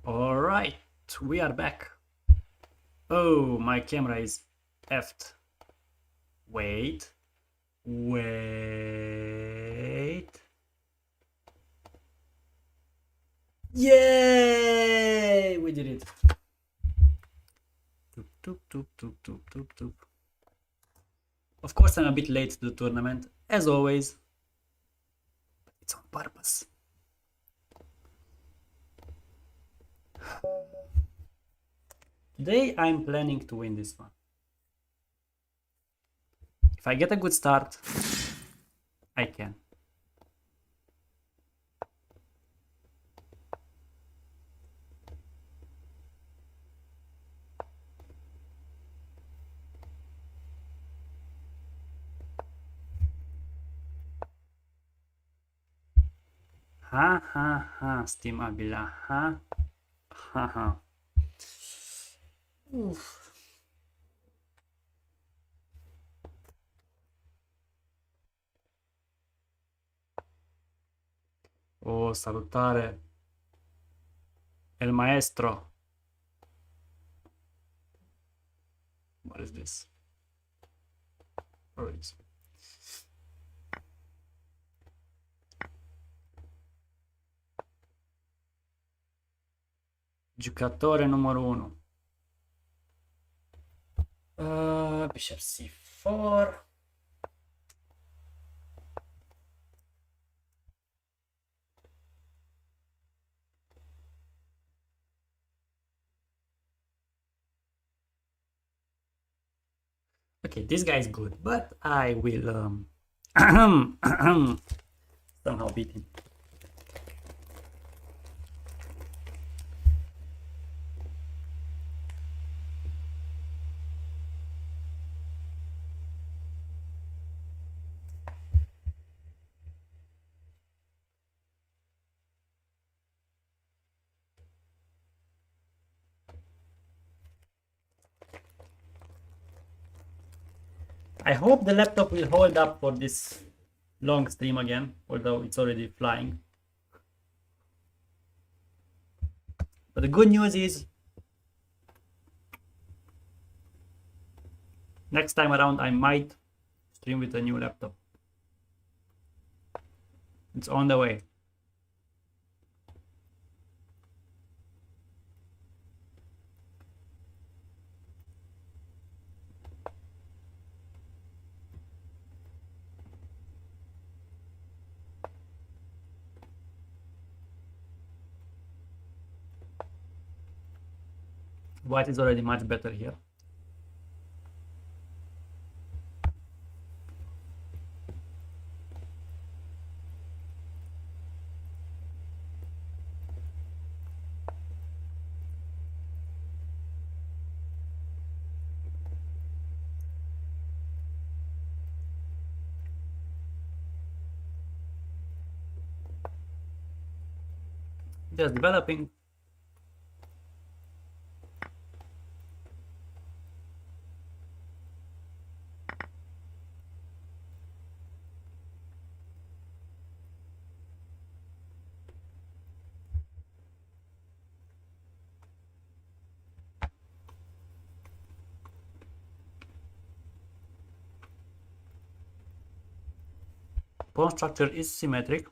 All right, we are back. Oh, my camera is effed. Wait. Yay! We did it. Toop, toop, toop, toop, toop, toop, toop. Of course, I'm a bit late to the tournament, as always. But it's on purpose. Today, I'm planning to win this one. If I get a good start, I can. Ha ha ha, Steam Abila. Ha ha ha. Uff. Oh, salutare. El maestro. What is this? What is Giocatore numero 1. Bishop c4. Okay, this guy is good, but I will somehow beat him. I hope the laptop will hold up for this long stream again, although it's already flying. But the good news is, next time around I might stream with a new laptop. It's on the way. White is already much better here. Just developing. Pawn structure is symmetric.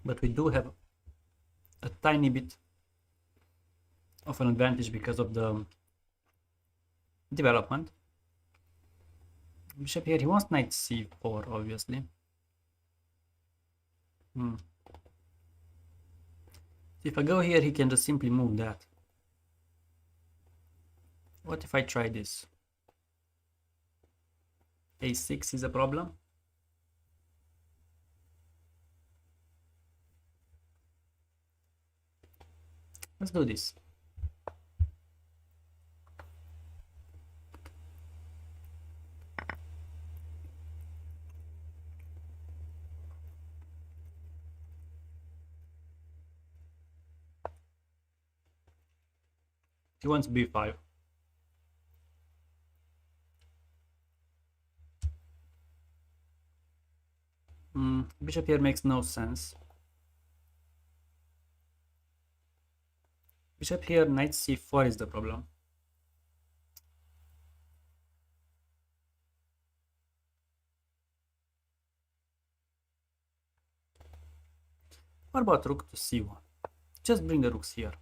But we do have a tiny bit of an advantage because of the development. Bishop here, he wants knight c4, obviously. If I go here, he can just simply move that. What if I try this? a6 is a problem. Let's do this. He wants b5. Bishop here makes no sense. Bishop here, knight c4 is the problem. What about rook to c1? Just bring the rooks here.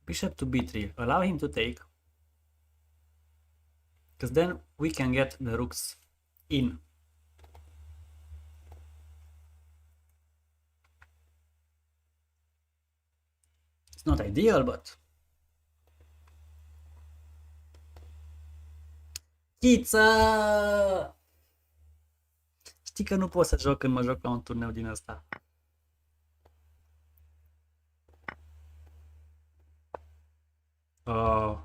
Bishop to b3, allow him to take. Because then we can get the rooks in. It's not ideal, but... Chița! Știi că nu pot să joc când mă joc la un turneu din ăsta. Oh.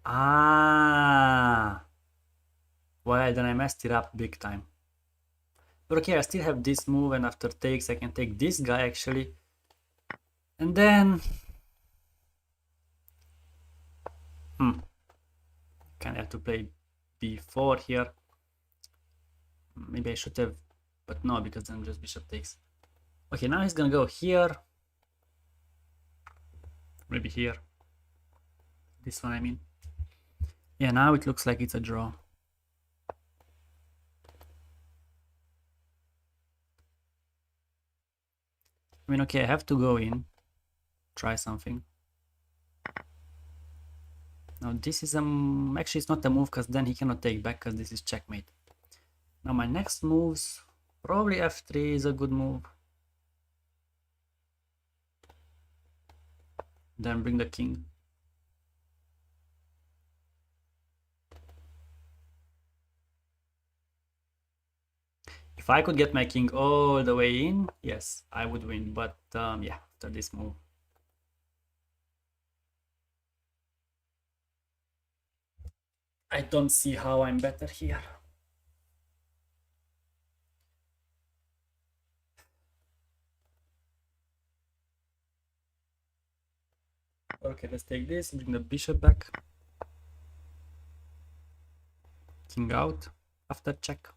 Ah. Well, then I messed it up big time. But okay, I still have this move, and after takes I can take this guy actually. And then... Kinda have to play b4 here. Maybe I should have, but no, because then just bishop takes. Okay, now he's gonna go here. Maybe here. This one, I mean. Yeah, now it looks like it's a draw. I mean, okay, I have to go in, try something. Now this is actually it's not a move, because then he cannot take back, because this is checkmate. Now my next moves, probably f3 is a good move. Then bring the king. If I could get my king all the way in, yes, I would win. But yeah, after this move. I don't see how I'm better here. Okay, let's take this, bring the bishop back. King out after check.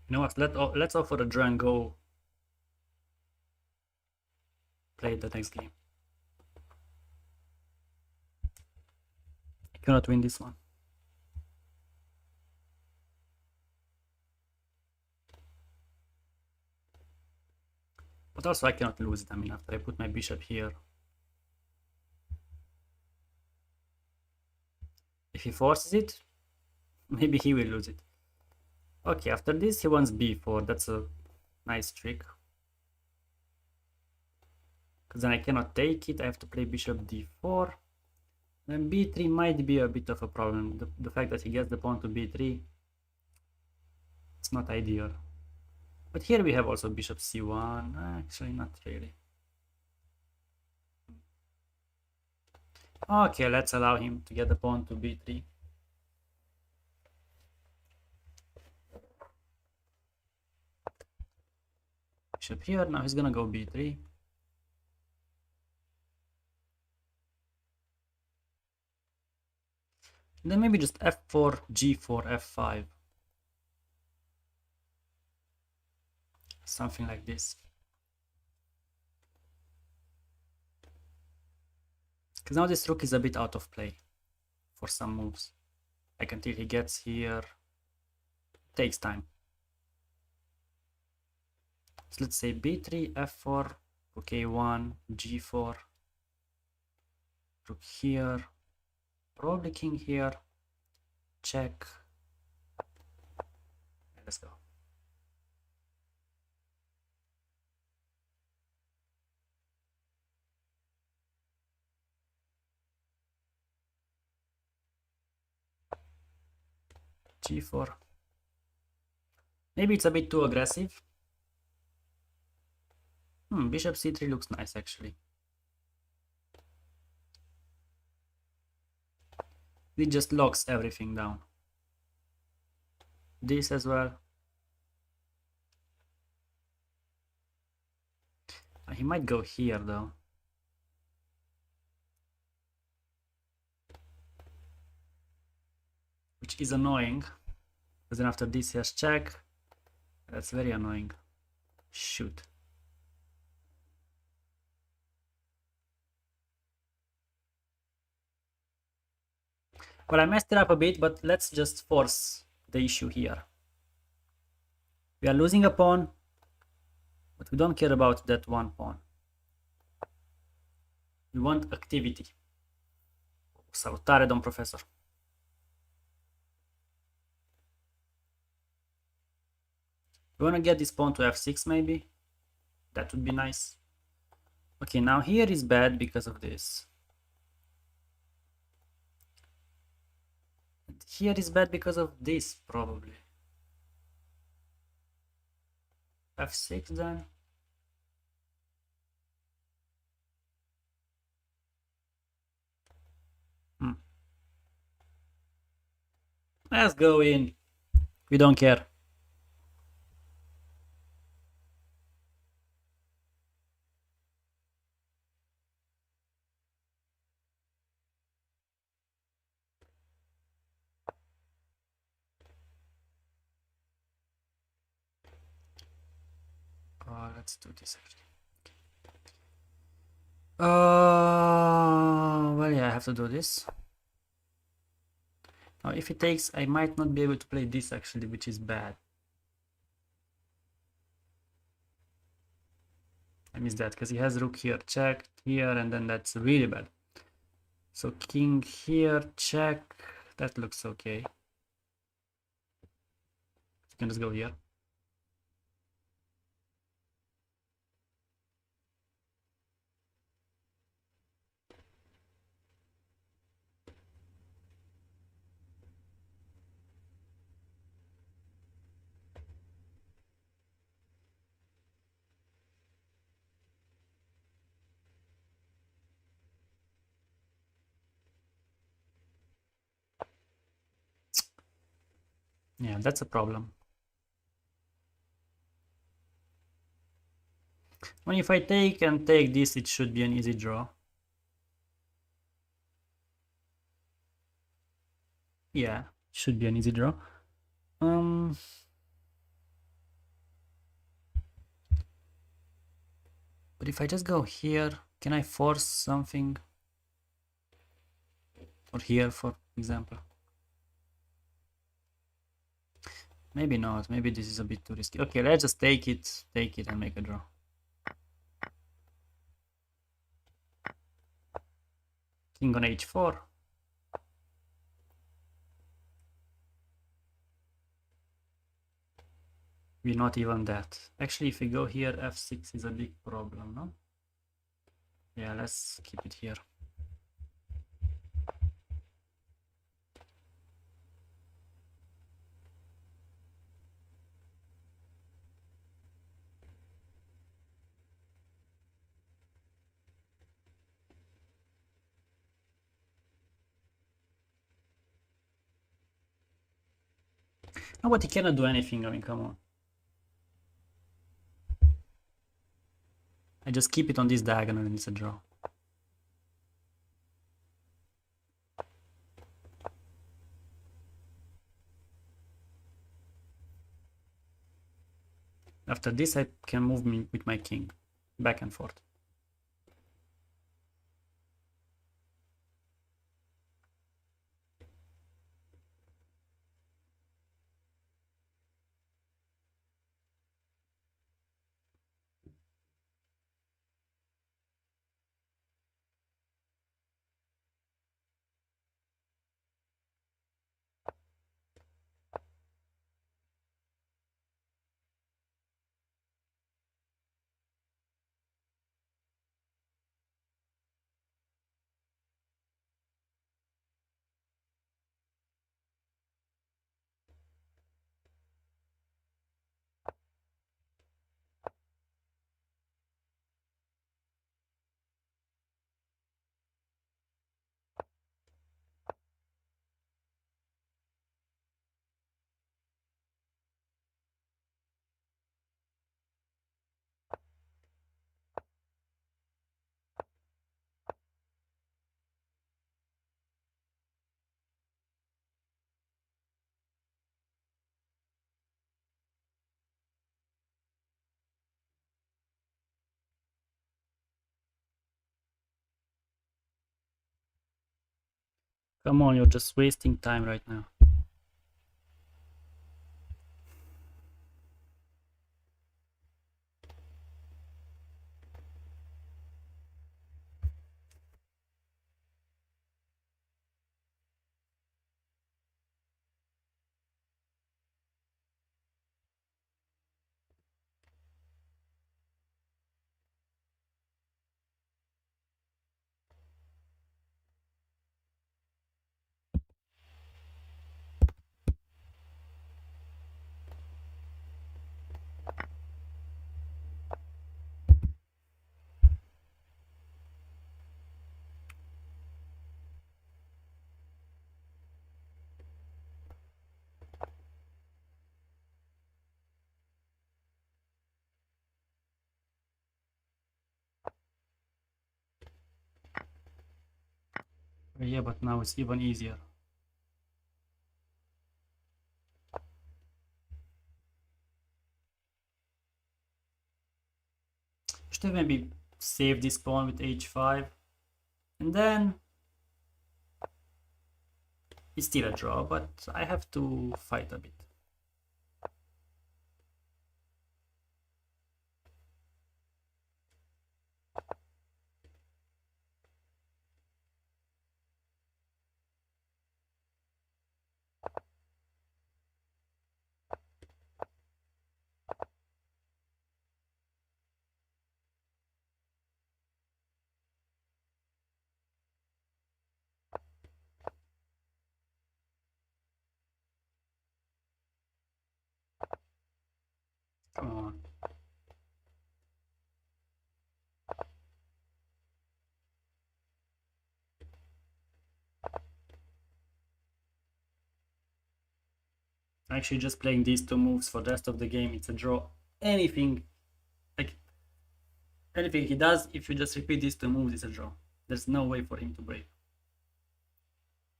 You know what? Let's offer a draw and go play the next game. I cannot win this one. But also I cannot lose it. I mean, after I put my bishop here. If he forces it, maybe he will lose it. Okay, after this he wants b4. That's a nice trick. Because then I cannot take it. I have to play bishop d4. Then b3 might be a bit of a problem. The fact that he gets the pawn to b3, it's not ideal. But here we have also bishop c1. Actually, not really. Okay, let's allow him to get the pawn to b3. Bishop here. Now he's gonna go b3. And then maybe just f4, g4, f5. Something like this. Because now this rook is a bit out of play for some moves. Like until he gets here, it takes time. So let's say b3, f4, rook a1, g4, rook here, probably king here, check. Let's go. g4. Maybe it's a bit too aggressive. Bishop c3 looks nice actually. It just locks everything down. This as well. He might go here though. Which is annoying. Because then after this he has check. That's very annoying. Shoot. Well, I messed it up a bit, but let's just force the issue here. We are losing a pawn, but we don't care about that one pawn. We want activity. Salutare, domn professor. We want to get this pawn to f6 maybe. That would be nice. Okay, now here is bad because of this. And here is bad because of this, probably. f6 then. Let's go in. We don't care. Let's do this actually. Well, yeah, I have to do this. Now, if he takes, I might not be able to play this actually, which is bad. I miss that because he has rook here, check here, and then that's really bad. So king here, check. That looks okay. You can just go here. Yeah, that's a problem. Well, if I take and take this, it should be an easy draw. Yeah, should be an easy draw. But if I just go here, can I force something? Or here, for example. Maybe not. Maybe this is a bit too risky. Okay, let's just take it and make a draw. King on h4. We're not even that. Actually, if we go here, f6 is a big problem, no? Yeah, let's keep it here. No, but he cannot do anything, I mean, come on. I just keep it on this diagonal and it's a draw. After this, I can move me with my king back and forth. Come on, you're just wasting time right now. Yeah, but now it's even easier. Should have maybe save this pawn with h5, and then it's still a draw, but I have to fight a bit. Come on. Actually, just playing these two moves for the rest of the game, it's a draw. Anything, like anything he does, if you just repeat these two moves, it's a draw. There's no way for him to break.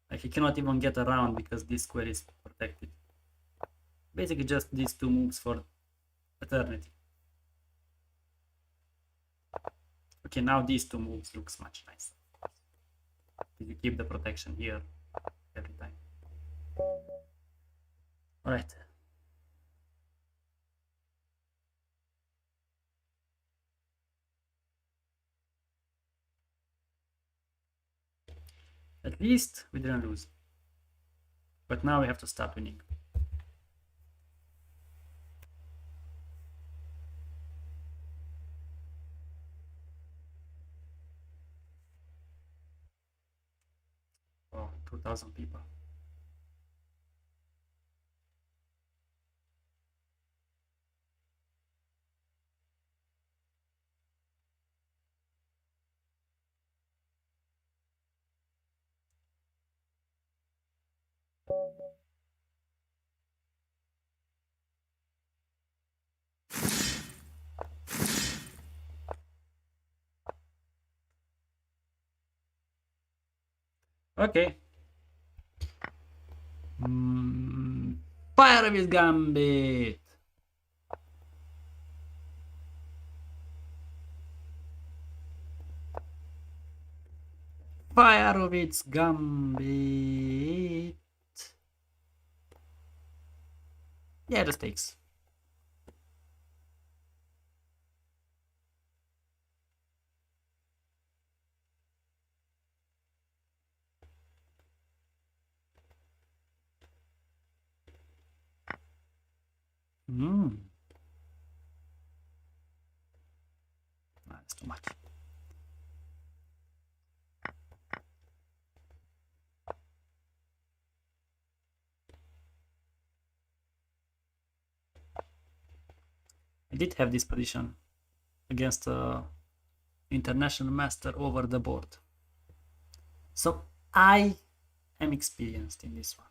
Like he cannot even get around because this square is protected. Basically, just these two moves for eternity. Okay, now these two moves looks much nicer. You keep the protection here every time. All right. At least we didn't lose. But now we have to start winning. Oh, 2,000 people. Okay. Fire with Gambit. Fireowitz Gambit. Yeah, just takes. That's too much. I did have this position against international master over the board. So I am experienced in this one.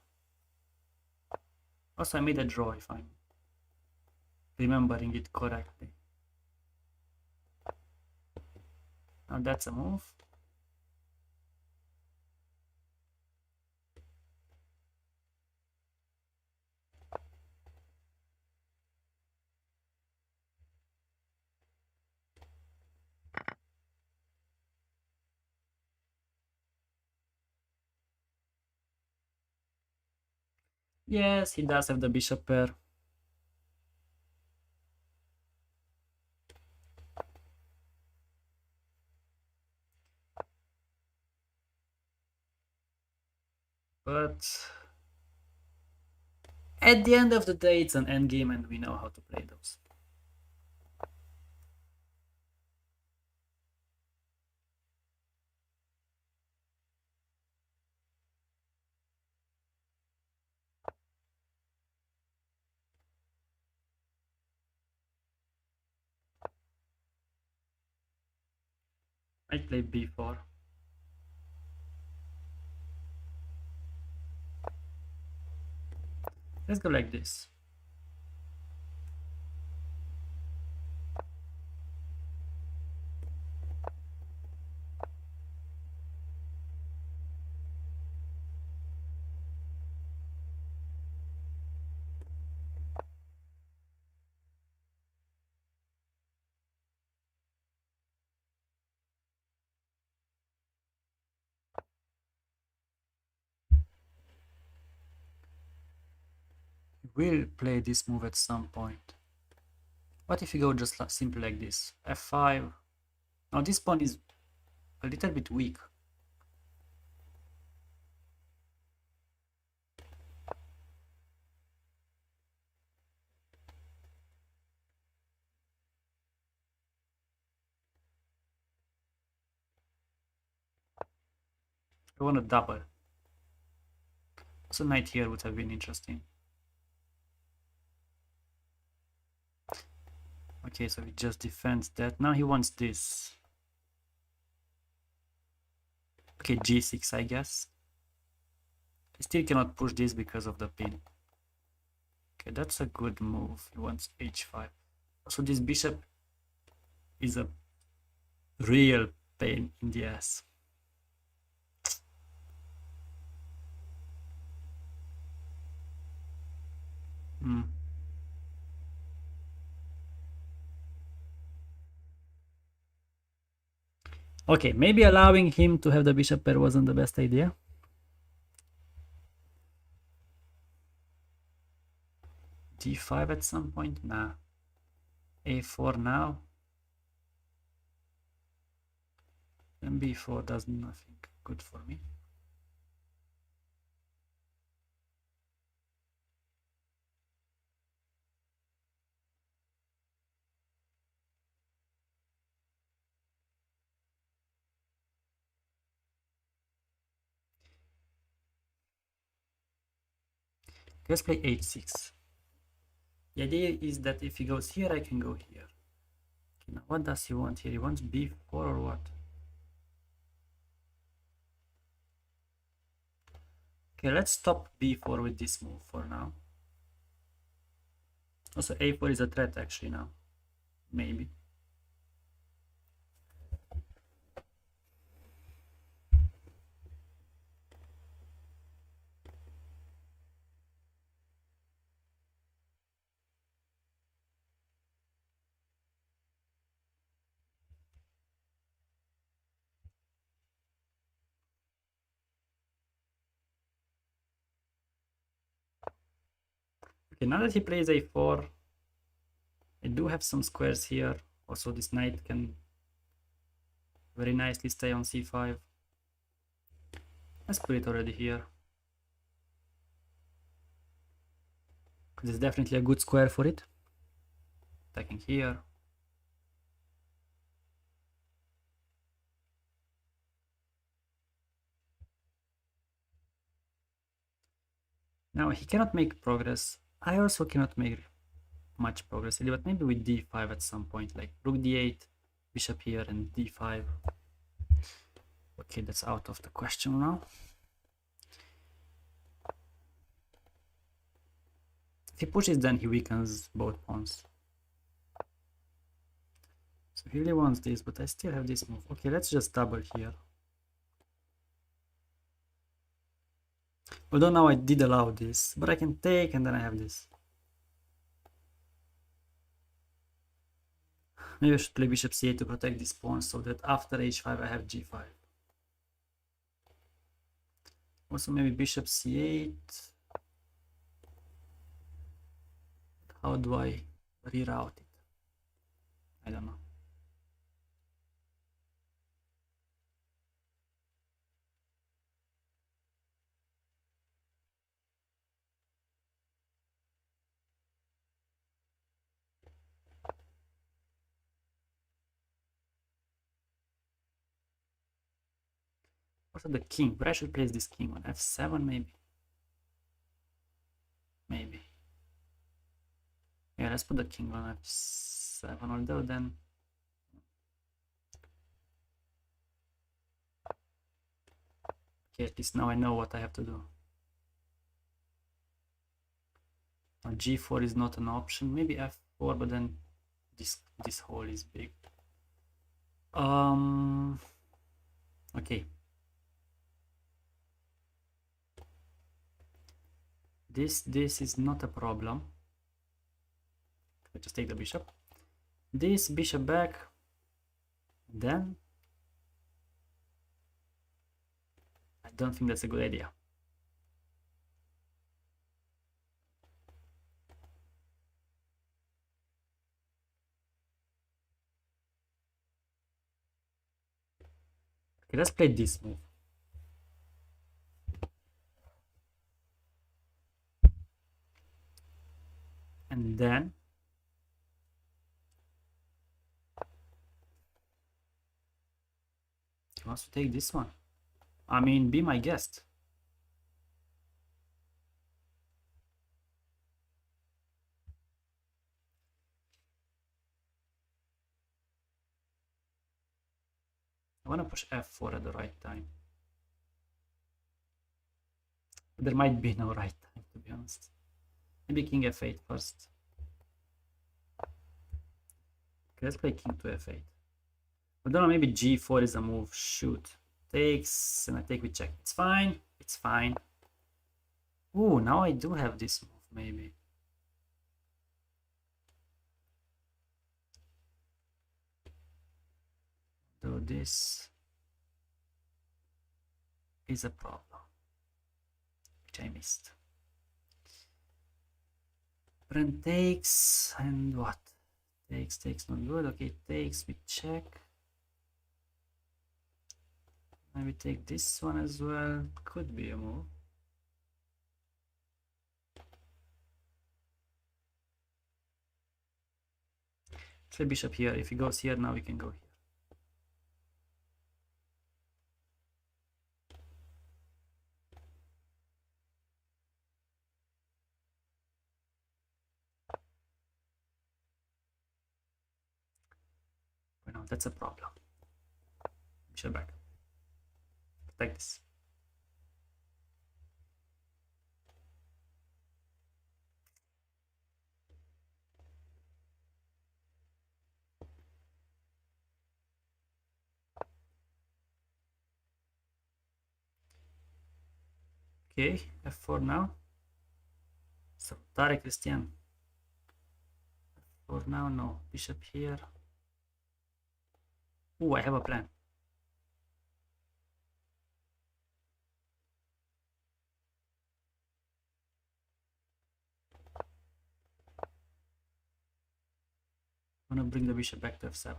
Also, I made a draw if I'm remembering it correctly. Now that's a move. Yes, he does have the bishop pair. But at the end of the day, it's an endgame and we know how to play those. I play b4. Let's go like this. We'll play this move at some point. What if you go just simply like this? f5. Now this pawn is a little bit weak. I want a double. So knight here would have been interesting. Okay, so he just defends that. Now he wants this. Okay, g6, I guess. He still cannot push this because of the pin. Okay, that's a good move. He wants h5. So this bishop is a real pain in the ass. Okay, maybe allowing him to have the bishop pair wasn't the best idea. d5 at some point? Nah. a4 now. And b4 does nothing good for me. Let's play h6. The idea is that if he goes here, I can go here. Okay, now what does he want here? He wants b4 or what? Okay, let's stop b4 with this move for now. Also, a4 is a threat actually now. Maybe. Okay, now that he plays a4, I do have some squares here. Also, this knight can very nicely stay on c5. Let's put it already here. Because it's definitely a good square for it. Attacking here. Now he cannot make progress. I also cannot make much progress, but maybe with d5 at some point, like rook d8, bishop here, and d5. Okay, that's out of the question now. If he pushes, then he weakens both pawns. So he really wants this, but I still have this move. Okay, let's just double here. Although now I did allow this, but I can take and then I have this. Maybe I should play bishop c8 to protect this pawn so that after h5 I have g5. Also maybe bishop c8. How do I reroute it? I don't know. Also the king. Where I should place this king on f7 maybe. Maybe. Yeah, let's put the king on f7, although then okay, at least now I know what I have to do. Now g4 is not an option. Maybe f4, but then this hole is big. Okay. This is not a problem. Let's just take the bishop. This bishop back. Then I don't think that's a good idea. Okay, let's play this move. And then he wants to take this one. I mean, be my guest. I want to push f4 at the right time. But there might be no right time, to be honest. Maybe king f8 first. Okay, let's play king to f8. I don't know, maybe g4 is a move. Shoot. Takes, and I take with check. It's fine. It's fine. Ooh, now I do have this move, maybe. Though this is a problem, which I missed. Pawn takes, and what? Takes not good. Okay, takes with check. Maybe take this one as well. Could be a move. Play bishop here. If he goes here, now we can go here. But no, that's a problem. Bishop back. Like this. Okay, f4 now. So Tarek Christian. For now, no. Bishop here. Oh, I have a plan. I'm gonna bring the bishop back to f7.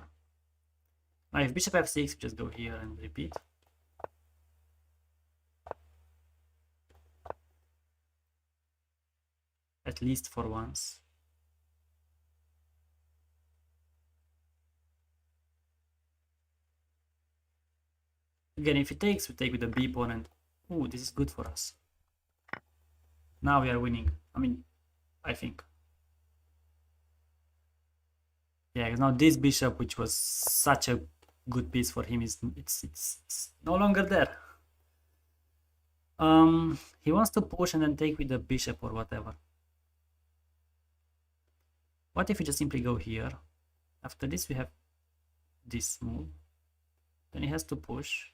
Now, if bishop f6, we just go here and repeat. At least for once. Again, if he takes, we take with the b pawn, and ooh, this is good for us. Now we are winning. I mean, I think. Yeah, because now this bishop, which was such a good piece for him, it's no longer there. He wants to push and then take with the bishop or whatever. What if we just simply go here? After this, we have this move. Then he has to push.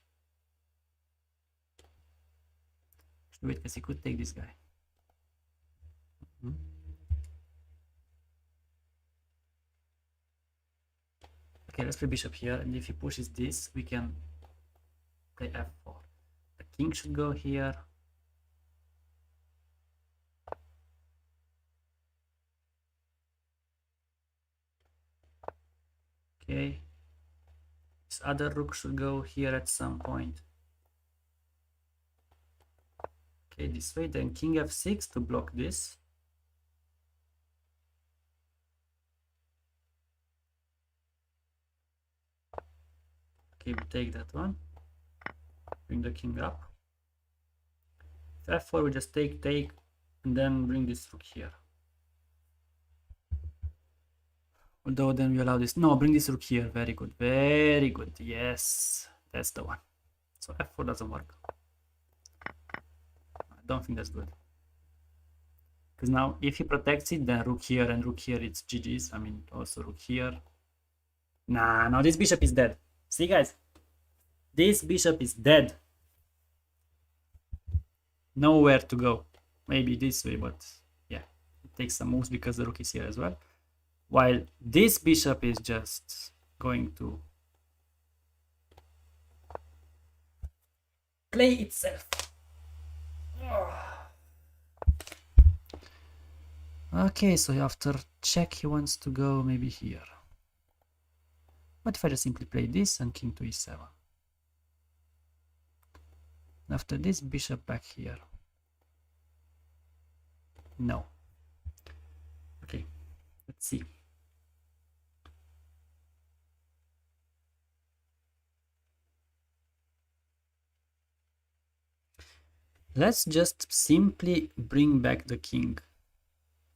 Should wait, because he could take this guy. Okay, let's play bishop here, and if he pushes this, we can play f4. The king should go here. Okay. This other rook should go here at some point. Okay, this way, then king f6 to block this. Okay, we take that one. Bring the king up. F4, we just take, and then bring this rook here. Although then we allow this. No, bring this rook here. Very good. Very good. Yes, that's the one. So f4 doesn't work. I don't think that's good. Because now if he protects it, then rook here and rook here, it's GG's. I mean, also rook here. Nah, no, this bishop is dead. See, guys? This bishop is dead. Nowhere to go. Maybe this way, but yeah. It takes some moves because the rook is here as well. While this bishop is just going to play itself. Okay, so after check he wants to go maybe here. What if I just simply play this and king to e7? After this, bishop back here. No. Okay, let's see. Let's just simply bring back the king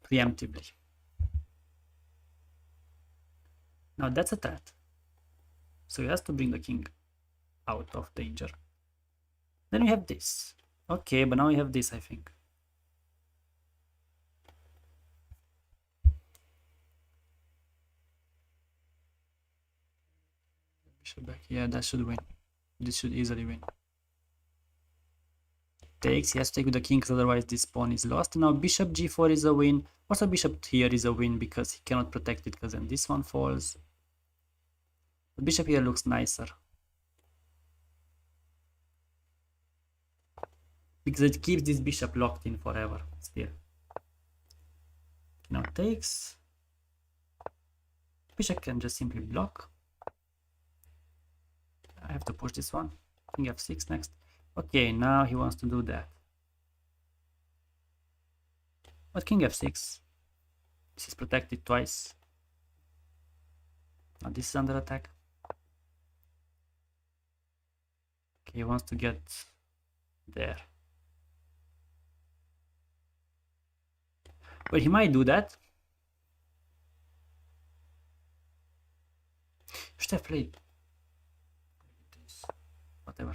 preemptively. Now that's a threat. So he has to bring the king out of danger. Then we have this. Okay, but now we have this, I think. Bishop back. Yeah, that should win. This should easily win. Takes, he has to take with the king, otherwise this pawn is lost. Now bishop g4 is a win. Also bishop here is a win because he cannot protect it because then this one falls. The bishop here looks nicer. Because it keeps this bishop locked in forever still. Now takes. Bishop can just simply block. I have to push this one. King f6 next. Okay, now he wants to do that. But king f6. This is protected twice. Now this is under attack. Okay, he wants to get there. But he might do that. Should have played. Whatever.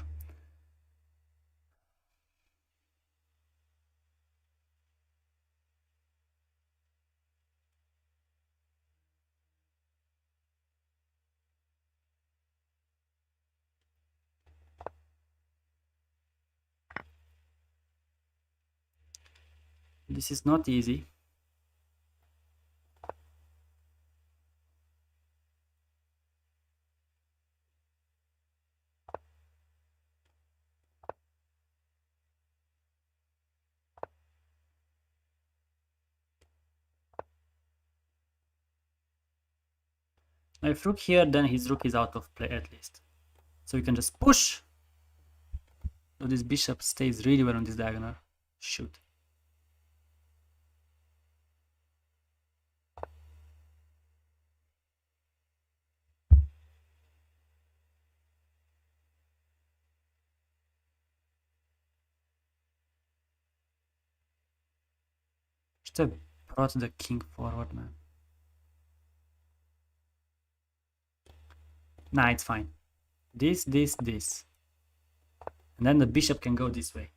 This is not easy. Now if rook here, then his rook is out of play at least. So we can just push. So this bishop stays really well on this diagonal. Shoot. Should have brought the king forward, man. Nah, it's fine. This. And then the bishop can go this way.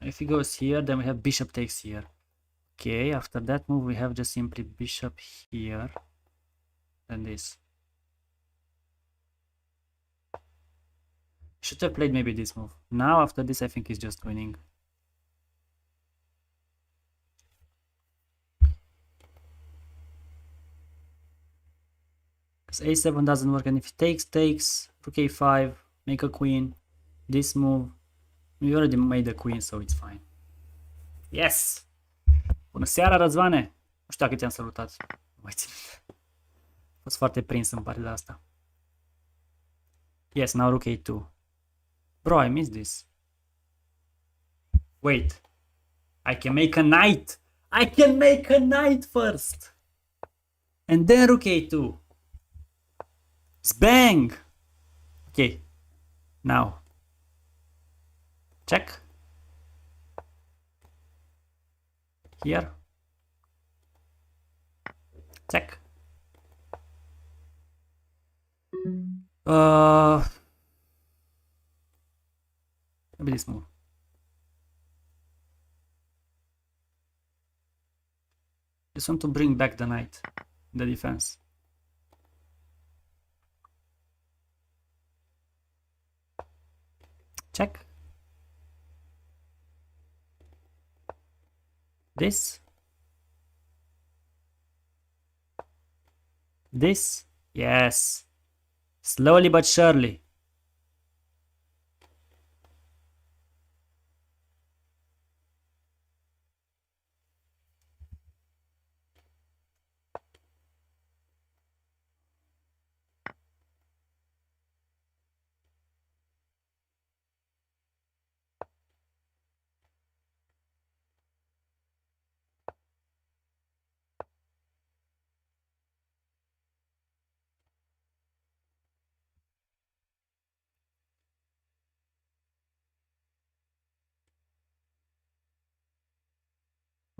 If he goes here, then we have bishop takes here. Okay, after that move, we have just simply bishop here. Then this. Should have played maybe this move. Now, after this, I think he's just winning. Because a7 doesn't work, and if he takes, rook a5, make a queen, this move. We already made a queen, so it's fine. Yes! Bună seara, Răzvane! Nu știu dacă ți-am salutat. Nu mai țin. A fost foarte prins în partea asta. Yes, now rook a2. Bro, I missed this. Wait. I can make a knight. I can make a knight first. And then rook a2. Bang! Okay. Now. Check. Here. Check. Maybe this move. Just want to bring back the knight in the defense. Check. This. This. Yes. Slowly but surely.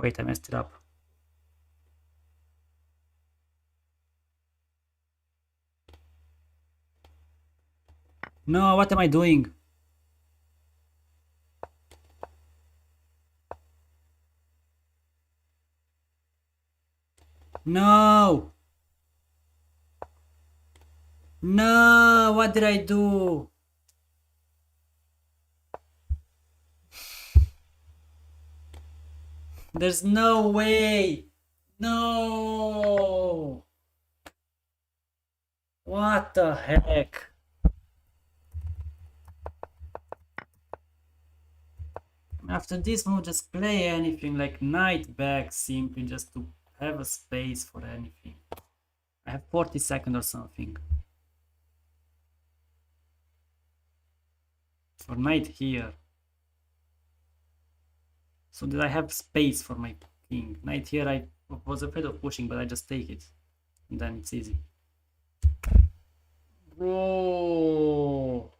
Wait, I messed it up. No, what am I doing? No! No! What did I do? There's no way! No! What the heck? After this move, just play anything like knight back simply just to have a space for anything. I have 40 seconds or something. For knight here. So that I have space for my king. Knight here, I was afraid of pushing, but I just take it. And then it's easy. Bro!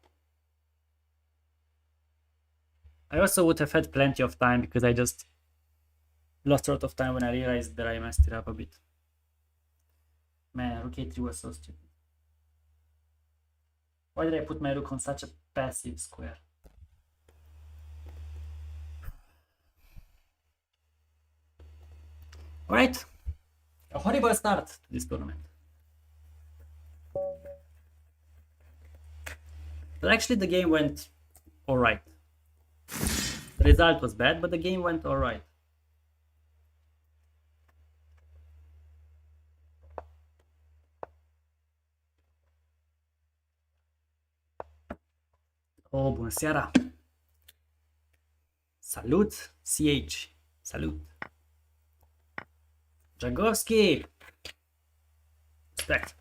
I also would have had plenty of time because I just lost a lot of time when I realized that I messed it up a bit. Man, rook a3 was so stupid. Why did I put my rook on such a passive square? Alright, a horrible start to this tournament. But actually the game went alright. The result was bad, but the game went alright. Oh, bună seara! Salut, CH! Salut! Jagovski! Respect.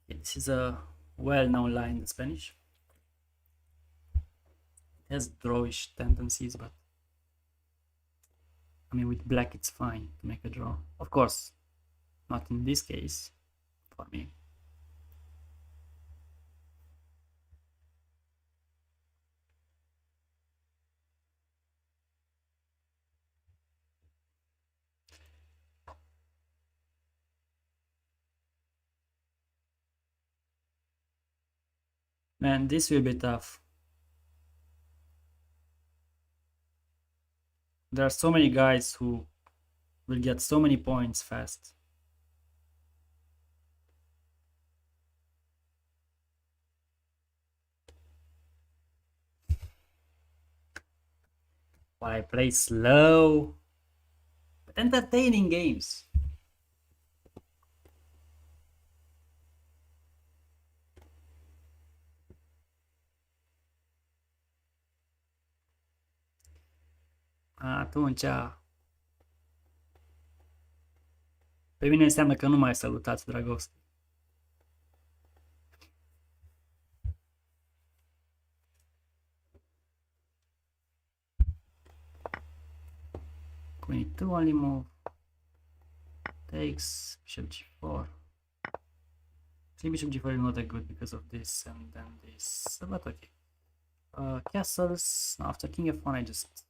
Yeah, this is a well-known line in Spanish. It has drawish tendencies, but I mean with black it's fine to make a draw. Of course, not in this case for me. Man, this will be tough. There are so many guys who will get so many points fast. While I play slow, but entertaining games. Atunci Pe mine înseamnă că nu mai salutați, Dragovski. Queen e2 only move. Takes, bishop g4. See, bishop g4 is not that good because of this and then this, but okay. Castles, after king f1 I just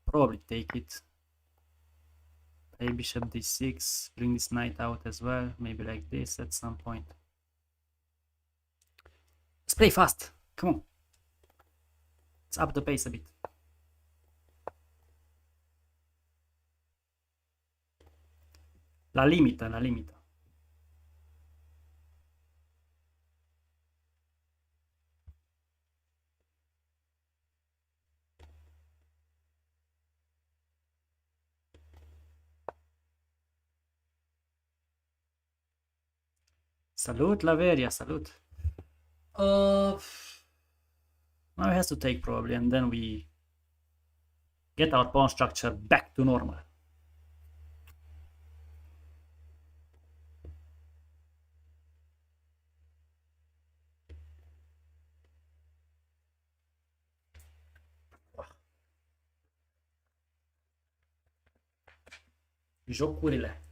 probably take it. Play bishop d6, bring this knight out as well, maybe like this at some point. Let's play fast, come on. Let's up the pace a bit. La limita, la limita. Salut, Laveria, salut. Now he has to take probably, and then we get our pawn structure back to normal. Jocurile.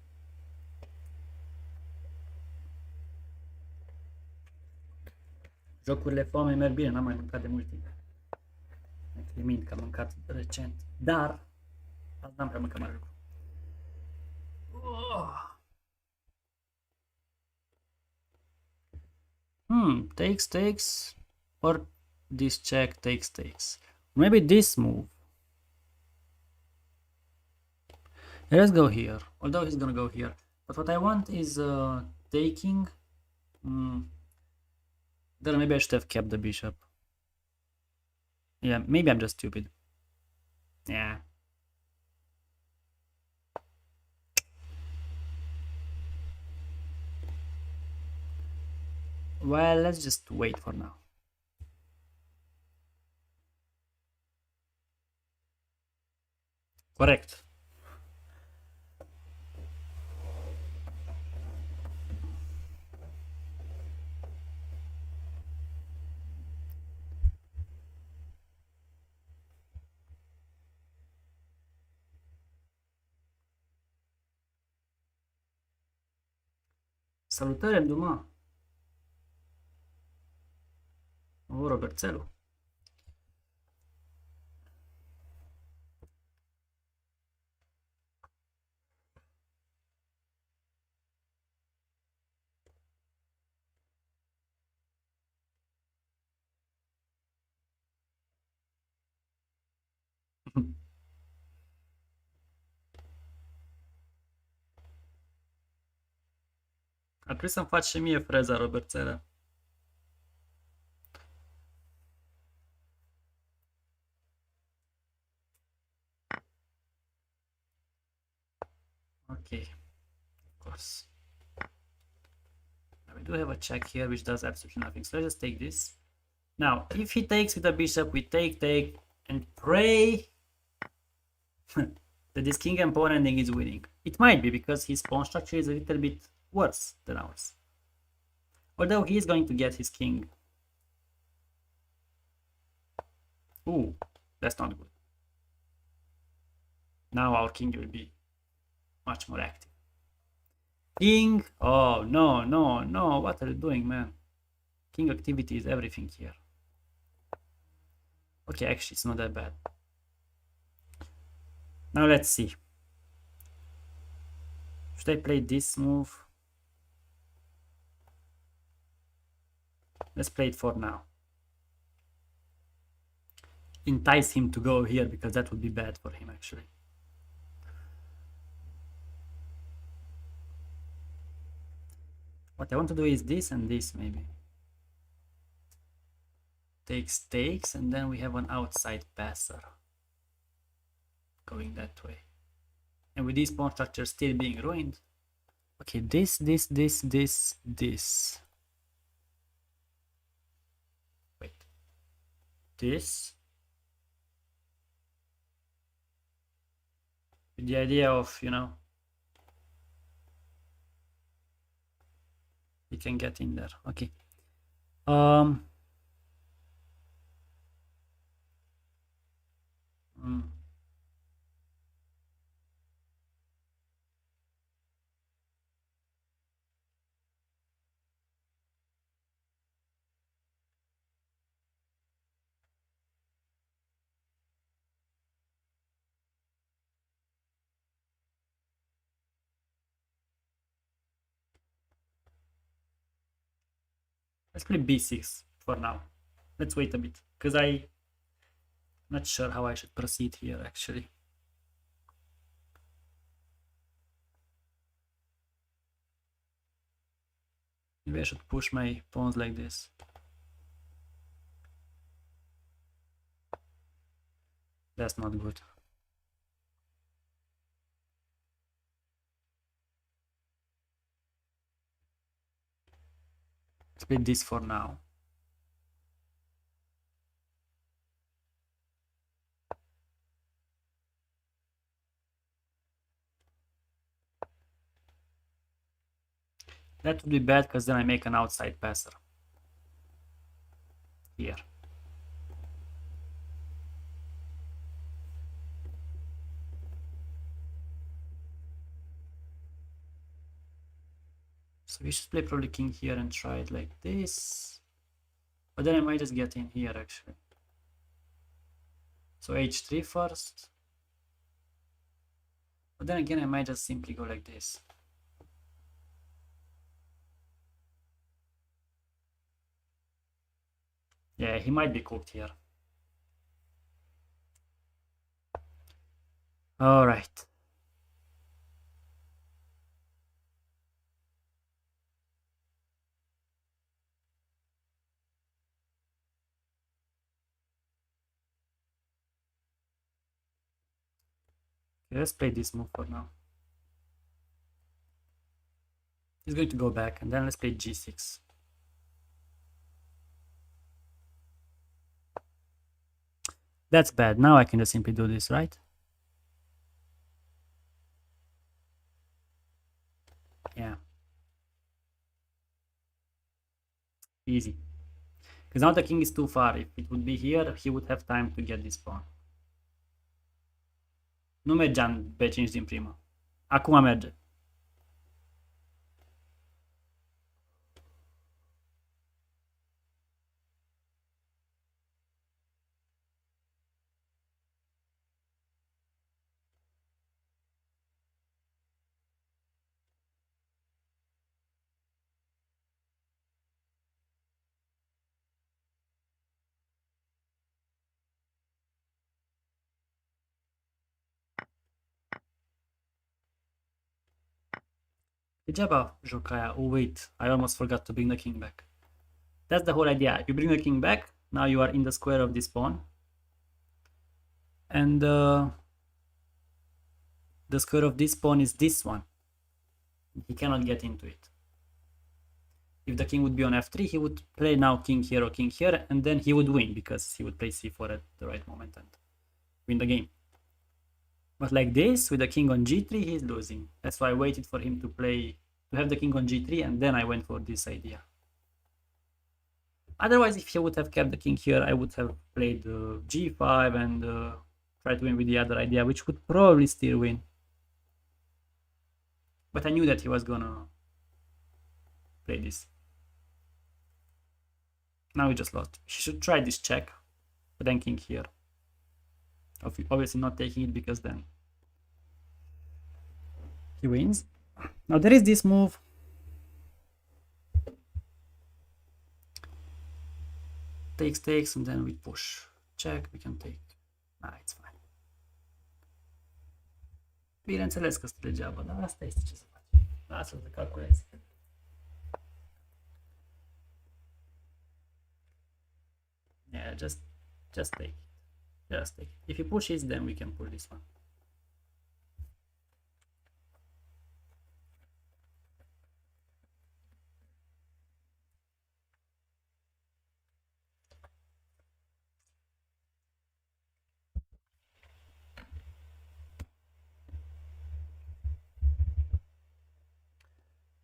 Jocurile foame merg bine, n-am mai mâncat de mult timp. Mi mint că am mâncat recent, dar azi n-am prea mâncat mare lucru. Takes, or this check takes. Maybe this move. Let's go here, although he's gonna go here. But what I want is taking. Then maybe I should have kept the bishop. Yeah, maybe I'm just stupid. Yeah. Well, let's just wait for now. Correct. Salutare, Duma. O, Roberțelu. Ar trebui să-mi faci și mie freza, Roberțele. Okay, of course. Now we do have a check here which does absolutely nothing. So let's just take this. Now, if he takes with the bishop, we take, and pray that this king and pawn ending is winning. It might be because his pawn structure is a little bit worse than ours. Although he is going to get his king. Ooh, that's not good. Now our king will be much more active. King, oh no, no, no, what are you doing, man? King activity is everything here. Okay, actually it's not that bad. Now let's see. Should I play this move? Let's play it for now. Entice him to go here because that would be bad for him actually. What I want to do is this and this maybe. Takes, and then we have an outside passer going that way. And with this pawn structure still being ruined. Okay, this. Wait. This. With the idea of, you know, he can get in there. Okay. Mm. Let's play b6 for now. Let's wait a bit, because I'm not sure how I should proceed here actually. Maybe I should push my pawns like this. That's not good. Let's play this for now. That would be bad because then I make an outside passer. Here. So we should play probably king here and try it like this. But then I might just get in here actually. So h3 first. But then again I might just simply go like this. Yeah, he might be cooked here. Alright. Okay, let's play this move for now. He's going to go back and then let's play g6. That's bad. Now I can just simply do this, right? Yeah. Easy. Because now the king is too far. If it would be here, he would have time to get this pawn. Nu mergeam pe 5 din prima. Acum merge. Degeaba joc aia. Oh, wait. I almost forgot to bring the king back. That's the whole idea. You bring the king back. Now you are in the square of this pawn. And the square of this pawn is this one. He cannot get into it. If the king would be on f3, he would play now king here or king here, and then he would win because he would play c4 at the right moment and win the game. But like this, with the king on g3, he's losing. That's why I waited for him to have the king on g3, and then I went for this idea. Otherwise, if he would have kept the king here, I would have played g5 and tried to win with the other idea, which would probably still win. But I knew that he was gonna play this. Now he just lost. He should try this check, but then king here. Obviously not taking it because then he wins. Now there is this move. Takes, and then we push. Check, we can take. It's fine. Bineînțeles că stă degeaba, dar asta este ce să faci. Lasă-l să calculezi. Yeah, just take it. Just take it. If he pushes, then we can pull this one.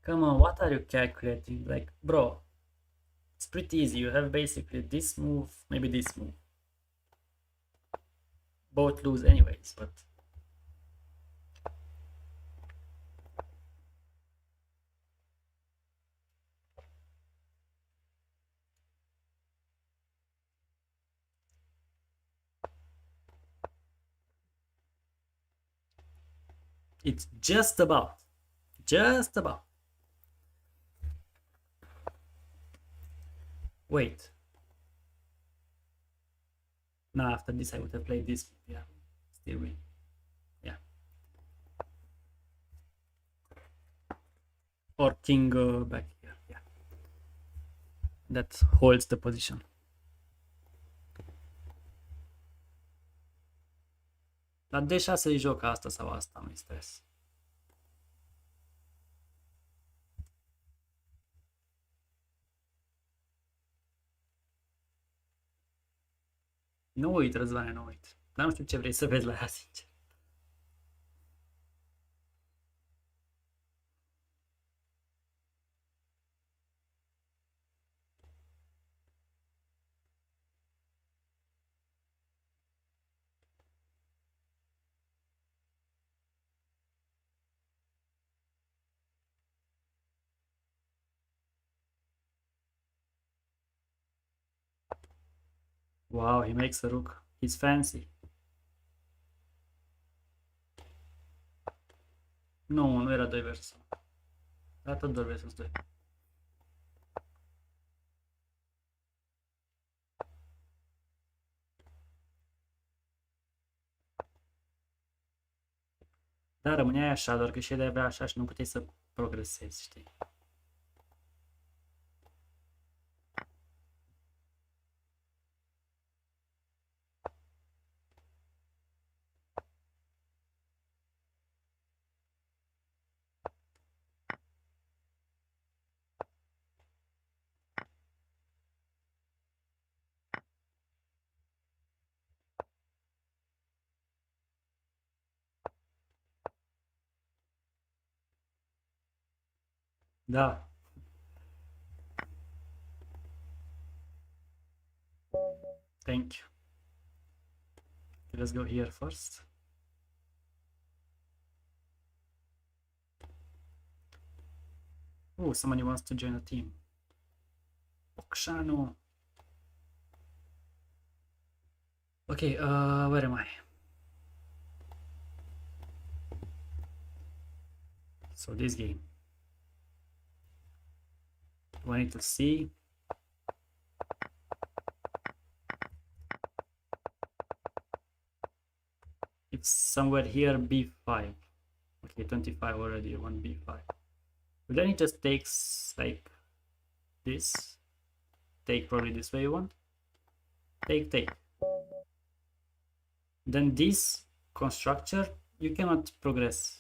Come on, what are you calculating? Like, bro, it's pretty easy. You have basically this move, maybe this move. Both lose anyways, but it's just about. Just about. Wait. Now after this I would have played this. Yeah. Still win. Yeah. Or king back here. Yeah. That holds the position. La D6 îi joc asta sau asta, nu-i stres. Nu uit, Răzvane, nu uit. Dar nu știu ce vrei să vezi la ea, sincer. Wow, he makes a rook. He's fancy. Nu, nu era 2 versus 1. Era tot 2 versus 2. Da, rămâneai așa, doar că și el avea așa și nu puteai să progresezi, știi? Da. Thank you. Okay, let's go here first. Oh, somebody wants to join the team. Okshano. Okay, where am I? So this game. Do I need to see? It's somewhere here, b5. Okay, 25 already, 1 b5. But then it just takes like this. Take probably this way one. Take. Then this constructor, you cannot progress.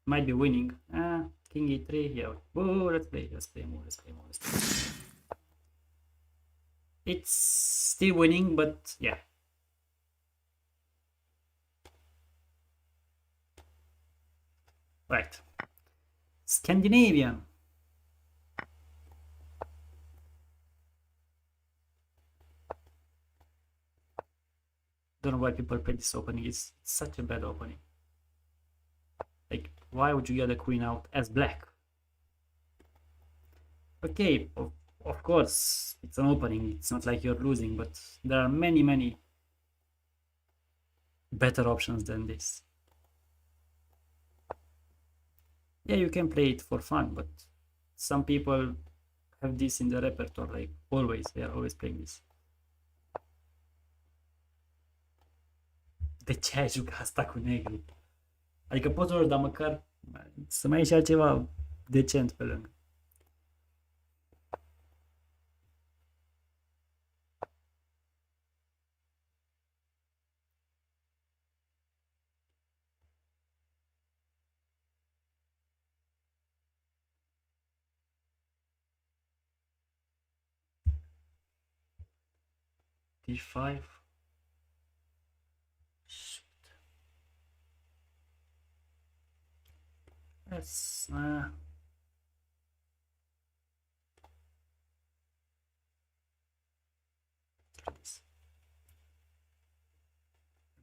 Might be winning. King e3, yeah. Oh, let's play more. It's still winning, but yeah. Right. Scandinavian. Don't know why people play this opening. It's such a bad opening. Like, why would you get the queen out as black? Okay, of course, it's an opening. It's not like you're losing, but there are many better options than this. Yeah, you can play it for fun, but some people have this in the repertoire, like always. They are always playing this. De ce ai jucat asta cu negru? Adică poți ori, dar măcar să mai ai și altceva decent pe lângă. D5. Shit. Let's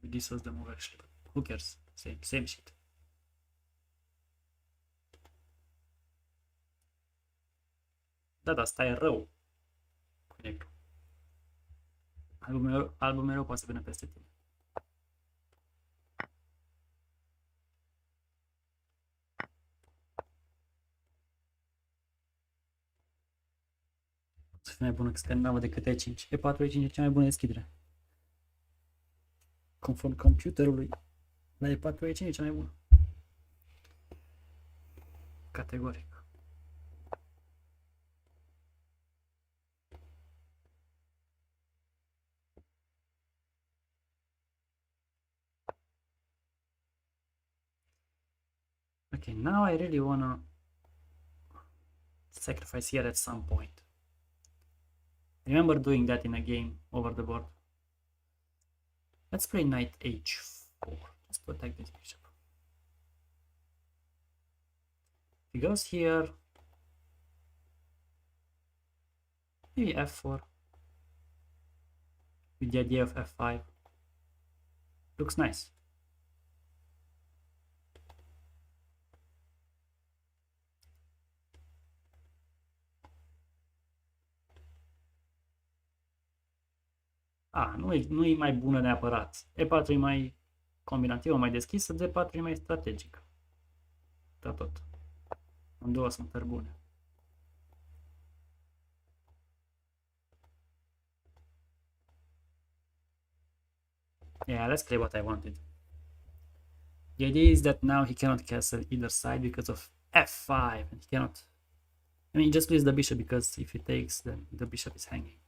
this was the move actually, but who cares? Same shit. Da, stai rău cu negru. Albul mereu poate să vină peste tine. Să fie mai bună scandinavă decât E5. E4, E5 e cea mai bună deschidere. Conform computerului, la E4, E5 e cea mai bună. Categoric. Okay, now I really wanna sacrifice here at some point. Remember doing that in a game over the board. Let's play knight h4. Let's protect this bishop. If he goes here, maybe f4 with the idea of f5. Looks nice. Nu e mai bună neapărat. E4 e mai combinativă, mai deschisă, D4 e mai strategică. Da, tot. Amândouă sunt tări bune. Yeah, let's play what I wanted. The idea is that now he cannot castle either side because of f5, and he cannot. I mean, he just plays the bishop because if he takes, then the bishop is hanging.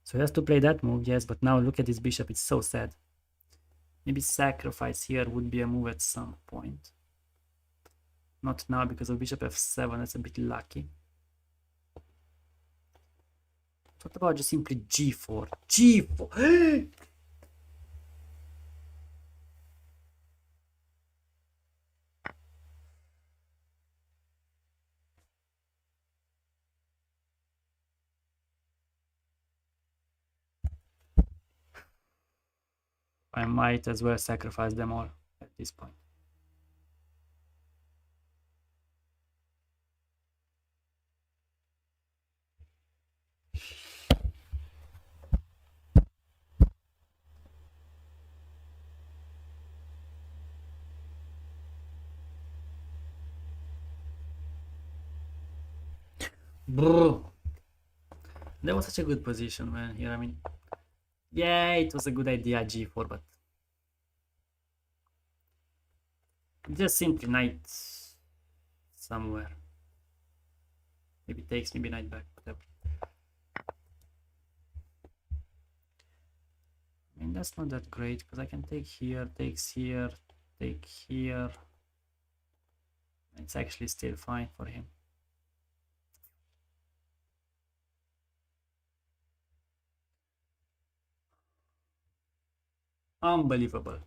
So he has to play that move, yes, but now look at this bishop, it's so sad. Maybe sacrifice here would be a move at some point. Not now because of bishop f7, that's a bit lucky. What about just simply g4? G4! I might as well sacrifice them all at this point. Brr. That was such a good position, man. Here, I mean, yeah, it was a good idea, g4, but just simply knight somewhere. Maybe takes, maybe knight back, whatever. I mean, that's not that great because I can take here, takes here, take here. It's actually still fine for him. Unbelievable.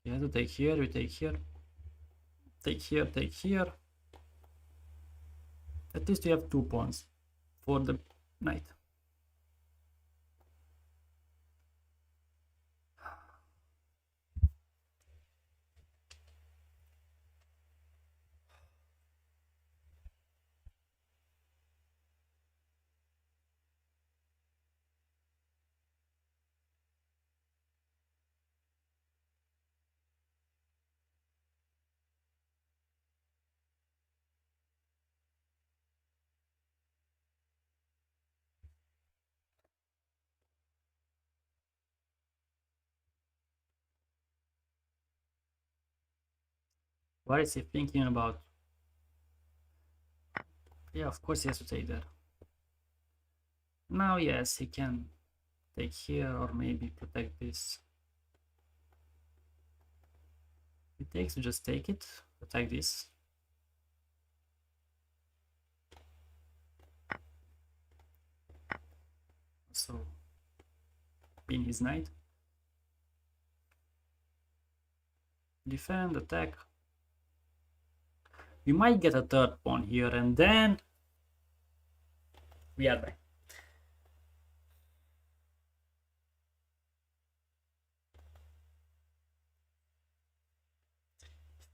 You have to take here, we take here. Take here, take here. At least we have 2 pawns for the knight. What is he thinking about? Yeah, of course he has to take that. Now, yes, he can take here or maybe protect this. He takes to just take it, protect this. So pin his knight. Defend, attack. We might get a third pawn here, and then we are back.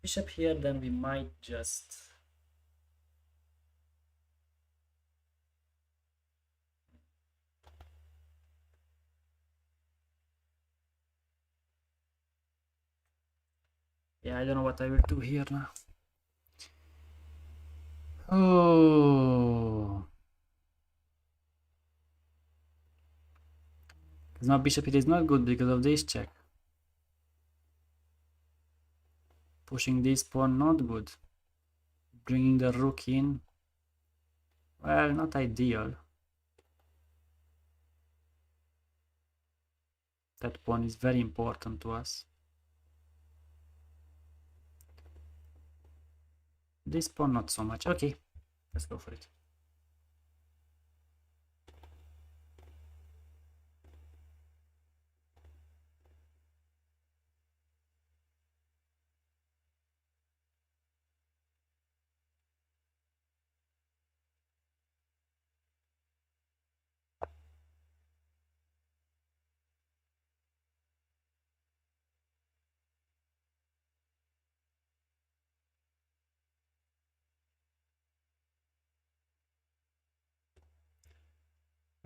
Bishop here, then we might just yeah, I don't know what I will do here now. Oh, because now bishop it is not good because of this check. Pushing this pawn not good. Bringing the rook in, well, not ideal. That pawn is very important to us. This pawn not so much. Okay, let's go for it.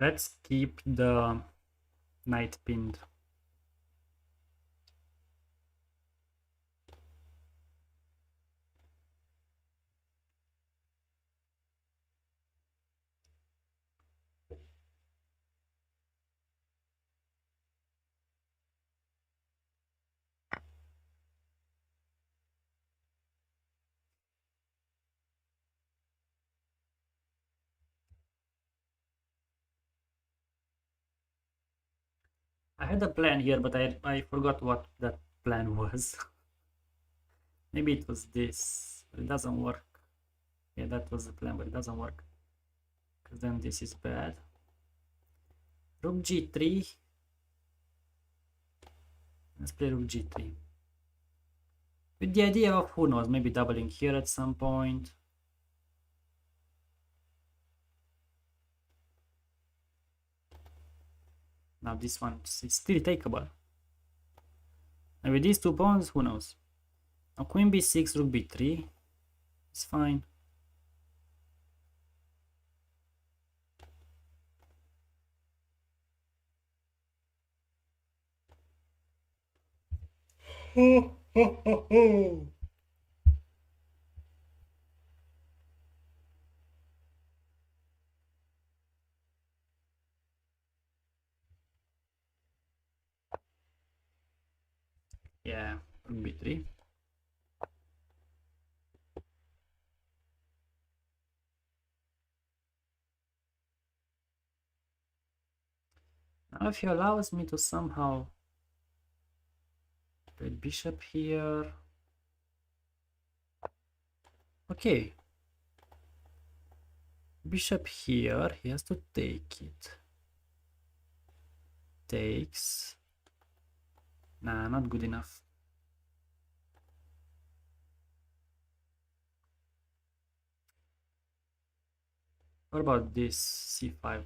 Let's keep the knight pinned. I had a plan here, but I forgot what that plan was. Maybe it was this, but it doesn't work. Yeah, that was the plan, but it doesn't work. Because then this is bad. Rook g3. Let's play rook g3. With the idea of, who knows, maybe doubling here at some point. Now this one is still takeable. And with these two pawns, who knows? Now queen b6, rook b3. It's fine. Yeah, rook b3. Now if he allows me to somehow play bishop here. Okay. Bishop here, he has to take it. Takes. Nah, not good enough. What about this c5?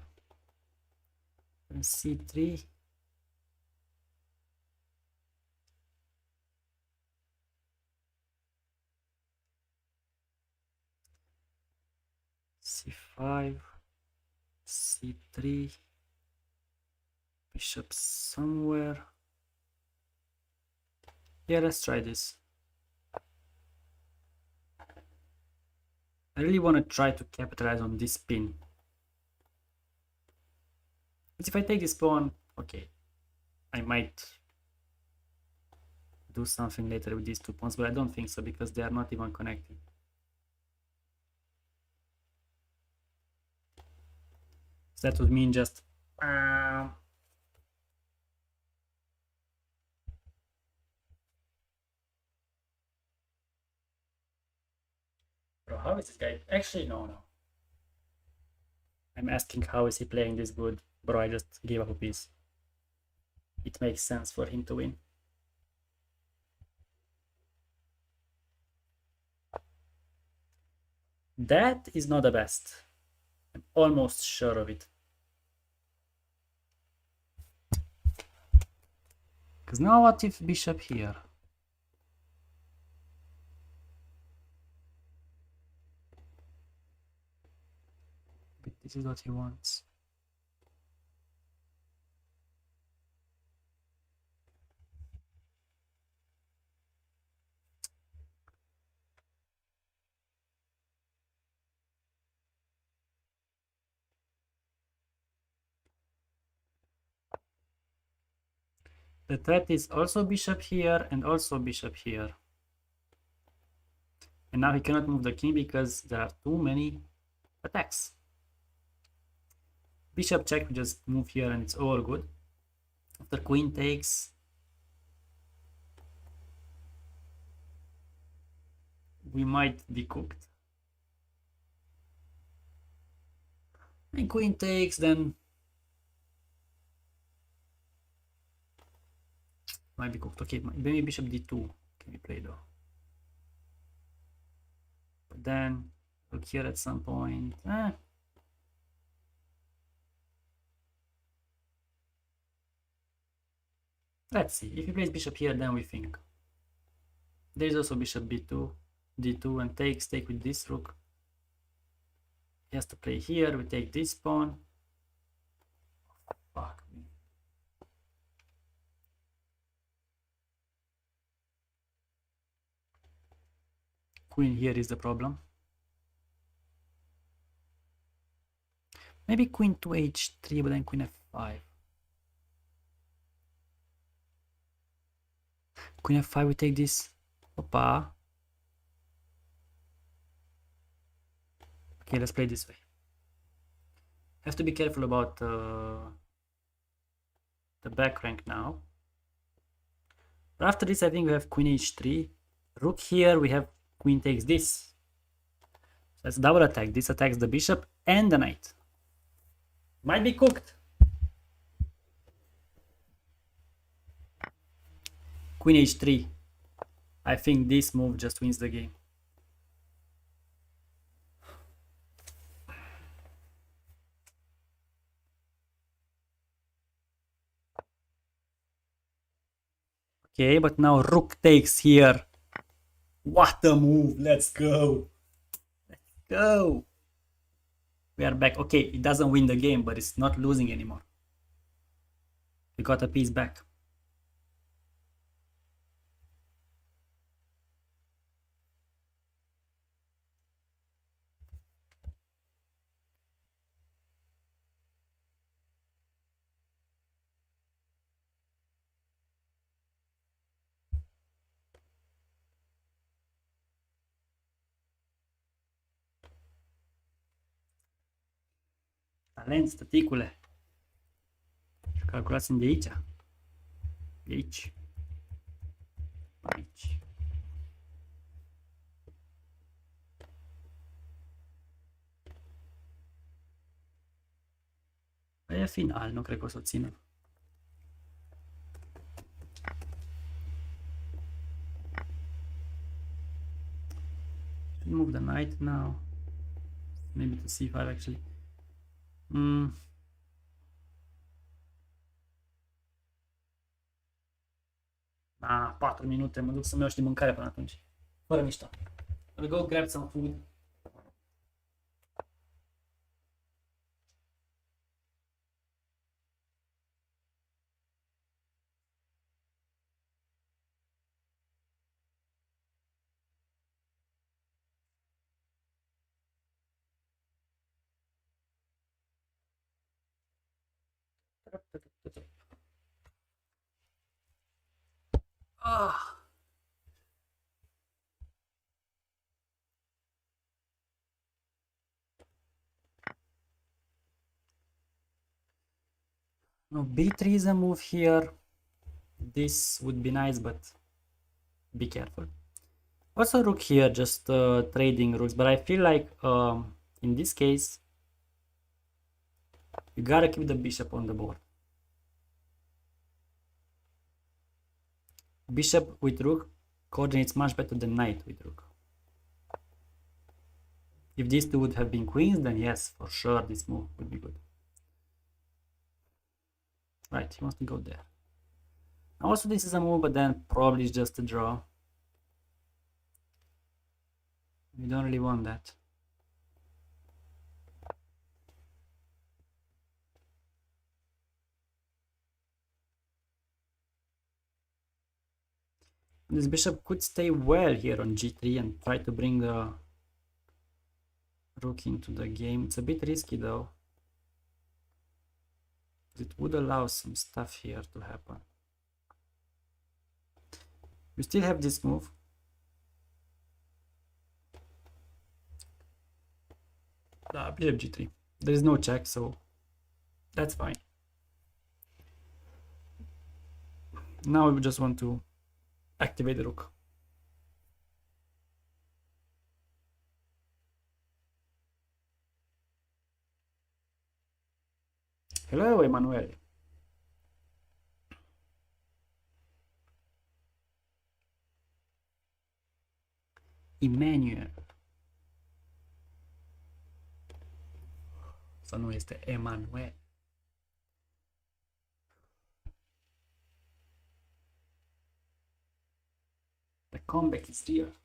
And c3. c5, c3, bishop somewhere. Yeah, let's try this. I really want to try to capitalize on this pin. But if I take this pawn, okay, I might do something later with these two pawns, but I don't think so because they are not even connected. So that would mean just bro, how is this guy? Actually, no. I'm asking how is he playing this good? Bro, I just gave up a piece. It makes sense for him to win. That is not the best. I'm almost sure of it. Because now what if bishop here? But this is what he wants. The threat is also bishop here and also bishop here. And now he cannot move the king because there are too many attacks. Bishop check, we just move here and it's all good. After queen takes, we might be cooked. And queen takes, then might be cooked. Okay, maybe bishop d2 can be played though. But then look here at some point. Let's see. If he plays bishop here, then we think. There is also bishop b2, d2, and takes. Take with this rook. He has to play here. We take this pawn. Fuck me. Queen here is the problem. Maybe queen to h3, but then queen f5. Queen f5, we take this. Opa. Okay, let's play this way. Have to be careful about the back rank now. But after this, I think we have queen h3. Rook here, we have queen takes this. So that's double attack. This attacks the bishop and the knight. Might be cooked. Queen h3. I think this move just wins the game. Okay, but now rook takes here. What a move! Let's go! Let's go! We are back. Okay, it doesn't win the game, but it's not losing anymore. We got a piece back. Talent, stăticule. Calculați de aici. De aici. Aici. E final, nu cred că o să o țină. Move the knight now. Maybe to c5 actually. Ah, 4 minute, mă duc să-mi iau și de mâncare până atunci. Fără mișto. I'll go grab some food. Ah. No, b3 is a move here. This would be nice, but be careful. Also rook here, just trading rooks, but I feel like in this case You gotta keep the bishop on the board. Bishop with rook coordinates much better than knight with rook. If these two would have been queens, then yes, for sure this move would be good. Right, he wants to go there. Also, this is a move, but then probably it's just a draw. We don't really want that. This bishop could stay well here on g3 and try to bring the rook into the game. It's a bit risky though. It would allow some stuff here to happen. We still have this move. Bishop g3. There is no check, so that's fine. Now we just want to activate the rook. Hello, Emmanuel. Emmanuel. Să nu este Emmanuel. The comeback is real.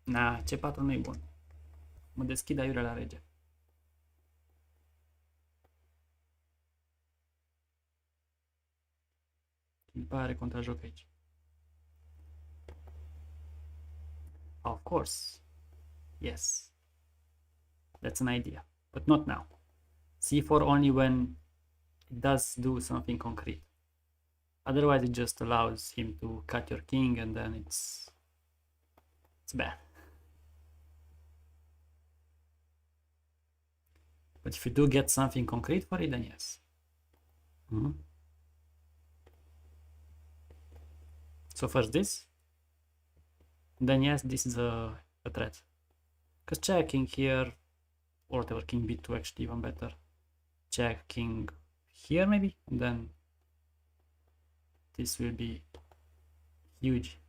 Na, C4 nu e bun. Mă deschid aiurea la rege. Îmi pare contrajoc aici. Of course. Yes. That's an idea. But not now. C4 only when it does do something concrete. Otherwise it just allows him to cut your king and then it's bad. But if you do get something concrete for it, then yes. So first this, then yes, this is a threat. Because check king here, or whatever, king b2 actually even better. Check king here maybe, and then this will be huge.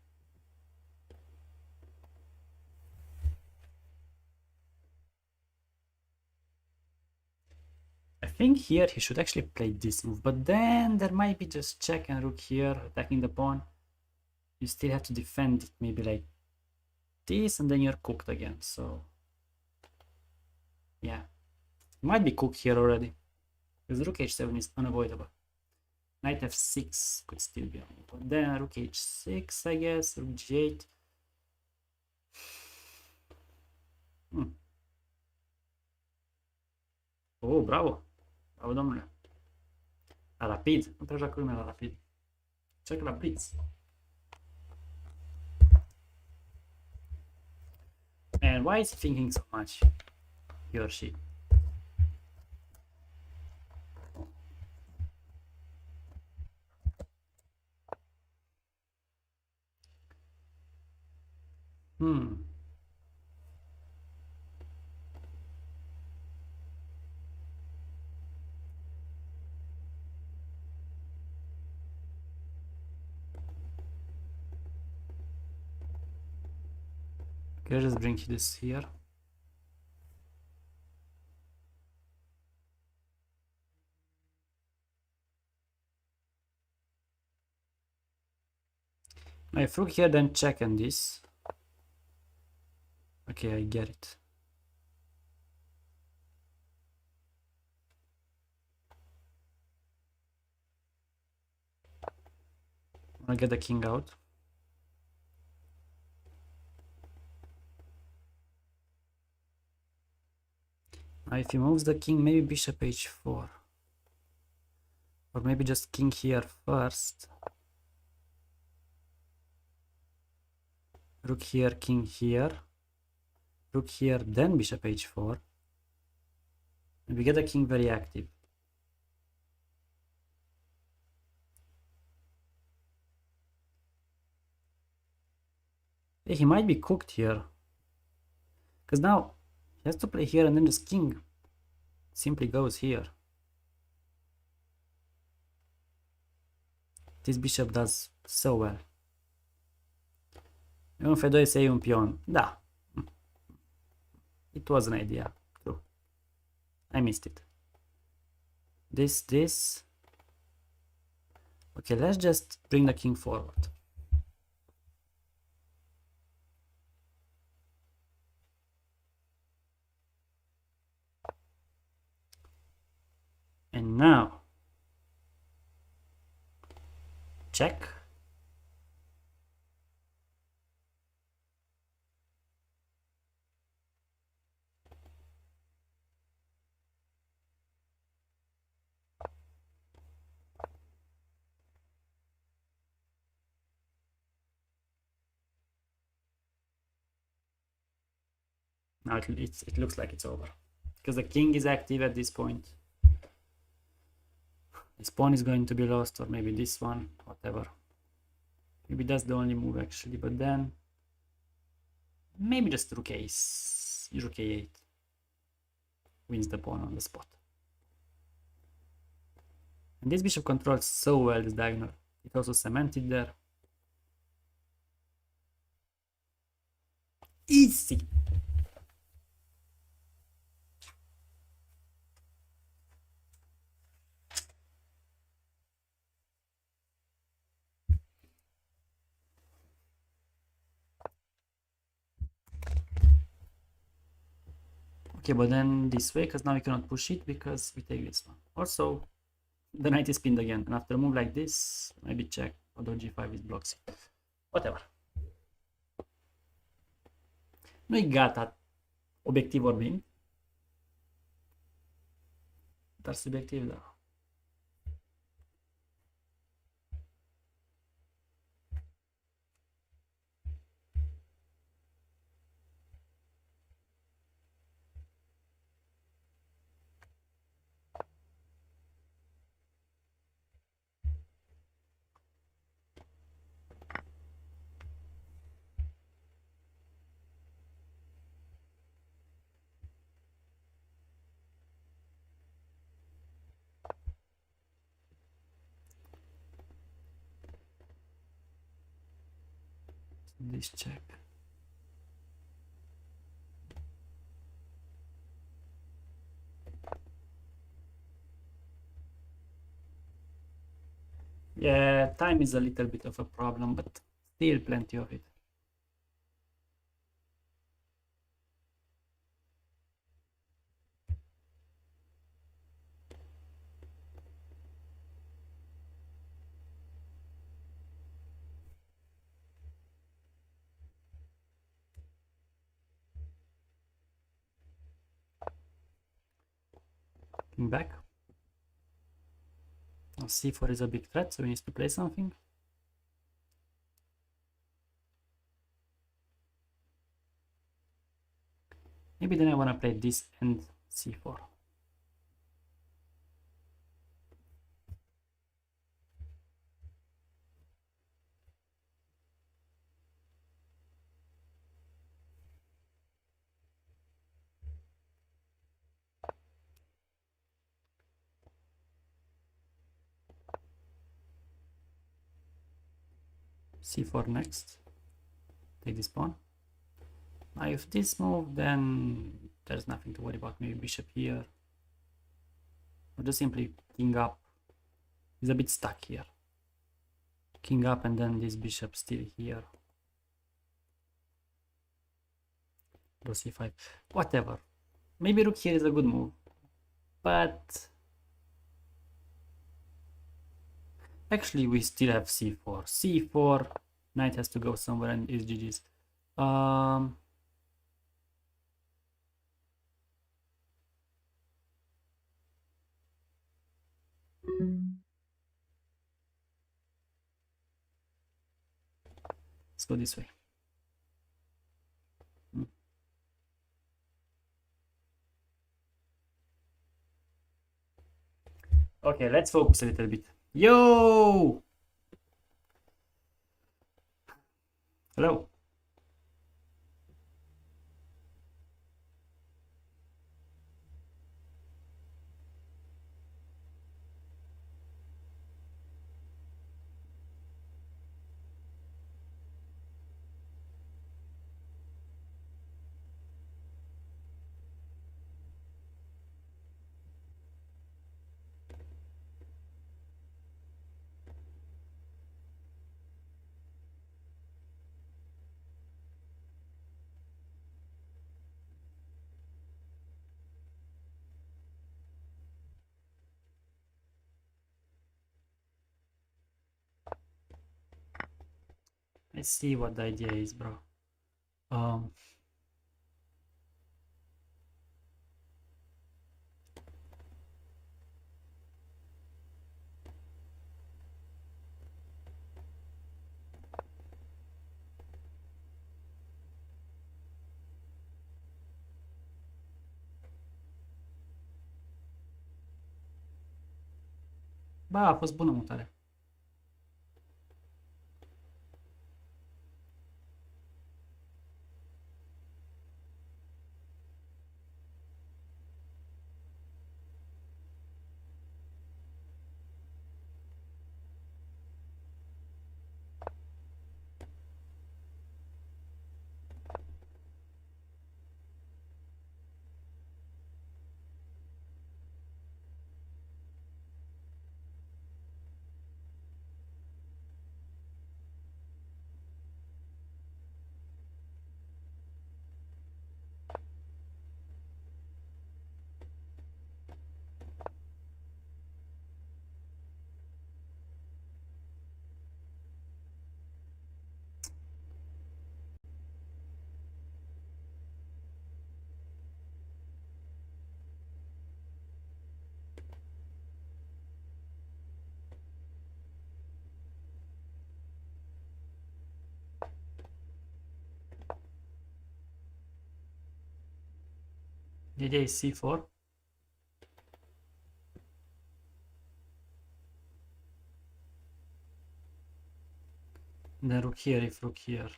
I think here he should actually play this move, but then there might be just check and rook here attacking the pawn. You still have to defend it maybe like this, and then you're cooked again. So yeah, might be cooked here already because rook h7 is unavoidable. Knight f6 could still be on, but then rook h6, I guess, rook g8. Oh, bravo! Bravo, domnule! La rapid, nu prea joacă lumea la rapid. Check la blitz. And why is he thinking so much? He or she. Okay, let's just bring this here. Now if rook here, then check on this. Okay, I get it. I'll get the king out. Now if he moves the king, maybe bishop h4. Or maybe just king here first. Rook here, king here. Rook here, then bishop h4. And we get the king very active. He might be cooked here. Because now he has to play here and then this king simply goes here. This bishop does so well. E un f2 6 un pion. Da. It was an idea. True. I missed it. This. Okay, let's just bring the king forward. And now, check. Now it looks like it's over. Because the king is active at this point. This pawn is going to be lost, or maybe this one, whatever. Maybe that's the only move actually, but then maybe just rook a8 wins the pawn on the spot. And this bishop controls so well this diagonal. It also cemented there. Easy. Okay, but then this way, because now we cannot push it because we take this one. Also, the knight is pinned again, and after a move like this, maybe check, although g5 is blocks it. Whatever. Nu-i gata obiectiv vorbind, dar subiectiv da. This check. Yeah, time is a little bit of a problem, but still plenty of it. King back. Now c4 is a big threat, so he needs to play something. Maybe then I want to play this and c4. c4 next. Take this pawn. Now if this move, then there's nothing to worry about. Maybe bishop here. Or just simply king up. He's a bit stuck here. King up and then this bishop still here. Go c5. Whatever. Maybe rook here is a good move. But actually we still have c4. c4. Knight has to go somewhere and is GG's. Let's go this way. Okay, let's focus a little bit. Yo! Hello. Let's see what the idea is, bro. Ba, a fost bună mutare. The idea is c4. Then rook here, if rook here.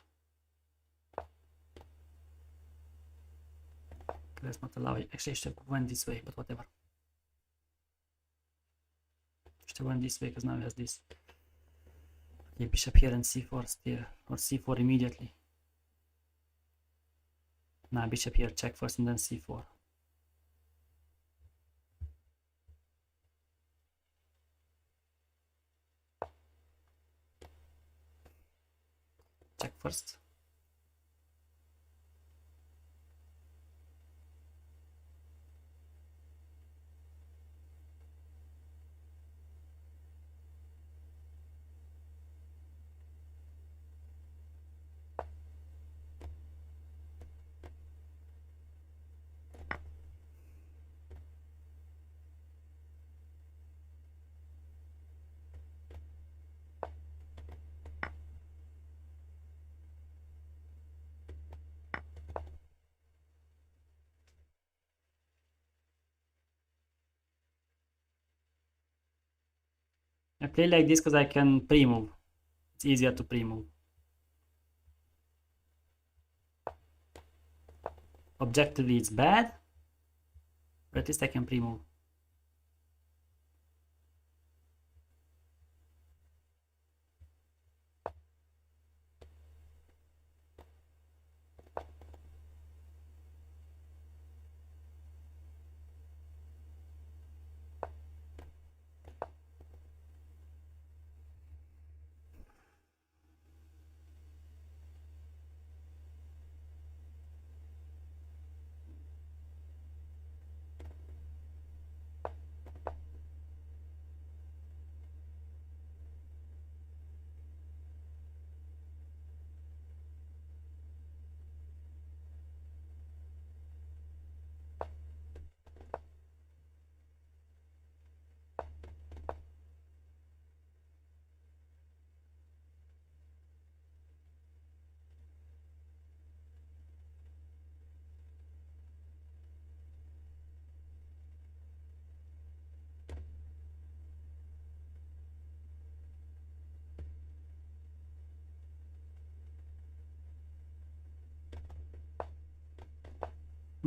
Let's not allow it. Actually, I should have went this way, but whatever. Should have went this way because now he has this. Okay, bishop here and c4 still, or c4 immediately. Nah, bishop here, check first and then c4. Check first. I play like this because I can pre-move. It's easier to pre-move. Objectively it's bad, but at least I can pre-move.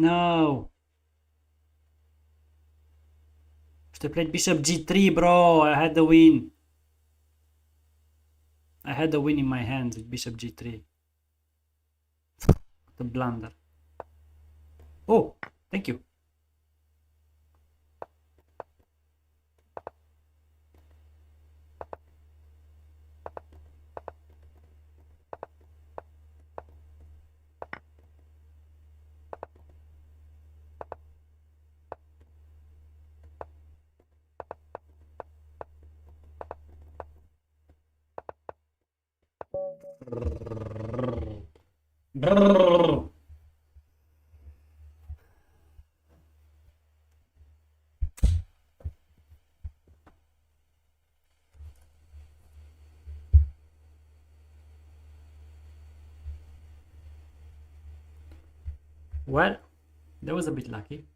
No! Should have played bishop g3, bro. I had the win. I had the win in my hands with bishop g3. The blunder. Oh, thank you. Well, that was a bit lucky.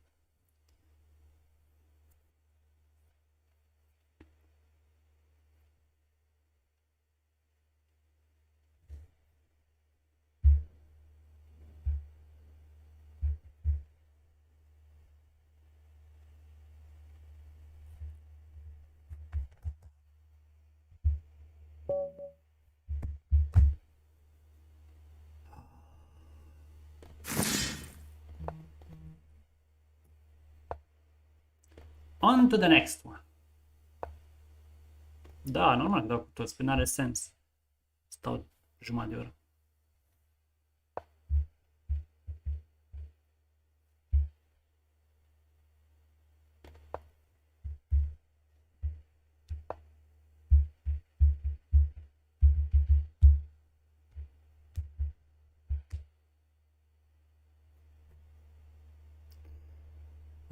On to the next one. Da, normal, dar tot spune are sens. Stau jumătate de oră.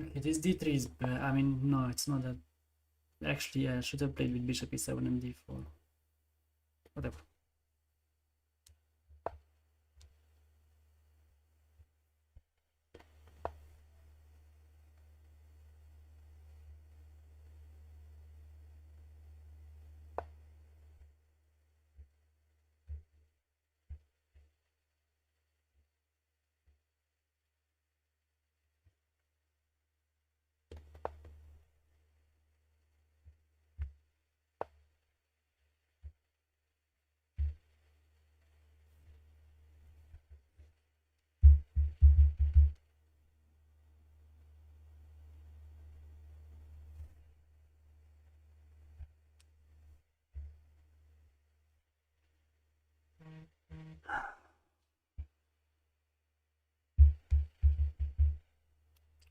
Okay, this d3 is bad. I mean, no, it's not that. Actually, I should have played with bishop e7 and d4. Whatever.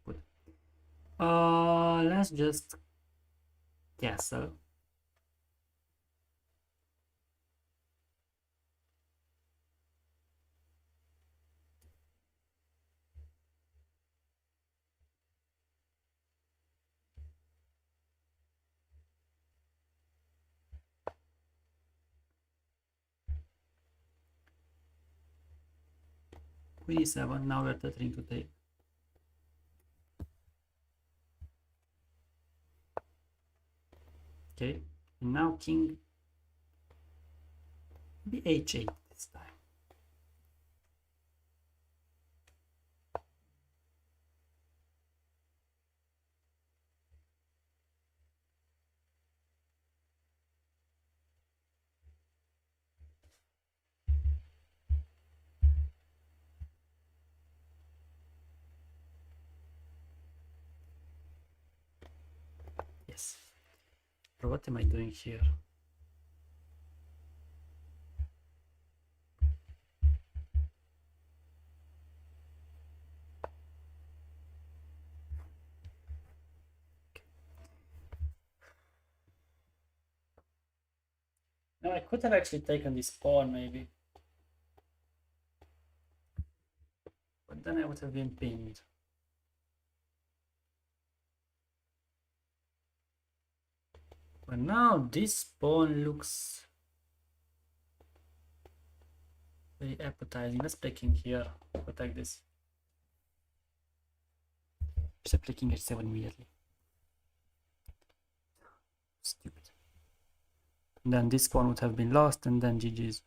Good. Let's just castle. Queen e7, now we're threatening to take. Okay, and now king bh8 this time. Yes. But what am I doing here? No, I could have actually taken this pawn maybe. But then I would have been pinned. But now this pawn looks very appetizing. Let's play king here. Protect this. Just play king h7 immediately. Stupid. And then this pawn would have been lost and then GG's.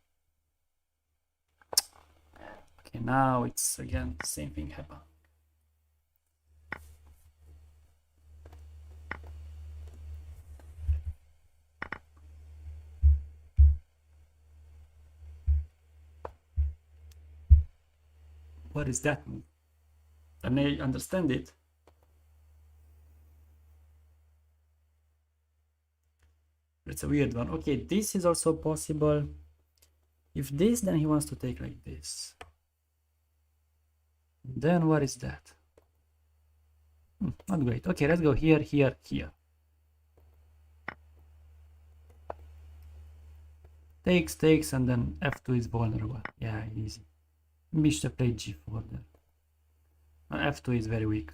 Okay, now it's again the same thing happen. What is that move? And I understand it. It's a weird one. Okay, this is also possible. If this, then he wants to take like this. Then what is that? Not great. Okay, let's go here, here, here. Takes, and then f2 is vulnerable. Yeah, easy. Bishop played g4 there. F2 is very weak.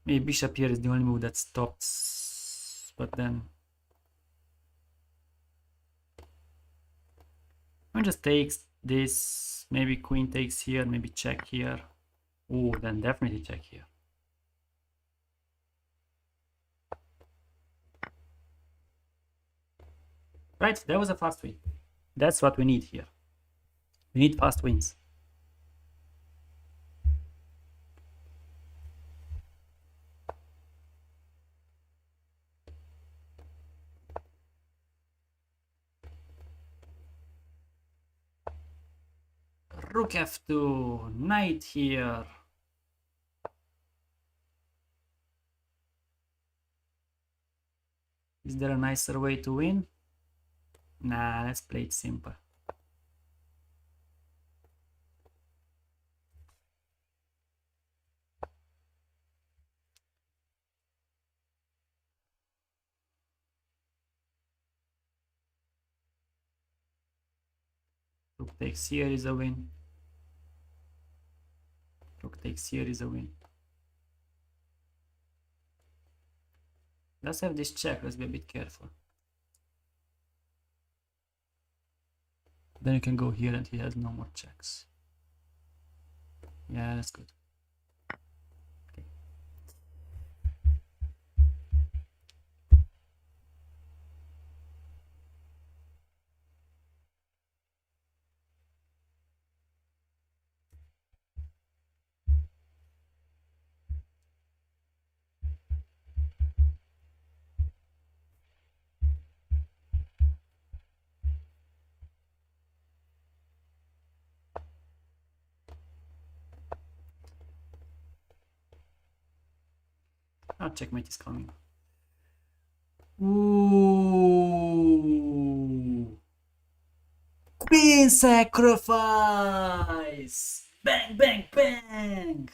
Maybe bishop here is the only move that stops, but then I just takes this, maybe queen takes here, maybe check here. Oh, then definitely check here. Right, that was a fast win. That's what we need here. We need fast wins. Rook f2, knight here. Is there a nicer way to win? Nah, let's play it simple. Rook takes here is a win. Rook takes here is a win. Let's have this check, let's be a bit careful. Then you can go here and he has no more checks. Yeah, that's good. Okay. Ah, checkmate is coming. Ooh. Queen sacrifice! Bang, bang, bang!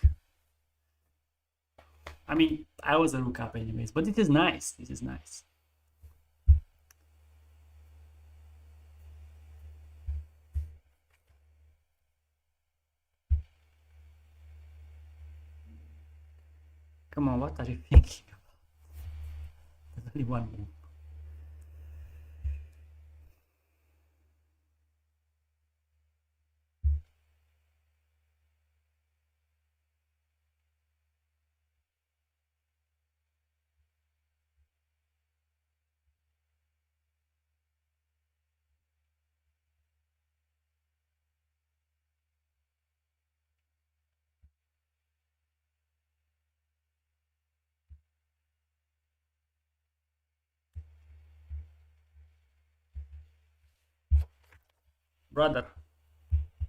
I mean, I was a rook up anyways, but it is nice. This is nice. Come on, what are you thinking about? There's only one move. Brother,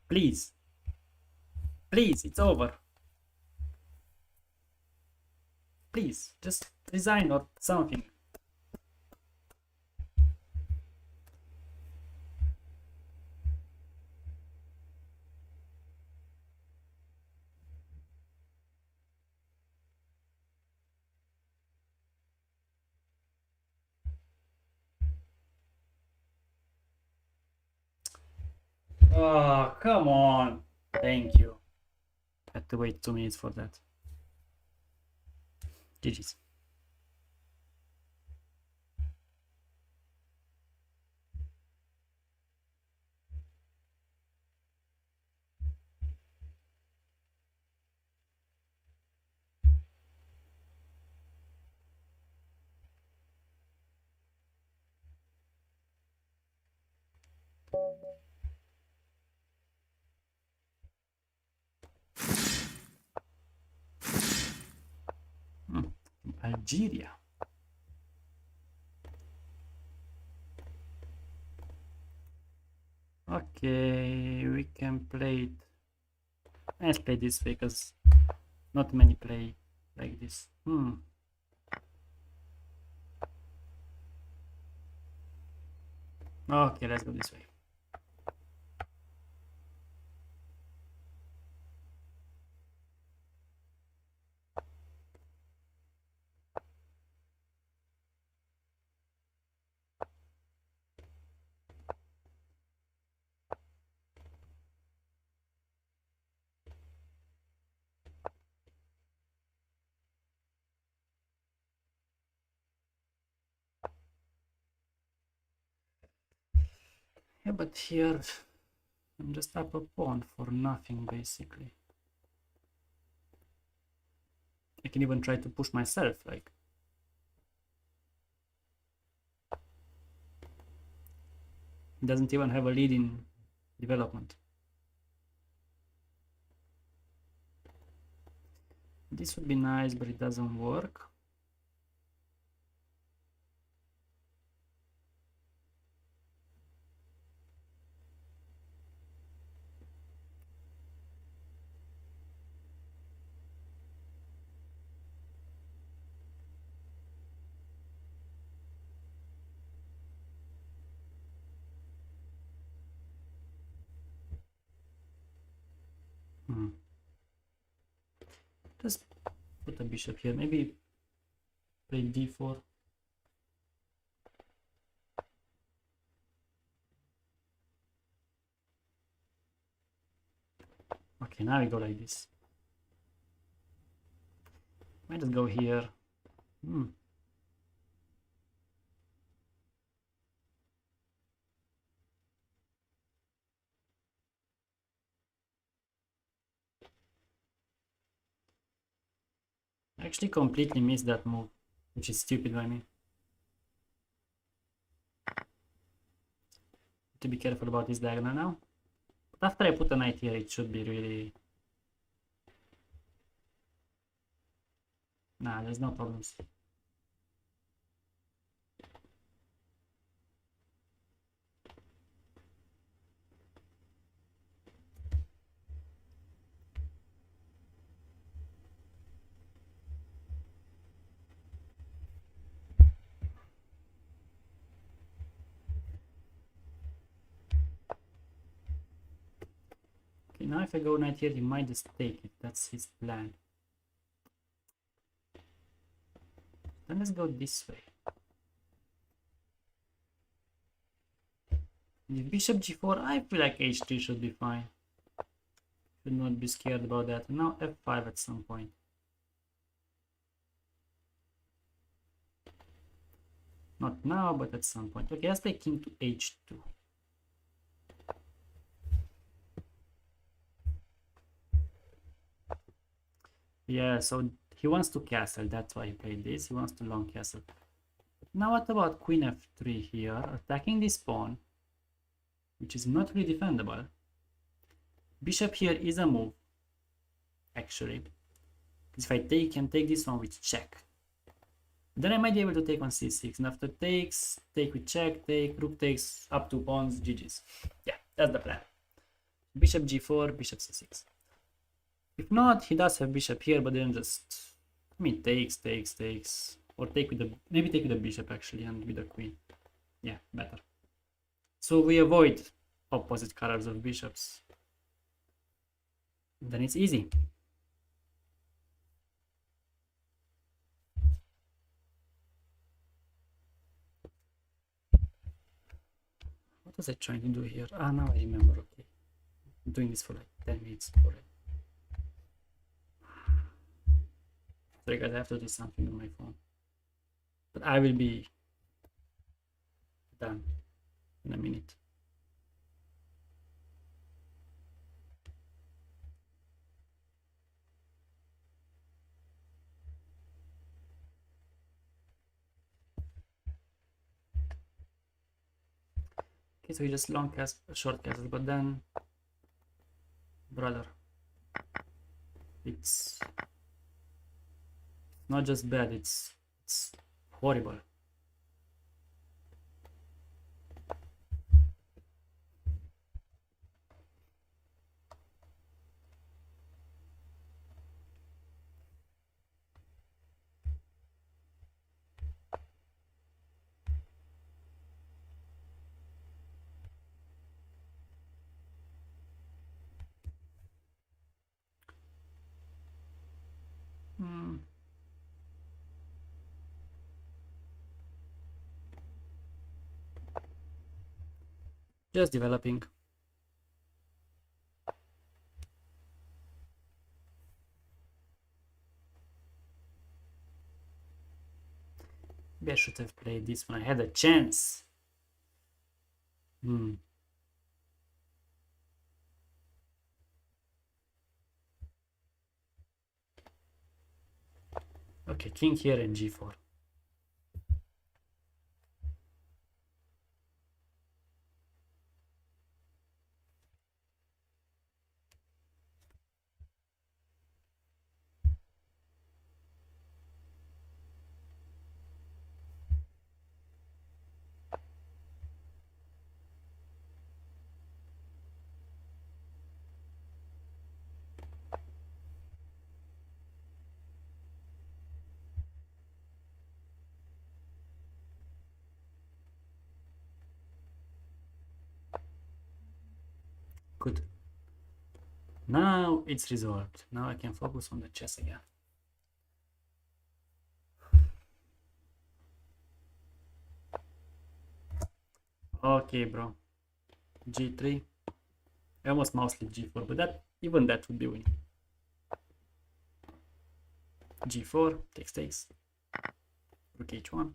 please. Please, it's over. Please, just resign or something. Oh, come on. Thank you. Had to wait 2 minutes for that. GG's. Algeria. Okay, we can play it. Let's play this way because not many play like this. Okay, let's go this way. Yeah, but here I'm just up a pawn for nothing basically. I can even try to push myself, like. It doesn't even have a lead in development. This would be nice, but it doesn't work. Just put a bishop here. Maybe play d4. Okay, now we go like this. Might just go here. I actually completely missed that move, which is stupid by me. To be careful about this diagonal now. But after I put a knight here, it should be really... Nah, there's no problems. Okay, now if I go knight here, he might just take it. That's his plan. Then let's go this way. If bishop g4, I feel like h3 should be fine. Should not be scared about that. And now f5 at some point. Not now, but at some point. Okay, let's play king to h2. Yeah, so he wants to castle. That's why he played this. He wants to long castle. Now what about queen f3 here? Attacking this pawn, which is not really defendable. Bishop here is a move, actually. If I can take this one with check. Then I might be able to take on c6. And after takes, take with check, take, rook takes, up 2 pawns, GG's. Yeah, that's the plan. Bishop g4, bishop c6. If not, he does have bishop here, but then just, I mean, takes. Or take with the, maybe take with the bishop actually, and with the queen. Yeah, better. So we avoid opposite colors of bishops. Then it's easy. What was I trying to do here? Ah, now I remember. Okay, I'm doing this for like 10 minutes already. Sorry guys, I have to do something on my phone. But I will be done in a minute. Okay, so he just long cast, short castle, but then, brother, it's not just bad, it's horrible. Just developing. Maybe I should have played this when I had a chance. Okay, king here and g4. Good. Now it's resolved. Now I can focus on the chess again. Okay, bro. G3. I almost mostly G4, but even that would be winning. G4, takes. Rook H1.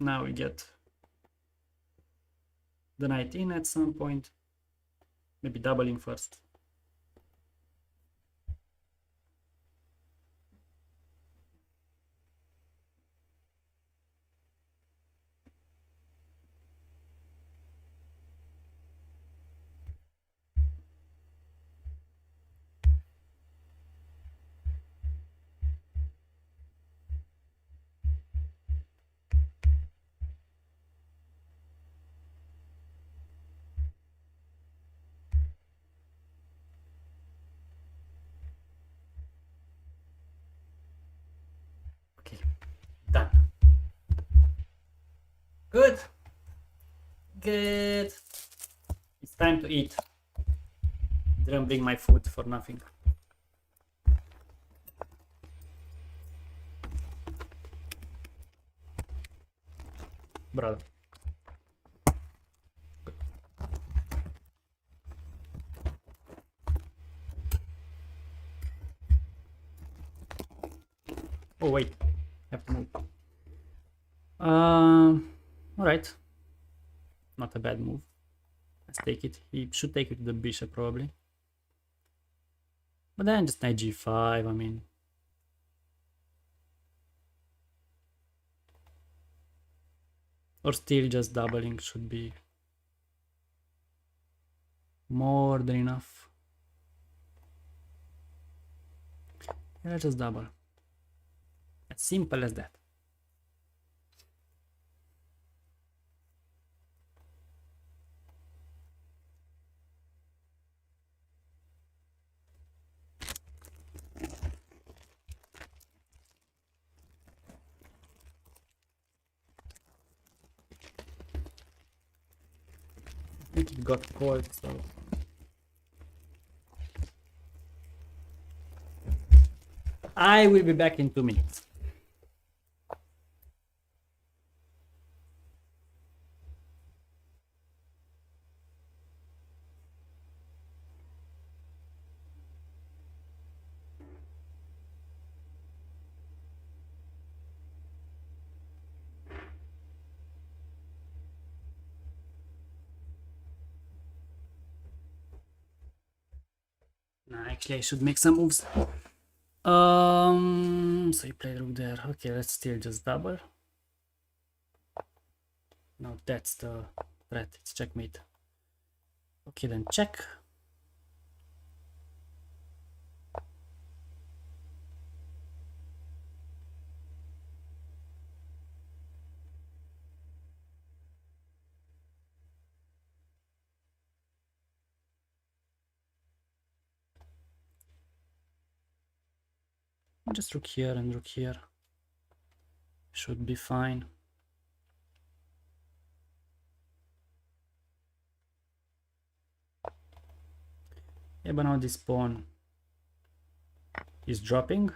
Now we get the knight in at some point. Maybe doubling first. Okay, done. Good. Good. It's time to eat. Didn't bring my food for nothing. Brother. Oh wait, have to move. All right. Not a bad move. Let's take it. He should take it to the bishop probably. But then just knight g5, I mean. Or still just doubling should be more than enough. Yeah, let's just double. As simple as that. I think it got cold, so I will be back in 2 minutes. Nah, actually I should make some moves. So you play rook there. Okay, let's still just double. No, that's the threat. It's checkmate. Okay, then check. Just rook here and rook here. Should be fine. Yeah, but now this pawn is dropping.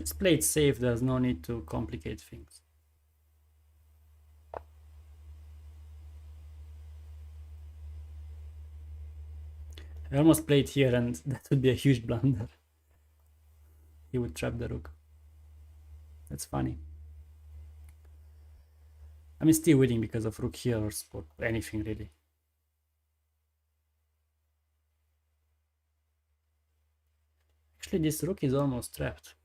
Just play it safe, there's no need to complicate things. I almost played here and that would be a huge blunder. He would trap the rook. That's funny. I mean, still winning because of rook here or anything really. Actually, this rook is almost trapped.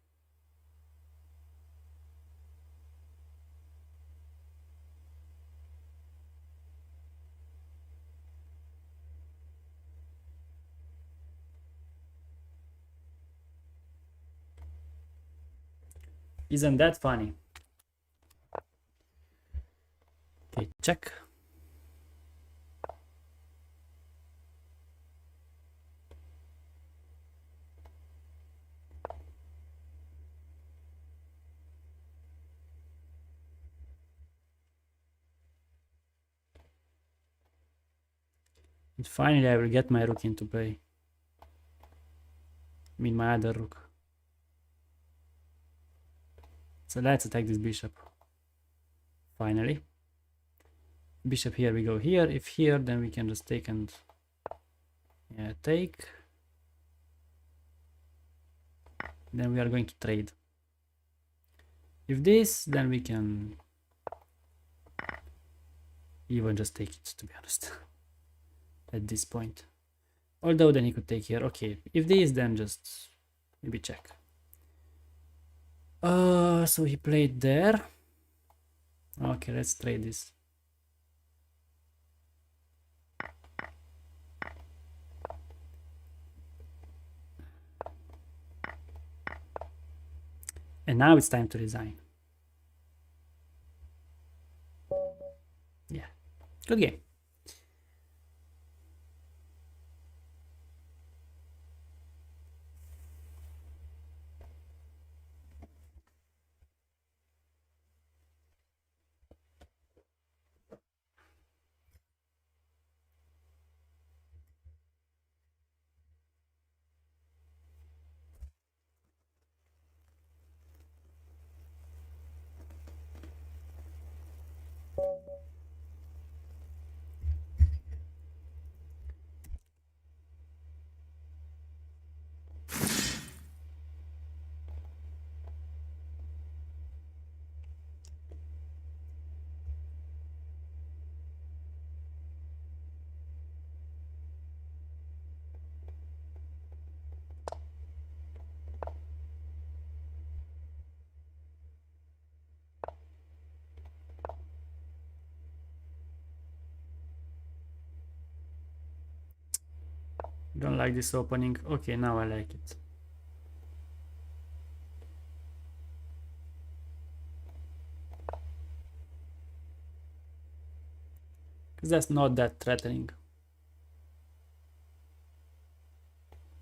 Isn't that funny? Okay, check. And finally I will get my rook into play. I mean my other rook. So let's attack this bishop. Finally. Bishop here, we go here. If here, then we can just take and take. Then we are going to trade. If this, then we can even just take it, to be honest. At this point. Although then he could take here. Okay, if this, then just maybe check. So he played there. Okay, let's trade this. And now it's time to resign. Yeah, good game. Don't like this opening. Okay, now I like it. Because that's not that threatening.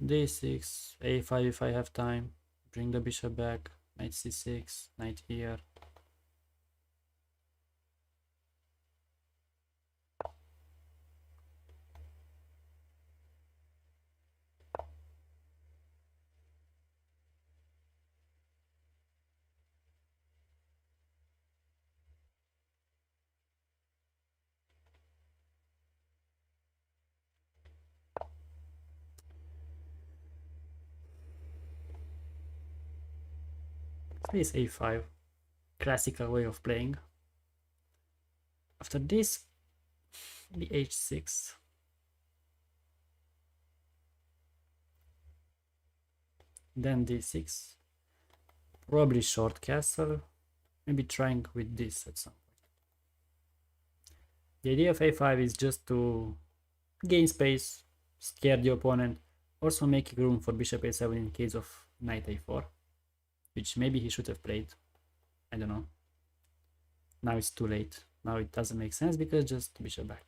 D6, A5 if I have time. Bring the bishop back. Knight C6, knight here. Space A5. Classical way of playing. After this, the H6. Then D6. Probably short castle. Maybe trying with this at some point. The idea of A5 is just to gain space, scare the opponent, also making room for bishop A7 in case of knight A4, which maybe he should have played. I don't know. Now it's too late. Now it doesn't make sense because just bishop back.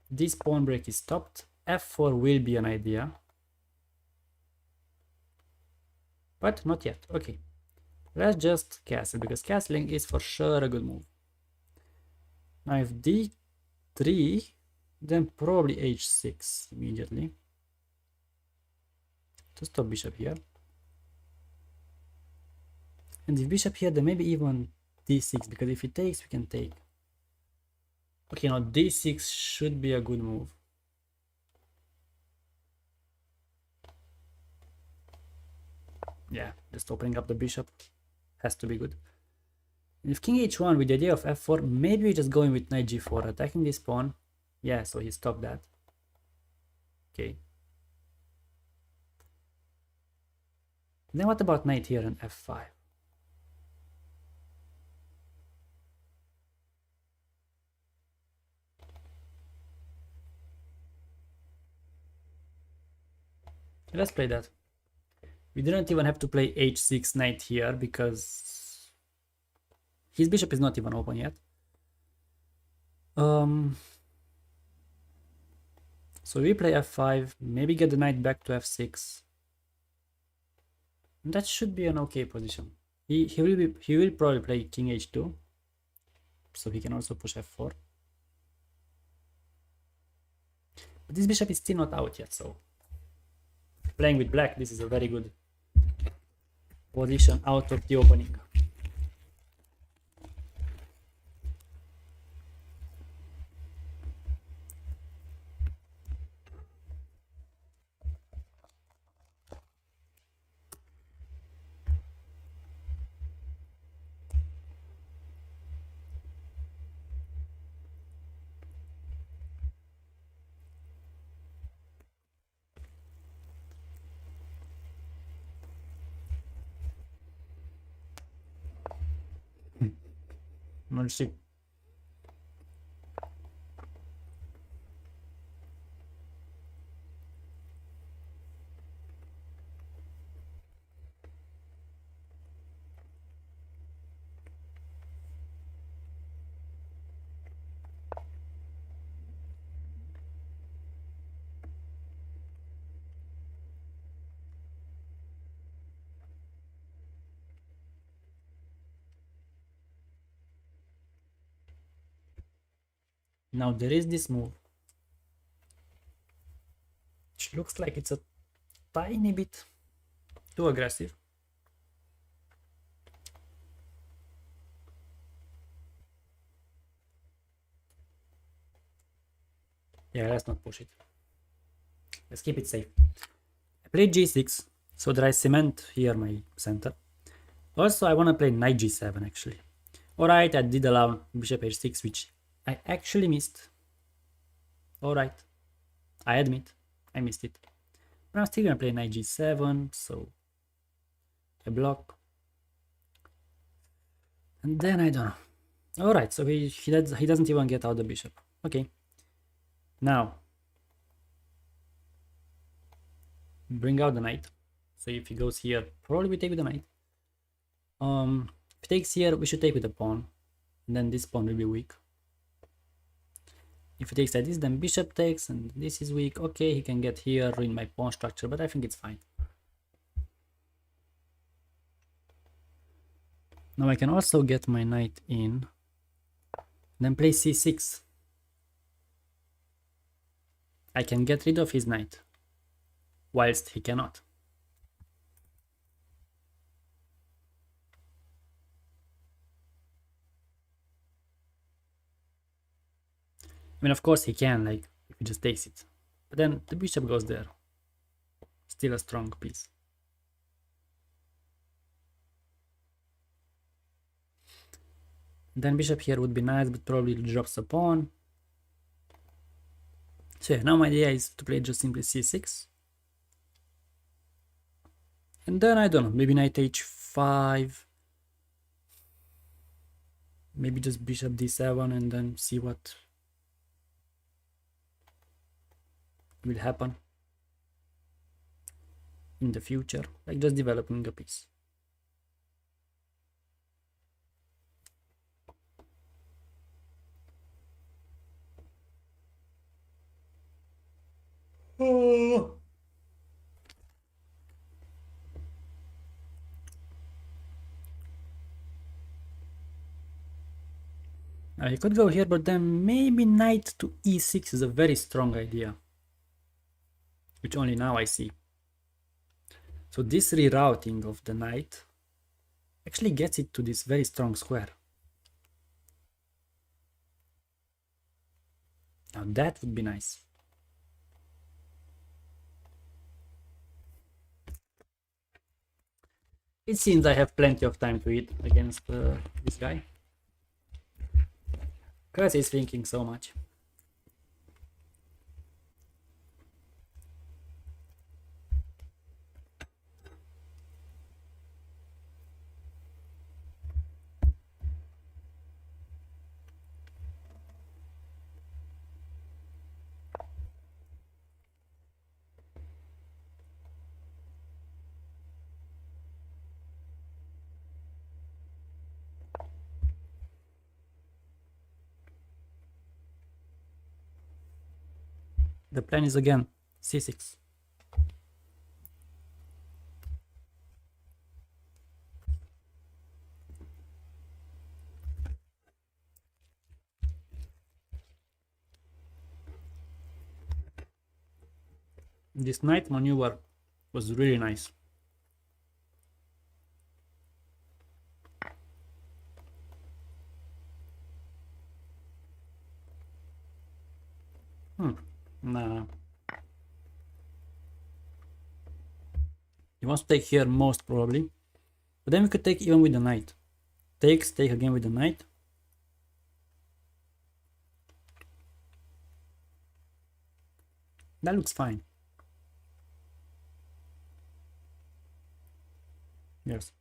This pawn break is stopped. F4 will be an idea. But not yet. Okay. Let's just castle, because castling is for sure a good move. Now if D3, then probably H6 immediately. To stop bishop here. And if bishop here, then maybe even d6, because if he takes, we can take. Okay, now d6 should be a good move. Yeah, just opening up the bishop has to be good. And if king h1 with the idea of f4, maybe we're just going with knight g4, attacking this pawn. Yeah, so he stopped that. Okay. Then what about knight here and f5? Let's play that. We didn't even have to play h6 knight here because his bishop is not even open yet. So we play f5, maybe get the knight back to f6. And that should be an okay position. He will probably play king h2, so he can also push f4. But this bishop is still not out yet, so playing with black, this is a very good position out of the opening. We'll see. Now there is this move, which looks like it's a tiny bit too aggressive. Yeah, let's not push it. Let's keep it safe. I played g6, so that I cement here my center. Also, I want to play knight g7 actually. Alright, I did allow bishop h6, which I actually missed. Alright, I admit, I missed it. But I'm still gonna play knight g7, so I block. And then I don't know. Alright, so he doesn't even get out the bishop. Okay. Now, bring out the knight. So if he goes here, probably we take with the knight. If he takes here, we should take with the pawn. And then this pawn will be weak. If he takes like this, then bishop takes, and this is weak. Okay, he can get here, ruin my pawn structure, but I think it's fine. Now I can also get my knight in, then play c6. I can get rid of his knight, whilst he cannot. I mean, of course he can, like, if he just takes it. But then the bishop goes there. Still a strong piece. Then bishop here would be nice, but probably drops a pawn. So yeah, now my idea is to play just simply c6. And then, I don't know, maybe knight h5. Maybe just bishop d7 and then see what will happen in the future, like just developing a piece. Oh. I could go here, but then maybe knight to e6 is a very strong idea, which only now I see. So this rerouting of the knight actually gets it to this very strong square. Now that would be nice. It seems I have plenty of time to eat against this guy, because he's thinking so much. The plan is again c6. This knight maneuver was really nice. Nah. He wants to take here most probably. But then we could take even with the knight. Take again with the knight. That looks fine. Yes.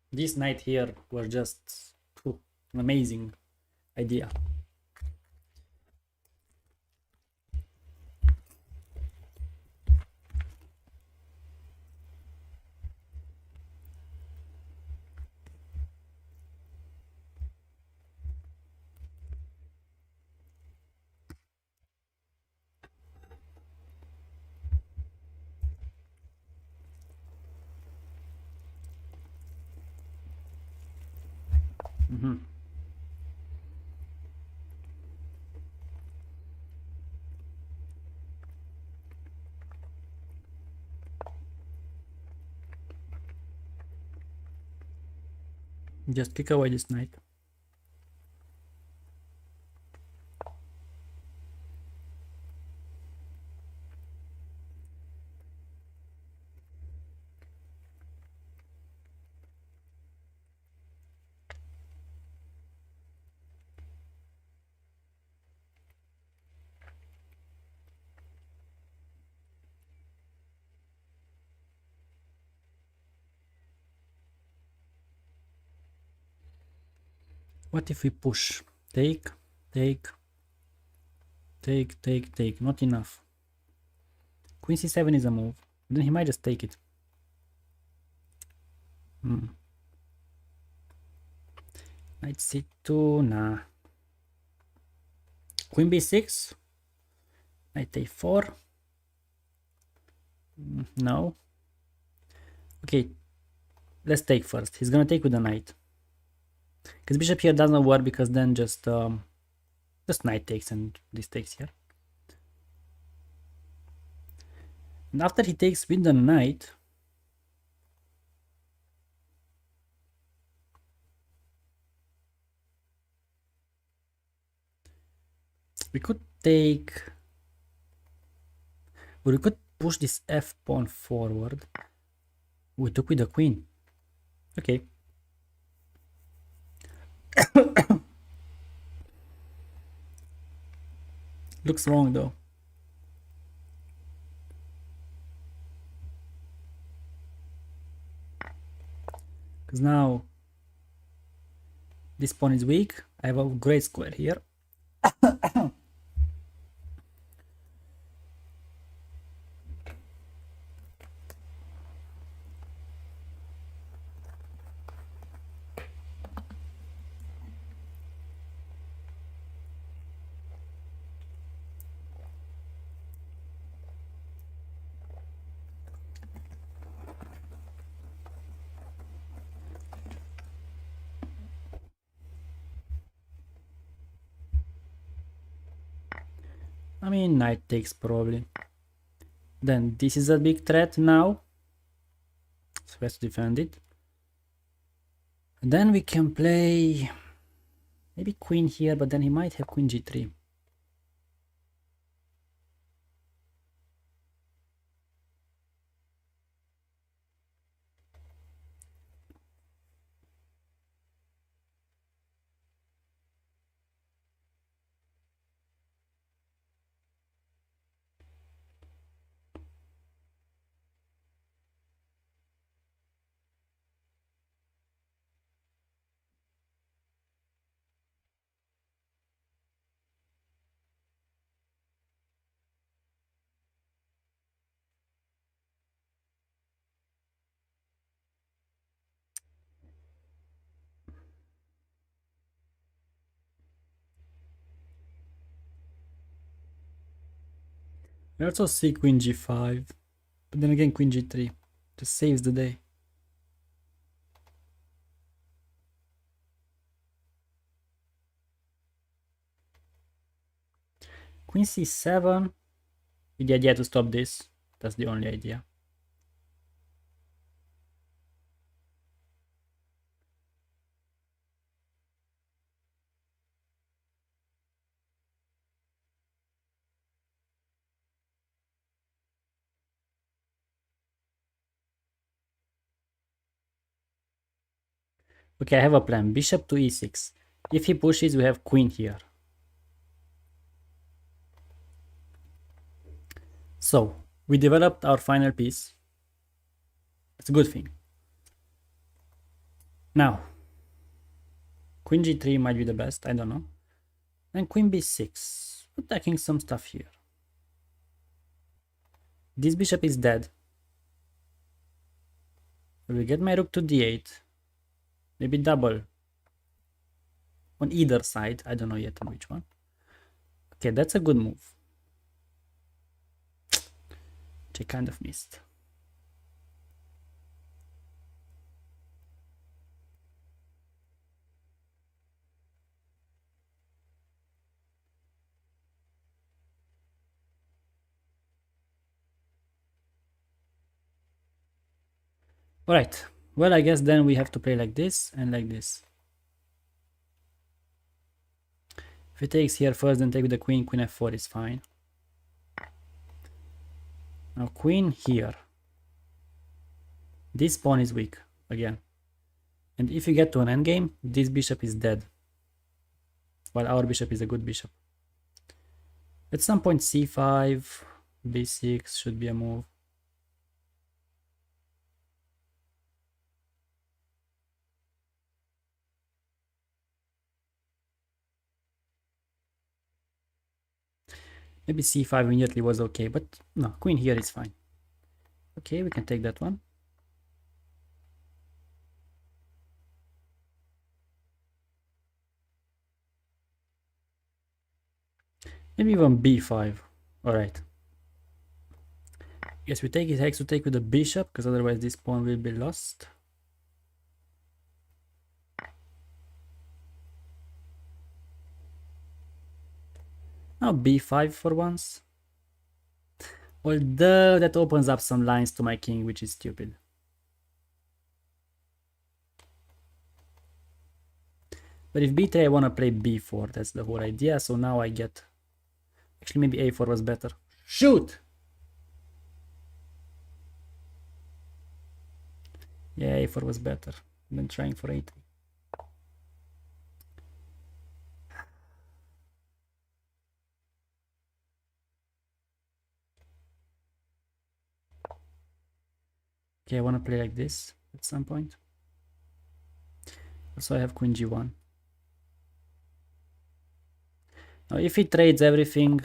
This knight here was just an amazing idea. Just kick away this knight. What if we push? Take, take, take, take, take. Not enough. Queen c7 is a move. Then he might just take it. Knight c2, nah. Queen b6. Knight a4. No. Okay, let's take first. He's gonna take with the knight. Because bishop here doesn't work, because then just knight takes and this takes here. And after he takes with the knight, we could take, or we could push this f pawn forward. We took with the queen. Okay. Looks wrong though. Because now this pawn is weak. I have a great square here. I mean, knight takes probably. Then this is a big threat now, so we have to defend it. And then we can play maybe queen here, but then he might have queen g3. We also see queen g5, but then again queen g3 just saves the day. Queen c7, with the idea to stop this. That's the only idea. Okay, I have a plan. Bishop to e6. If he pushes, we have queen here. So, we developed our final piece. It's a good thing. Now, queen g3 might be the best, I don't know. And queen b6, attacking some stuff here. This bishop is dead. I will get my rook to d8. Maybe double. On either side, I don't know yet on which one. Okay, that's a good move. Which I kind of missed. Alright, well, I guess then we have to play like this and like this. If he takes here first, then take with the queen, queen f4 is fine. Now queen here. This pawn is weak, again. And if you get to an endgame, this bishop is dead. While our bishop is a good bishop. At some point c5, b6 should be a move. Maybe c5 immediately was okay, but no, queen here is fine. Okay, we can take that one. Maybe even b5. Alright. Yes, we take it, has to take with the bishop, because otherwise this pawn will be lost. Now b5 for once. Although that opens up some lines to my king, which is stupid. But if b3, I want to play b4. That's the whole idea. So now I get... Actually, maybe a4 was better. Shoot! Yeah, a4 was better than trying for a3. Okay, I want to play like this at some point. Also, I have queen g1. Now, if he trades everything...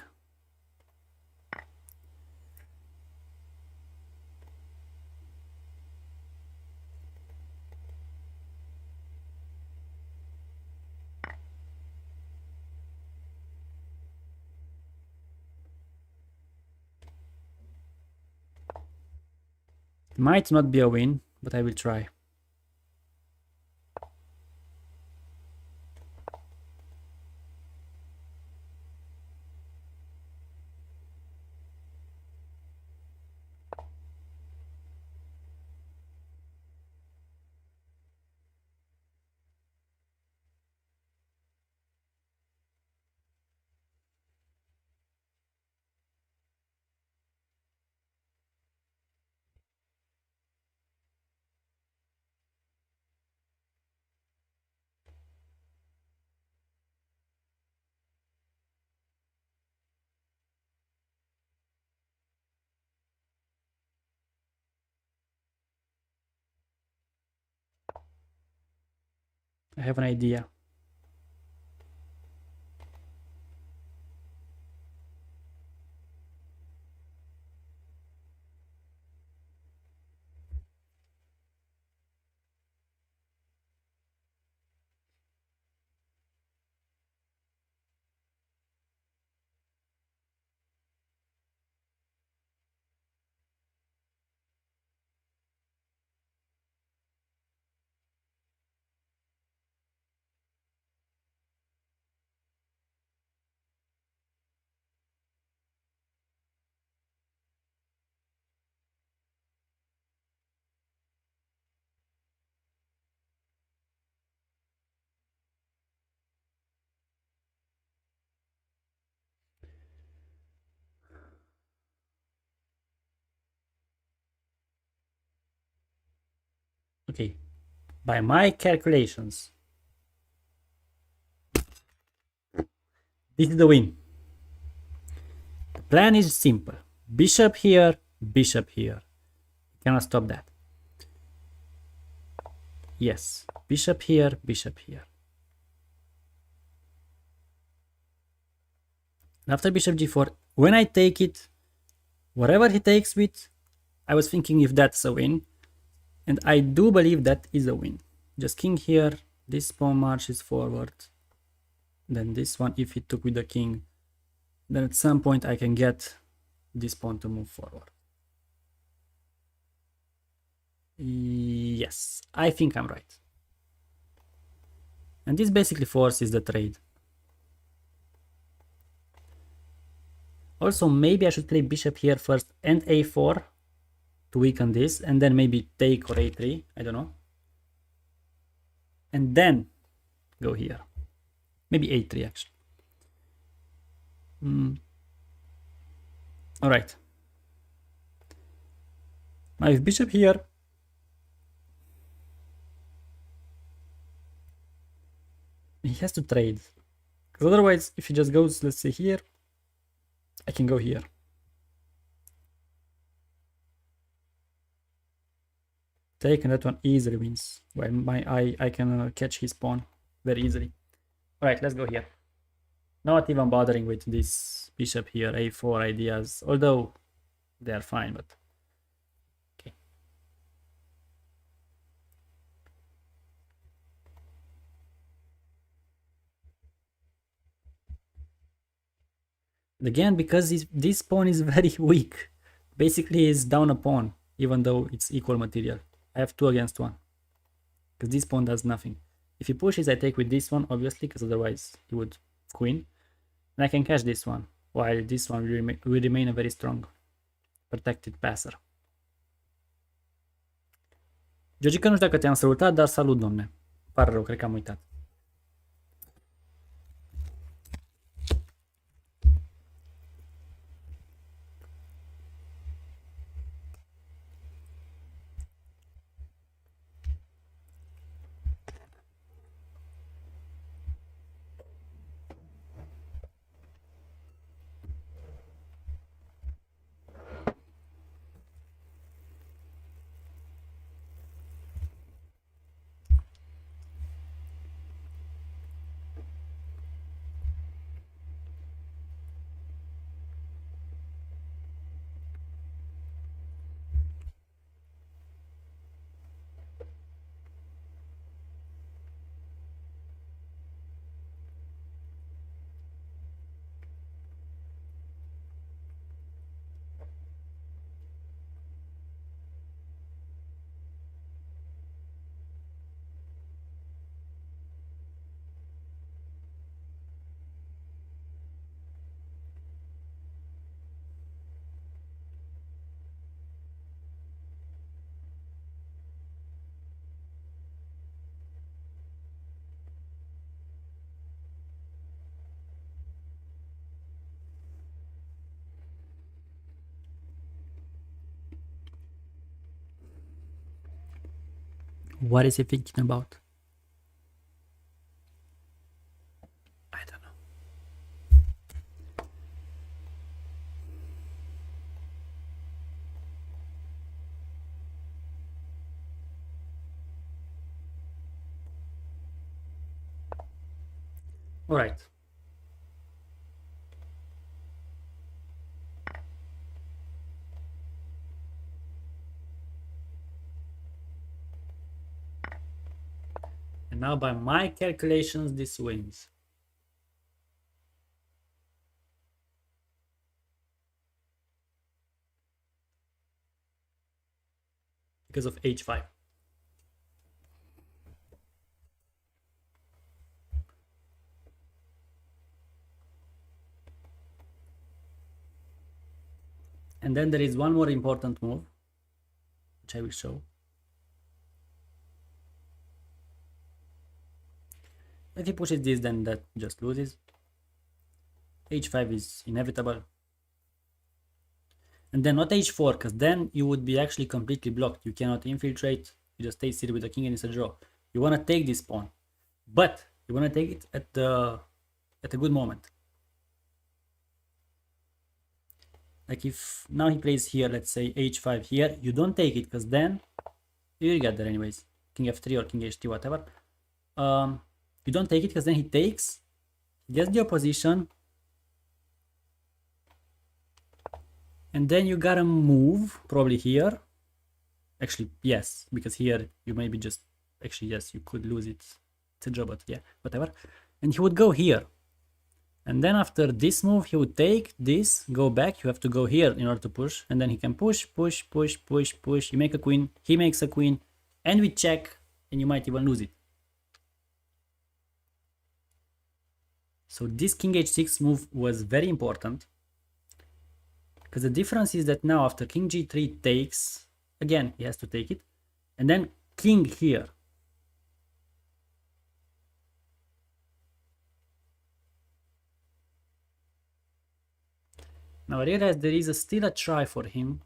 Might not be a win, but I will try. I have an idea. Okay, by my calculations, this is the win. The plan is simple. Bishop here, bishop here. You cannot stop that. Yes, bishop here, bishop here. After bishop g4, when I take it, whatever he takes with, I was thinking if that's a win. And I do believe that is a win. Just king here, this pawn marches forward. Then this one, if he took with the king, then at some point I can get this pawn to move forward. Yes, I think I'm right. And this basically forces the trade. Also, maybe I should play bishop here first and a4 to weaken this, and then maybe take or a3, I don't know. And then go here. Maybe a3 actually. All right. Now if bishop here, he has to trade. Because otherwise, if he just goes, let's say here, I can go here. Take, and that one easily wins. While I can catch his pawn very easily. All right, let's go here. Not even bothering with this bishop here, a4 ideas, although they are fine, but okay. Again, because this pawn is very weak. Basically, it's down a pawn, even though it's equal material. I have 2 against 1. Because this pawn does nothing. If he pushes, I take with this one, obviously, because otherwise he would queen. And I can catch this one, while this one will remain a very strong protected passer. Georgica, nu știu dacă te-am salutat, dar salut, domne. Pare rău, cred că am uitat. What is he thinking about? I don't know. All right. And now by my calculations, this wins. Because of h5. And then there is one more important move, which I will show. If he pushes this, then that just loses. h5 is inevitable. And then not h4, because then you would be actually completely blocked. You cannot infiltrate. You just stay seated with the king and it's a draw. You want to take this pawn, but you want to take it at a good moment. Like if now he plays here, let's say h5 here, you don't take it because then you will get there anyways. King f3 or king h3, whatever. You don't take it because then he takes, he gets the opposition, and then you gotta move probably here. Actually, yes, because here you maybe just, actually yes, you could lose it. It's a draw, but yeah, whatever. And he would go here. And then after this move, he would take this, go back. You have to go here in order to push. And then he can push, push, push, push, push. You make a queen, he makes a queen, and we check, and you might even lose it. So this king h6 move was very important. Because the difference is that now after king g3 takes, again, he has to take it. And then king here. Now I realize there is still a try for him,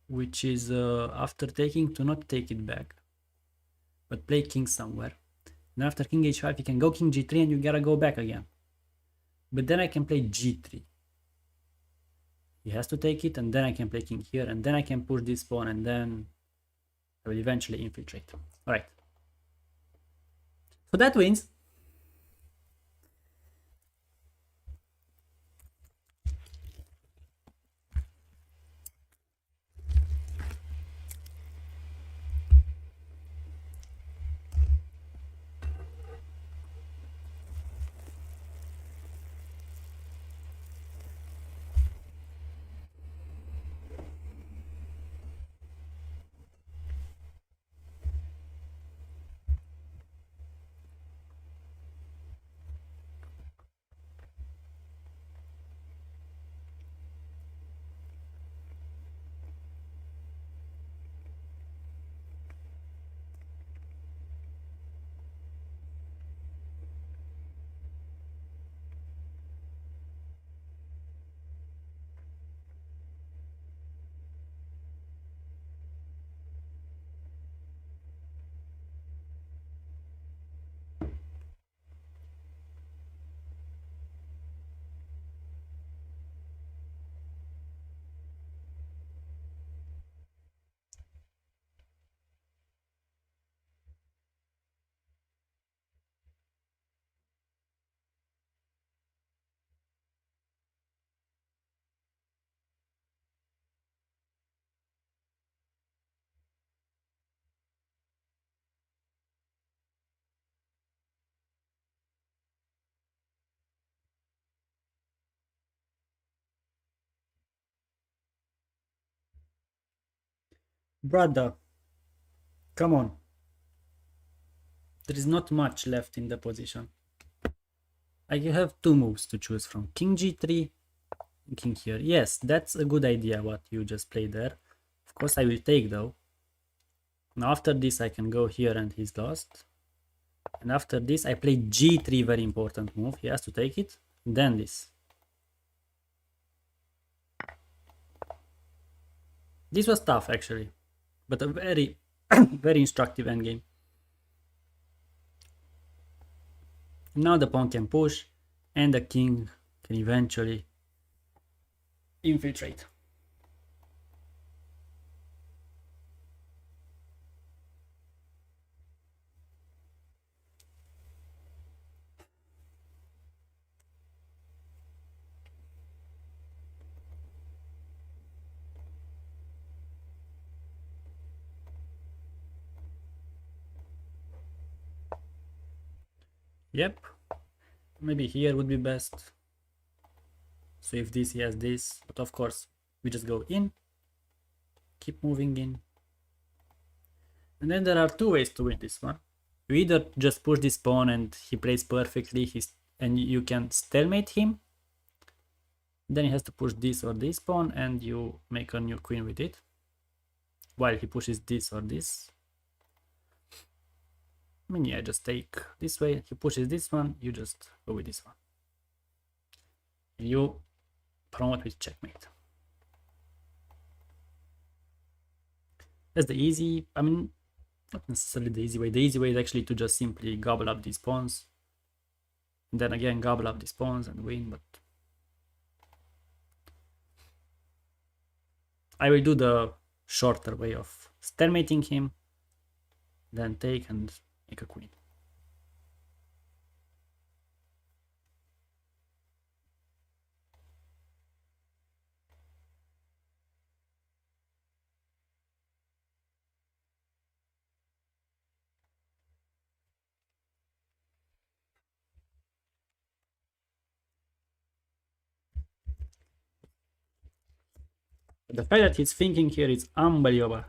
which is after taking to not take it back, but play king somewhere. And after king h5 he can go king g3 and you gotta go back again. But then I can play g3. He has to take it, and then I can play king here, and then I can push this pawn, and then I will eventually infiltrate. Alright. So that wins. Brother, come on. There is not much left in the position. You have two moves to choose from. King g3, king here. Yes, that's a good idea what you just played there. Of course I will take though. Now after this I can go here and he's lost. And after this I play g3, very important move. He has to take it. Then this. This was tough actually, but a very, very instructive endgame. Now the pawn can push and the king can eventually infiltrate. Yep, maybe here would be best. So if this, he has this, but of course we just go in, keep moving in. And then there are two ways to win this one. You either just push this pawn and he plays perfectly, and you can stalemate him. Then he has to push this or this pawn and you make a new queen with it. While he pushes this or this. I mean, yeah, just take this way. He pushes this one, you just go with this one. And you promote with checkmate. That's the easy, I mean, not necessarily the easy way. The easy way is actually to just simply gobble up these pawns. And then again, gobble up these pawns and win, but I will do the shorter way of stalemating him, then take and make a queen. The fact that he's thinking here is unbelievable.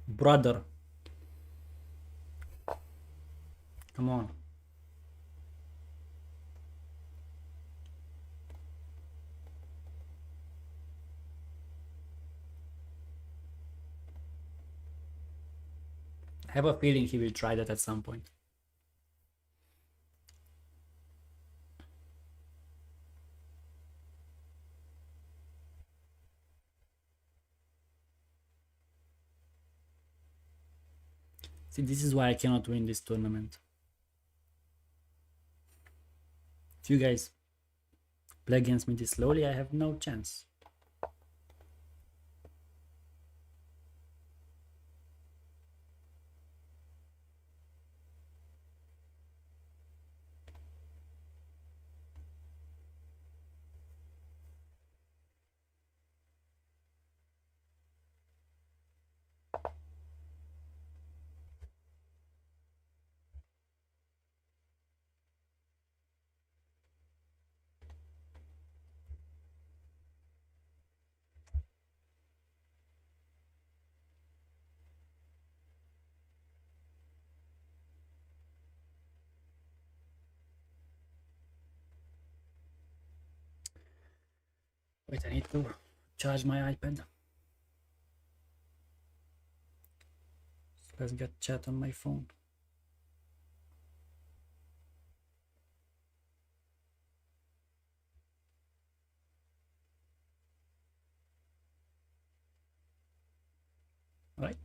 Brother. Come on. I have a feeling he will try that at some point. See, this is why I cannot win this tournament. If you guys play against me this slowly, I have no chance. Wait, I need to charge my iPad. Let's get chat on my phone. Right.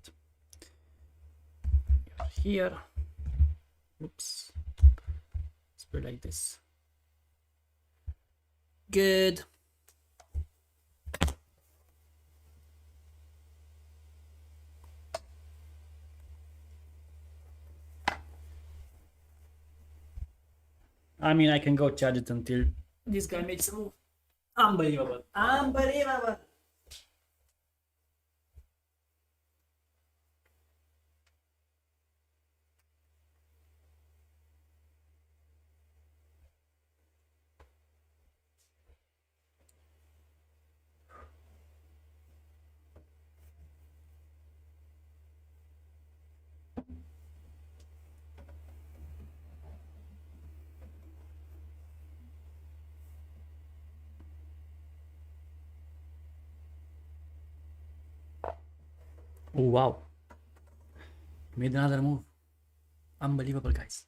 Here. Oops. Let's put it like this. Good. I mean, I can go charge it until this guy makes a move. Unbelievable. Unbelievable. Oh wow. Made another move. Unbelievable, guys.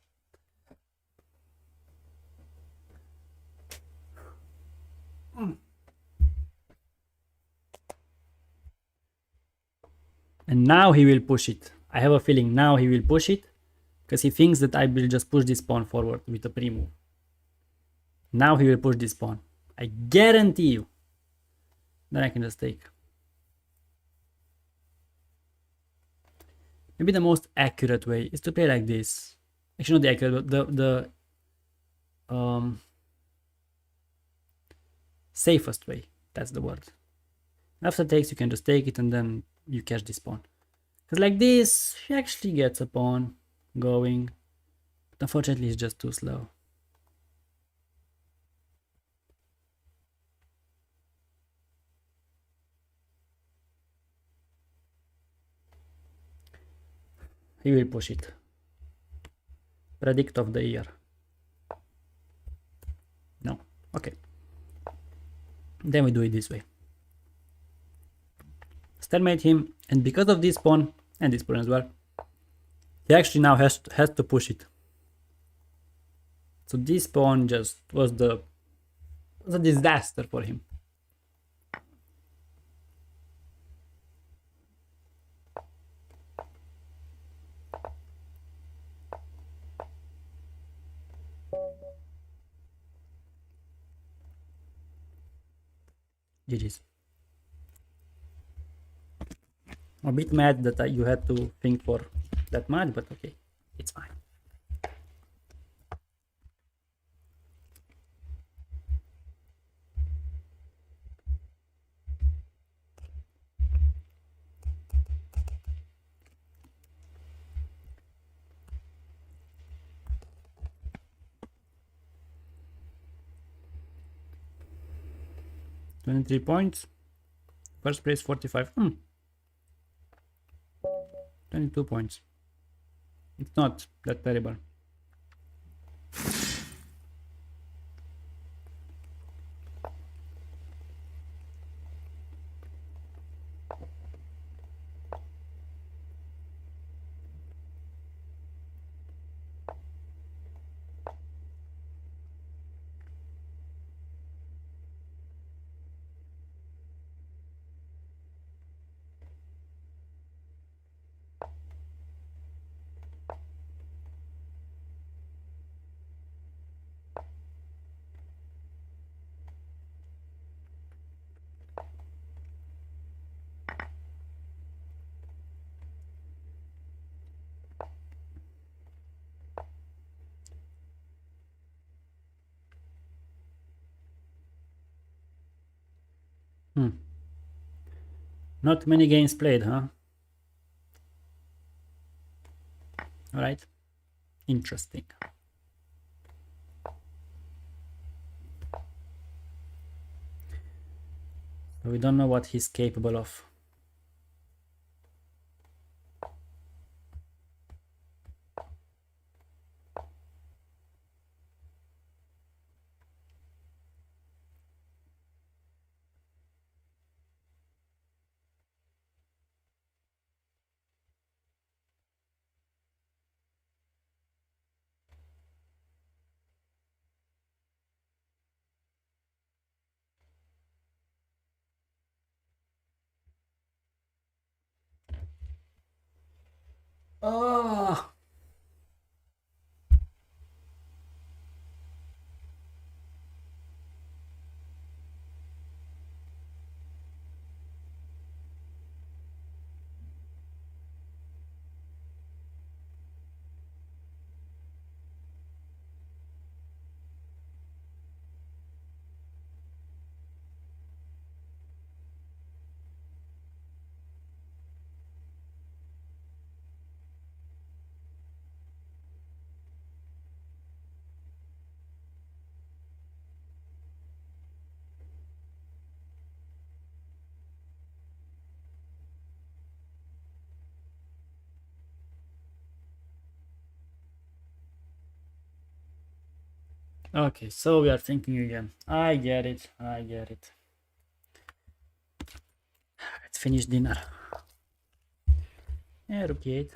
And now he will push it. I have a feeling now he will push it because he thinks that I will just push this pawn forward with a pre-move. Now he will push this pawn. I guarantee you. Then I can just take. Maybe the most accurate way is to play like this. Actually, not the accurate, but the safest way. That's the word. After takes, you can just take it and then you catch this pawn. Because like this, he actually gets a pawn going. But unfortunately, he's just too slow. He will push it. Predict of the year. No. Okay. Then we do it this way. Stalemate him, and because of this pawn, and this pawn as well, he actually now has to push it. So this pawn just was a disaster for him. GG's. I'm a bit mad that you had to think for that much, but okay, it's fine. $23 points. First place 45. 22 points. It's not that terrible. Not many games played, huh? Alright. Interesting. So we don't know what he's capable of. Oh. Okay, so we are thinking again. I get it. I get it. Let's finish dinner. Yeah, rook e8.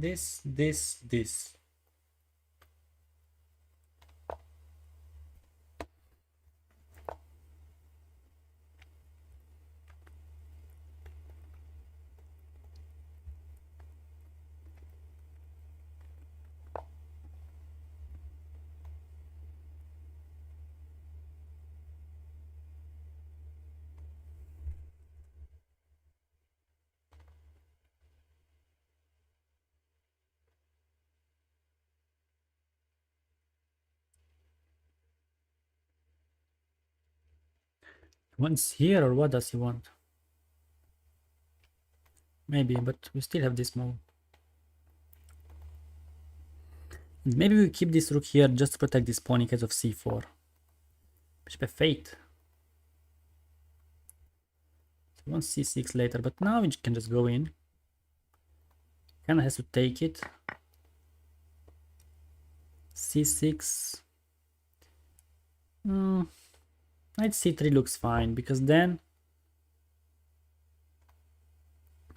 This. Wants here, or what does he want? Maybe, but we still have this move. Maybe we keep this rook here just to protect this pawn in case of c4. Bishop f8. So he wants c6 later, but now we can just go in. Kinda has to take it. c6. Knight c3 looks fine, because then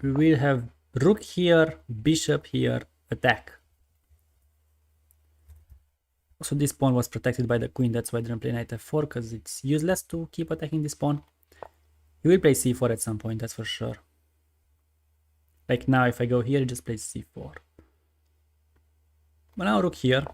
we will have rook here, bishop here, attack. Also, this pawn was protected by the queen, that's why I didn't play knight f4, because it's useless to keep attacking this pawn. He will play c4 at some point, that's for sure. Like now, if I go here, he just plays c4. But now rook here.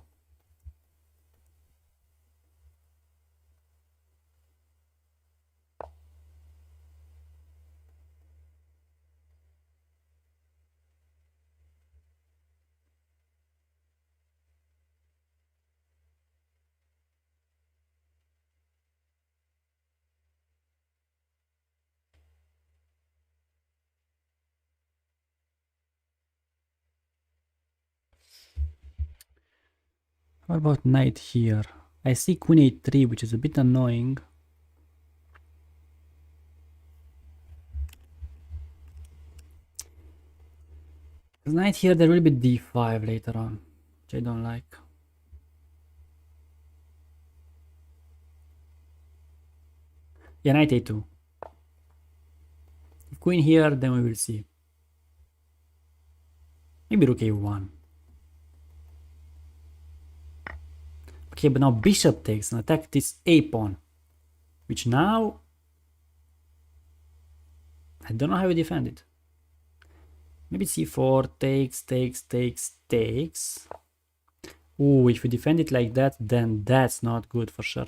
What about knight here? I see queen a3, which is a bit annoying. Knight here, there will be d5 later on, which I don't like. Yeah, knight a2. If queen here, then we will see. Maybe rook a1. Okay, but now bishop takes and attack this a pawn, which now I don't know how we defend it. Maybe c4 takes. Ooh, if we defend it like that, then that's not good for sure.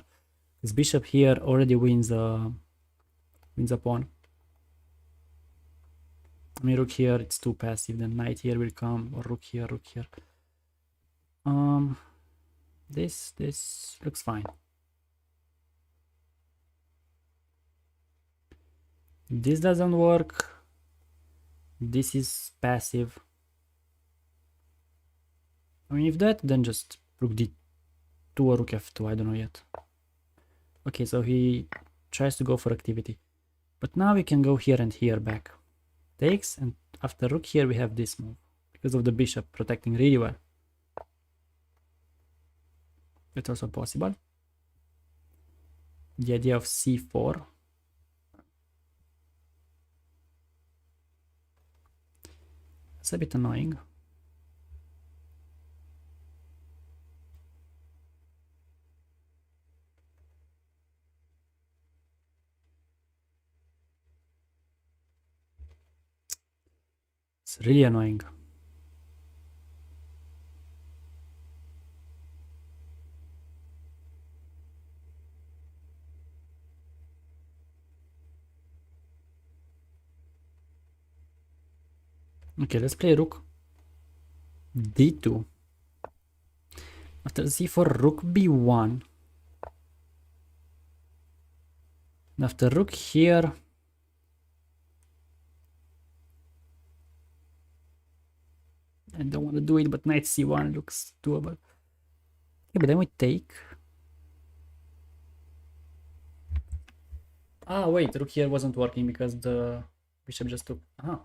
This bishop here already wins a pawn. I mean, rook here, it's too passive. Then knight here will come, or rook here. This looks fine. This doesn't work. This is passive. I mean, if that, then just rook d2 or rook f2, I don't know yet. Okay, so he tries to go for activity. But now we can go here and here back. Takes, and after rook here we have this move, because of the bishop protecting really well. It's also possible. The idea of c4. It's a bit annoying. It's really annoying. Okay, let's play rook d2. After c4, rook b1. After rook here, I don't want to do it, but knight c1 looks doable. Okay, but then we take. Ah, wait, rook here wasn't working because the bishop just took. Ah.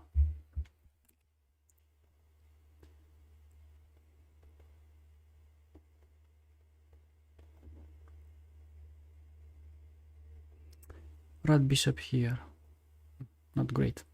Red bishop here. Not great.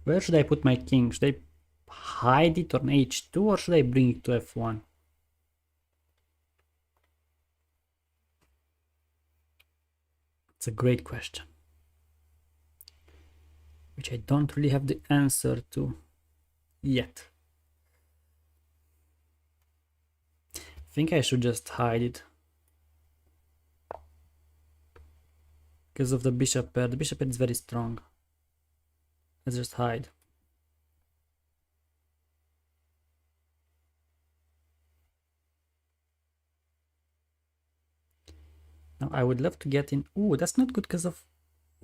Where should I put my king? Should I hide it on h2 or should I bring it to f1? It's a great question, which I don't really have the answer to yet. I think I should just hide it because of the bishop pair. The bishop pair is very strong. Let's just hide. Now I would love to get in. Ooh, that's not good because of.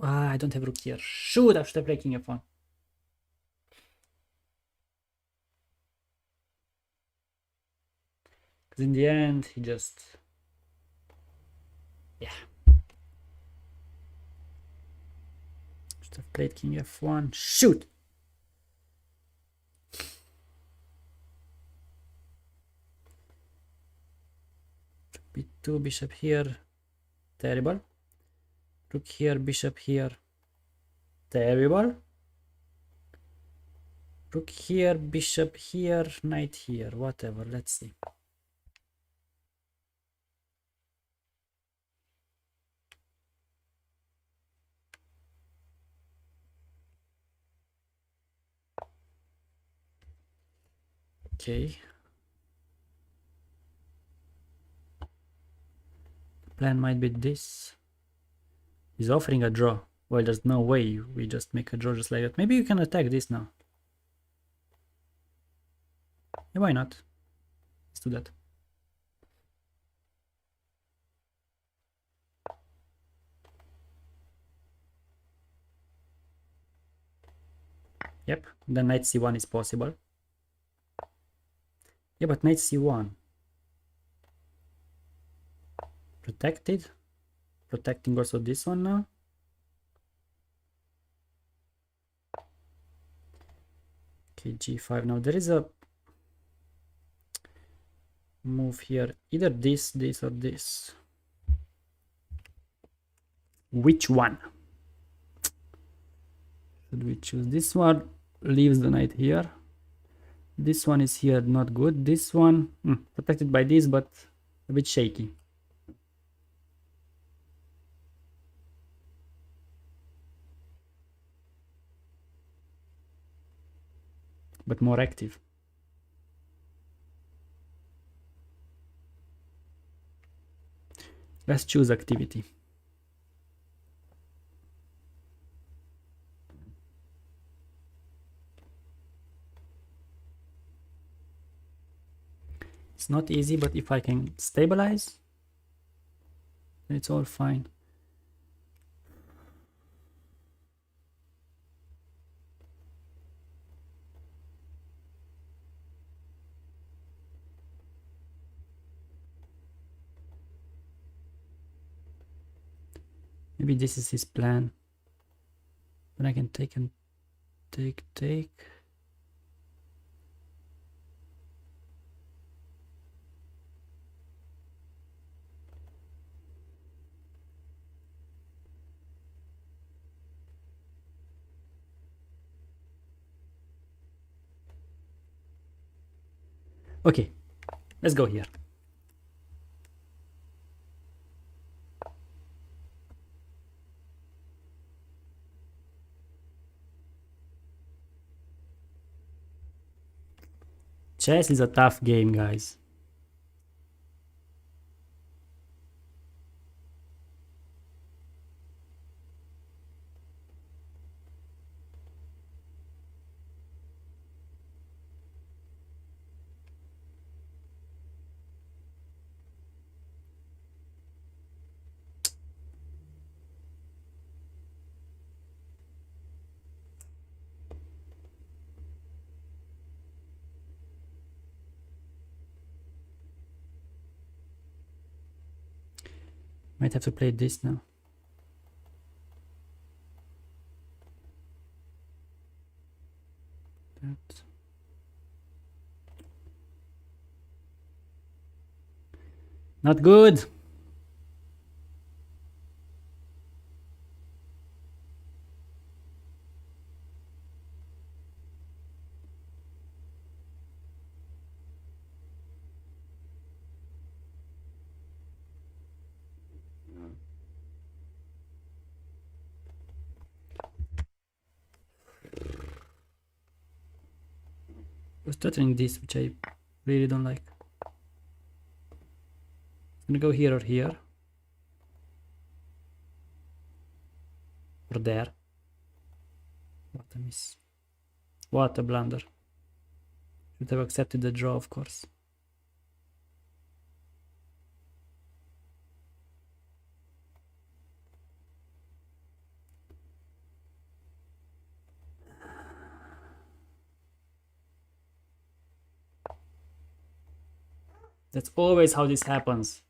I don't have rook here. Shoot, I should have played king f1. Because in the end, he just. Yeah. Should have played king f1. Shoot! b2, bishop here. Terrible. Rook here, bishop here. Terrible. Rook here, bishop here, knight here. Whatever, let's see. Okay. The plan might be this. He's offering a draw. Well, there's no way we just make a draw just like that. Maybe you can attack this now. Yeah, why not? Let's do that. Yep, then knight c1 is possible. Yeah, but knight c1. Protected. Protecting also this one now. Okay, g5. Now there is a move here. Either this, or this. Which one? Should we choose? This one leaves the knight here. This one is here, not good. This one, protected by this, but a bit shaky. But more active. Let's choose activity. It's not easy, but if I can stabilize, it's all fine. Maybe this is his plan. Then I can take and take. Okay, let's go here. Chess is a tough game, guys. Might have to play this now. That. Not good. I was stuttering this, which I really don't like. I'm gonna go here or here. Or there. What a miss. What a blunder. Should have accepted the draw, of course. That's always how this happens.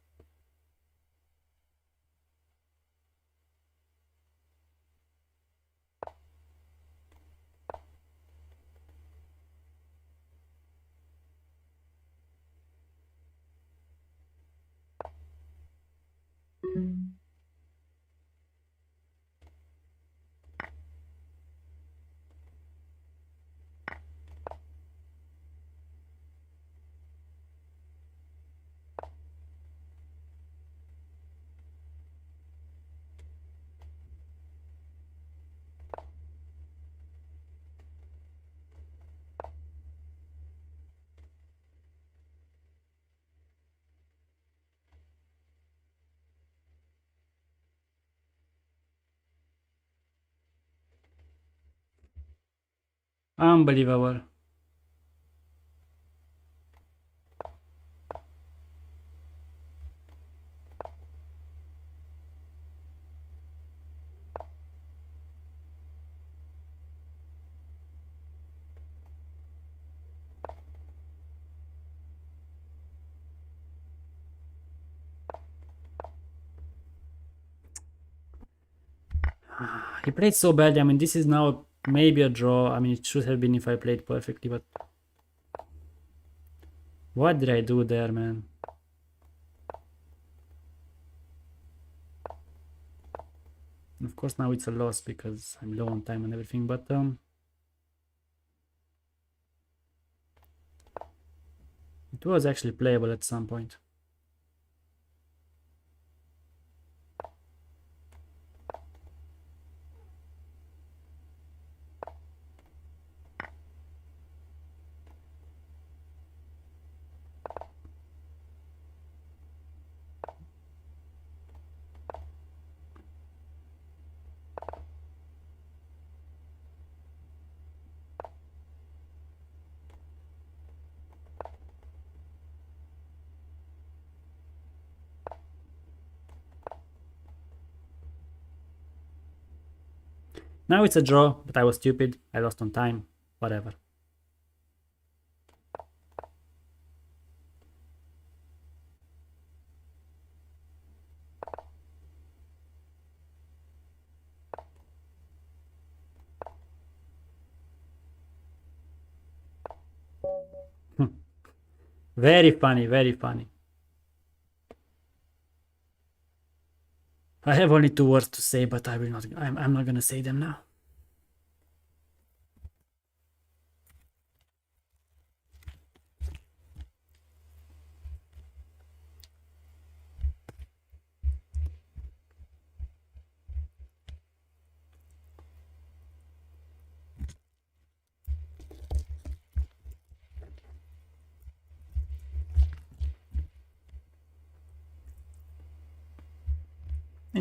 Unbelievable. He played so badly. I mean, this is now maybe a draw. I mean, it should have been if I played perfectly, but what did I do there, man? Of course, now it's a loss because I'm low on time and everything, but it was actually playable at some point. Now it's a draw, but I was stupid. I lost on time. Whatever. Very funny, very funny. I have only 2 words to say, but I will not. I'm not gonna say them now.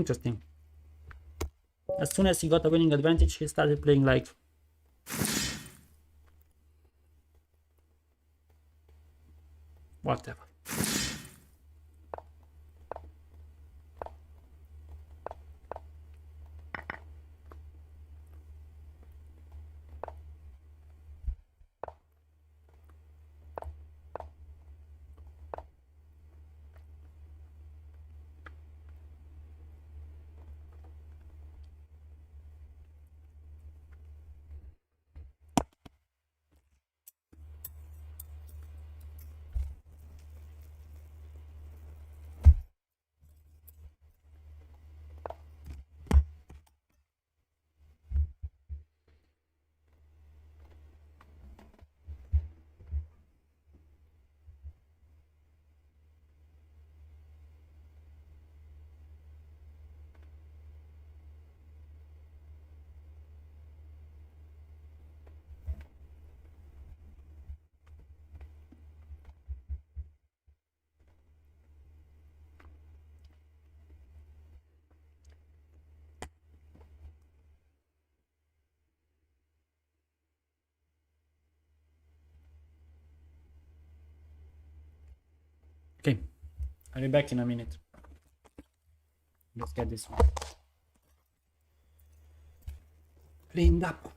interesting. As soon as he got a winning advantage, he started playing like whatever. Okay, I'll be back in a minute. Let's get this one cleaned up.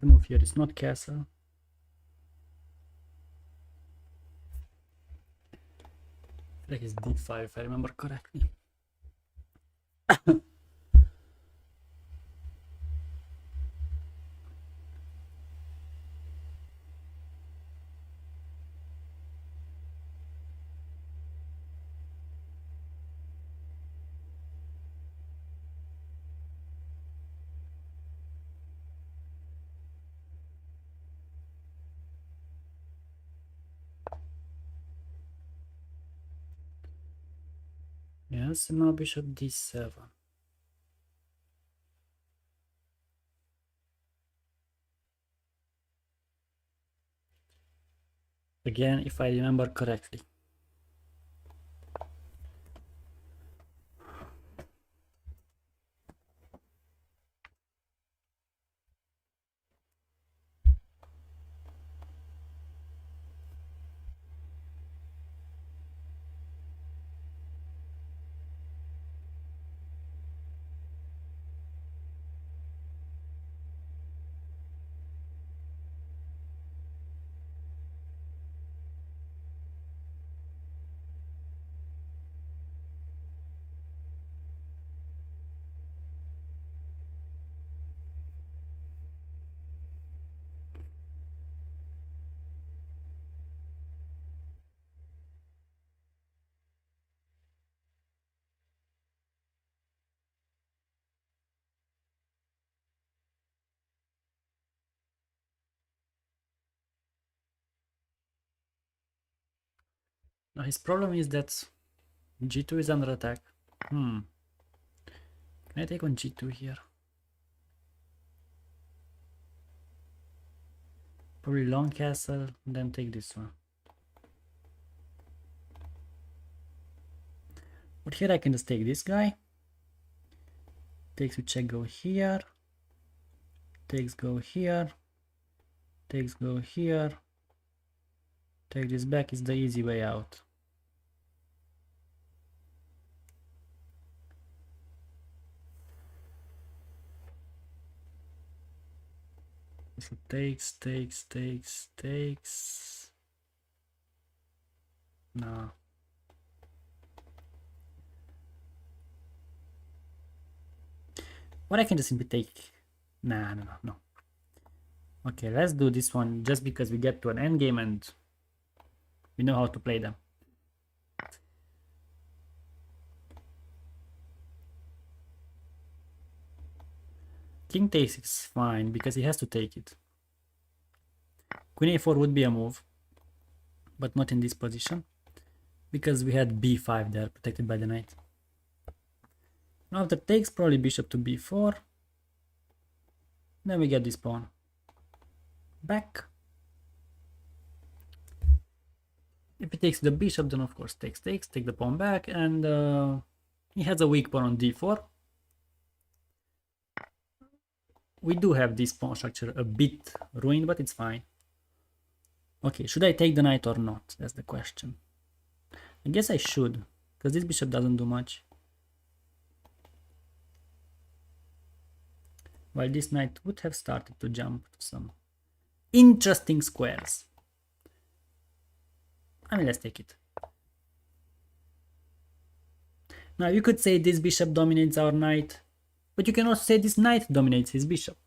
The move here is not castle. I think it's d5 if I remember correctly. Yes, and now bishop d7. Again, if I remember correctly. Now his problem is that g2 is under attack. Can I take on g2 here? Probably long castle, then take this one. But here I can just take this guy. Takes to check, go here. Takes, go here. Takes, go here. Take this back is the easy way out. So takes. No. Or I can just simply take. No. Okay, let's do this one just because we get to an endgame and we know how to play them. King takes is fine because he has to take it. Queen a4 would be a move, but not in this position because we had b5 there protected by the knight. Now after takes, probably bishop to b4. Then we get this pawn back. If he takes the bishop, then of course take the pawn back, and he has a weak pawn on d4. We do have this pawn structure a bit ruined, but it's fine. Okay, should I take the knight or not? That's the question. I guess I should, because this bishop doesn't do much. While this knight would have started to jump to some interesting squares. I mean, let's take it. Now you could say this bishop dominates our knight, but you can also say this knight dominates his bishop.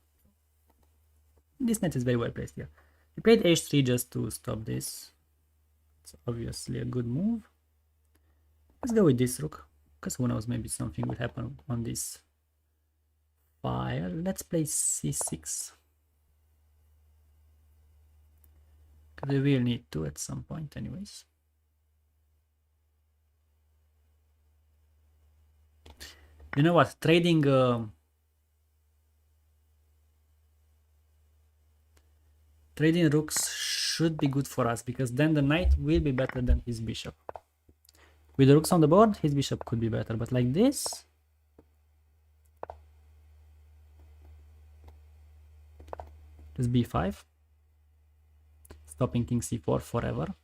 This knight is very well placed here. He played h3 just to stop this. It's obviously a good move. Let's go with this rook, because who knows, maybe something will happen on this file. Let's play c6. Because we will need to at some point anyways. You know what, trading rooks should be good for us, because then the knight will be better than his bishop. With the rooks on the board, his bishop could be better, but like this, just b5, stopping king c4 forever.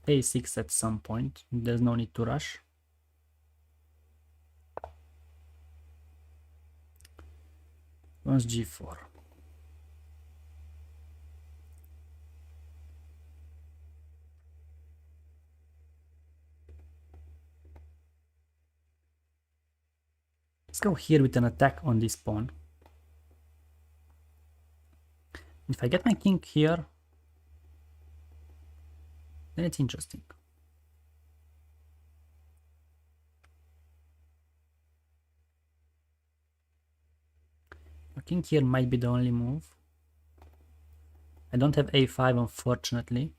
a6 at some point, there's no need to rush. Once g4. Let's go here with an attack on this pawn. If I get my king here, then it's interesting. King here might be the only move. I don't have a5, unfortunately.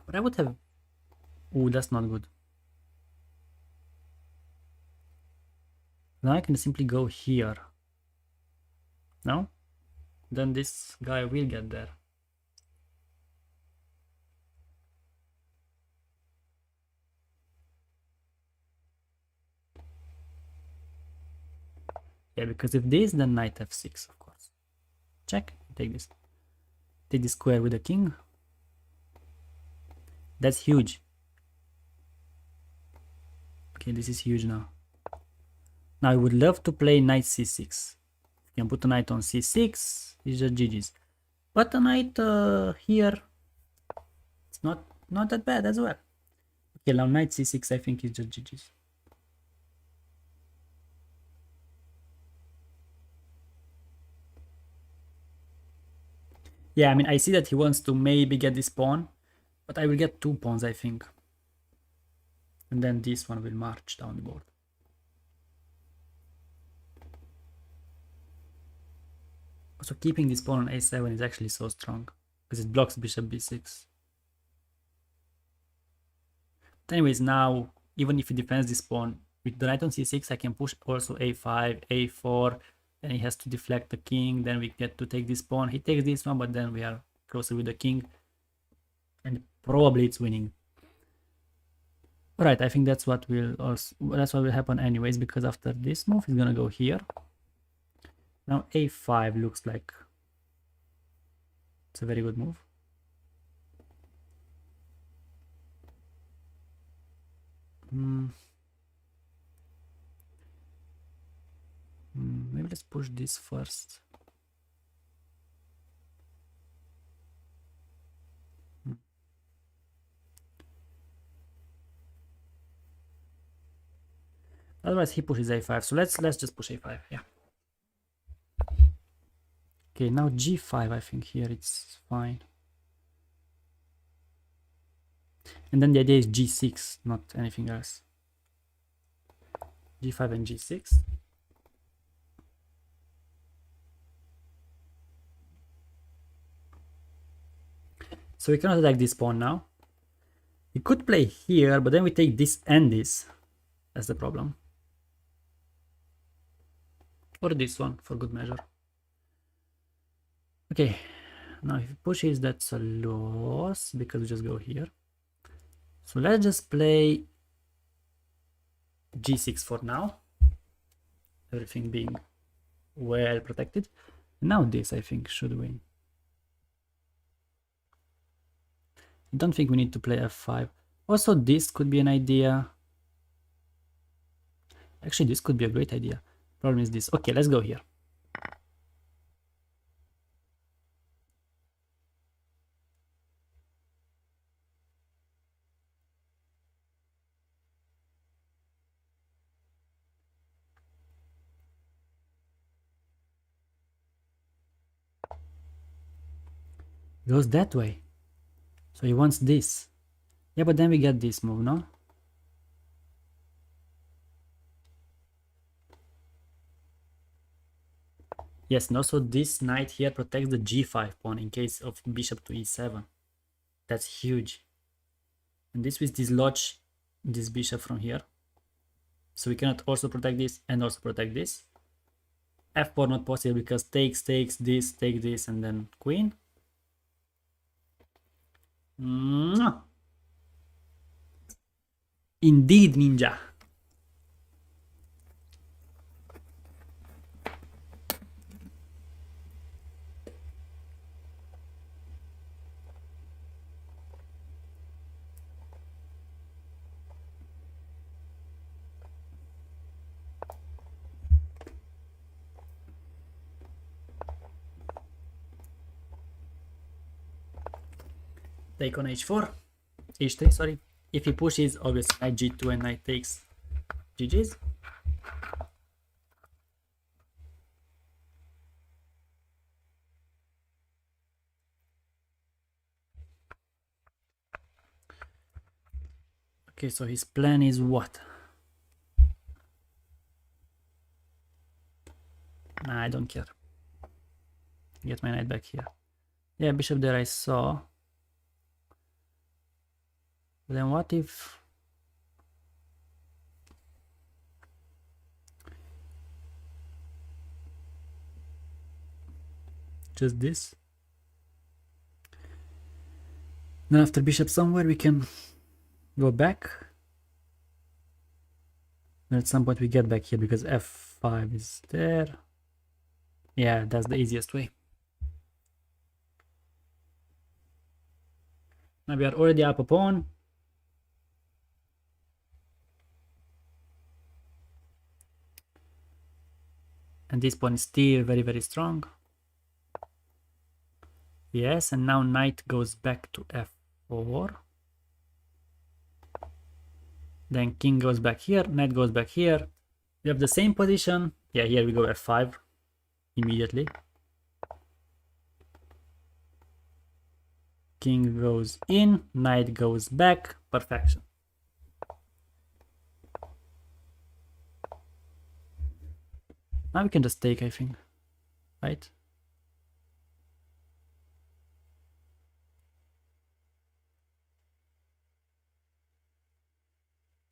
But I would have... Ooh, that's not good. Now I can simply go here. No? Then this guy will get there. Yeah, because if this, then knight f6, of course. Check, take this. Take this square with the king. That's huge. Okay, this is huge now. Now I would love to play knight c6. You can put a knight on c6, it's just GG's. But a knight here, it's not that bad as well. Okay, now knight c6 I think is just GG's. Yeah, I mean, I see that he wants to maybe get this pawn, but I will get 2 pawns, I think. And then this one will march down the board. So keeping this pawn on a7 is actually so strong because it blocks bishop b6. But anyways, now even if he defends this pawn with the knight on c6, I can push also a5, a4. Then he has to deflect the king. Then we get to take this pawn. He takes this one, but then we are closer with the king, and probably it's winning. Alright, I think that's what will happen anyways, because after this move he's gonna go here. Now a5 looks like it's a very good move. Maybe let's push this first. Otherwise he pushes a5, so let's just push a5. Yeah. Okay, now g5. I think here it's fine. And then the idea is g6, not anything else. g5 and g6. So we cannot attack this pawn now. We could play here, but then we take this and this. That's the problem. Or this one, for good measure. Okay, now if he pushes, that's a loss, because we just go here. So let's just play g6 for now. Everything being well protected. Now this, I think, should win. I don't think we need to play f5. Also, this could be an idea. Actually, this could be a great idea. Problem is this. Okay, let's go here. Goes that way. So he wants this. Yeah, but then we get this move, no? Yes, and also this knight here protects the g5 pawn in case of bishop to e7. That's huge. And this will dislodge this bishop from here. So we cannot also protect this and also protect this. f4 not possible because takes, this, take this, and then queen. Indeed, ninja. Take on h4, h3, sorry. If he pushes, obviously knight g2 and knight takes, GG's. Okay, so his plan is what? Nah, I don't care. Get my knight back here. Yeah, bishop there I saw. Then what if just this? Then after bishop somewhere we can go back. Then at some point we get back here because f5 is there. Yeah, that's the easiest way. Now we are already up a pawn. And this pawn is still very, very strong. Yes, and now knight goes back to f4. Then king goes back here, knight goes back here. We have the same position. Yeah, here we go f5 immediately. King goes in, knight goes back, perfection. Now we can just take, I think, right?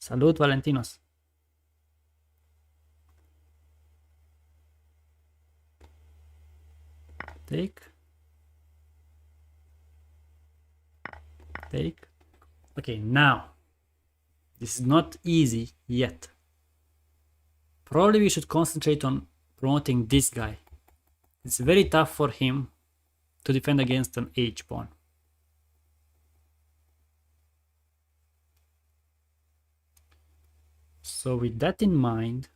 Salut, Valentinos. Take. Take. Okay, now. This is not easy yet. Probably we should concentrate on promoting this guy. It's very tough for him to defend against an H pawn. So with that in mind,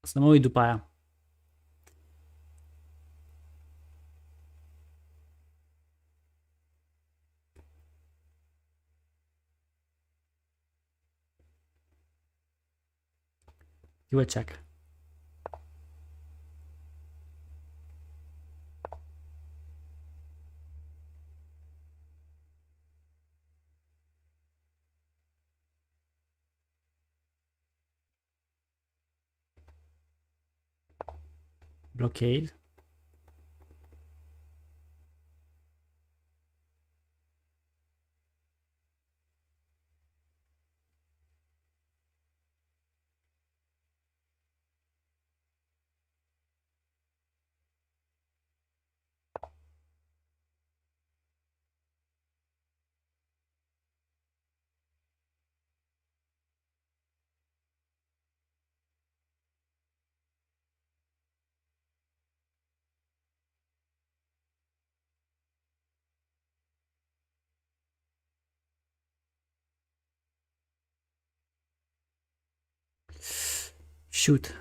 să mă uit după aia. Give a check. Blockade. Shoot.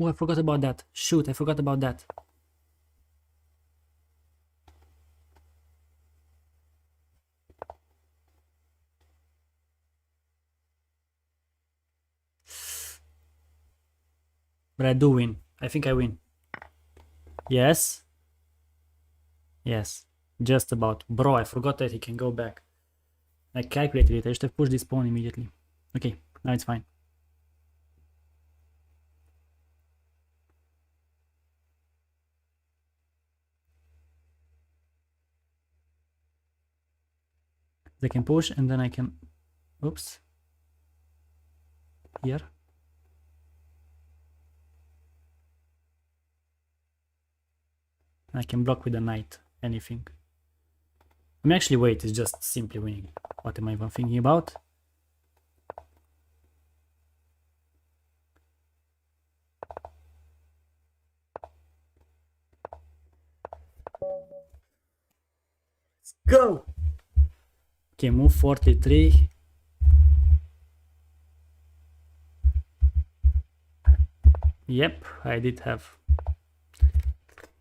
Oh, I forgot about that. Shoot, I forgot about that. But I do win. I think I win. Yes. Yes. Just about. Bro, I forgot that he can go back. I calculated it. I should have pushed this pawn immediately. Okay, now it's fine. They can push and then I can... Oops. Here. I can block with a knight. Anything. I mean, actually, wait. It's just simply winning. What am I even thinking about? Let's go! Okay, move 43. Yep, I did have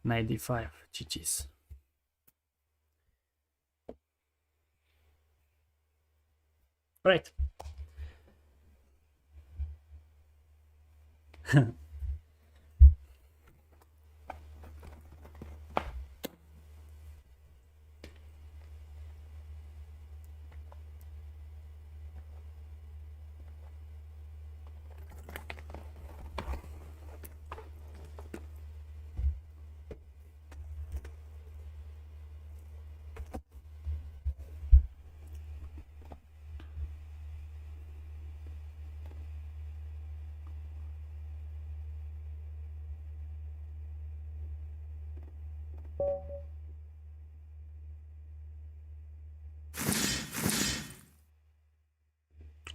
95 GG's. Right.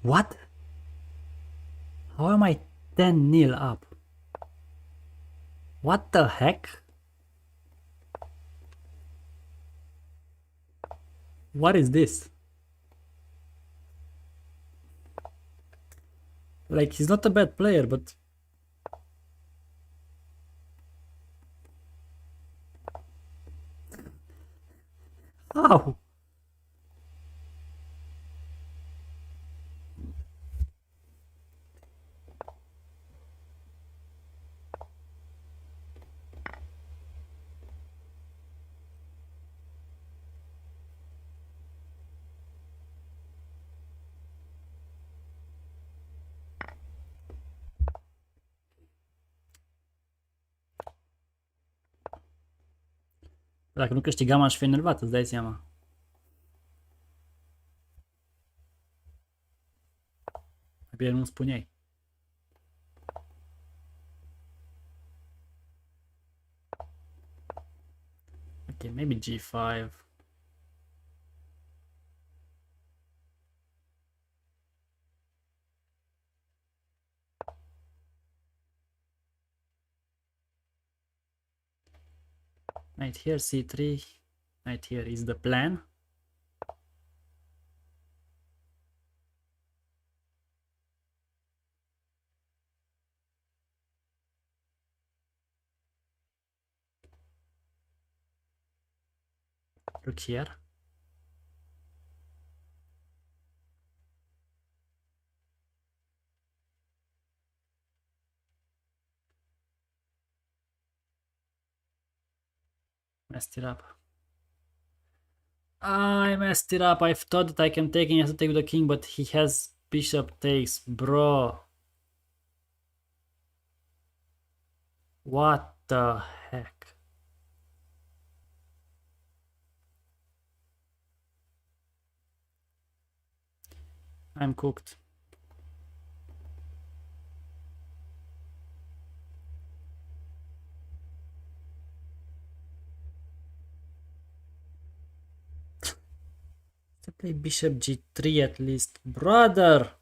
What? How am I 10-0 up? What the heck? What is this? Like, he's not a bad player, but... How? Dacă nu câștigam, aș fi enervat, îți dai seama. Mai bine nu-mi spuneai. Okay, maybe G5. Knight here, C3. Knight here is the plan. Look here. Messed it up. I messed it up. I thought that I can take and he has to take with the king, but he has bishop takes, bro. What the heck? I'm cooked. To play bishop g3 at least, brother.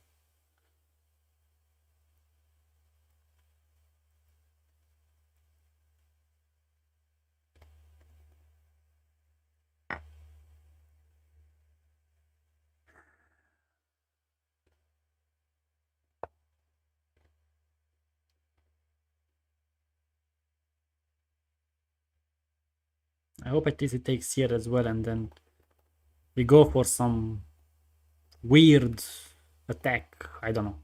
I hope at least he takes here as well, and then we go for some weird attack. I don't know.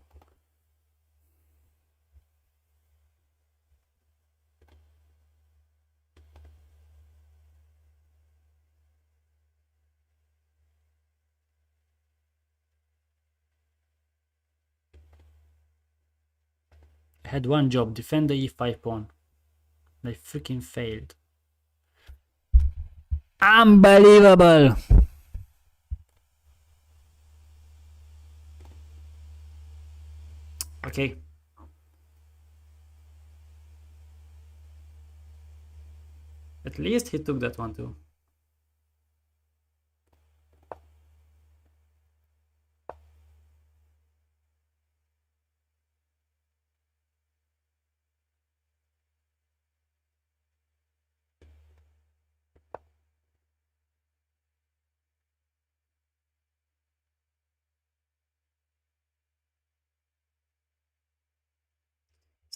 I had one job, defend the e5 pawn. I freaking failed. Unbelievable! Okay. At least he took that one too.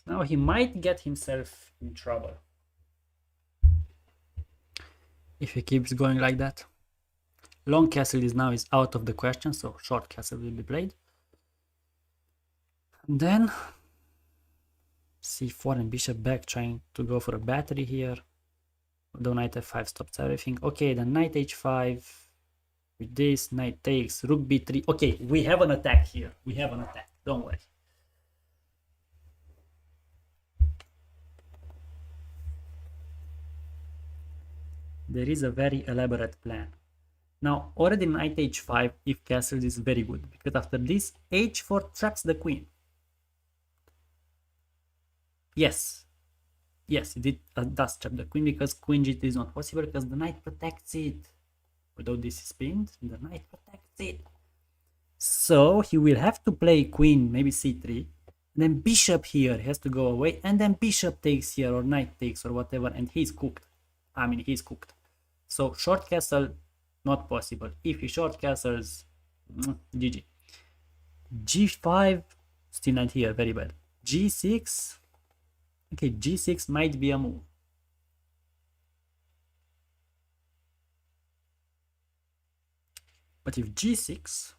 Now he might get himself in trouble if he keeps going like that. Long castle is out of the question, so short castle will be played. And then c4 and bishop back, trying to go for a battery here. Although knight f5 stops everything. Okay, then knight h5 with this, knight takes, rook b3. Okay, we have an attack here. We have an attack, don't worry. There is a very elaborate plan. Now, already knight h5, if castles, is very good, because after this, h4 traps the queen. Yes, it does trap the queen, because queen g3 is not possible, because the knight protects it. Although this is pinned, the knight protects it. So he will have to play queen, maybe c3. Then bishop here has to go away, and then bishop takes here, or knight takes, or whatever, and he's cooked. I mean, he's cooked. So short castle, not possible. If he short castles, GG. G5, still not here, very bad. G6, okay, G6 might be a move. But if G6,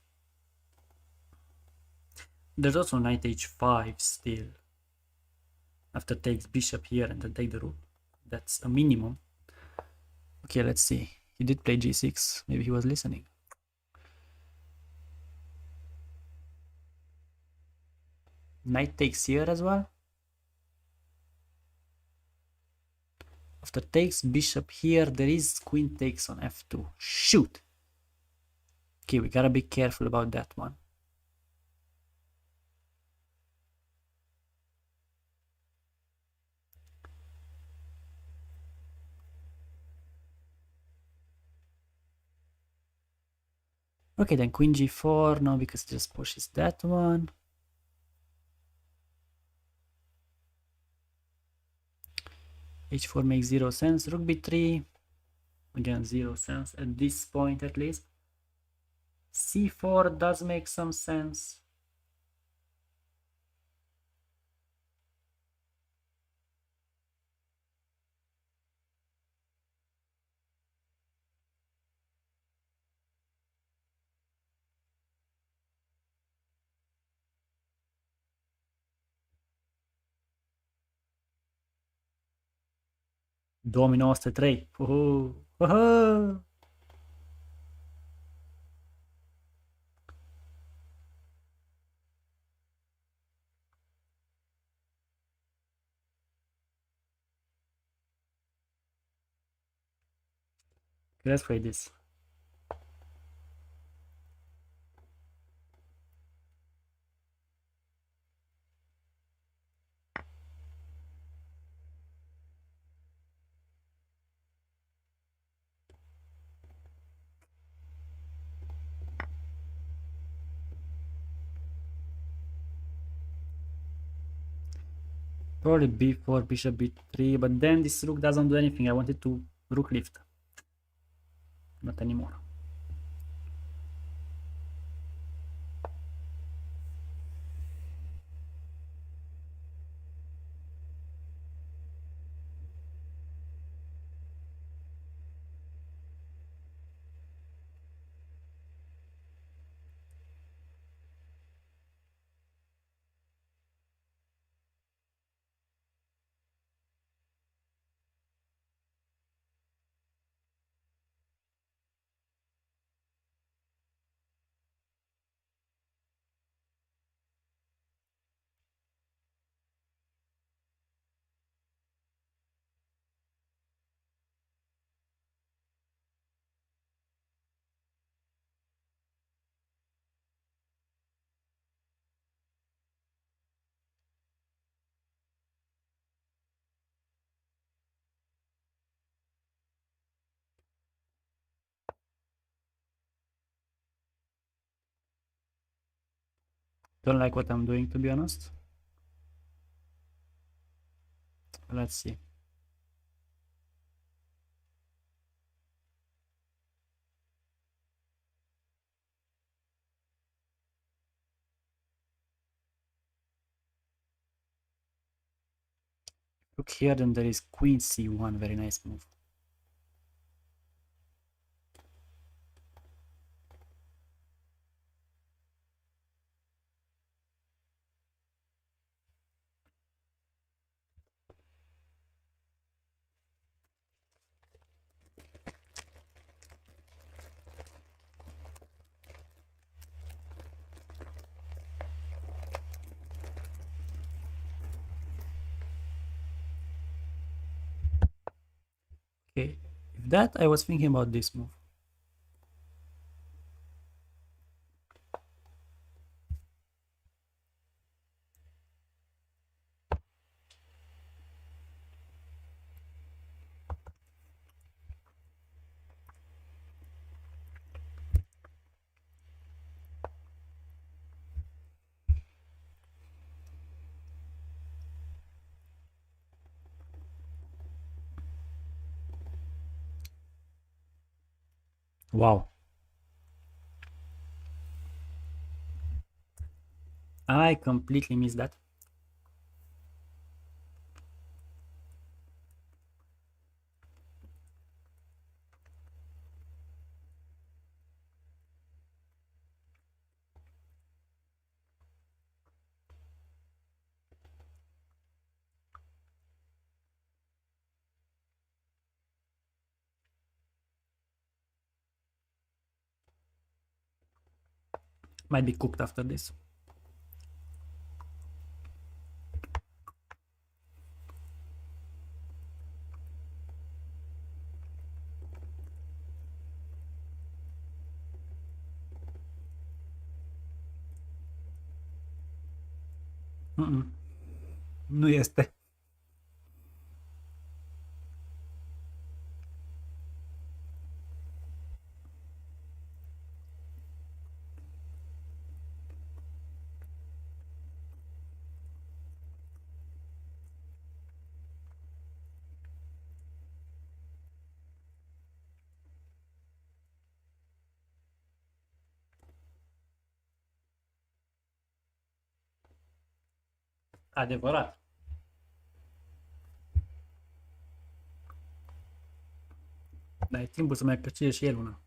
there's also knight H5 still. After takes bishop here and then take the rook. That's a minimum. Okay, let's see. He did play G6. Maybe he was listening. Knight takes here as well. After takes bishop here, there is queen takes on f2. Shoot! Okay, we gotta be careful about that one. Okay, then queen g4, no, because it just pushes that one. h4 makes zero sense. Rook b3, again, zero sense at this point at least. c4 does make some sense. Domino oste 3. Oh, oh. Let's play this. Probably b4, bishop b3, but then this rook doesn't do anything. I wanted to rook lift. Not anymore. Don't like what I'm doing, to be honest. Let's see. Look here, then there is queen c1, very nice move. Okay, if that, I was thinking about this move. Wow. I completely missed that. Might be cooked after this. Nu este. Adevărat. Dar e timpul să mai câștige și el una.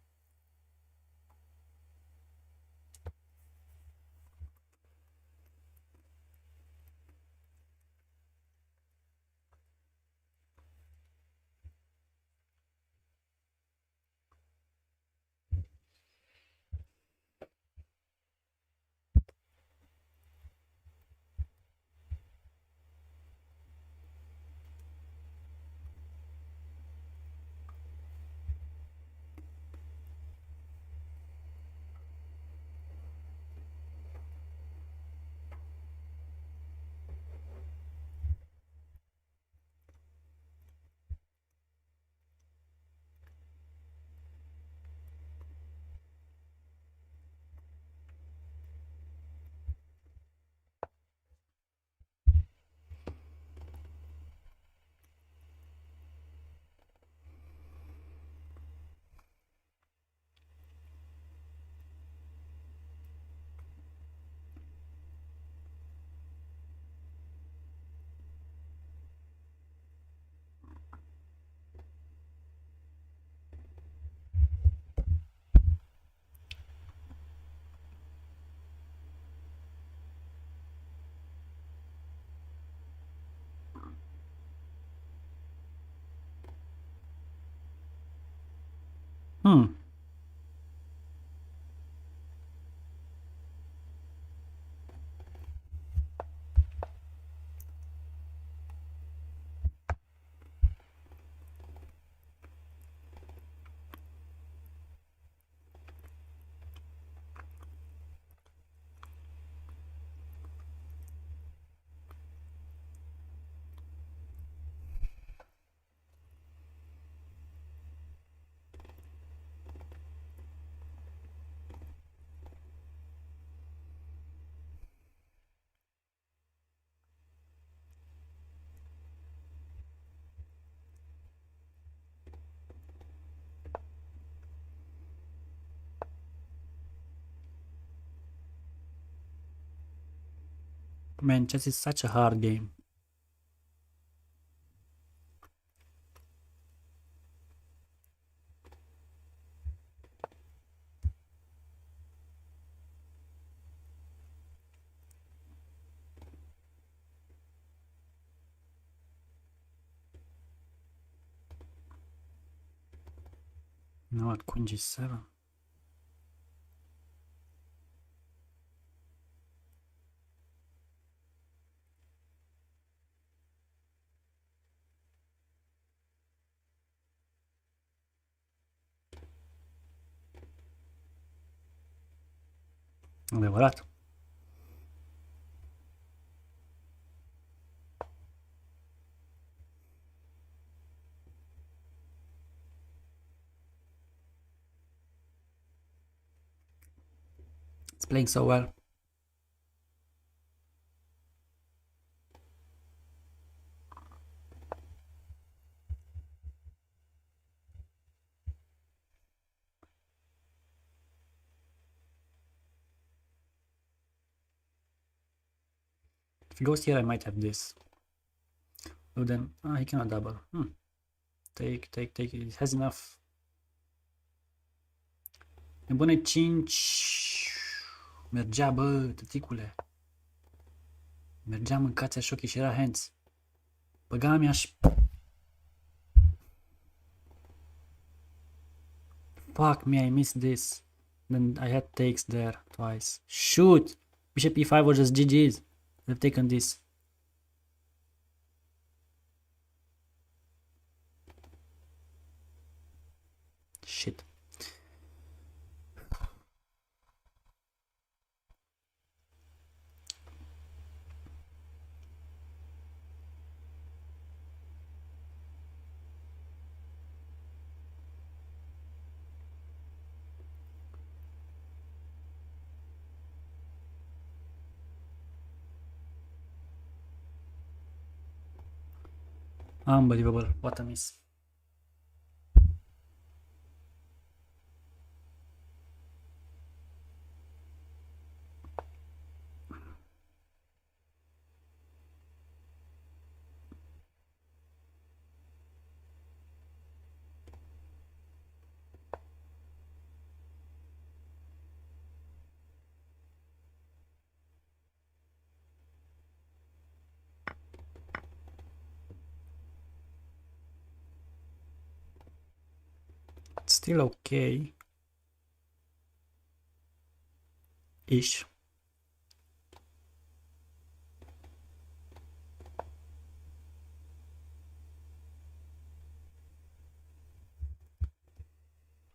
Hmm. Man, chess is such a hard game. Nu, what, Queen G7? Adevărat. It's playing so well. he goes here, I might have this. So then, he cannot double. Take. It has enough. Nebune 5. Mergea, bă, tăticule. Mergea, mâncați așa și era hands. Băga mea și... Fuck me, I missed this. Then I had takes there twice. Shoot! Bishop e5 was just GG's. I've taken this. Shit. Unbelievable. What a miss. It's still okay. Ish.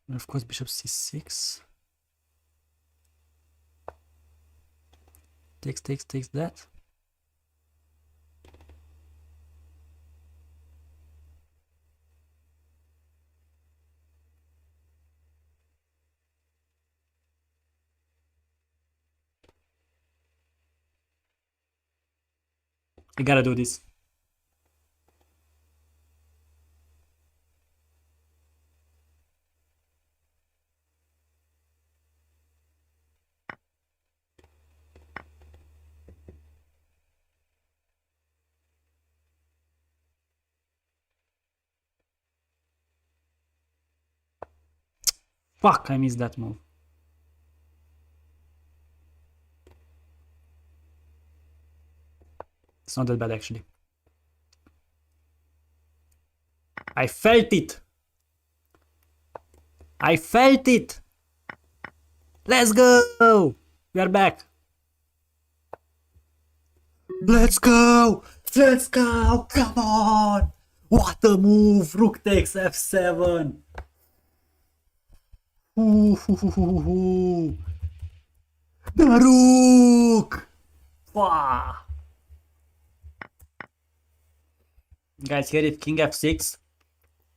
And of course, bishop c6. Takes that. I gotta do this. Fuck, I missed that move. It's not that bad actually. I felt it! I felt it! Let's go! We are back. Let's go! Let's go! Come on! What a move! Rook takes f7. The rook! Wow. Guys, here is king f6,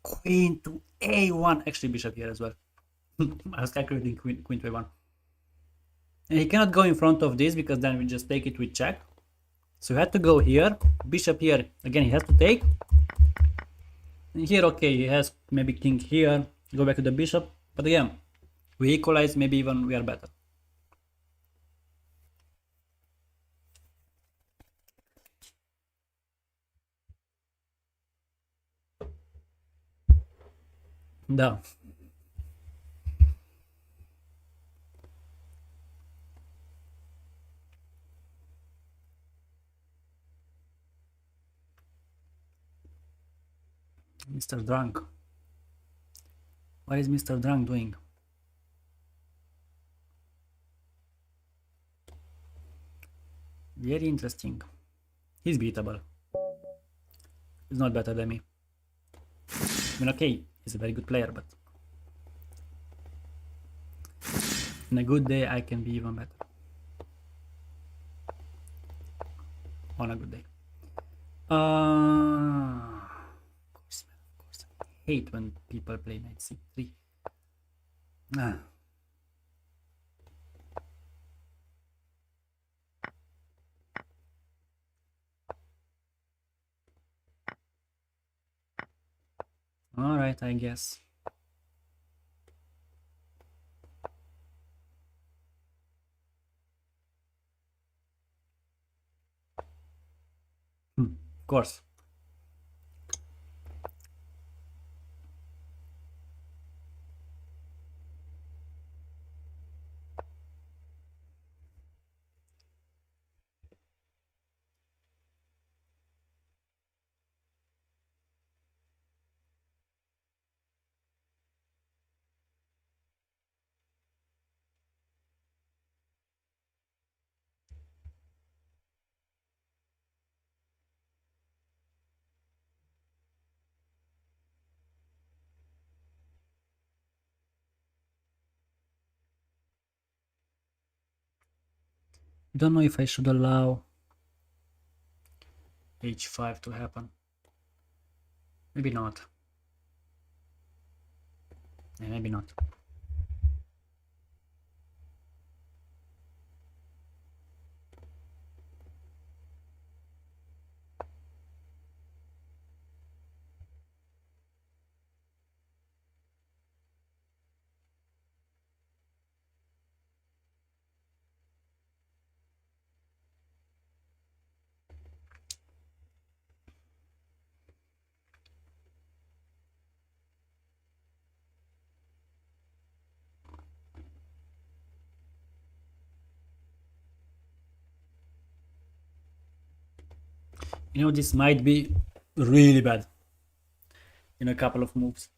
queen to a1. Actually, bishop here as well. I was calculating queen to a1. And he cannot go in front of this because then we just take it with check. So he had to go here. Bishop here. Again, he has to take. And here, okay, he has maybe king here. Go back to the bishop. But again, we equalize. Maybe even we are better. Da. Mr. Drunk. What is Mr. Drunk doing? Very interesting. He's beatable. He's not better than me. I mean, okay, he's a very good player, but in a good day, I can be even better. On a good day. Of course, man, of course. I hate when people play knight c3. Alright, I guess. Of course. Don't know if I should allow h5 to happen. Maybe not. Yeah, maybe not. You know, this might be really bad in a couple of moves.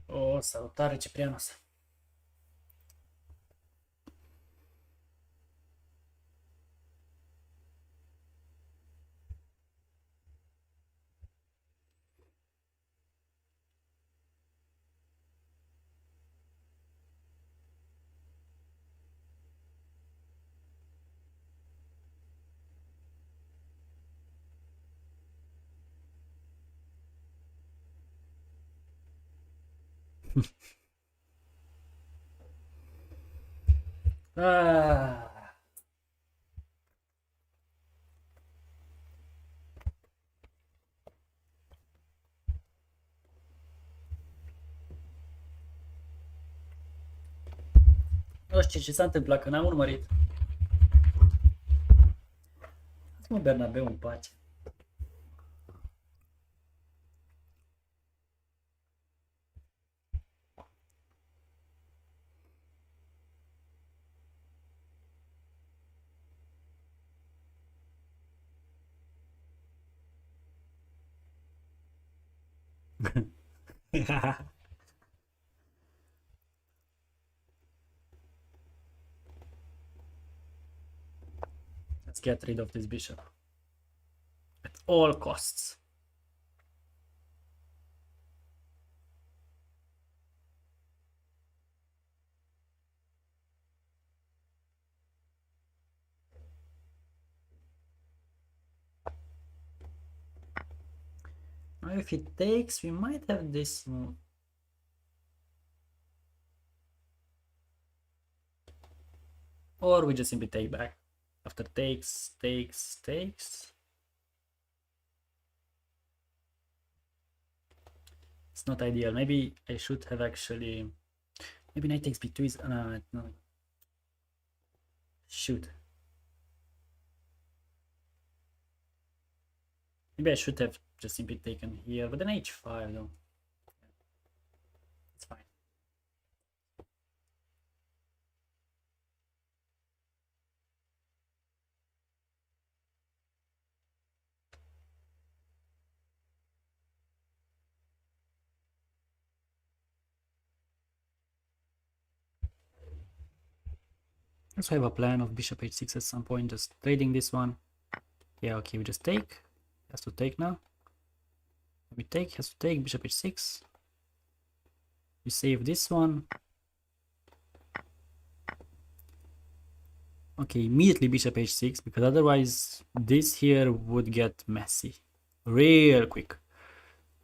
Oh, salutare Ciprianos. Ah. Nu știu ce s-a întâmplat, că n-am urmărit. Lasă-mă Bernabeu în pace. Let's get rid of this bishop. At all costs. Now if he takes, we might have this move. Or we just simply take back. After takes. It's not ideal. Maybe I should have actually... Maybe knight takes b2 is... no. Shoot. Maybe I should have just simply taken here, but then h5 though. It's fine. Also have a plan of bishop h6 at some point, just trading this one. Yeah, okay, we just take. He has to take now. We take, has to take, bishop h6. We save this one. Okay, immediately bishop h6, because otherwise this here would get messy real quick.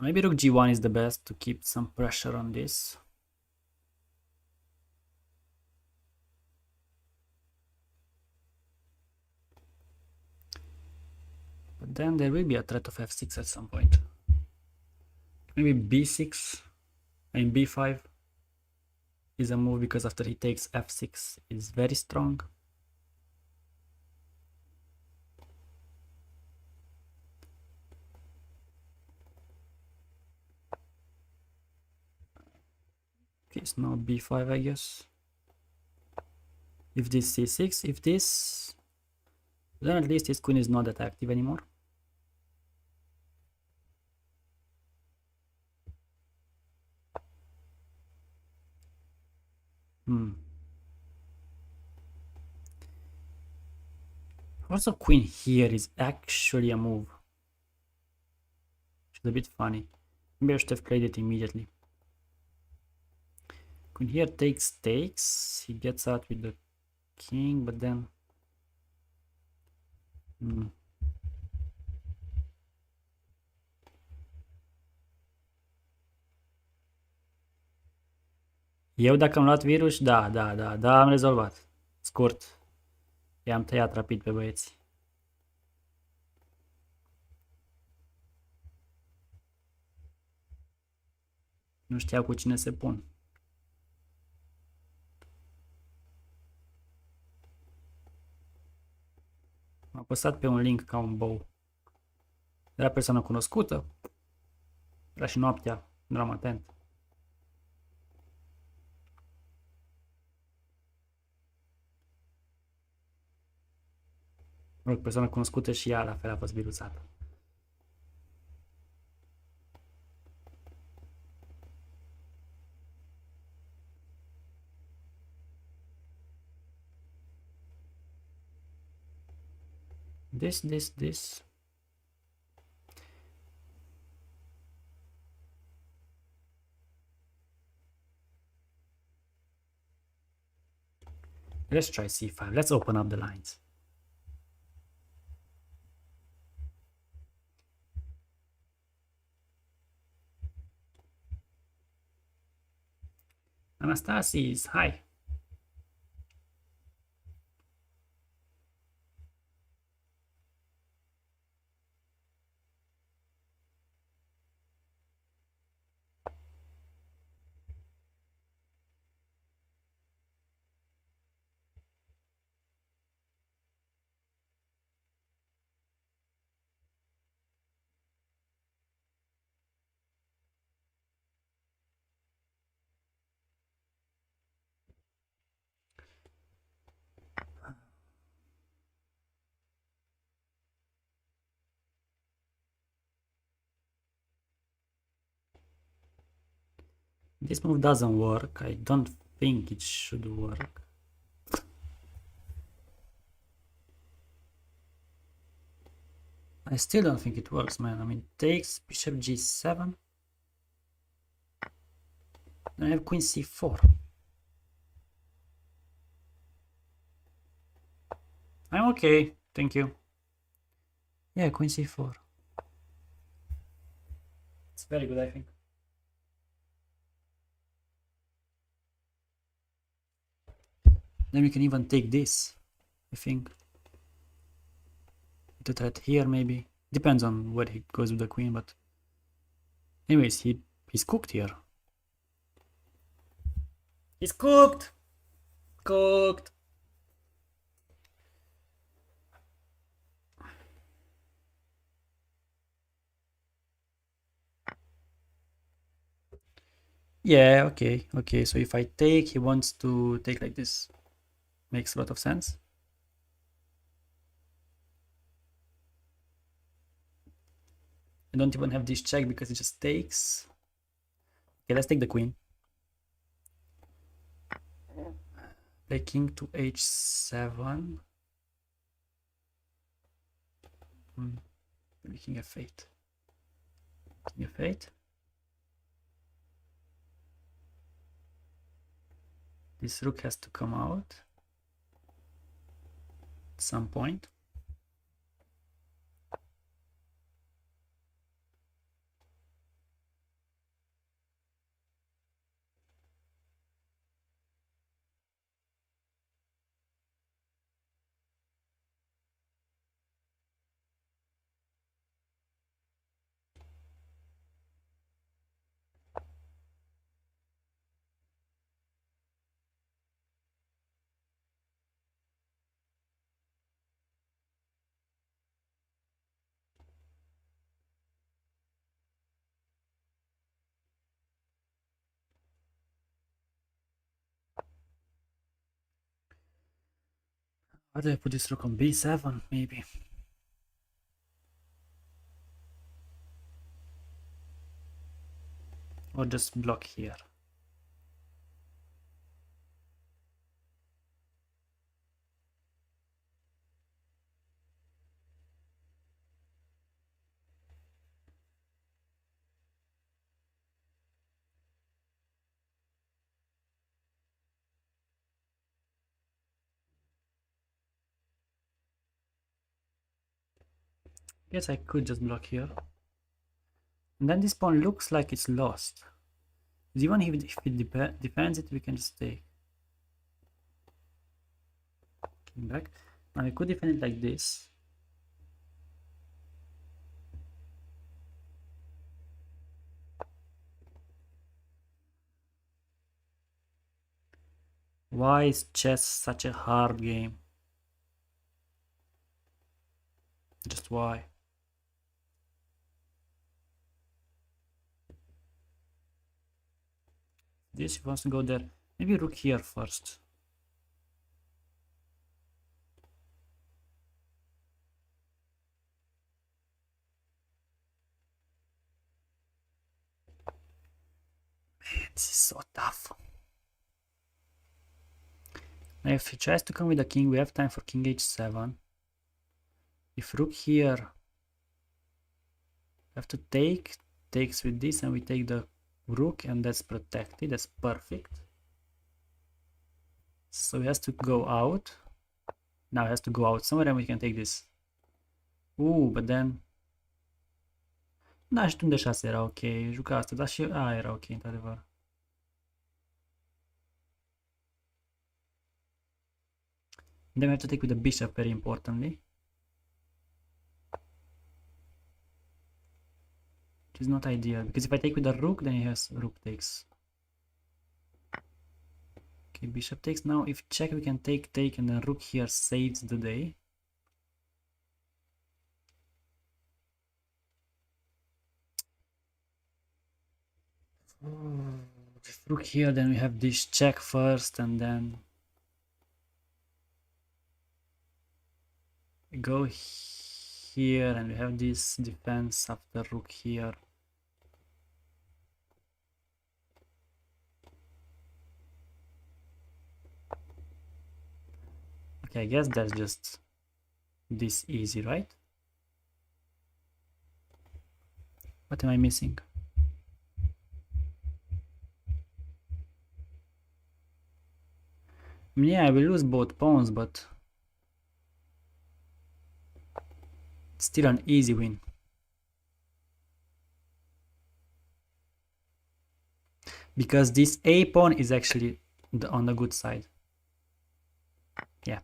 Maybe rook g1 is the best to keep some pressure on this. But then there will be a threat of f6 at some point. Maybe b6 and b5 is a move, because after he takes f6 is very strong. Okay, it's now b5, I guess. If this c6, if this, then at least his queen is not that active anymore. Also, queen here is actually a move. Which is a bit funny. Maybe I should have played it immediately. Queen here takes. He gets out with the king, but then... Eu dacă am luat virus, da, am rezolvat. Scurt. I-am tăiat rapid pe băieți. Nu știau cu cine se pun. M-a apăsat pe un link ca un bou. Era persoană cunoscută. Era și noaptea, nu eram atent. Mă rog, persoană cunoscută și ea la fel a fost virusată. This. Let's try c5. Let's open up the lines. Anastasis, hi. This move doesn't work. I don't think it should work. I still don't think it works, man. I mean, takes bishop g7. Then I have queen c4. I'm okay, thank you. Yeah, queen c4. It's very good, I think. Then we can even take this, I think. The threat here, maybe. Depends on where he goes with the queen, but... Anyways, he's cooked here. He's cooked! Cooked! Yeah, okay, so if I take, he wants to take like this. Makes a lot of sense. I don't even have this check because it just takes. Okay, let's take the queen. Play king to h7. Maybe king f8. King f8. This rook has to come out at some point. How do I put this rook on b7 maybe? Or just block here. Guess I could just block here. And then this pawn looks like it's lost. Even if it defends it, we can just take. King back. Now we could defend it like this. Why is chess such a hard game? Just why? This he wants to go there. Maybe rook here first. Man, this is so tough. Now if he tries to come with a king, we have time for king h7. If rook here, we have to take, takes with this, and we take the rook, and that's protected. That's perfect. So he has to go out. Now he has to go out somewhere, and we can take this. But then... Da, și tu de 6 era ok. Juca asta, dar și A era ok, într-adevăr. Then we have to take with the bishop very importantly. Which is not ideal, because if I take with the rook, then he has rook takes. Okay, bishop takes. Now if check, we can take, and then rook here saves the day. If rook here, then we have this check first, and then we go here, and we have this defense after rook here. Okay, I guess that's just this easy, right? What am I missing? Yeah, I will lose both pawns, but it's still an easy win. Because this A pawn is actually on the good side. Yeah.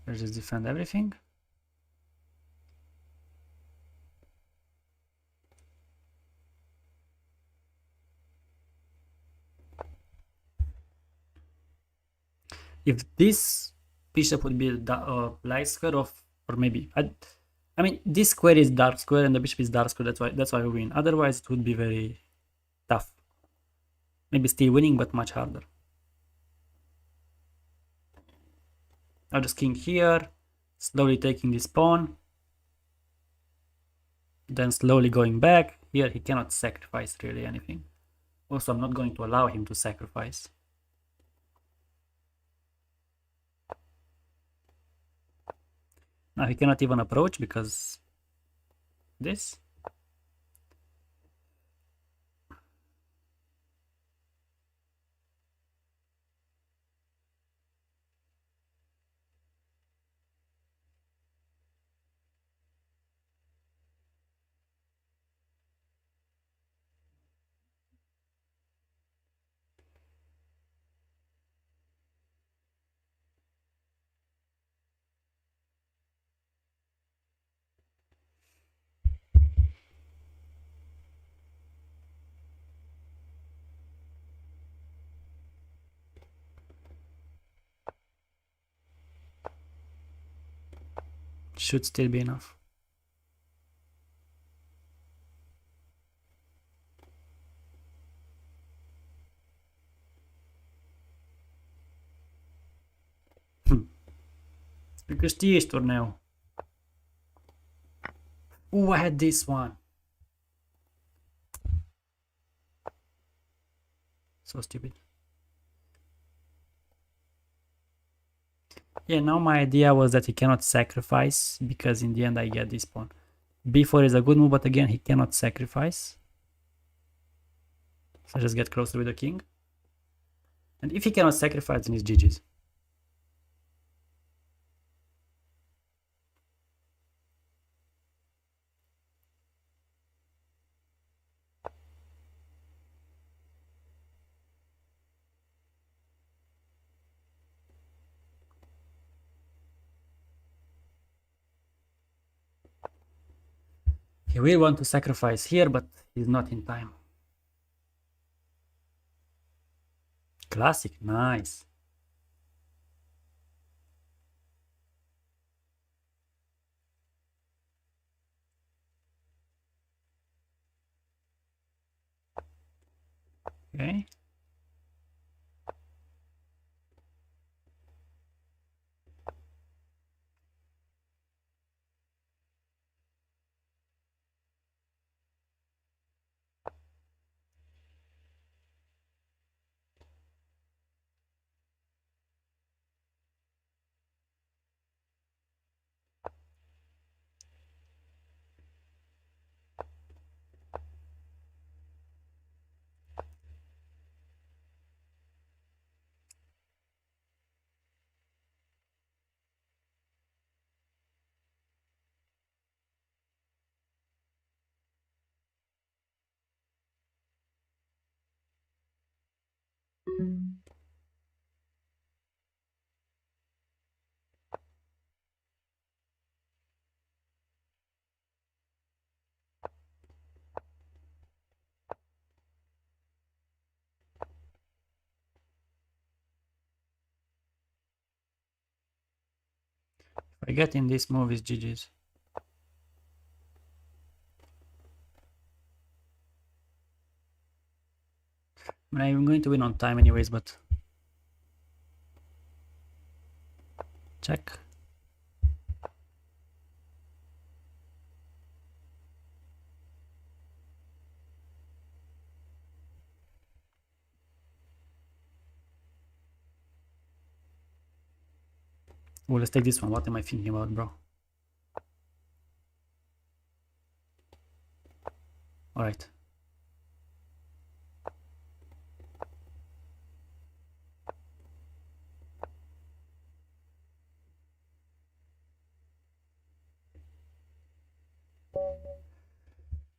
Let's just defend everything. If this bishop would be a light square of, or maybe I mean this square is dark square and the bishop is dark square. That's why we win. Otherwise, it would be very tough. Maybe still winning, but much harder. Now just king here, slowly taking this pawn, then slowly going back. Here he cannot sacrifice really anything. Also, I'm not going to allow him to sacrifice. Now he cannot even approach because this. Should still be enough. Că știi ești turneu. I had this one. So stupid. Yeah, now my idea was that he cannot sacrifice because in the end I get this pawn. B4 is a good move, but again he cannot sacrifice. So I just get closer with the king. And if he cannot sacrifice, then it's GG's. He will want to sacrifice here, but he's not in time. Classic, nice. Okay. If I get in this move, it's GG's. I mean, I'm going to win on time anyways, but check. Oh, let's take this one. What am I thinking about, bro? Alright.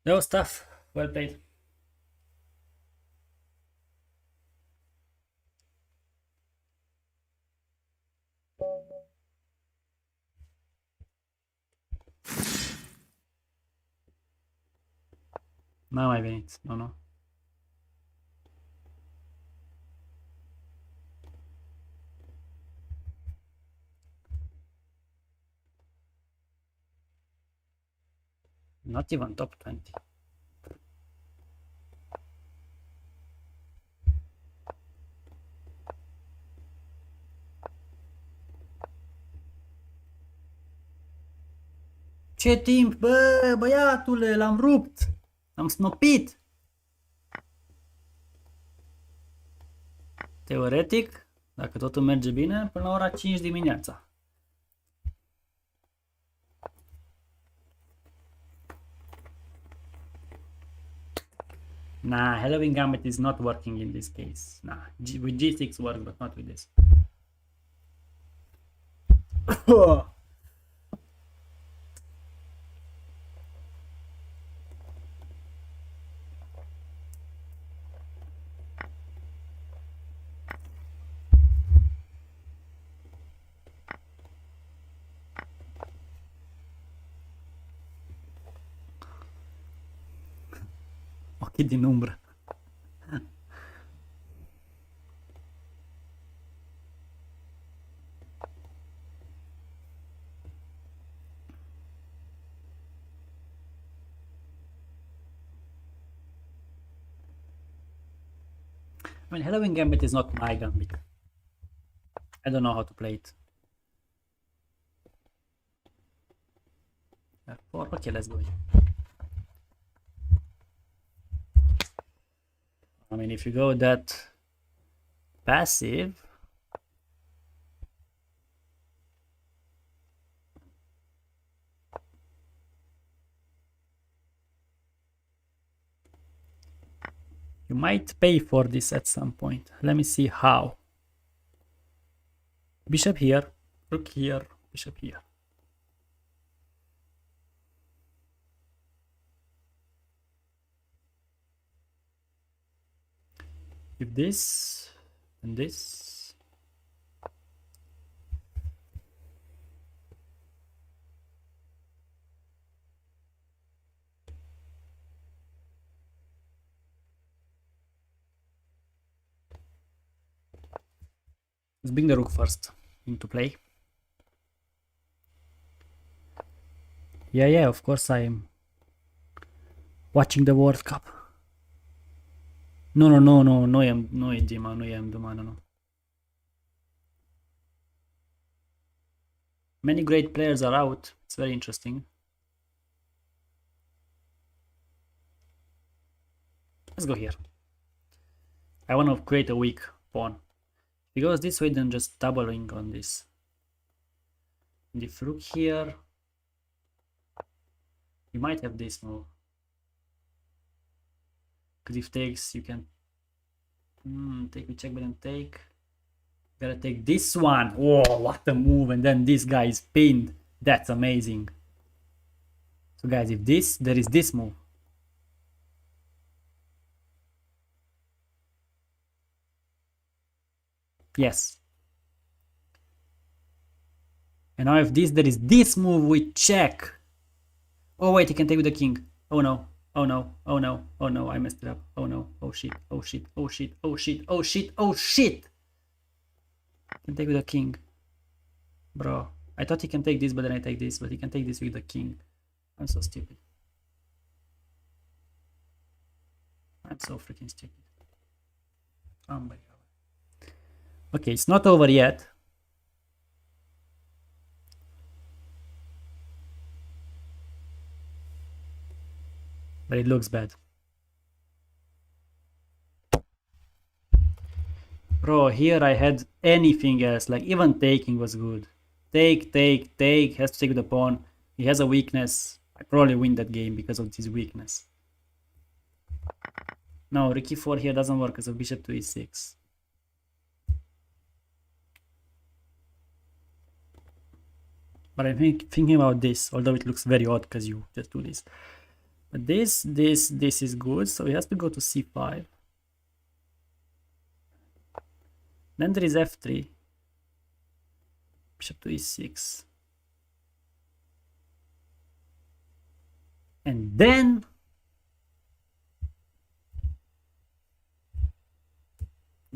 That was tough. Well played. Now I win it. No, no. Not even top 20. Ce timp, bă, băiatule, l-am rupt! Am snopit! Teoretic, dacă totul merge bine, până la ora 5 dimineața. Nah, Halloween Gambit is not working in this case. Nah, with G6 works, but not with this. Ochii din umbră. I mean, Halloween Gambit is not my gambit. I don't know how to play it. F4, okay, let's go. I mean, if you go that passive, you might pay for this at some point. Let me see how. Bishop here, rook here, bishop here. If this and this, let's bring the rook first into play. Yeah, of course I'm watching the World Cup. No, nu e Dima, nu e Duma, nu. Many great players are out. It's very interesting. Let's go here. I want to create a weak pawn. If it goes this way, then just doubling on this. And if rook here, you might have this move. Because if takes, you can take with check, but then take. Gotta take this one. Whoa, what a move! And then this guy is pinned. That's amazing. So guys, if this, there is this move. Yes. And now if this, there is this move with check. Oh wait, he can take with the king. Oh no. Oh no, oh no, oh no, I messed it up. Oh no, oh shit, oh shit, oh shit, oh shit, oh shit, oh shit! Can take with the king. Bro, I thought he can take this, but then I take this, but he can take this with the king. I'm so stupid. I'm so freaking stupid. Oh my god. Okay, it's not over yet. But it looks bad. Bro, here I had anything else, like even taking was good. Take, has to take the pawn. He has a weakness. I probably win that game because of this weakness. No, rook e4 here doesn't work because of bishop to e6. But I'm thinking about this, although it looks very odd because you just do this. But this is good, so he has to go to c5. Then there is f3. Bishop to e6. And then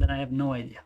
I have no idea.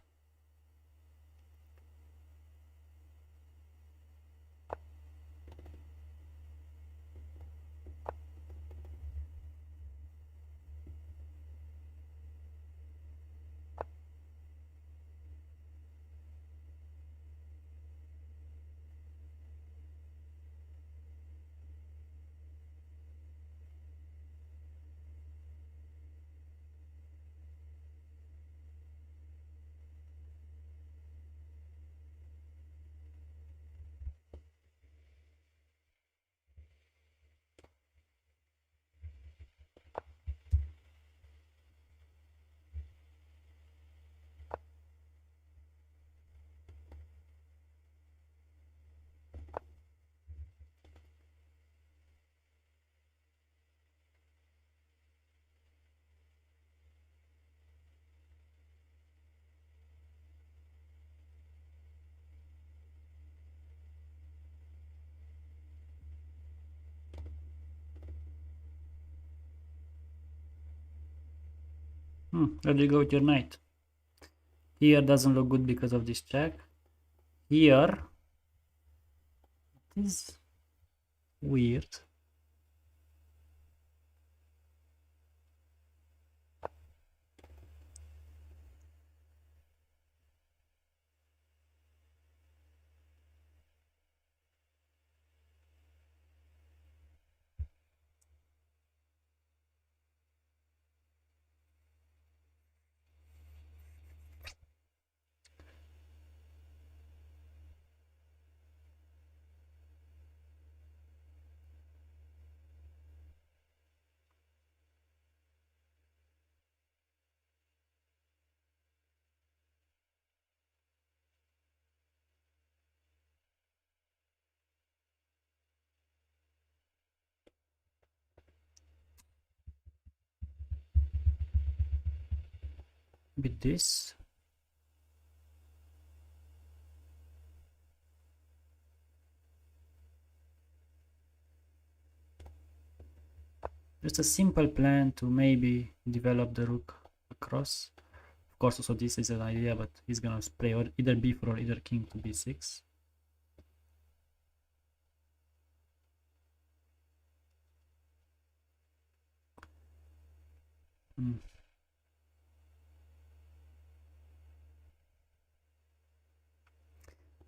Where do you go with your knight? Here doesn't look good because of this check. Here it is weird. With this. Just a simple plan to maybe develop the rook across. Of course, also this is an idea, but he's gonna play either b4 or either king to b6.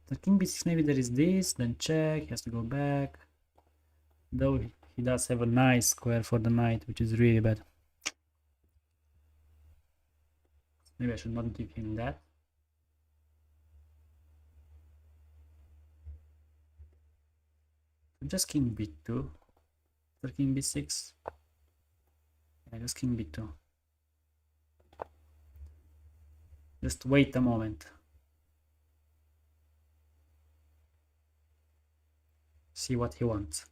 The king b6, maybe there is this, then check, he has to go back. Though he does have a nice square for the knight, which is really bad. Maybe I should not give him that. Just king b2. After king b6. Yeah, just king b2. Just wait a moment. See what he wants.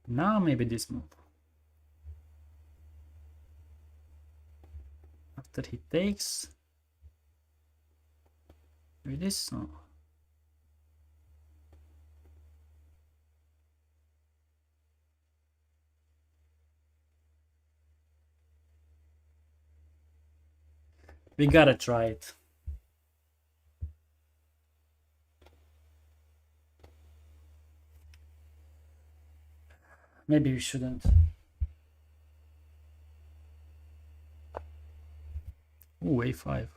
Now maybe this move. After he takes. Maybe this? No. We gotta try it. Maybe we shouldn't. Ooh, a5.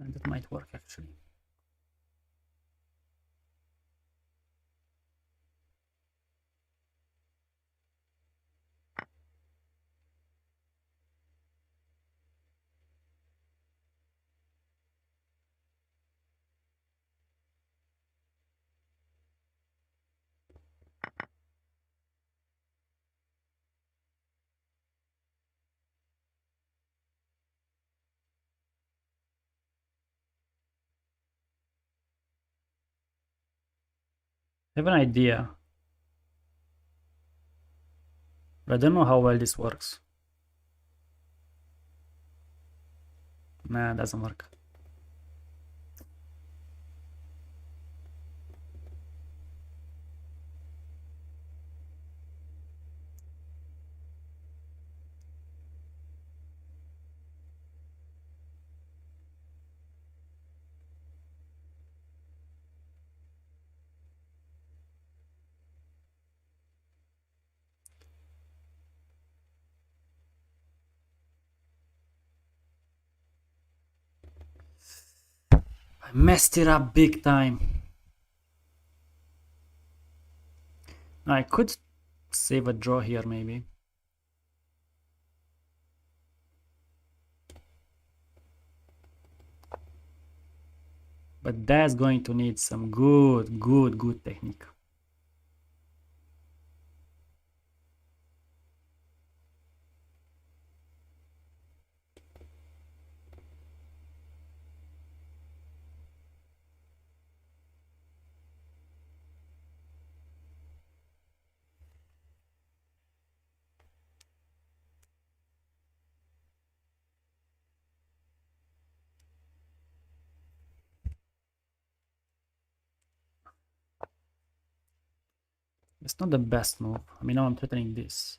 And that might work actually. I have an idea. But I don't know how well this works. Nah, it doesn't work. I messed it up big time. I could save a draw here maybe. But that's going to need some good technique. It's not the best move. I mean, now I'm threatening this.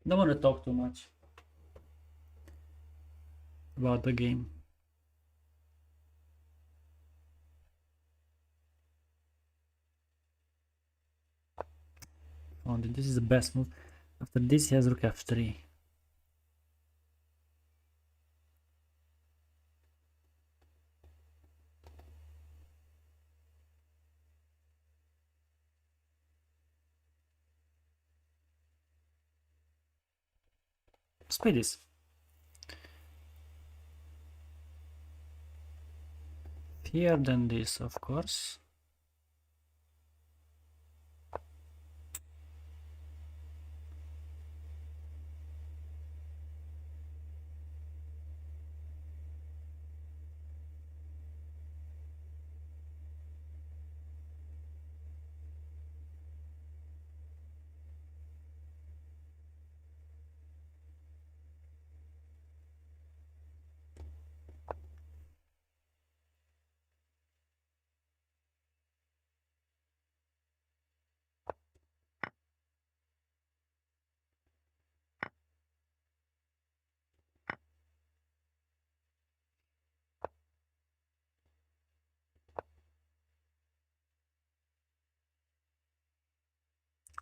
Don't want to talk too much about the game. Oh, this is the best move. After this, he has rook f3. Let's play this. Here, then this, of course.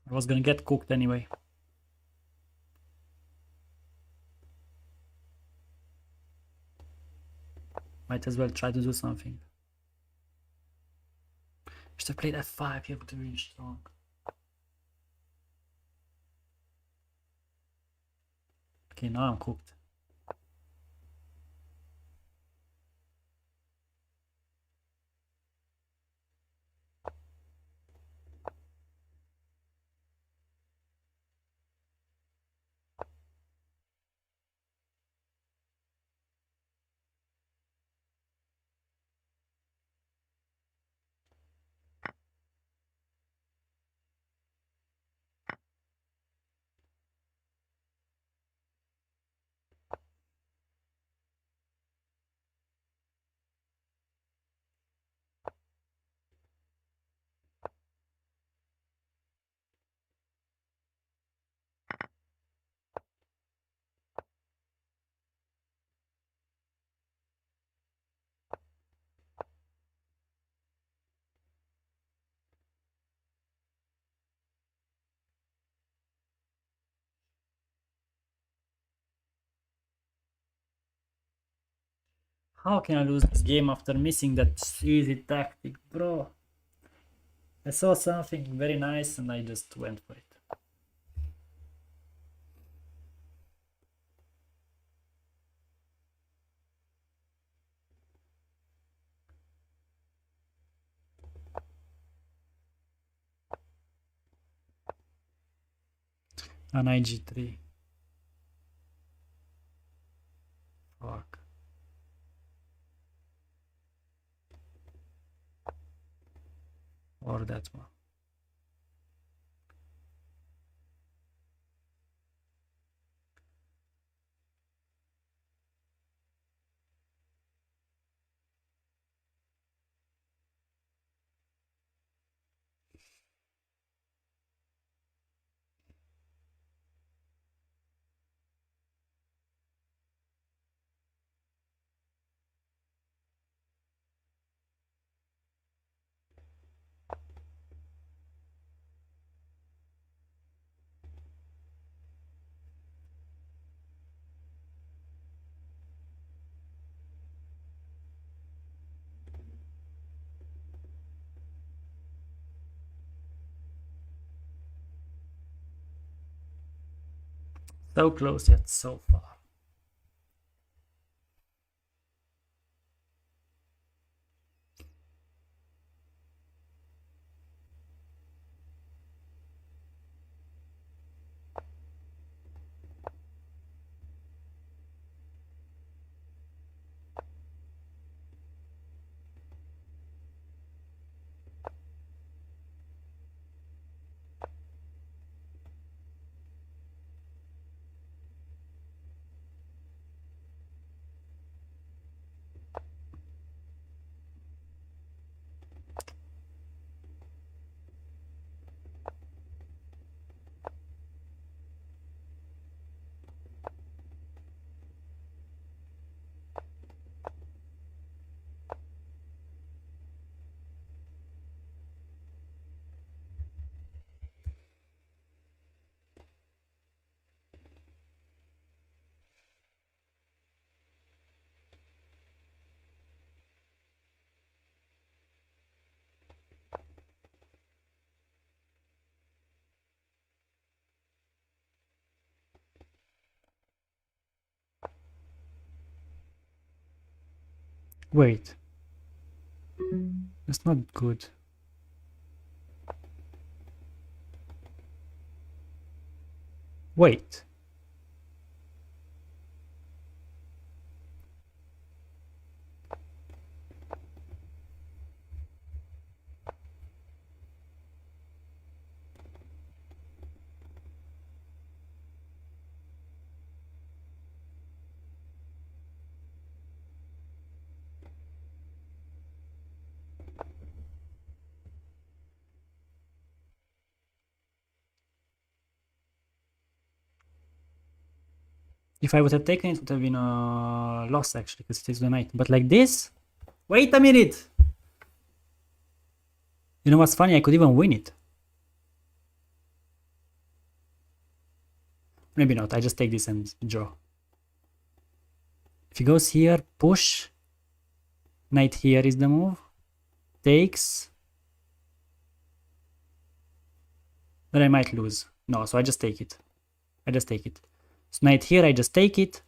I was gonna get cooked anyway. Might as well try to do something. Should have played f5, you have to be really strong. Okay, now I'm cooked. How can I lose this game after missing that easy tactic, bro? I saw something very nice and I just went for it. knight g3. Fuck. Or that one. So close yet so far. Wait. That's not good. Wait. If I would have taken it, it would have been a loss actually, because it takes the knight. But like this? Wait a minute! You know what's funny? I could even win it. Maybe not. I just take this and draw. If he goes here, push. Knight here is the move. Takes. Then I might lose. No, so I just take it. I just take it. So knight here, I just take it.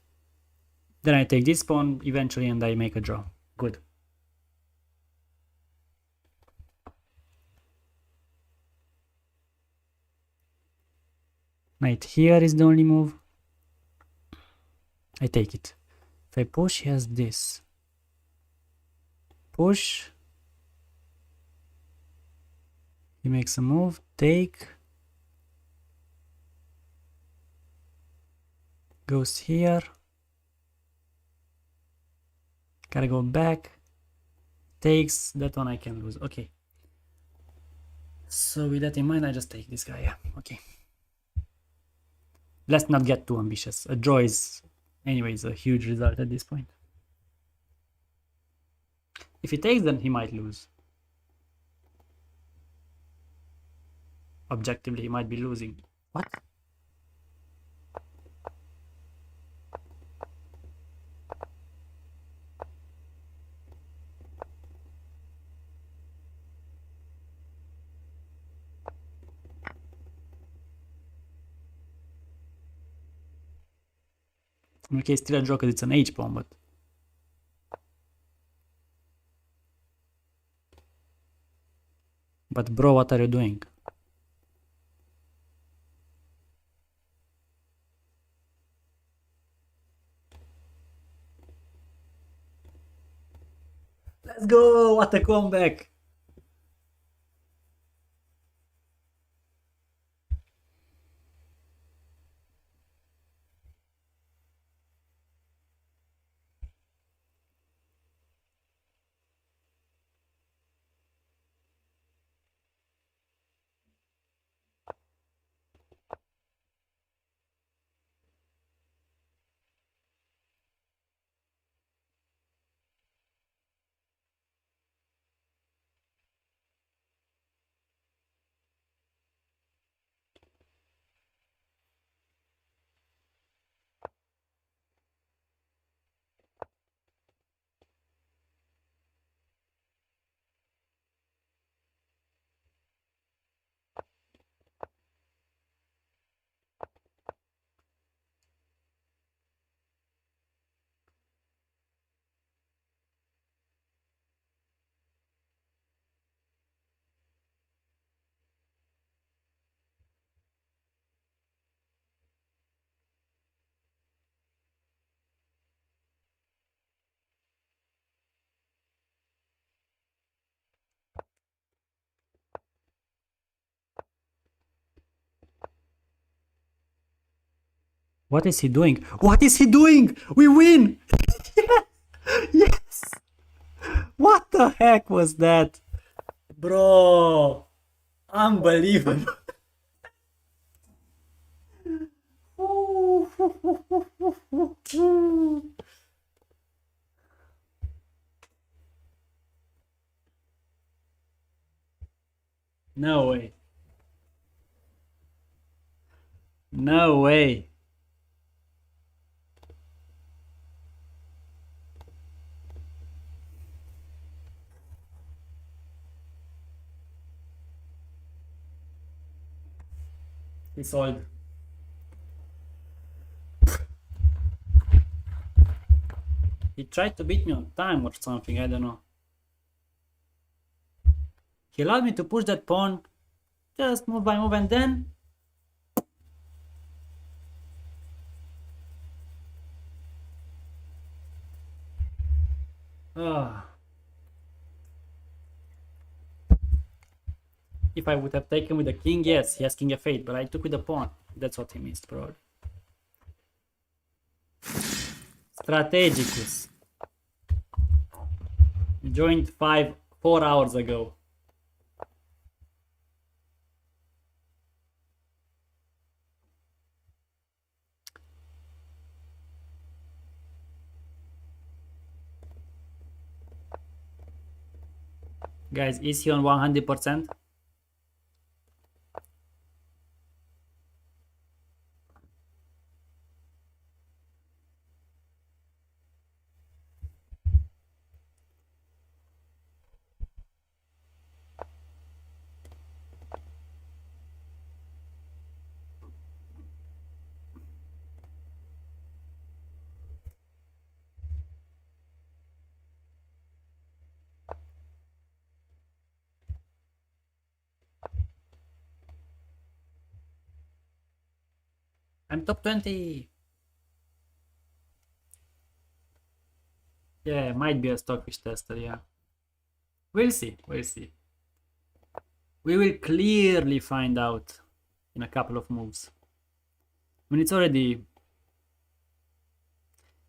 Then I take this pawn eventually and I make a draw. Good. Knight here is the only move. I take it. If I push, he has this. Push. He makes a move. Take. Goes here. Gotta go back. Takes. That one I can lose. Okay. So with that in mind, I just take this guy. Yeah. Okay. Let's not get too ambitious. A draw is anyways a huge result at this point. If he takes, then he might lose. Objectively, he might be losing. What? Okay, still a draw because it's an H pawn, but bro, what are you doing? Let's go! What a comeback! What is he doing? What is he doing? We win! Yes! What the heck was that? Bro! Unbelievable! No way. No way. He sold. He tried to beat me on time or something, I don't know. He allowed me to push that pawn, just move by move, and then... If I would have taken with the king, yes, he has king f8, but I took with the pawn. That's what he missed, probably. Strategicus. Joined 4 hours ago. Guys, is he on 100%? I'm top 20. Yeah, might be a stockfish tester, yeah. We'll see, we'll see. We will clearly find out in a couple of moves. I mean, it's already...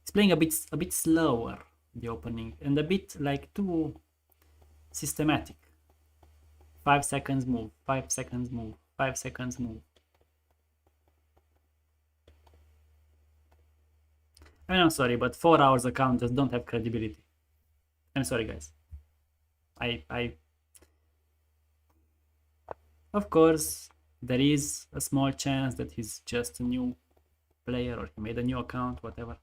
It's playing a bit slower, the opening, and a bit like too systematic. 5 seconds move, 5 seconds move, 5 seconds move. I mean, I'm sorry, but 4 hours account just don't have credibility. I'm sorry, guys. Of course, there is a small chance that he's just a new player or he made a new account, whatever.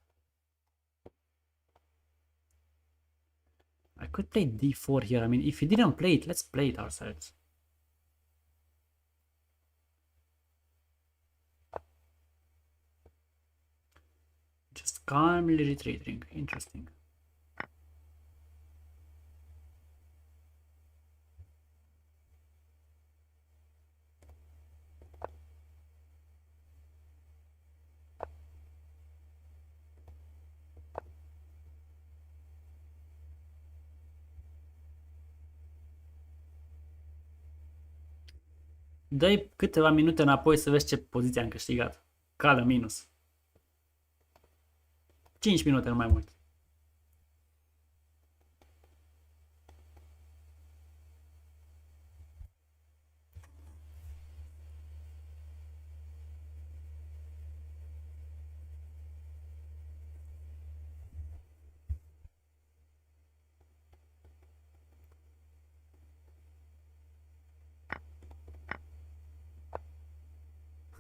I could play d4 here. I mean, if he didn't play it, let's play it ourselves. Just calmly retreating. Interesting. Dă-i câteva minute înapoi să vezi ce poziție am câștigat. Cală minus. 5 minute, nu mai mult.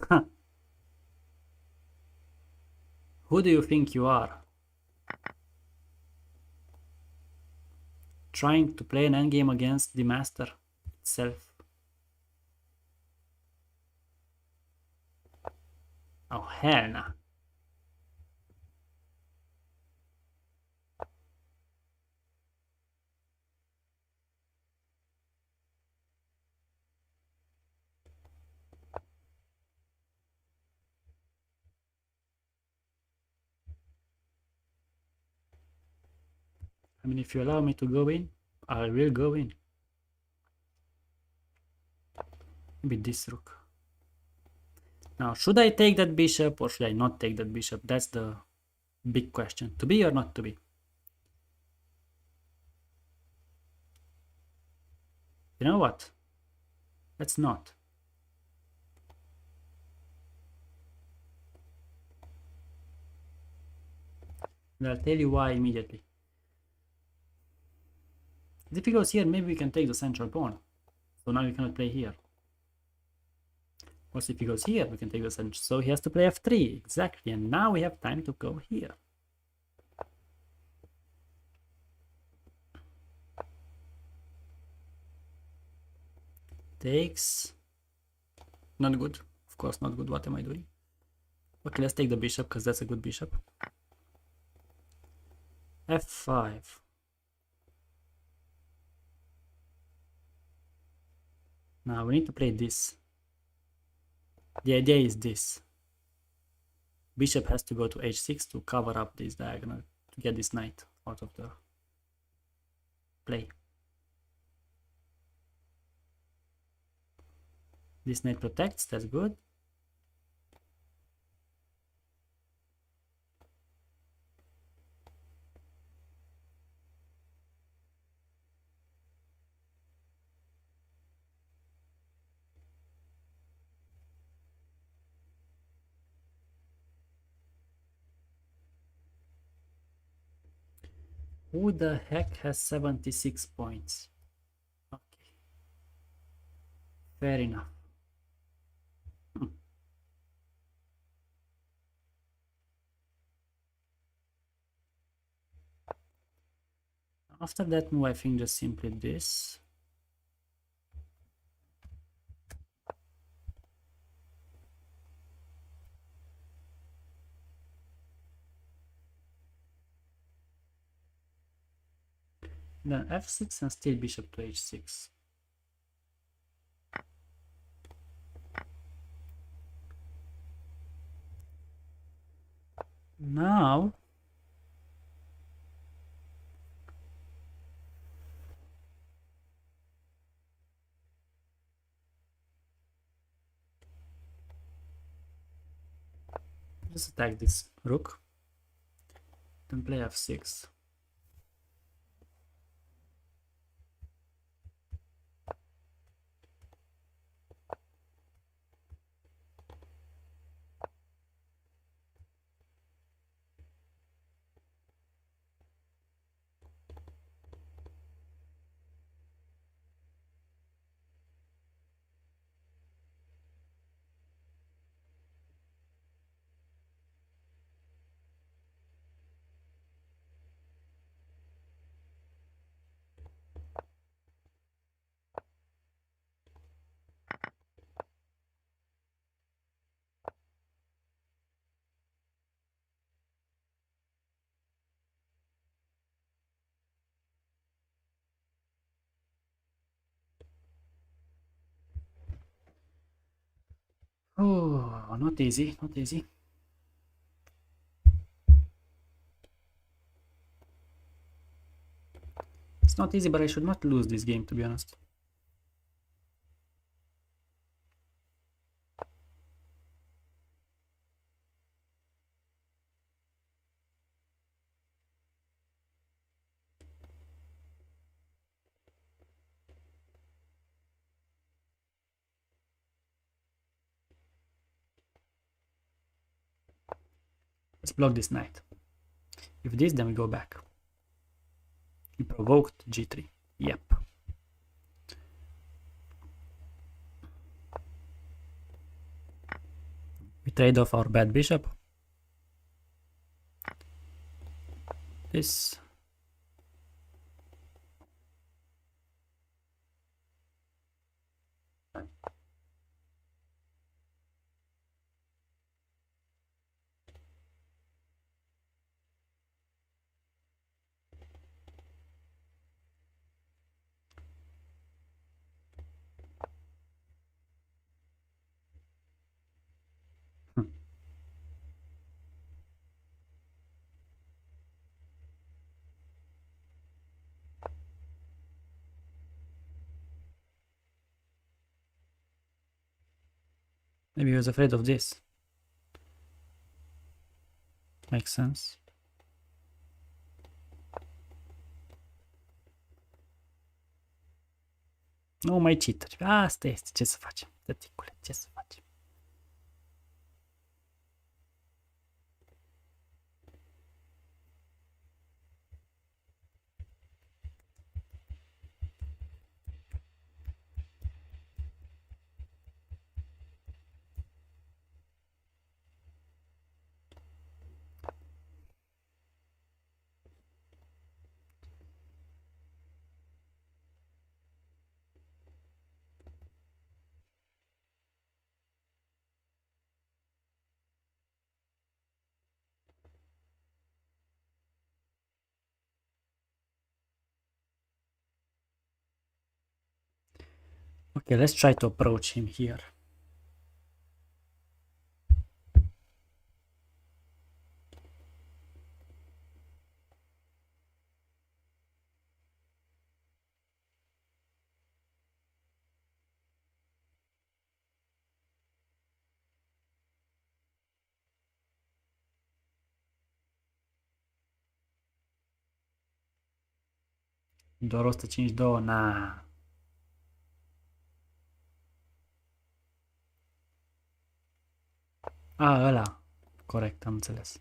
Huh. Who do you think you are? Trying to play an endgame against the master itself. Oh, hell no. I mean, if you allow me to go in, I will go in. Maybe this rook. Now, should I take that bishop or should I not take that bishop? That's the big question. To be or not to be? You know what? Let's not. And I'll tell you why immediately. If he goes here, maybe we can take the central pawn. So now we cannot play here. Also, if he goes here, we can take the central. So he has to play f3, exactly. And now we have time to go here. Takes. Not good. Of course, not good. What am I doing? Okay, let's take the bishop because that's a good bishop. f5. Now we need to play this. The idea is this. Bishop has to go to h6 to cover up this diagonal, to get this knight out of the play. This knight protects, that's good. Who the heck has 76 points? Okay. Fair enough. After that move, I think just simply this. Then f6 and still bishop to h6. Now just attack this rook, then play f6. Oh, not easy, not easy. It's not easy, but I should not lose this game, to be honest. Let's block this knight. If this, then we go back. He provoked g3. Yep. We trade off our bad bishop. This. Maybe he was afraid of this. Makes sense. Nu mai cheateri. Asta este. Ce să facem? Tăticule, ce să facem? Okay, let's try to approach him here. Doar 152, na. Ăla. Corect, am înțeles.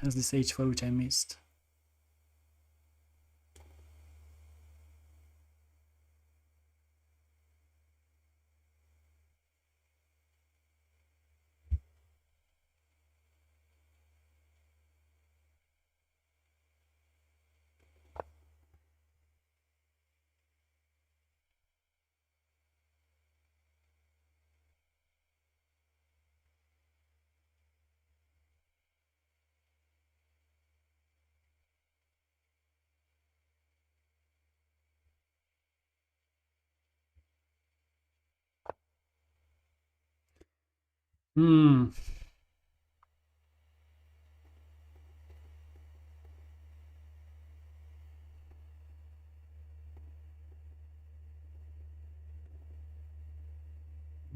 Has this h4 which I missed.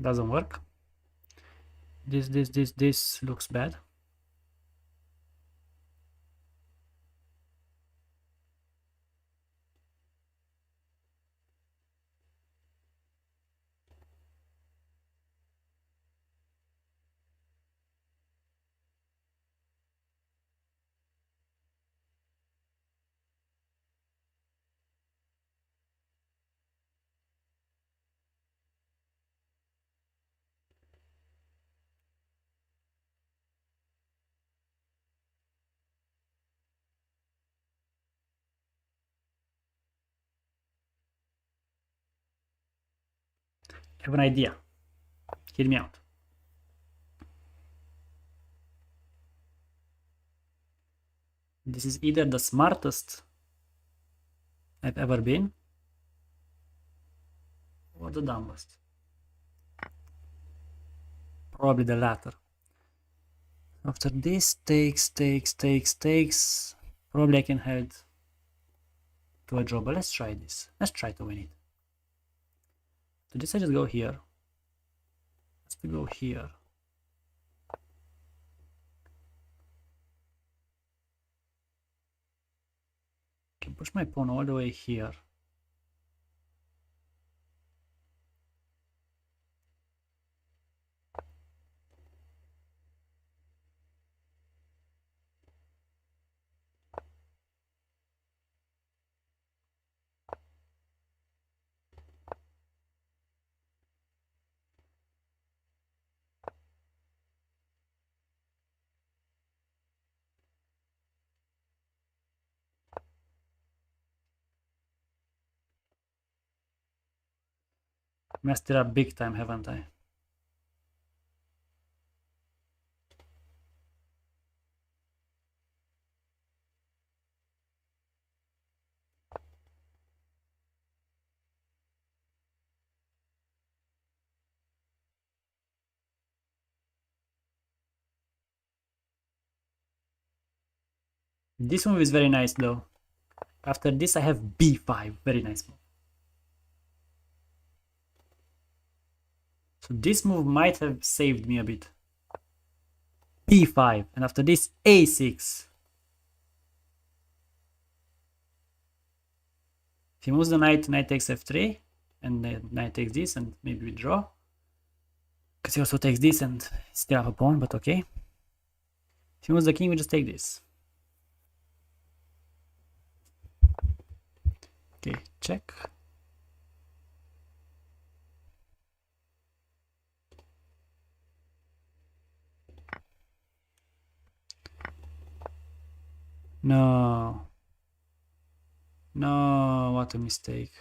Doesn't work. This looks bad. have an idea. Hear me out. This is either the smartest I've ever been or the dumbest. Probably the latter. After this, takes. Probably I can head to a draw, but let's try this. Let's try to win it. So this I just go here. Let's go here. I can push my pawn all the way here. Messed it up big time, haven't I? This move is very nice though. After this I have b5, very nice move. So this move might have saved me a bit. b5, and after this a6. If he moves the knight, knight takes f3, and the knight takes this, and maybe we draw. Because he also takes this and still have a pawn, but okay. If he moves the king, we just take this. Okay, check. No. No, what a mistake.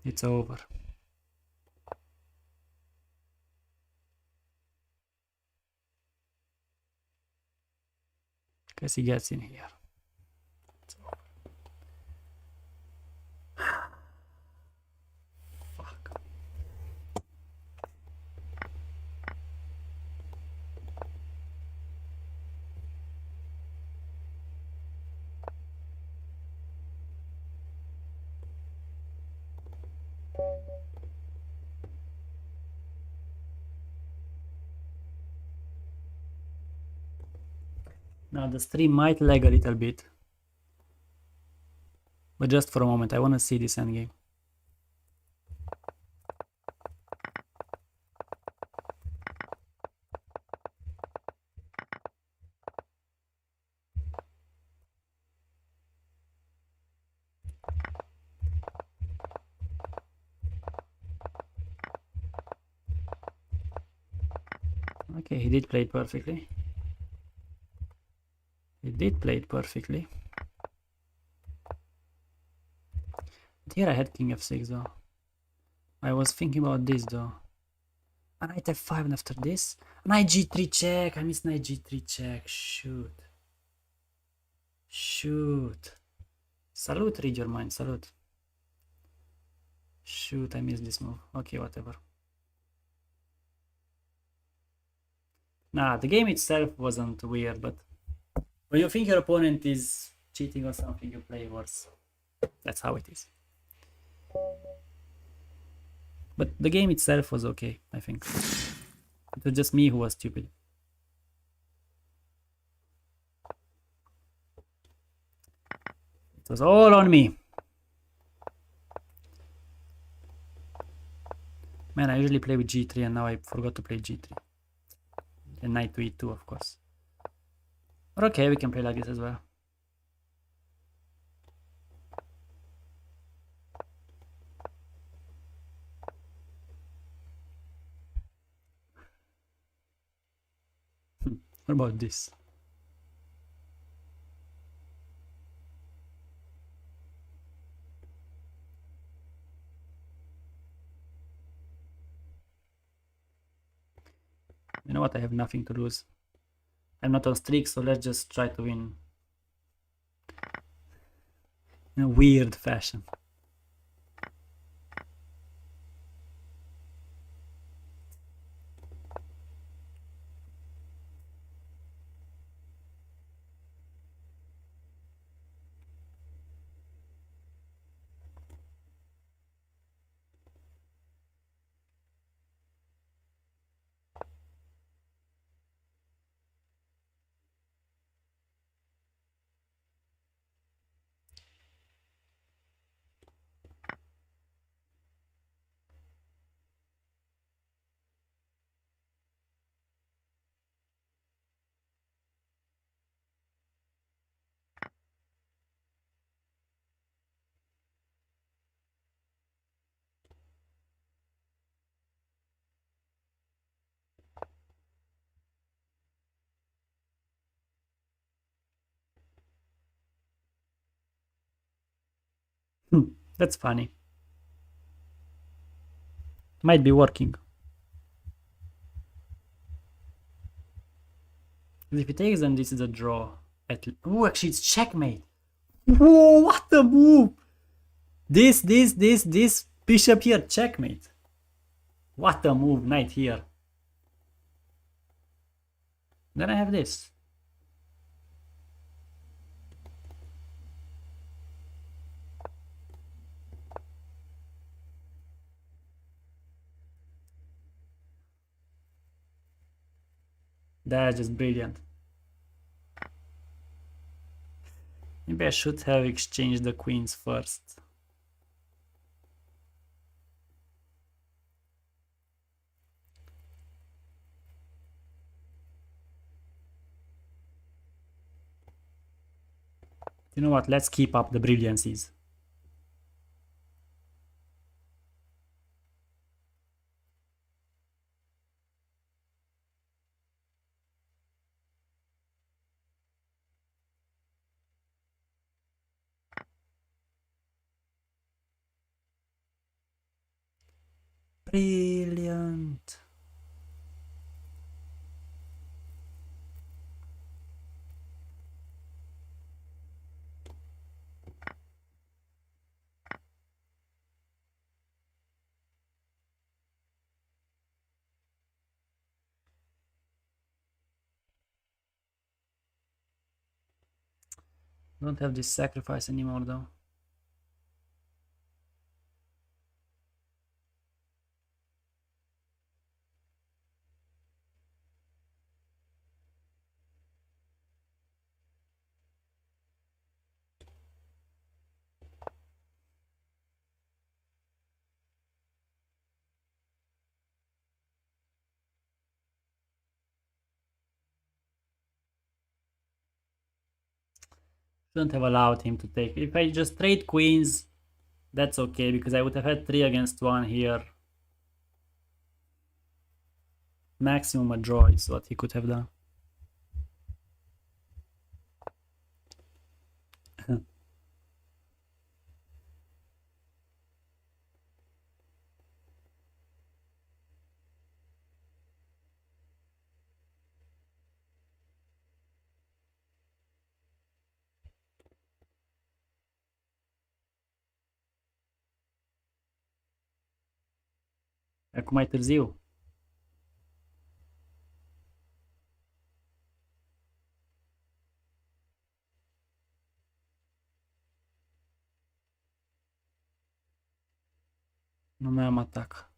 It's over. Because he gets in here. It's over. Fuck. Now the stream might lag a little bit. But just for a moment, I want to see this endgame. Okay, he did play it perfectly. He did play it perfectly. But here I had king f6 though. I was thinking about this though. A knight f5, and after this, knight g3 check. I missed knight g3 check. Shoot. Shoot. Salute, read your mind. Salute. Shoot, I missed this move. Okay, whatever. Nah, the game itself wasn't weird, but when you think your opponent is cheating or something, you play worse. That's how it is. But the game itself was okay, I think. It was just me who was stupid. It was all on me. Man, I usually play with g3 and now I forgot to play g3. And knight to e2, of course. But okay, we can play like this as well. What about this? You know what? I have nothing to lose. I'm not on streak, so let's just try to win in a weird fashion. That's funny. Might be working. If he takes, then this is a draw. Oh, actually, it's checkmate. Whoa, what a move! This bishop here, checkmate. What a move, knight here. Then I have this. That's just brilliant. Maybe I should have exchanged the queens first. You know what? Let's keep up the brilliancies. Brilliant. Don't have this sacrifice anymore though. Shouldn't have allowed him to take. If I just trade queens, that's okay, because I would have had 3 against 1 here. Maximum a draw is what he could have done. Acum mai târziu. Nu mai am atac.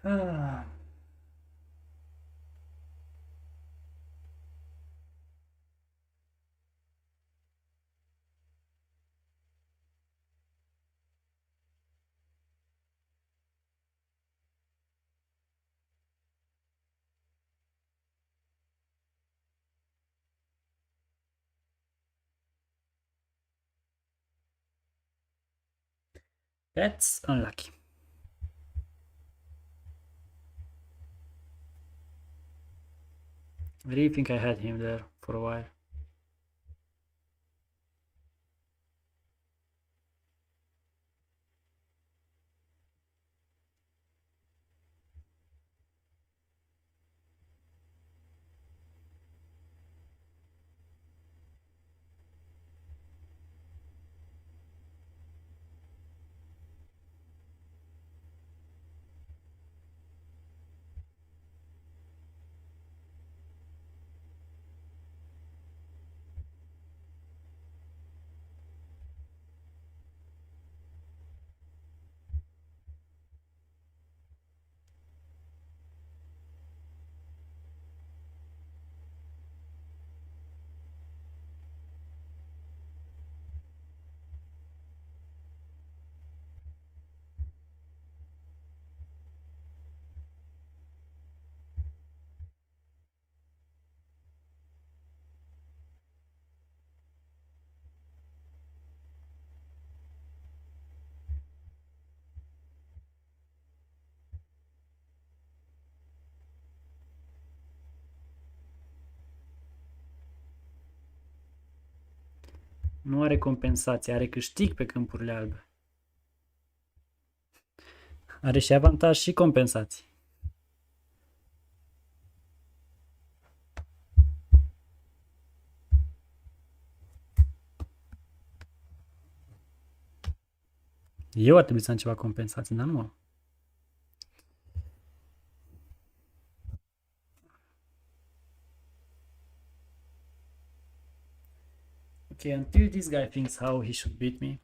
Ah. That's unlucky. I really think I had him there for a while. Nu are compensație, are câștig pe câmpurile albe. Are și avantaj și compensații. Eu ar trebui să am ceva compensații, dar nu am. Okay, until this guy thinks how he should beat me,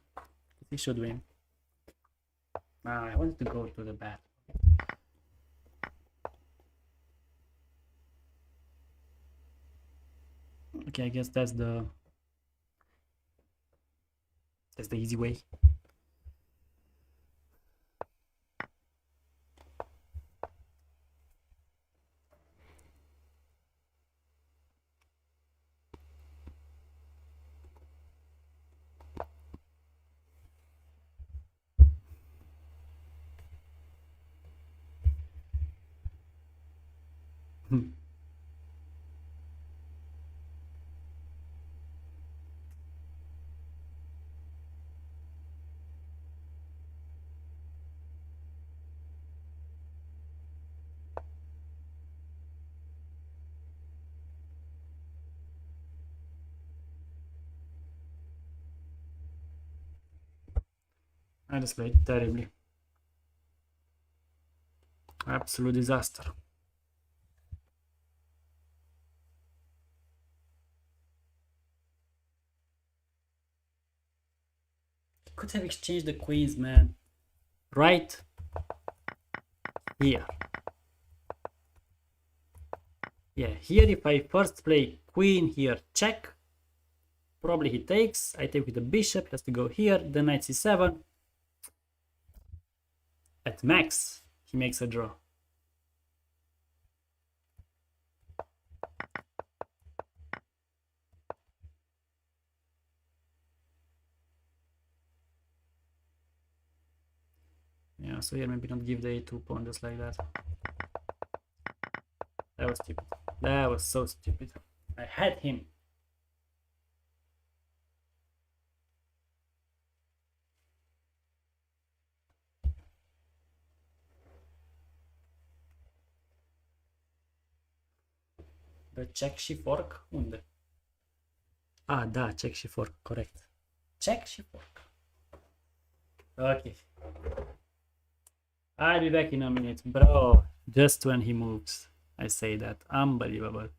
he should win. I wanted to go to the bat. Okay, I guess that's the easy way. I just played terribly. Absolute disaster. Could have exchanged the queens, man. Right here. Yeah, here if I first play queen here, check. Probably he takes. I take with the bishop, he has to go here, then knight c7. At max, he makes a draw. Yeah, so here maybe not give the a2 pawn just like that. That was stupid. That was so stupid. I had him. The check și fork? Unde? Ah, da, check și fork, corect. Check și fork. Okay. I'll be back in a minute, bro. Just when he moves, I say that. Unbelievable.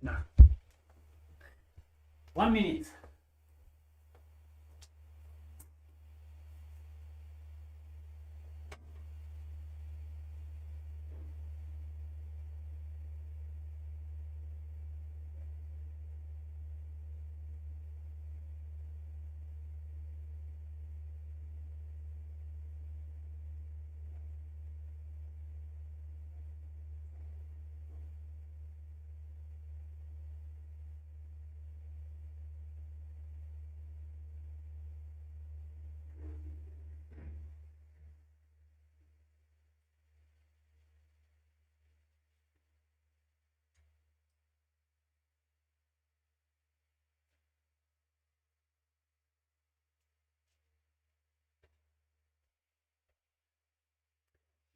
Da. 1 minute.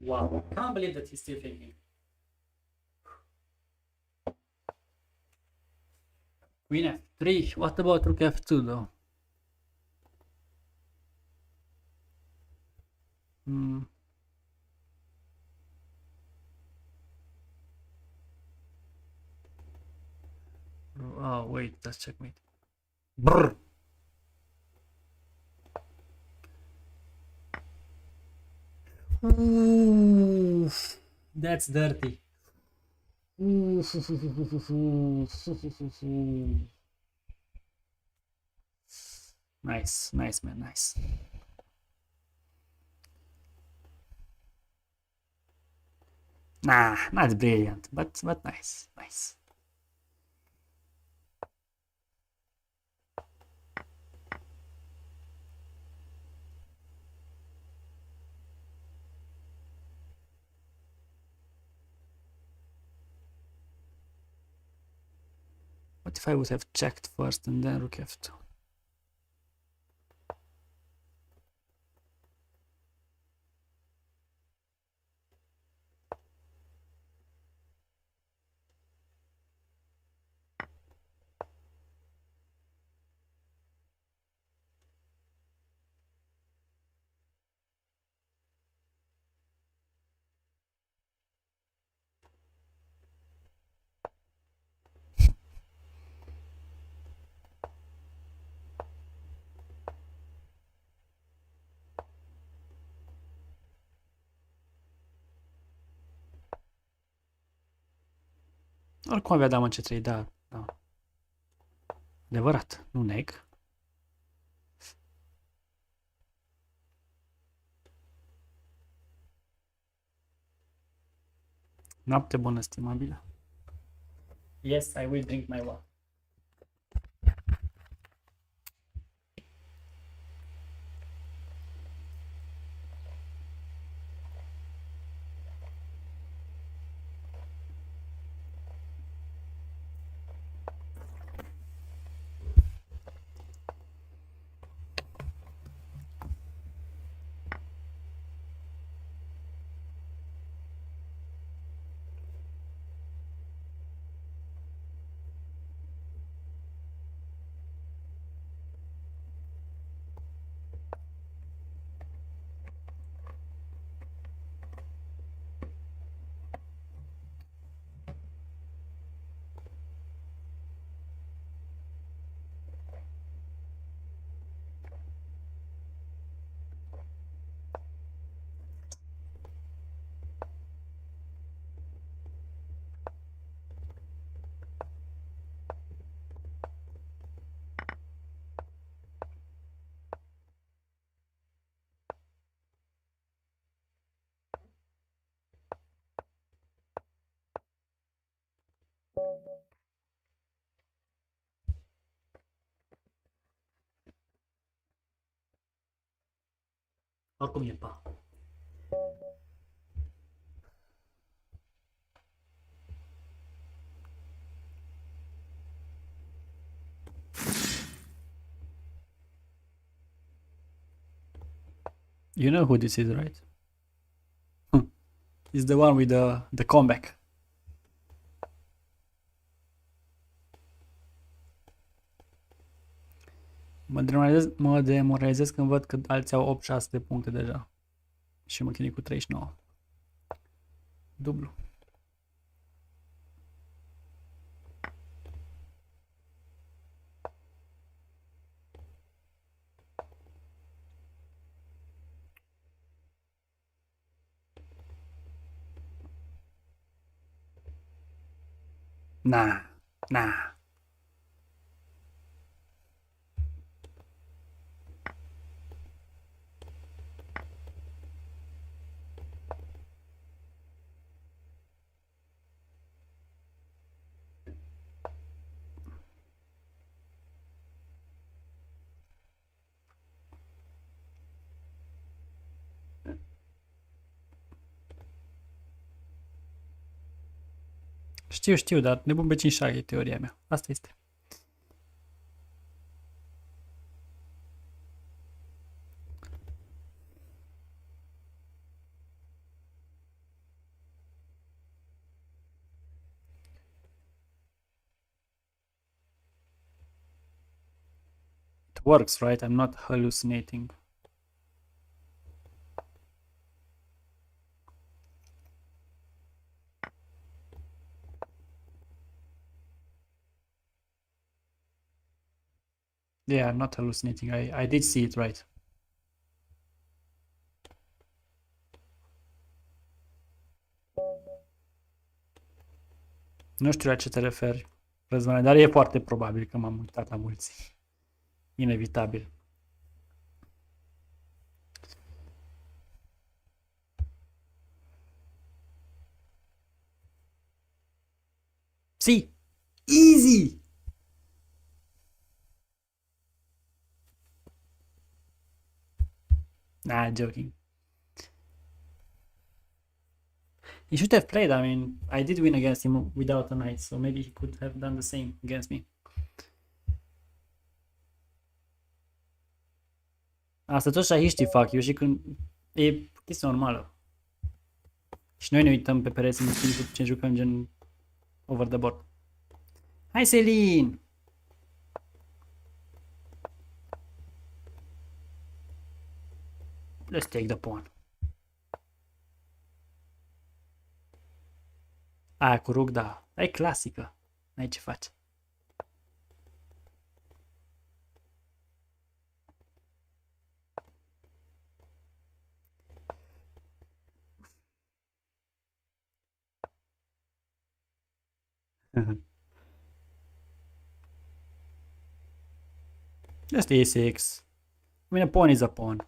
Wow, can't believe that he's still thinking. Queen f3. What about rook f2 though? Hmm. Oh wait, that's checkmate. Brr. Ooh, that's dirty. Ooh. Nice, nice man, nice. Nah, not brilliant, but nice, nice. What if I would have checked first and then rook f2? Oricum avea dama c3, da, da. Adevărat, nu neg. Noapte bună, stimabilă. Yes, I will drink my water. Oricum e pa. You know who this is, right? It's the one with the comeback. Mă demoralizez când văd că alții au 8-6 de puncte deja. Și mă chinui cu 39. Dublu. Nah, nah. Știu, dar nebun pe 5 e teoria mea. Asta este. It works, right? I'm not hallucinating. Yeah, I'm not hallucinating. I did see it right. Nu știu la ce te referi, Răzvane, dar e foarte probabil că m-am uitat la mulți. Inevitabil. Si! Easy! Nah, joking. He should have played. I mean, I did win against him without a knight, so maybe he could have done the same against me. Asta toți șahiștii fac, eu și când... E chestia normală. Și noi ne uităm pe pereți în timp ce jucăm gen over the board. Hai, Selin! Let's take the pawn. Aia cu rug, da. E clasică. N-ai ce faci. Just a6. I mean, a pawn is a pawn.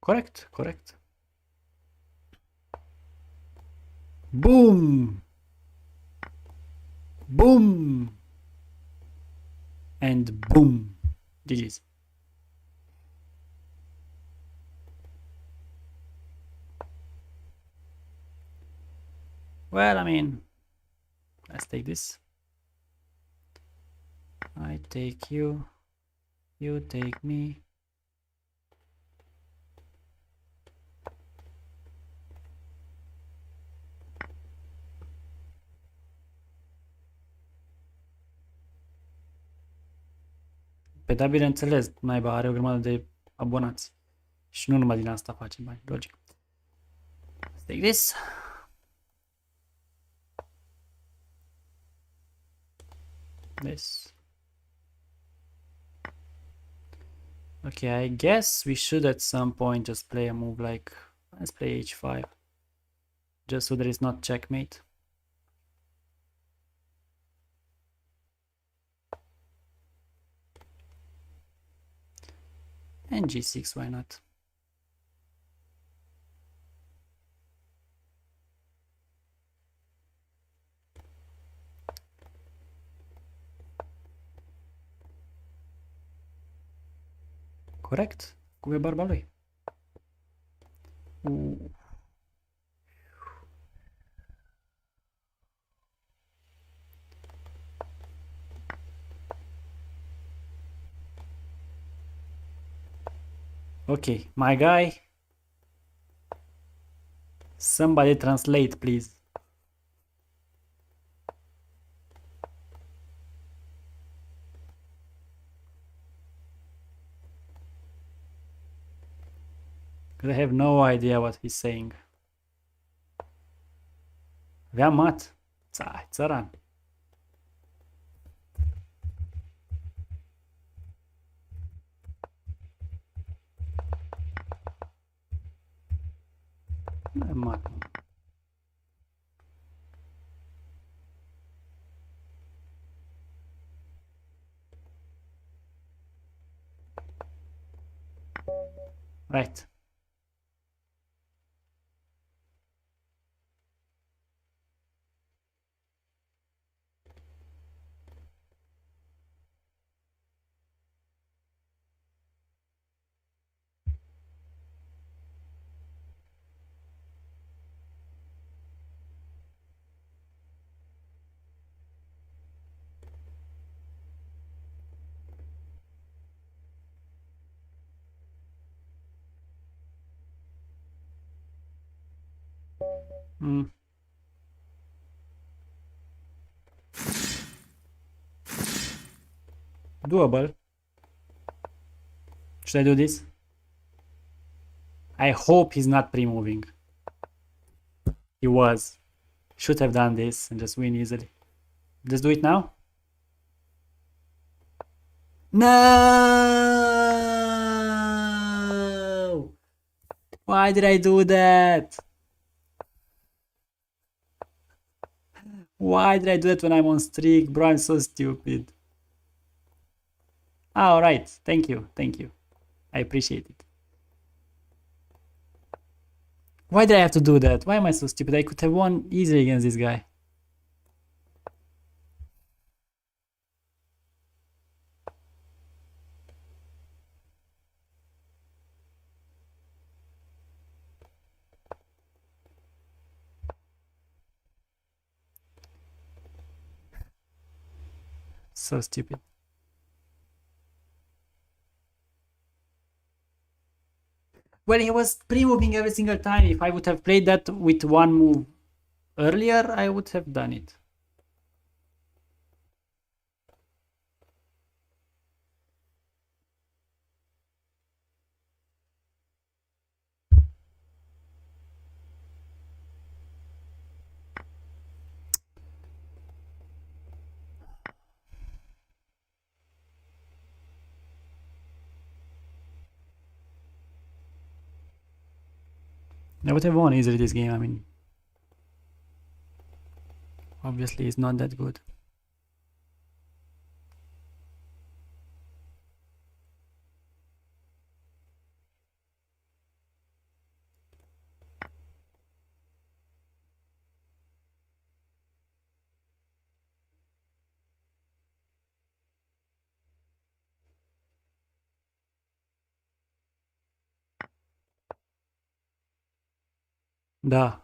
Corect, corect. Boom! Boom! And boom! GG's. Well, I mean, let's take this. I take you. You take me. Pe da, bineînțeles, naiba are o grămadă de abonați. Și nu numai din asta face bani, logic. Let's take this. This. Okay, I guess we should at some point just play a move like, let's play h5. Just so there is not checkmate. And g6, why not? Corect? Cum e barba lui? Okay, my guy. Somebody translate, please. Because I have no idea what he's saying. Avea mat. Țăran. Nu e mat. Right. Mm. Doable. Should I do this? I hope he's not pre-moving. He was. Should have done this and just win easily. Just do it now. No! Why did I do that? Why did I do that when I'm on streak? Bro, I'm so stupid. Ah, alright. Thank you. Thank you. I appreciate it. Why did I have to do that? Why am I so stupid? I could have won easily against this guy. So stupid. Well, he was pre-moving every single time. If I would have played that with one move earlier, I would have done it. I would have won easily this game. I mean, obviously it's not that good. Da.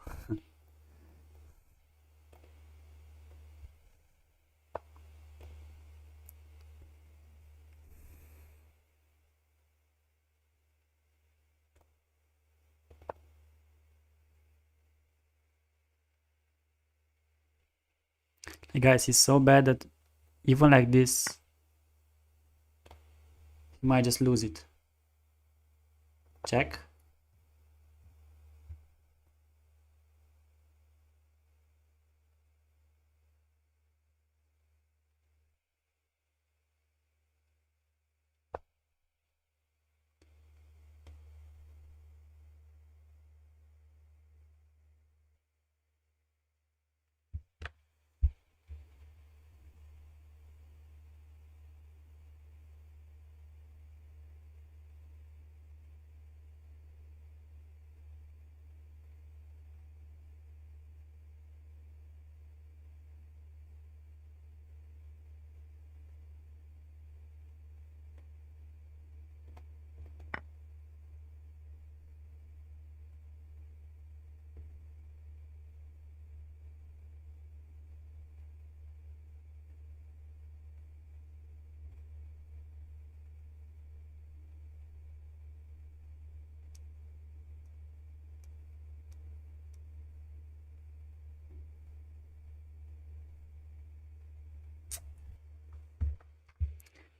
Hey guys, he's so bad that even like this, he might just lose it. Check.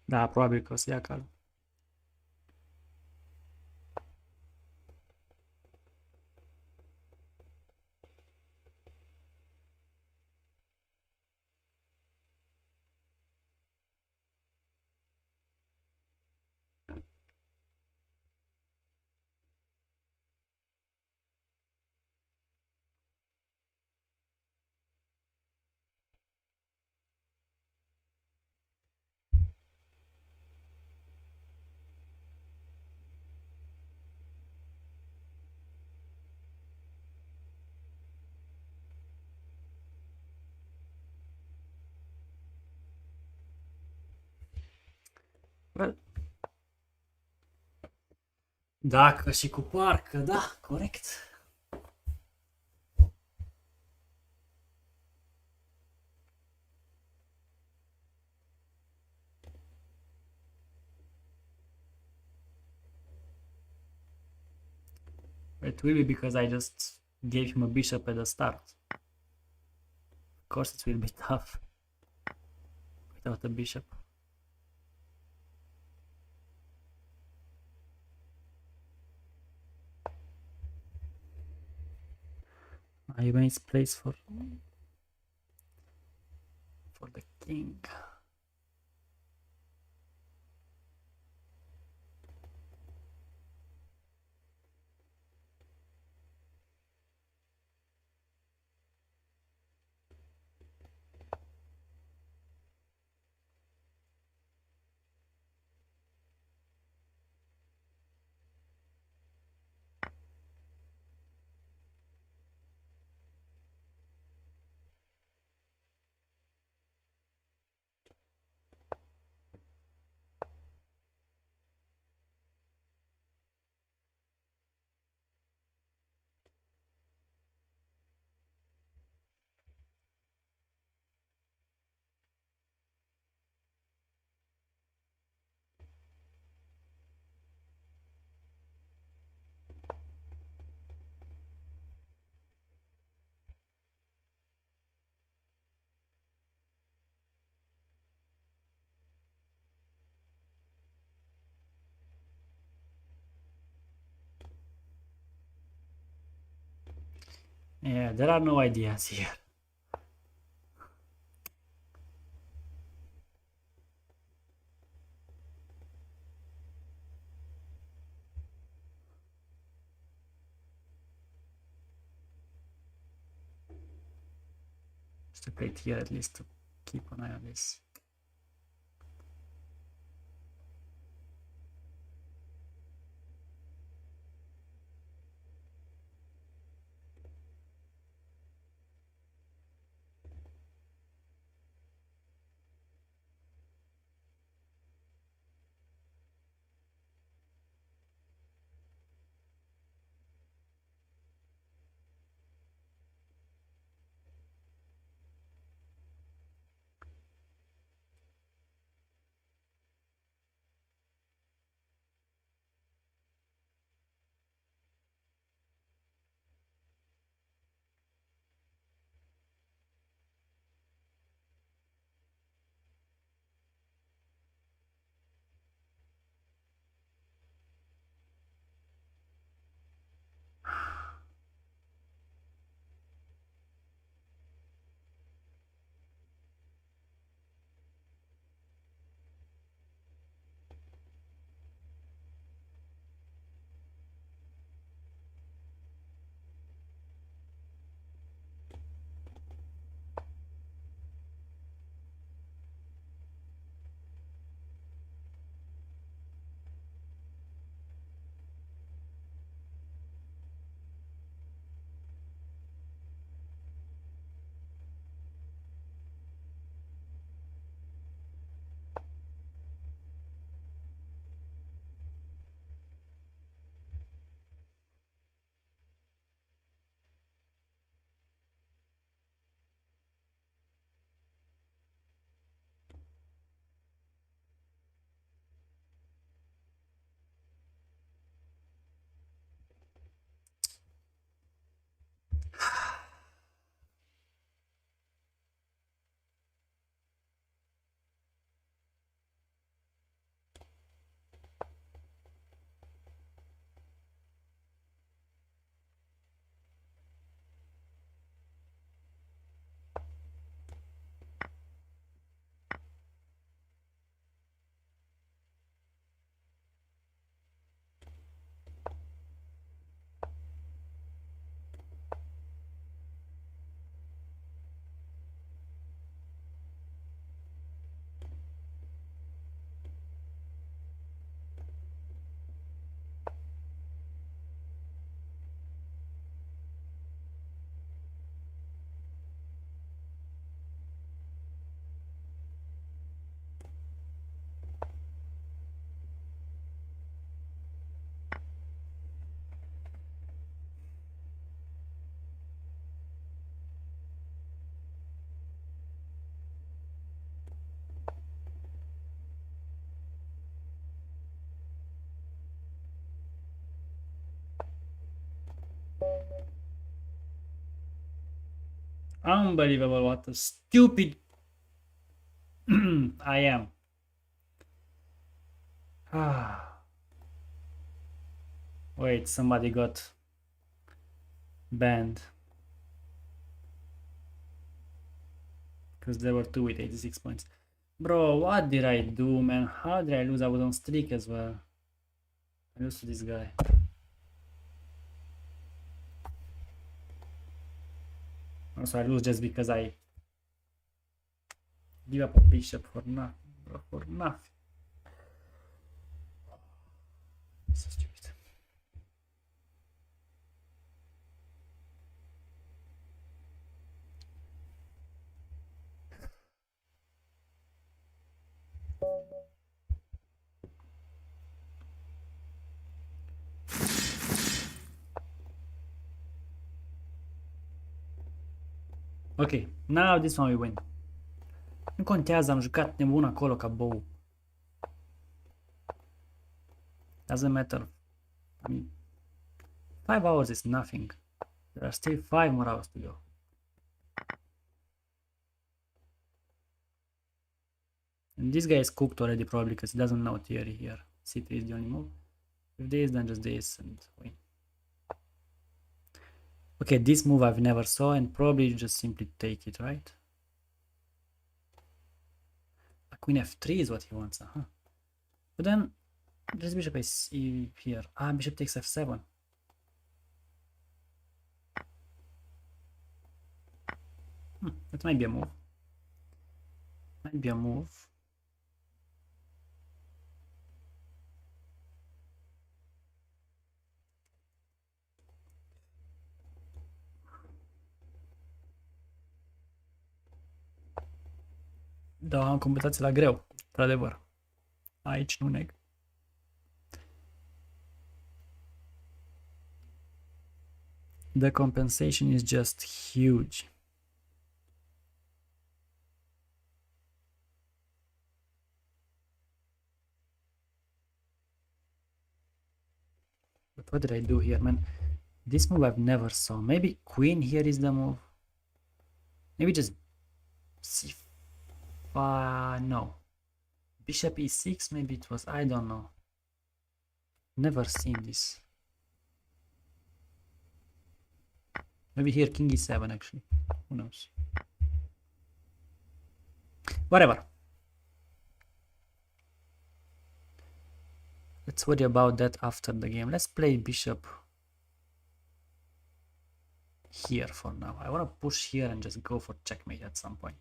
Da, probabil că o să ia calul. Well, dacă și cu parcă, da, corect. It will be because I just gave him a bishop at the start. Of course it will be tough without a bishop. I made place for the king. Yeah, there are no ideas here. Just to play it here at least to keep an eye on this. Unbelievable, what a stupid I am. Wait, somebody got banned. Because there were two with 86 points. Bro, what did I do, man? How did I lose? I was on streak as well. I lost to this guy. Also, I lose just because I give up a bishop for nothing, bro, for nothing. So stupid. Ok, now this one we win. Nu contează, am jucat nebun acolo ca bou. Doesn't matter. I mean, 5 hours is nothing. There are still 5 more hours to go. And this guy is cooked already probably because he doesn't know theory here. C3 is the only move. If this, then just this and win. Okay, this move I've never saw and probably you just simply take it, right? Queen f3 is what he wants, huh? But then this bishop is here. Ah, bishop takes f7. That might be a move. Might be a move. Da, am completație la greu, într-adevăr. Aici nu neg. The compensation is just huge. But what did I do here, man? This move I've never saw. Maybe queen here is the move. Maybe just c5. No. Bishop e6, maybe it was. I don't know. Never seen this. Maybe here king e7 actually. Who knows? Whatever. Let's worry about that after the game. Let's play bishop here for now. I want to push here and just go for checkmate at some point.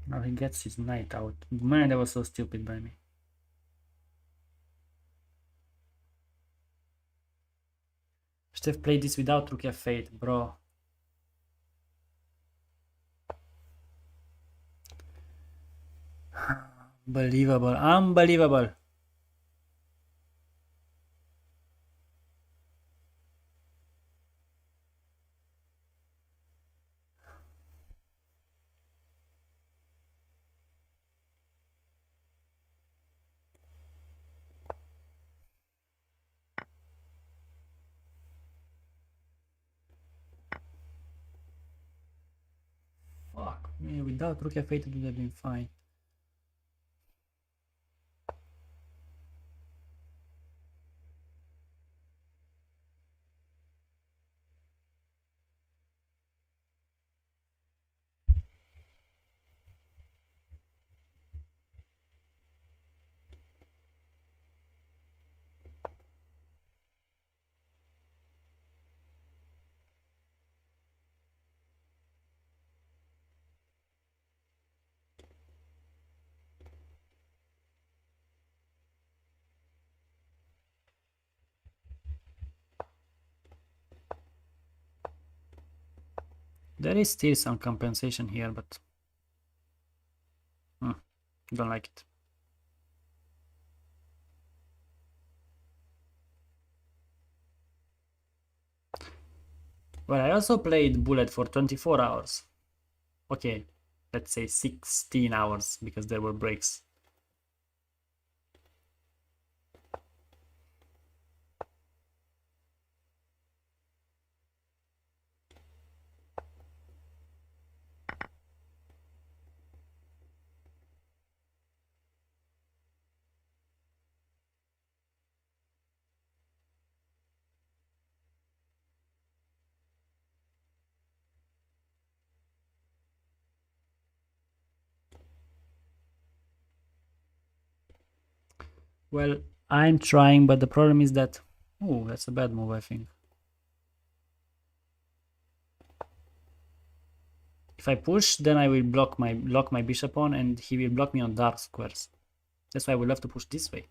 Now he gets his knight out. Man, that was so stupid by me. Should have played this without rook f8, bro. Unbelievable, unbelievable. Without rook f8 it would have been fine. There is still some compensation here, but don't like it. Well, I also played Bullet for 24 hours. Okay, let's say 16 hours because there were breaks. Well, I'm trying, but the problem is that... Oh, that's a bad move, I think. If I push, then I will block my bishop on, and he will block me on dark squares. That's why I would love to push this way.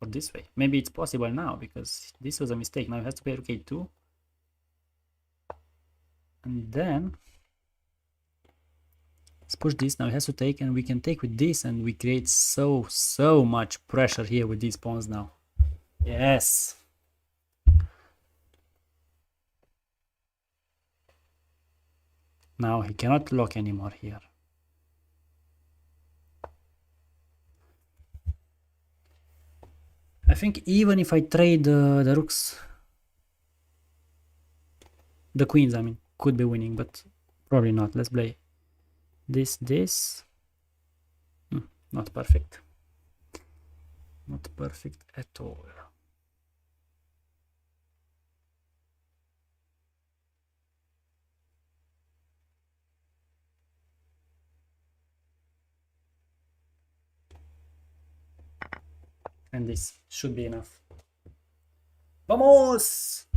Or this way. Maybe it's possible now, because this was a mistake. Now he has to play rook a2. And then... let's push this. Now he has to take, and we can take with this, and we create so much pressure here with these pawns now. Yes! Now he cannot lock anymore here. I think even if I trade the rooks, the queens, I mean, could be winning, but probably not. Let's play this. Not perfect. Not perfect at all. And this should be enough. Vamos!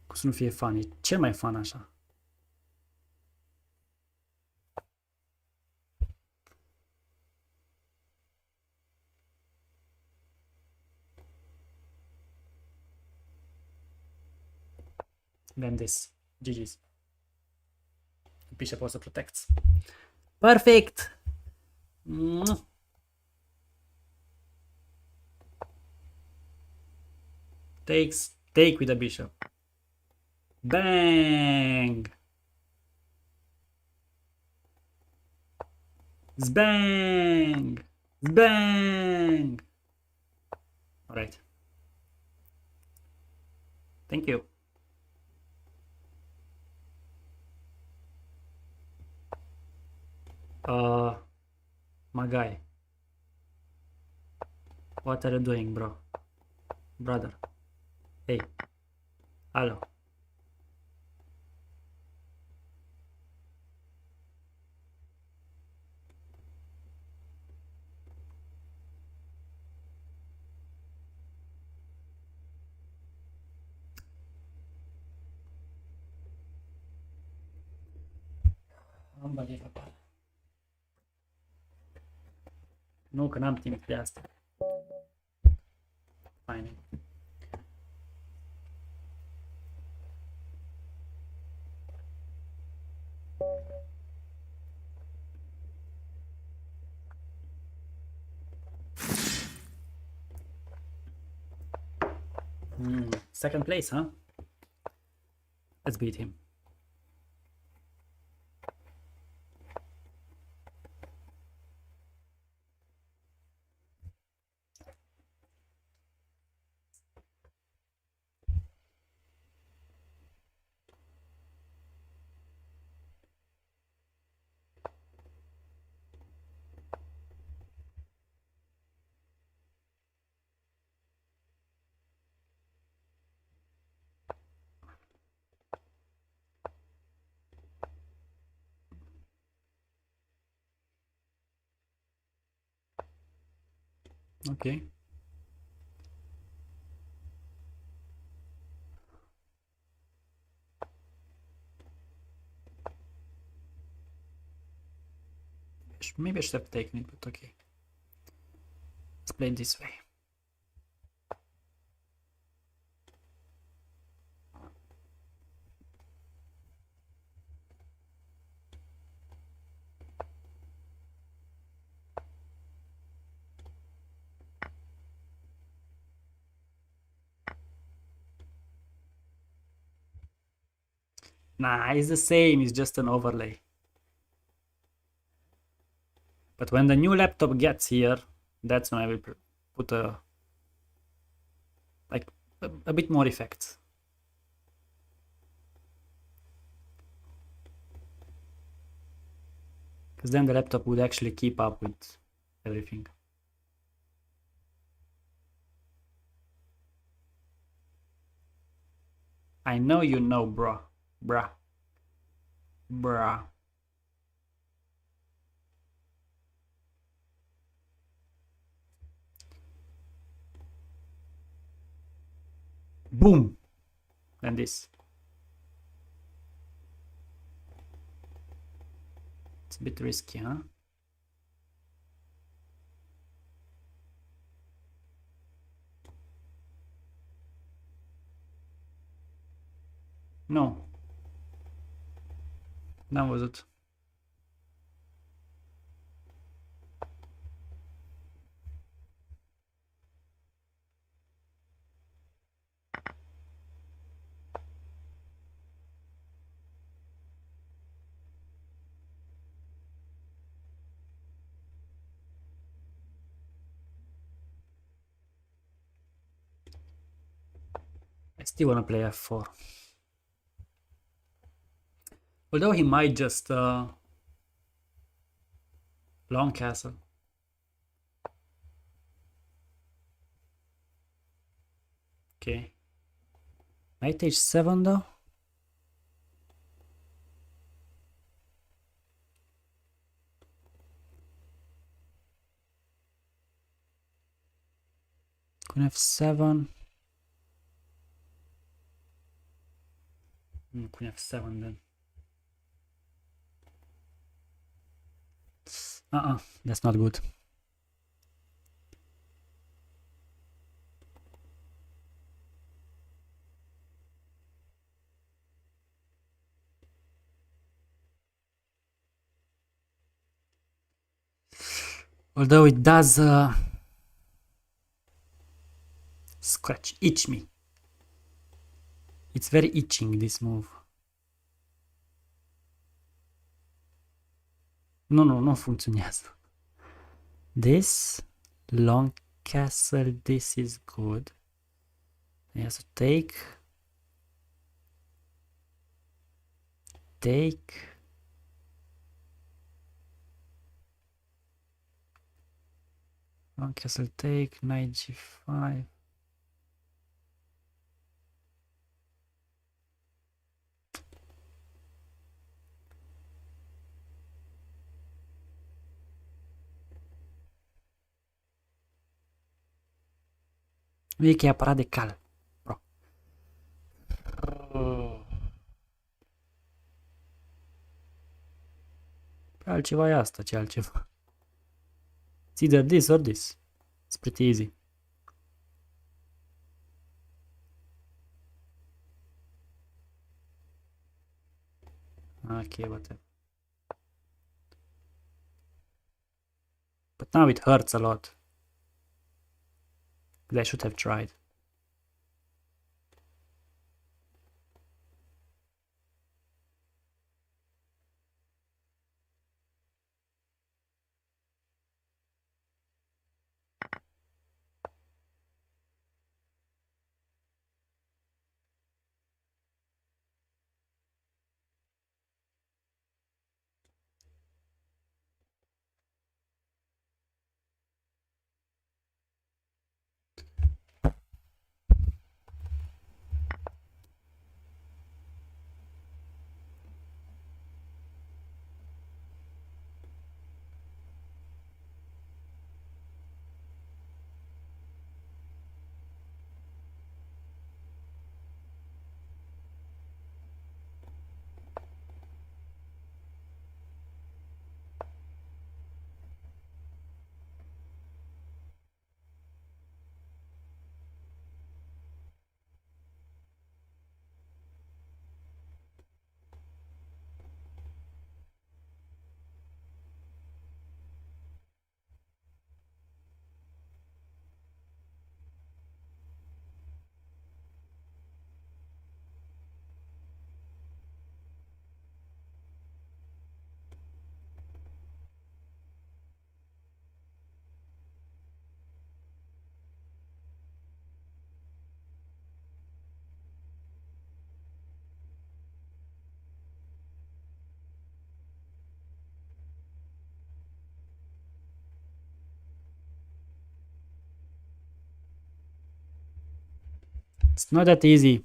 Cum să nu fie fun? E cel mai fun așa. Then this. GG's. Bishop also protects. Perfect! Take with the bishop. Bang! Zbang! Zbang! Alright. Thank you. My guy. What are you doing, bro? Brother. Hey. Hello. Unbelievable. Nu, că n-am timp de asta. Fine. Second place, huh? Let's beat him. Okay. Maybe I should have taken it, but okay. Let's play it this way. Nah, it's the same, it's just an overlay. But when the new laptop gets here, that's when I will put a bit more effects. Because then the laptop would actually keep up with everything. I know you know, bruh. Bruh. Bruh. Boom! And this. It's a bit risky, huh? No. That was it. I still want to play f4. Although he might just long castle. Okay. Knight h7 though? Queen f7. Queen f7 then. That's not good. Although it does itch me. It's very itching, this move. Nu, nu funcționează. This long castle, this is good. He has to take. Long castle take, knight g5. Nu e că e apărat de cal. Bro. Altceva e asta, ce altceva. It's either this or this. It's pretty easy. Okay, whatever. But now it hurts a lot. I should have tried. It's not that easy.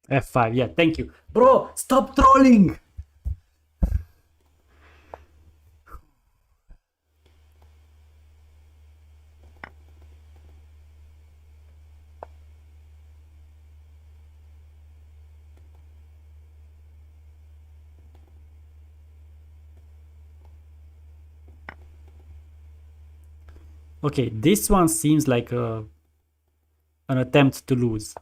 F5, yeah, thank you. Bro, stop trolling! Okay, this one seems like an attempt to lose.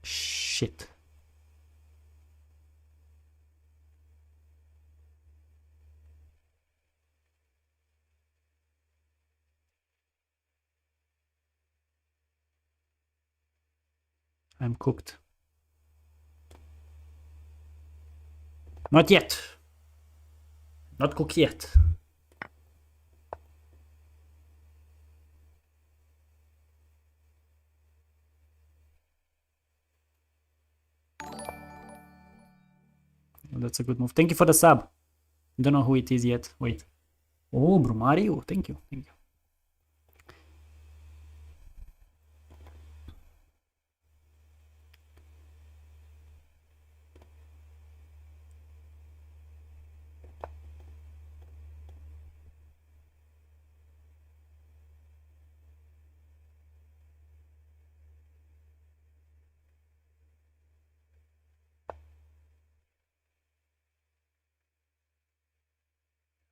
Shit. I'm cooked. Not yet. Not cooked yet. Oh, that's a good move. Thank you for the sub. Don't know who it is yet. Wait. Oh, Brumario. Thank you. Thank you.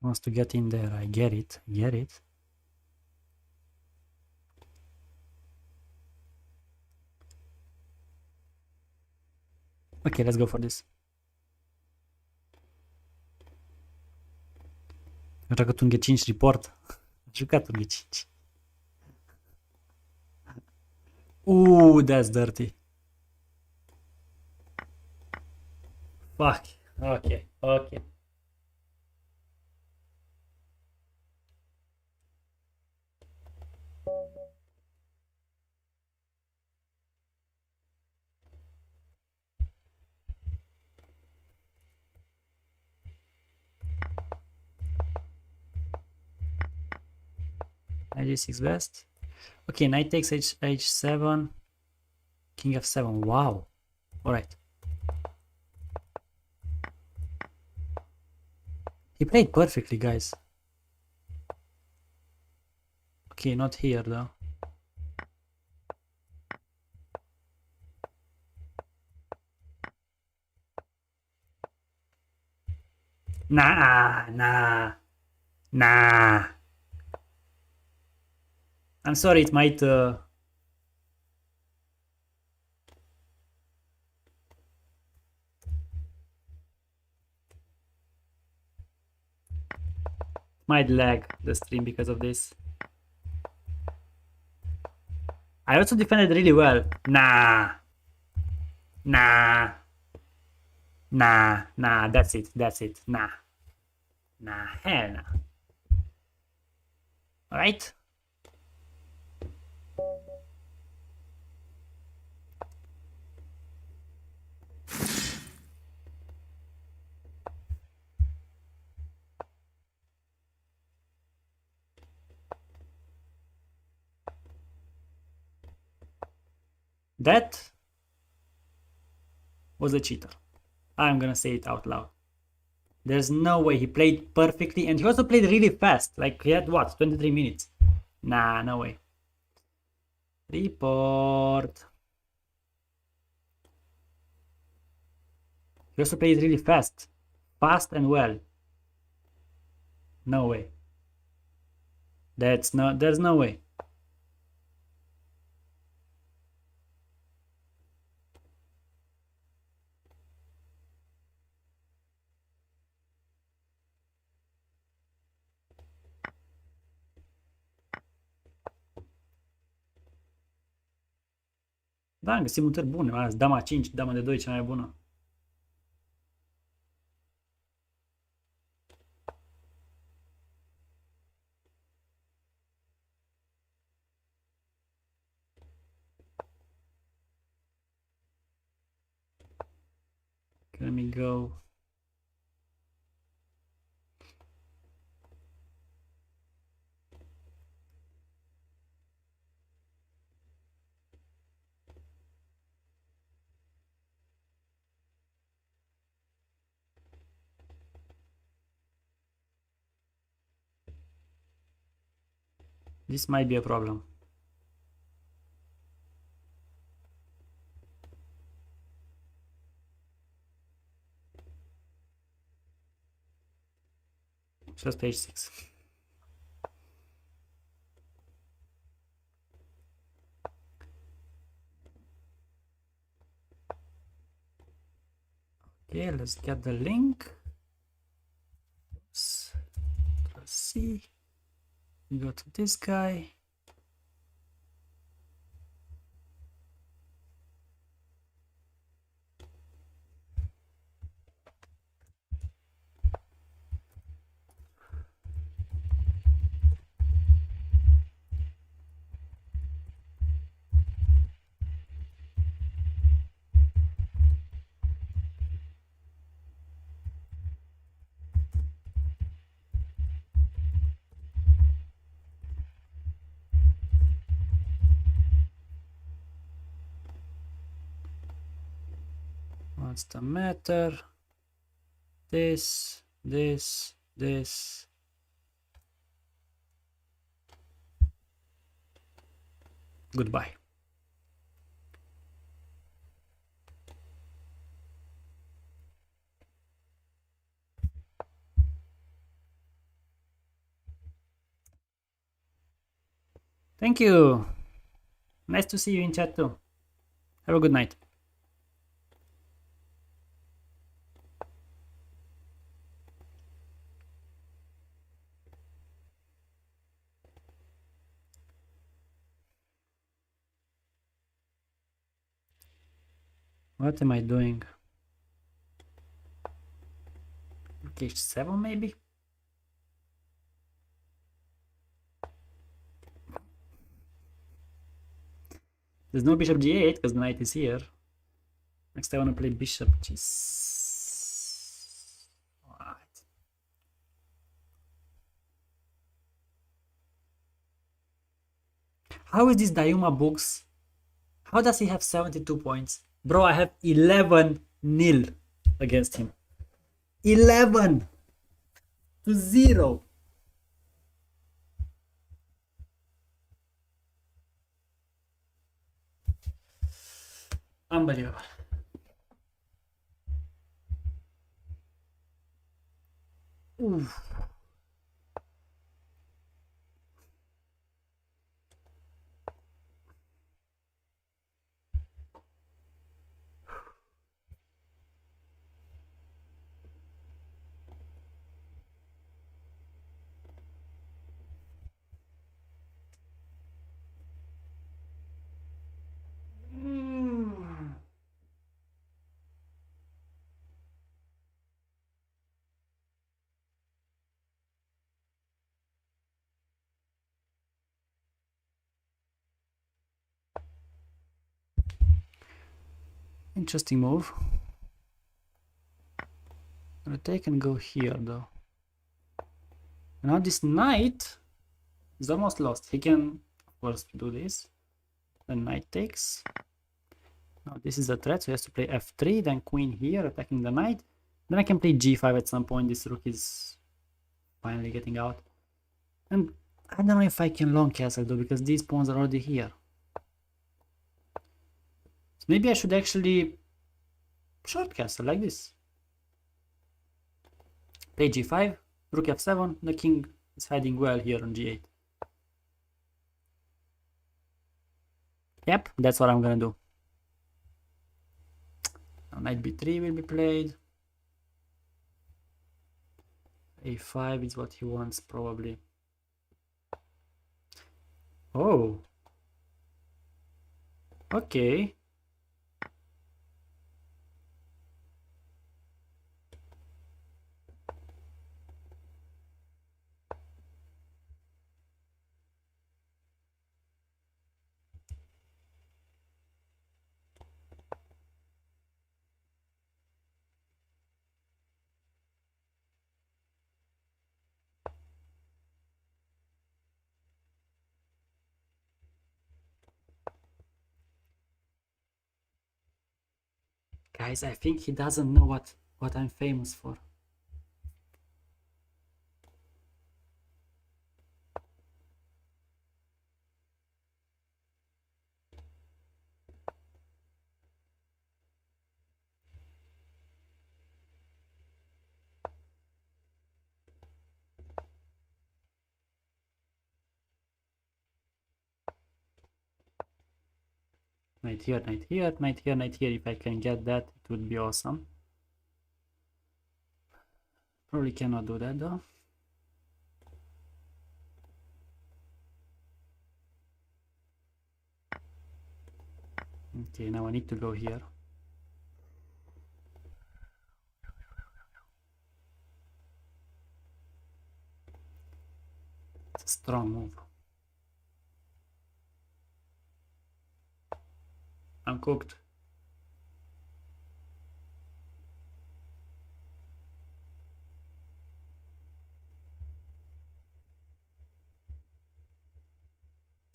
Wants to get in there. I get it. I get it. Okay, let's go for this. A jucat un G5 report. A jucat un G5. Ooh, that's dirty. Fuck. Okay, okay. Knight G6 best. Okay, knight takes H7. King F7. Wow. Alright. He played perfectly, guys. Okay, not here though. Nah, nah, nah. I'm sorry, it might... might lag the stream because of this. I also defended really well. Nah. Nah. Nah. Nah. That's it. That's it. Nah. Nah. Hell nah. Alright. That was a cheater. I'm gonna say it out loud. There's no way. He played perfectly, and he also played really fast. Like, he had what, 23 minutes? Nah, no way. Report. He also played really fast. Fast and well. No way. There's no way. Da, găsim mutări bune, mai ales dama 5, dama de 2 cea mai bună. Let me go. This might be a problem. Just page 6. Okay, let's get the link. Let's see. We go to this guy. What's the matter? This. Goodbye. Thank you. Nice to see you in chat too. Have a good night. What am I doing? Cage 7 maybe? There's no bishop g8 because the knight is here. Next I want to play bishop g6. What? How is this Dayuma Books? How does he have 72 points? Bro, I have 11-0 against him. 11-0. Unbelievable. Oof. Interesting move. I'm gonna take and go here though. Now this knight is almost lost. He can, of course, do this. The knight takes. Now this is a threat, so he has to play f3, then queen here, attacking the knight. Then I can play g5 at some point. This rook is finally getting out. And I don't know if I can long castle though, because these pawns are already here. So maybe I should actually short castle like this. Play g5, rook f7, the king is hiding well here on g8. Yep, that's what I'm gonna do. Now knight b3 will be played. a5 is what he wants probably. Oh. Okay. Guys, I think he doesn't know what I'm famous for. Knight here, knight here, knight here, knight here. If I can get that, it would be awesome. Probably cannot do that though. Okay, now I need to go here. It's a strong move. I'm cooked.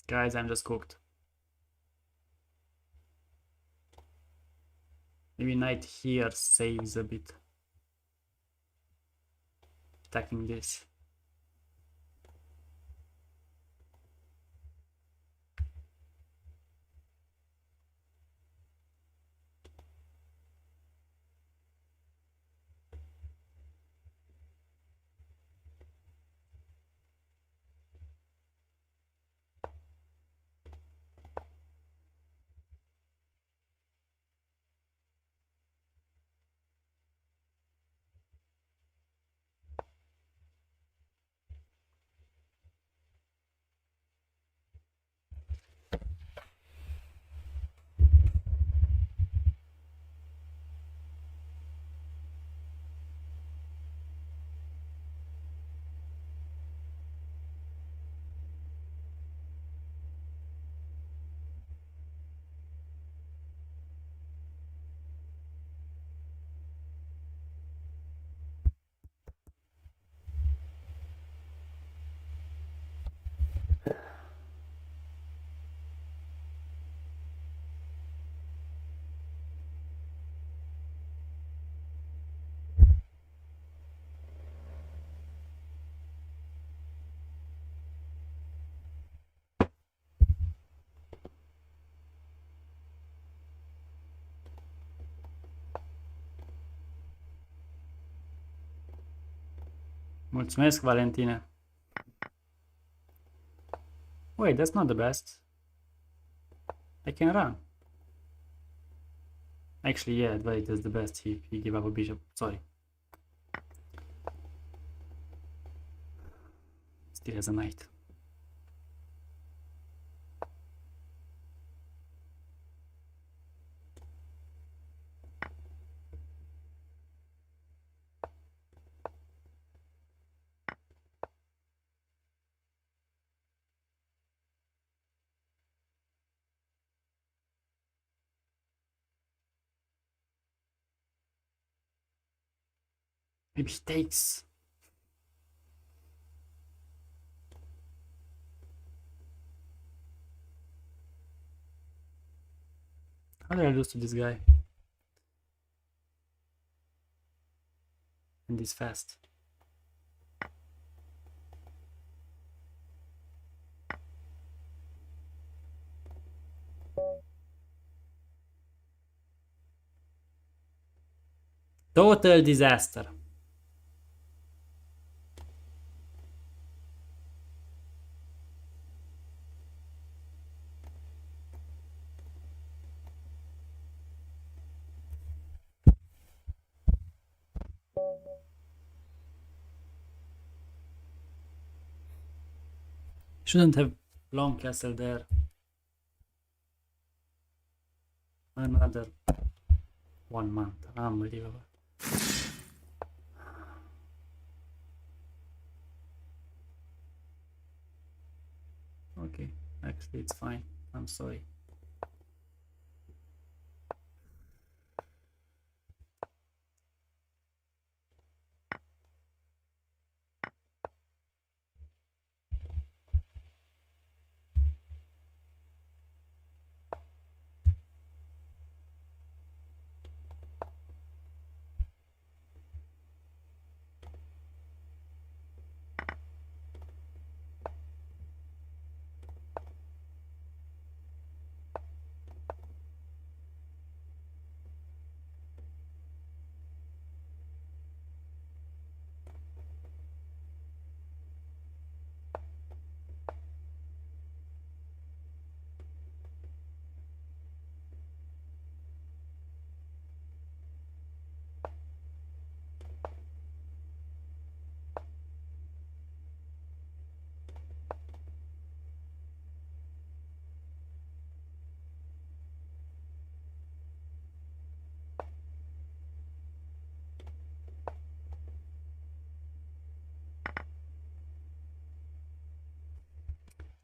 Guys, I'm just cooked. Maybe knight here saves a bit. Attacking this. Mulțumesc, Valentina. Wait, that's not the best. I can run. Actually, yeah, but that's the best. He gave up a bishop. Sorry. Still has a knight. Maybe he takes. How did I lose to this guy? And this fast. Total disaster. Shouldn't have long castle there. Another 1 month. Unbelievable. Okay, actually it's fine. I'm sorry.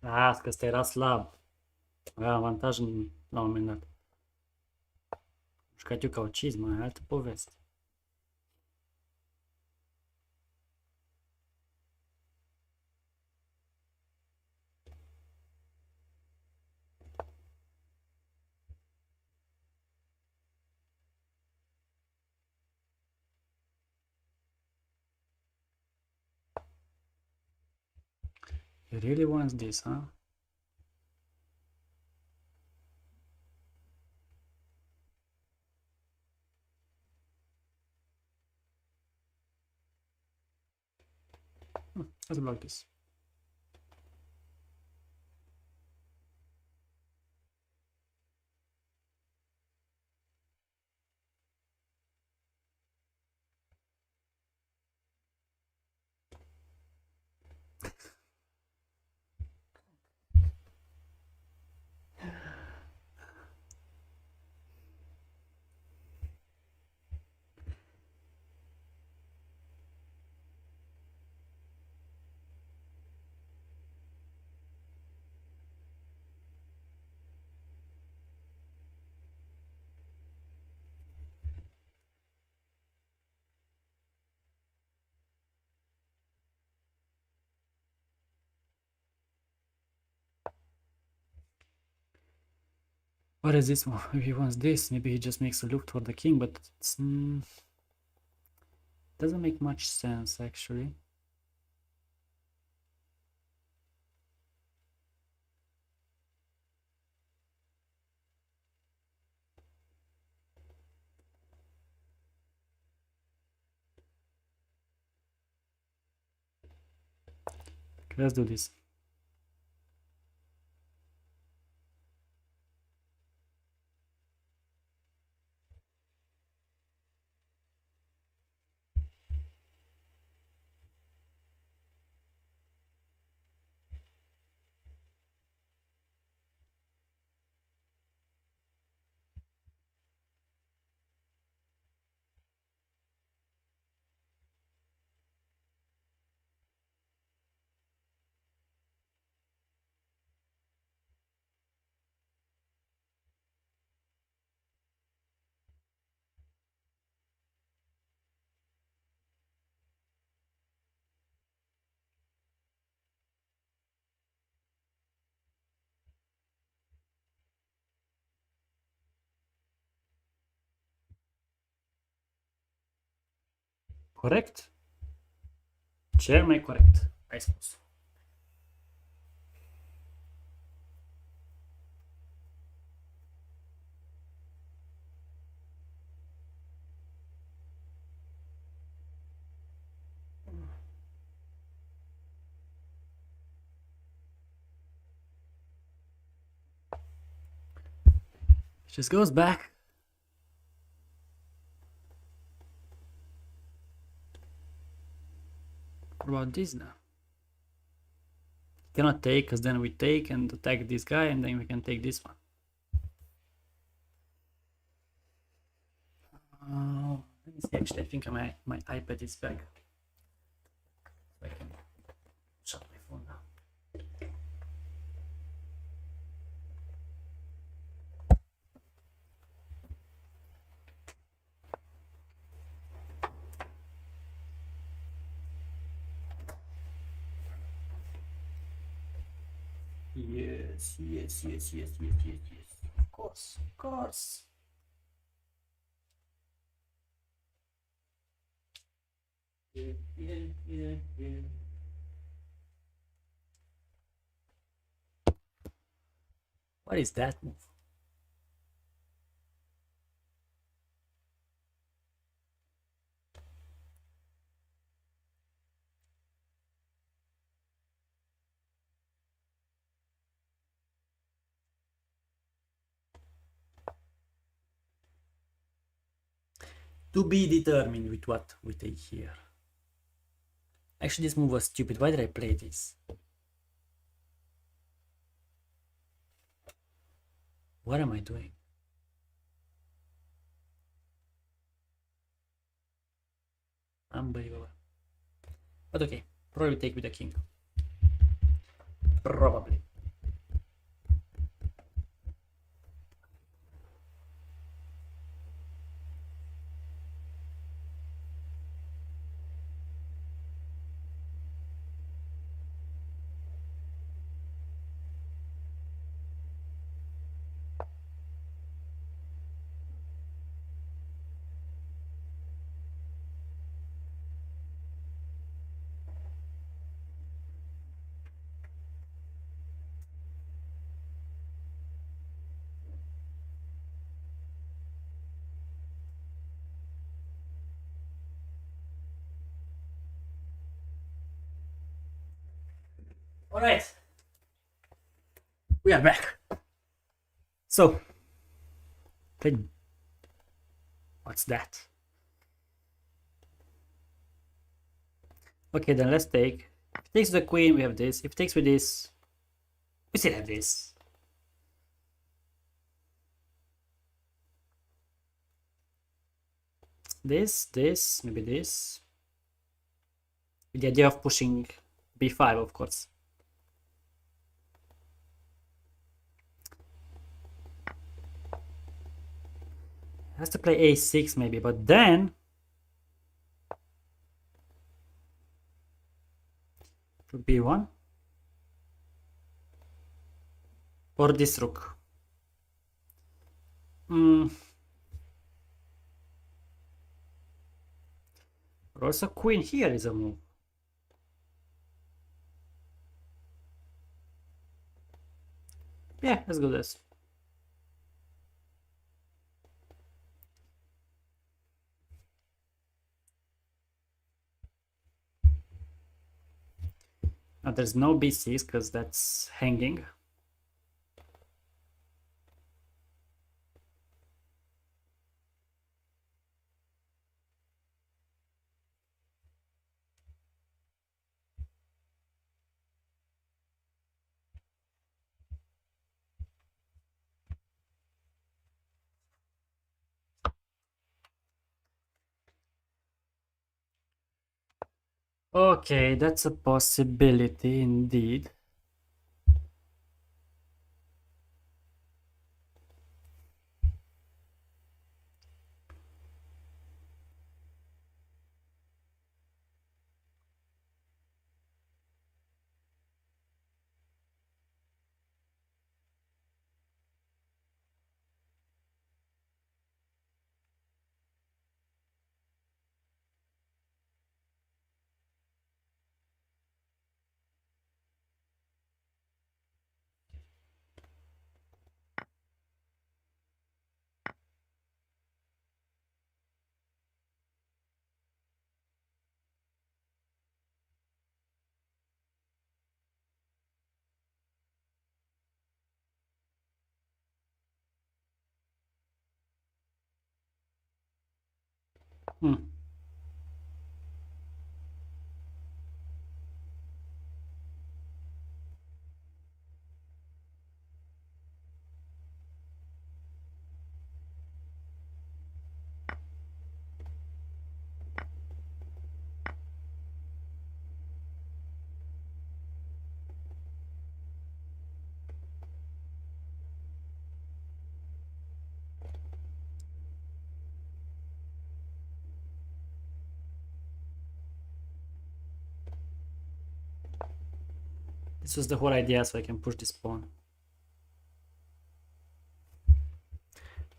Las că ăsta era slab. Avea avantaj la un moment dat. Jucat eu ca o cizmă, e altă poveste. He really wants this, huh? Let's block this. What is this one? Maybe he wants this. Maybe he just makes a look toward the king, but it's doesn't make much sense actually. Okay, let's do this. correct? Cel mai corect, ai spus. Just goes back. What about this now? Cannot take, because then we take and attack this guy, and then we can take this one. Let me see. Actually, I think my iPad is back. So I can shut my phone now. Yes. Of course. Yeah. What is that move? To be determined with what we take here. Actually, this move was stupid. Why did I play this? What am I doing? Unbelievable. But okay, probably take with the king. Probably. All right, we are back. So, what's that? Okay, then let's take. If it takes the queen, we have this. If it takes with this, we still have this. This, maybe this. With the idea of pushing b5, of course. Has to play a6 maybe, but then b1 or this rook. Or also queen here is a move. Yeah, let's go this. Now there's no b6 because that's hanging. Okay, that's a possibility indeed. Hmm. This was the whole idea, so I can push this pawn.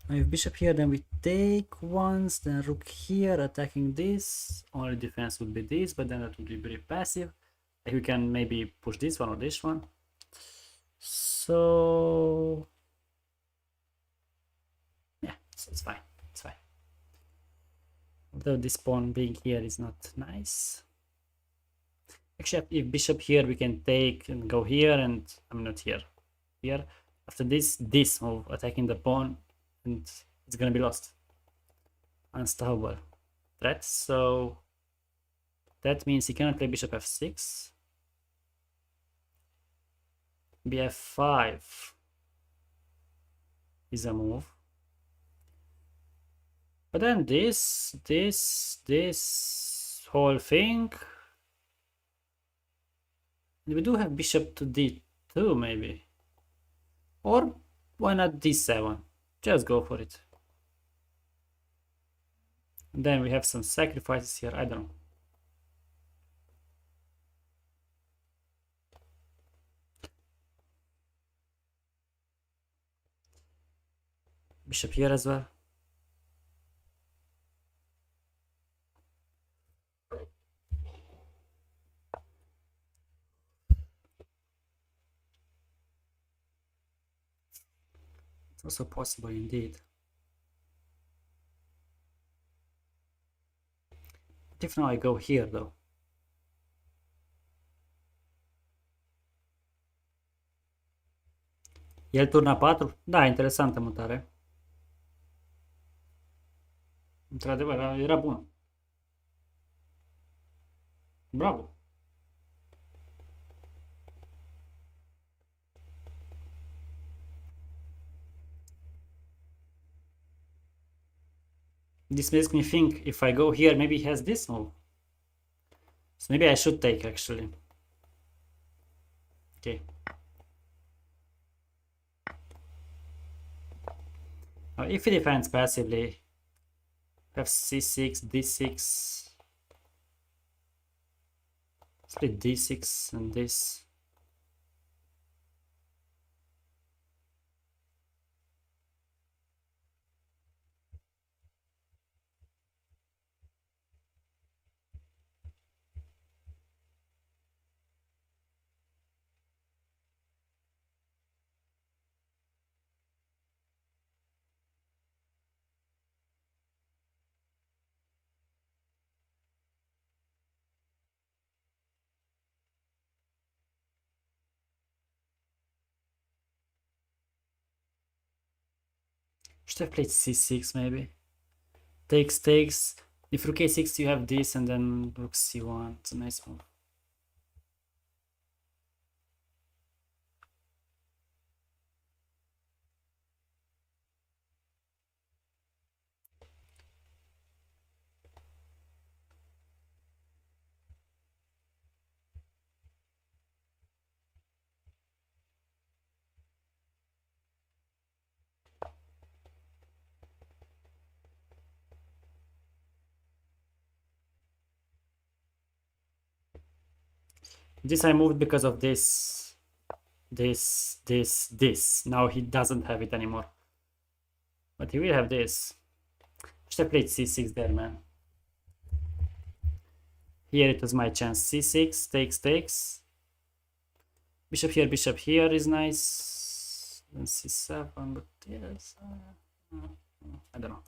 Now if bishop here, then we take once, then rook here, attacking this. Only defense would be this, but then that would be very passive. Like we can maybe push this one or this one. So yeah, it's fine. It's fine. Although this pawn being here is not nice. Except if bishop here, we can take and go here, and I'm not here. Here. After this move, attacking the pawn, and it's gonna be lost. Unstoppable threat. So that means he cannot play bishop f6. bf5 is a move. But then this whole thing. We do have bishop to d2 maybe. Or why not d7? Just go for it. And then we have some sacrifices here, I don't know. Bishop here as well. It's also possible indeed. What if now I go here though? El turna 4? Da, interesantă mutare. Într-adevăr, era bună. Bravo! This makes me think if I go here, maybe he has this move. So maybe I should take actually. Okay. Now if he defends passively, have c6, d6, split d6 and this. Should have played c6 maybe. Takes, takes. If rook a6 you have this and then rook c1. It's a nice move. This I moved because of this. This. Now he doesn't have it anymore. But he will have this. Should have played c6 there, man. Here it was my chance. c6, takes, takes. Bishop here is nice. Then c7, but yes. I don't know.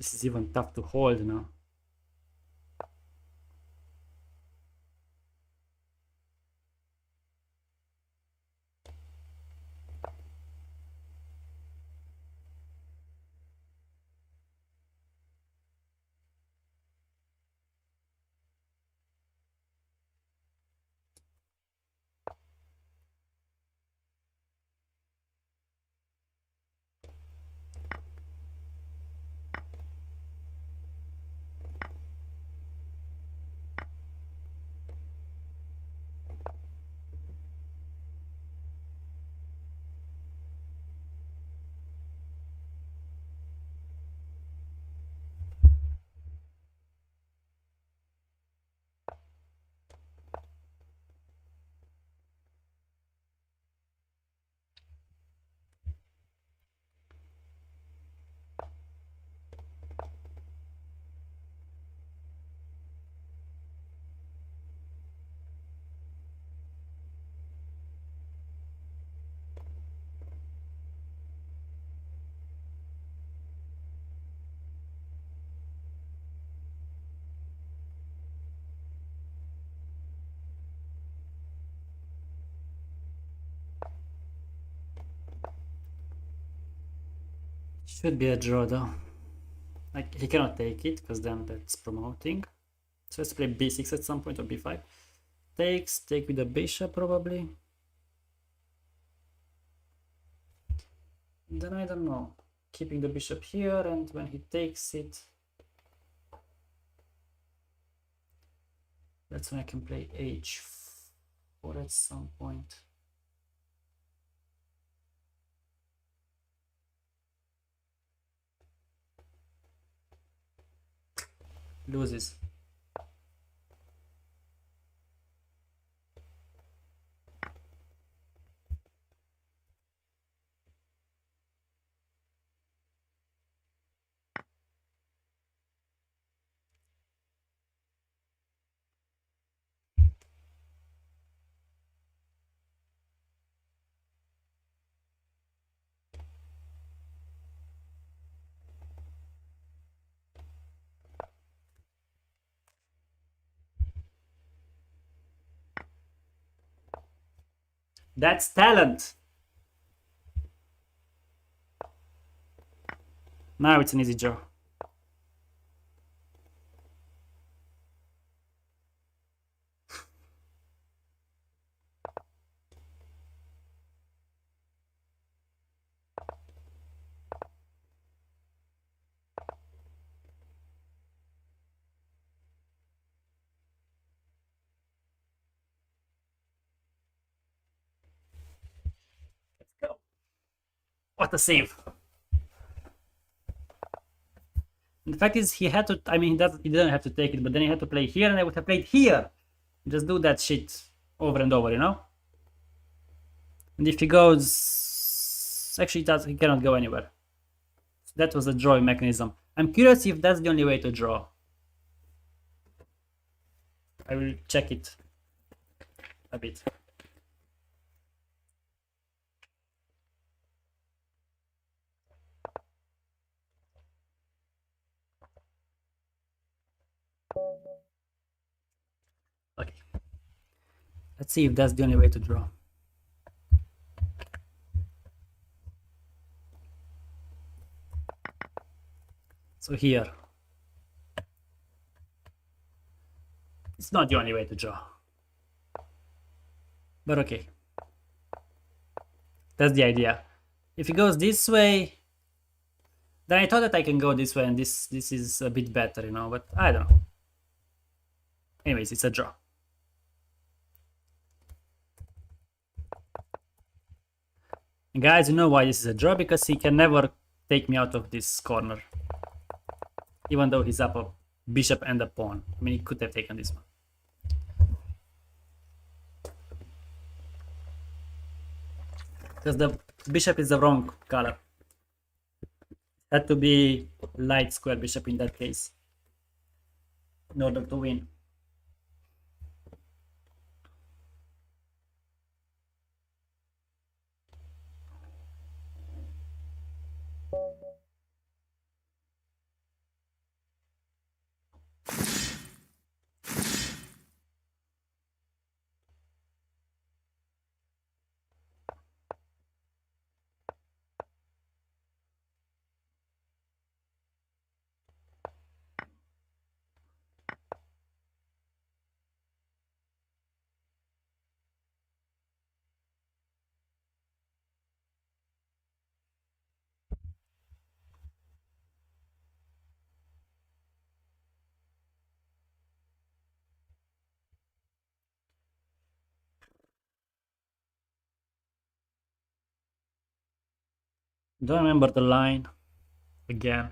This is even tough to hold now. Should be a draw though. Like he cannot take it because then that's promoting. So let's play b6 at some point or b5. Take with the bishop probably. Then I don't know. Keeping the bishop here, and when he takes it, that's when I can play h4 at some point. Loses. That's talent. Now it's an easy draw. Let's go. What a save. And the fact is, he had to. I mean, he didn't have to take it, but then he had to play here, and I would have played here. Just do that shit over and over, you know. And if he goes, actually, he cannot go anywhere. So that was a drawing mechanism. I'm curious if that's the only way to draw. I will check it a bit. Okay. Let's see if that's the only way to draw. So here. It's not the only way to draw. But okay. That's the idea. If he goes this way, then I thought that I can go this way, and this is a bit better, you know, but I don't know. Anyways, it's a draw. And guys, you know why this is a draw? Because he can never take me out of this corner. Even though he's up a bishop and a pawn. I mean, he could have taken this one. Because the bishop is the wrong color. Had to be light square bishop in that case, in order to win. Don't remember the line again.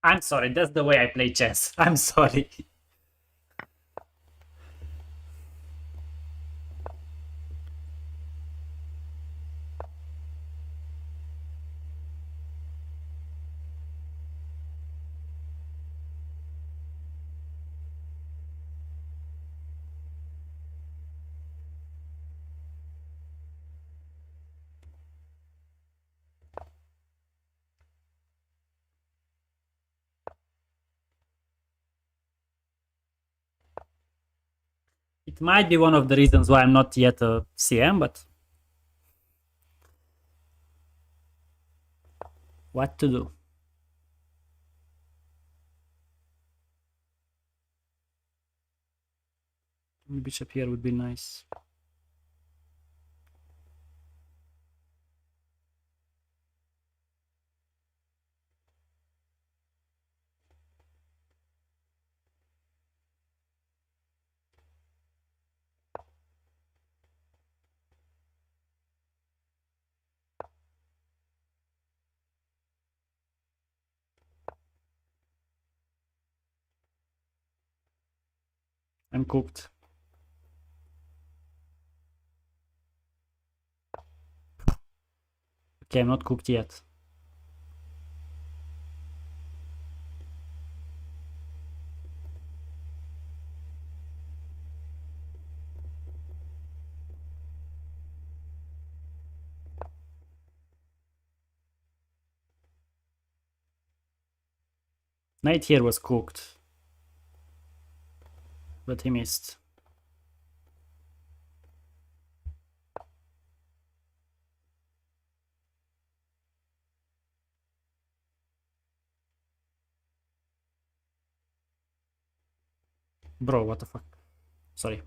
I'm sorry, that's the way I play chess. I'm sorry. It might be one of the reasons why I'm not yet a CM, but what to do? Bishop here would be nice. I'm cooked. Okay, I'm not cooked yet. Knight here was cooked, but he missed. Bro, what the fuck? Sorry.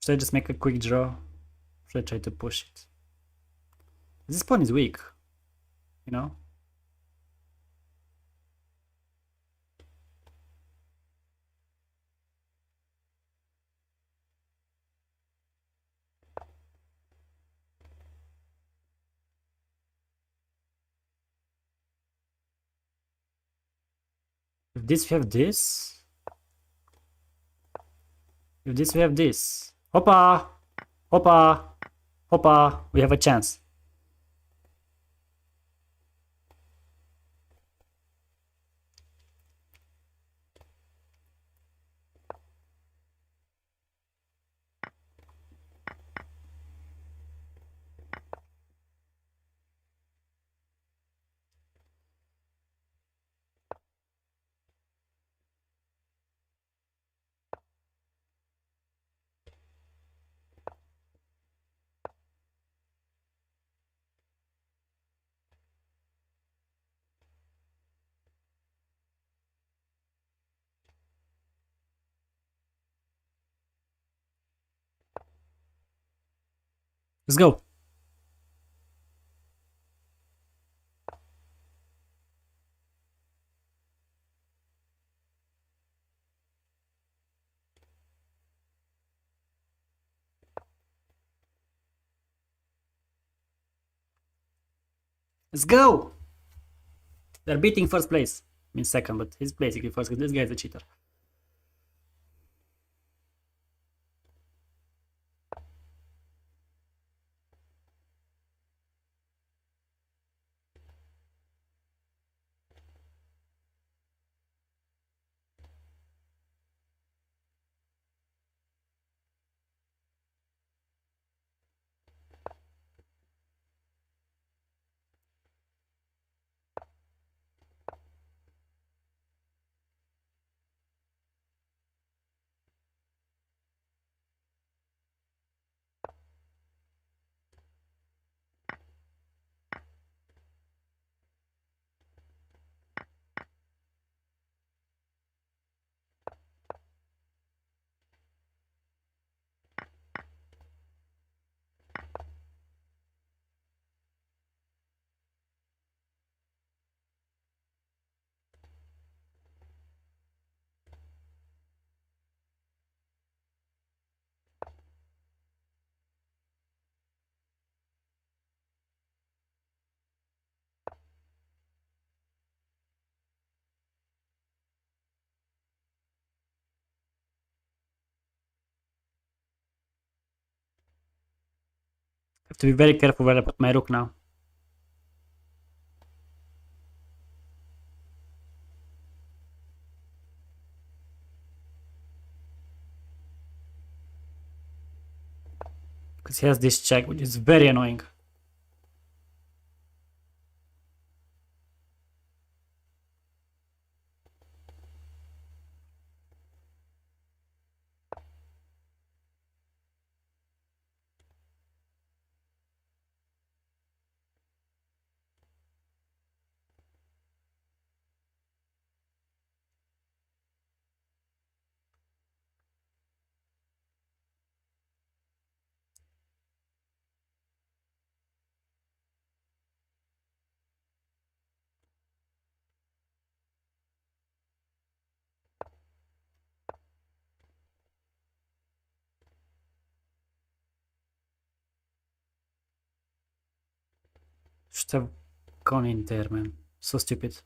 Should I just make a quick draw? Should I try to push it? This pawn is weak, you know? If this we have this. If this we have this. Hoppa! Hoppa! Hoppa! We have a chance. Let's go. Let's go! They're beating first place. I mean second, but he's basically first because this guy's a cheater. Have to be very careful where I put my rook now. Because he has this check, which is very annoying. Should have gone in there, man. So stupid.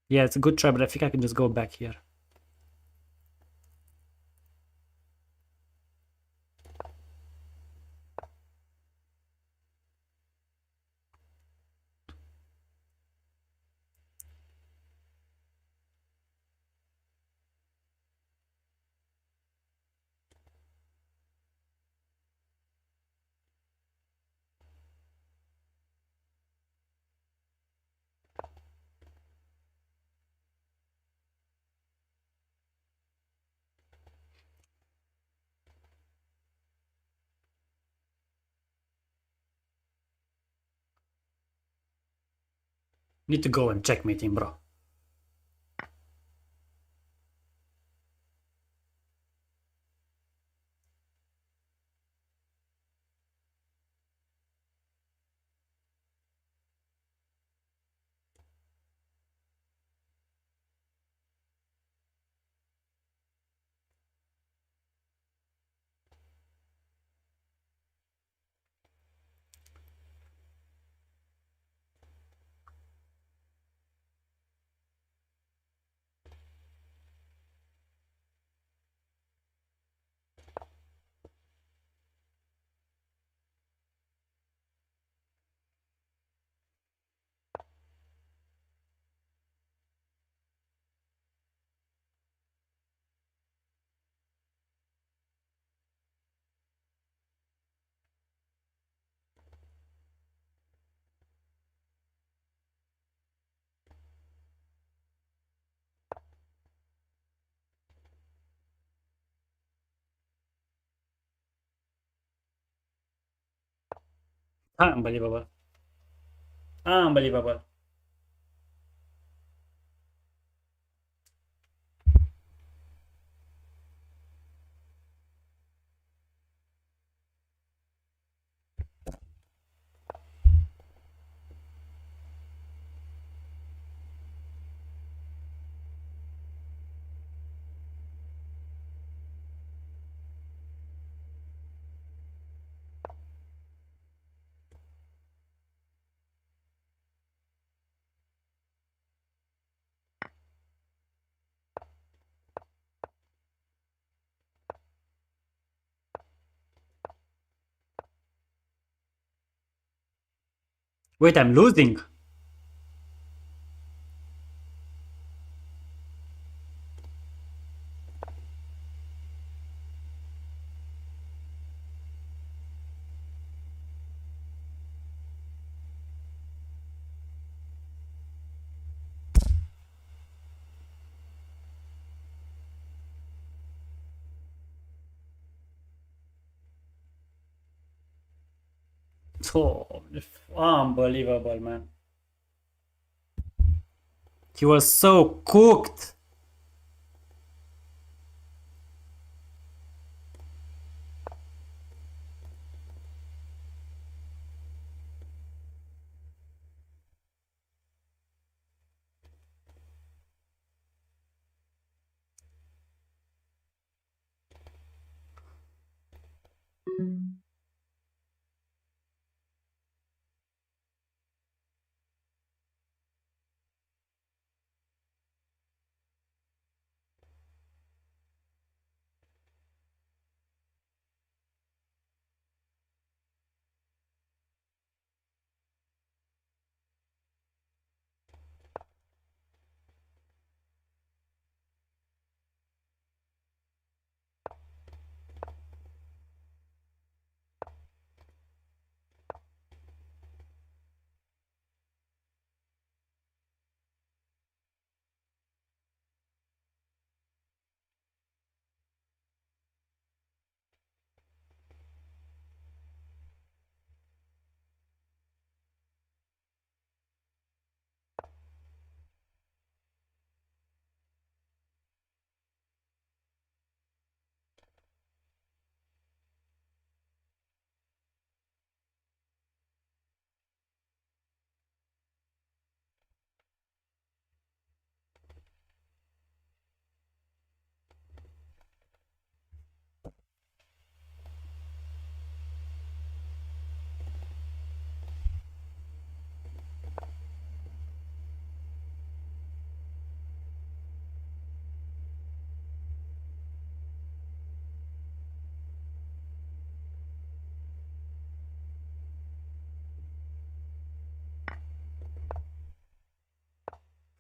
Yeah, it's a good try, but I think I can just go back here. Need to go and checkmate him, bro. Unbelievable. Unbelievable. Wait, I'm losing. Oh, unbelievable, man. He was so cooked.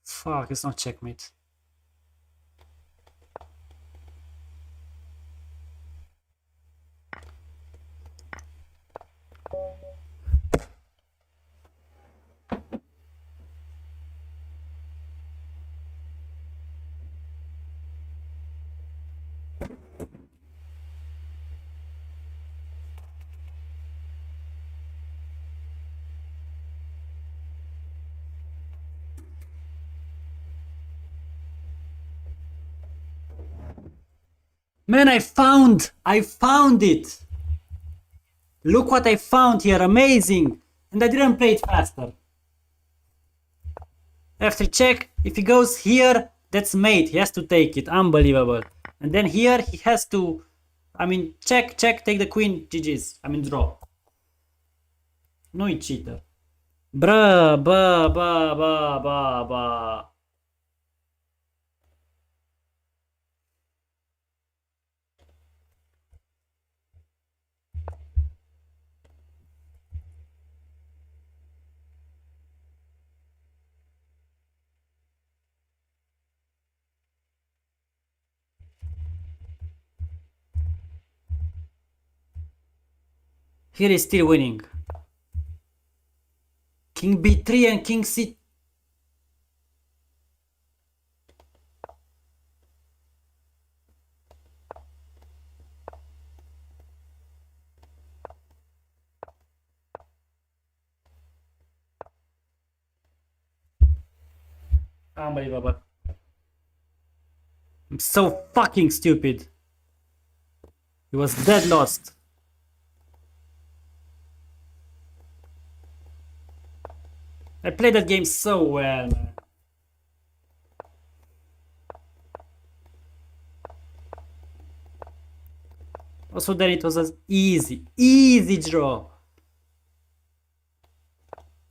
Fuck, it's not checkmate. Man, I found it. Look what I found here, amazing. And I didn't play it faster. F3 check, if he goes here, that's mate, he has to take it, unbelievable. And then here, he has to, check, take the queen, GG's, draw. Nu-i cheater. Bruh, ba. Here is still winning. King b3 and king c. Unbelievable. I'm so fucking stupid. He was dead lost. I played that game so well, man. Also then it was an easy draw.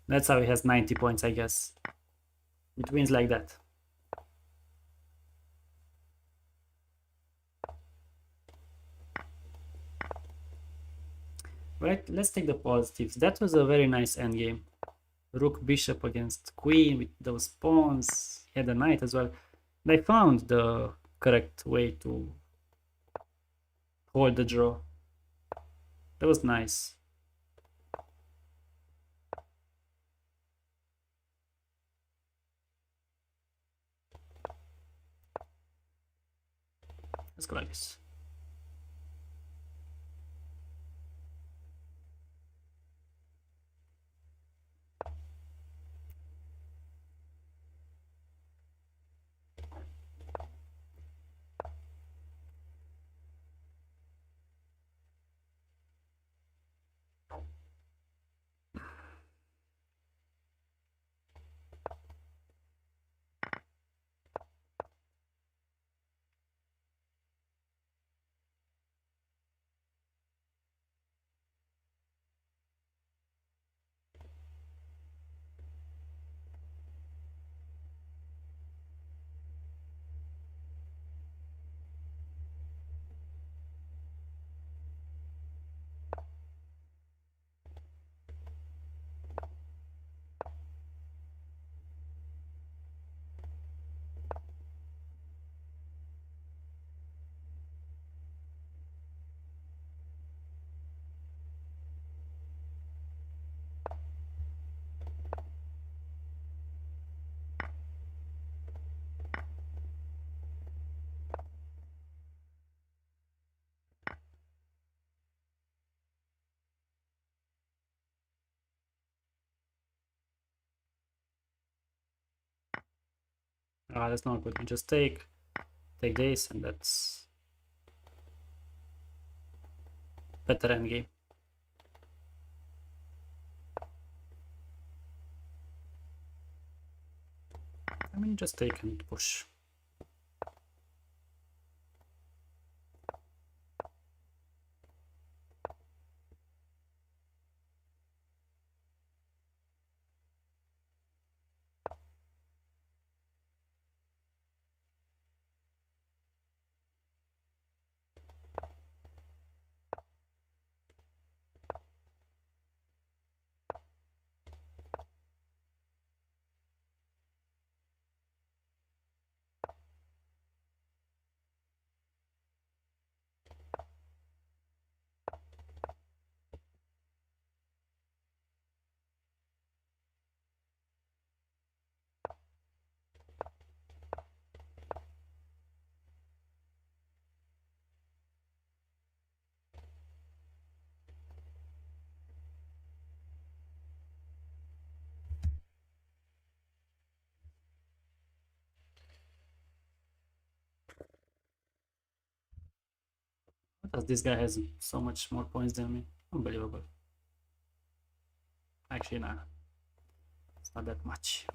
That's how he has 90 points, I guess. It wins like that. Right, let's take the positives. That was a very nice endgame. Rook bishop against queen with those pawns. He had a knight as well. And I found the correct way to hold the draw. That was nice. Let's go like this. Ah, that's not good. We just take this, and that's better endgame. I mean, just take and push. Because this guy has so much more points than me. Unbelievable. Actually, nah. It's not that much.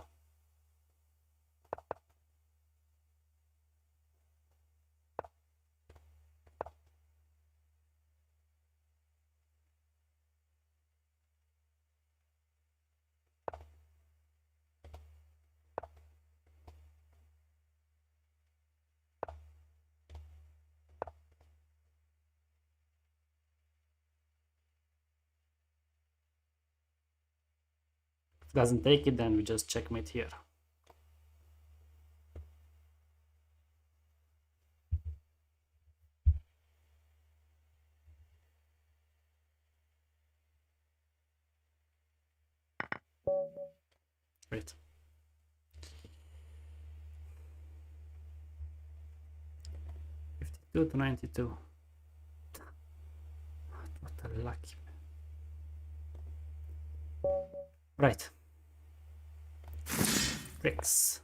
If it doesn't take it, then we just checkmate here. Great. To 92. What a lucky man. Right. Tricks.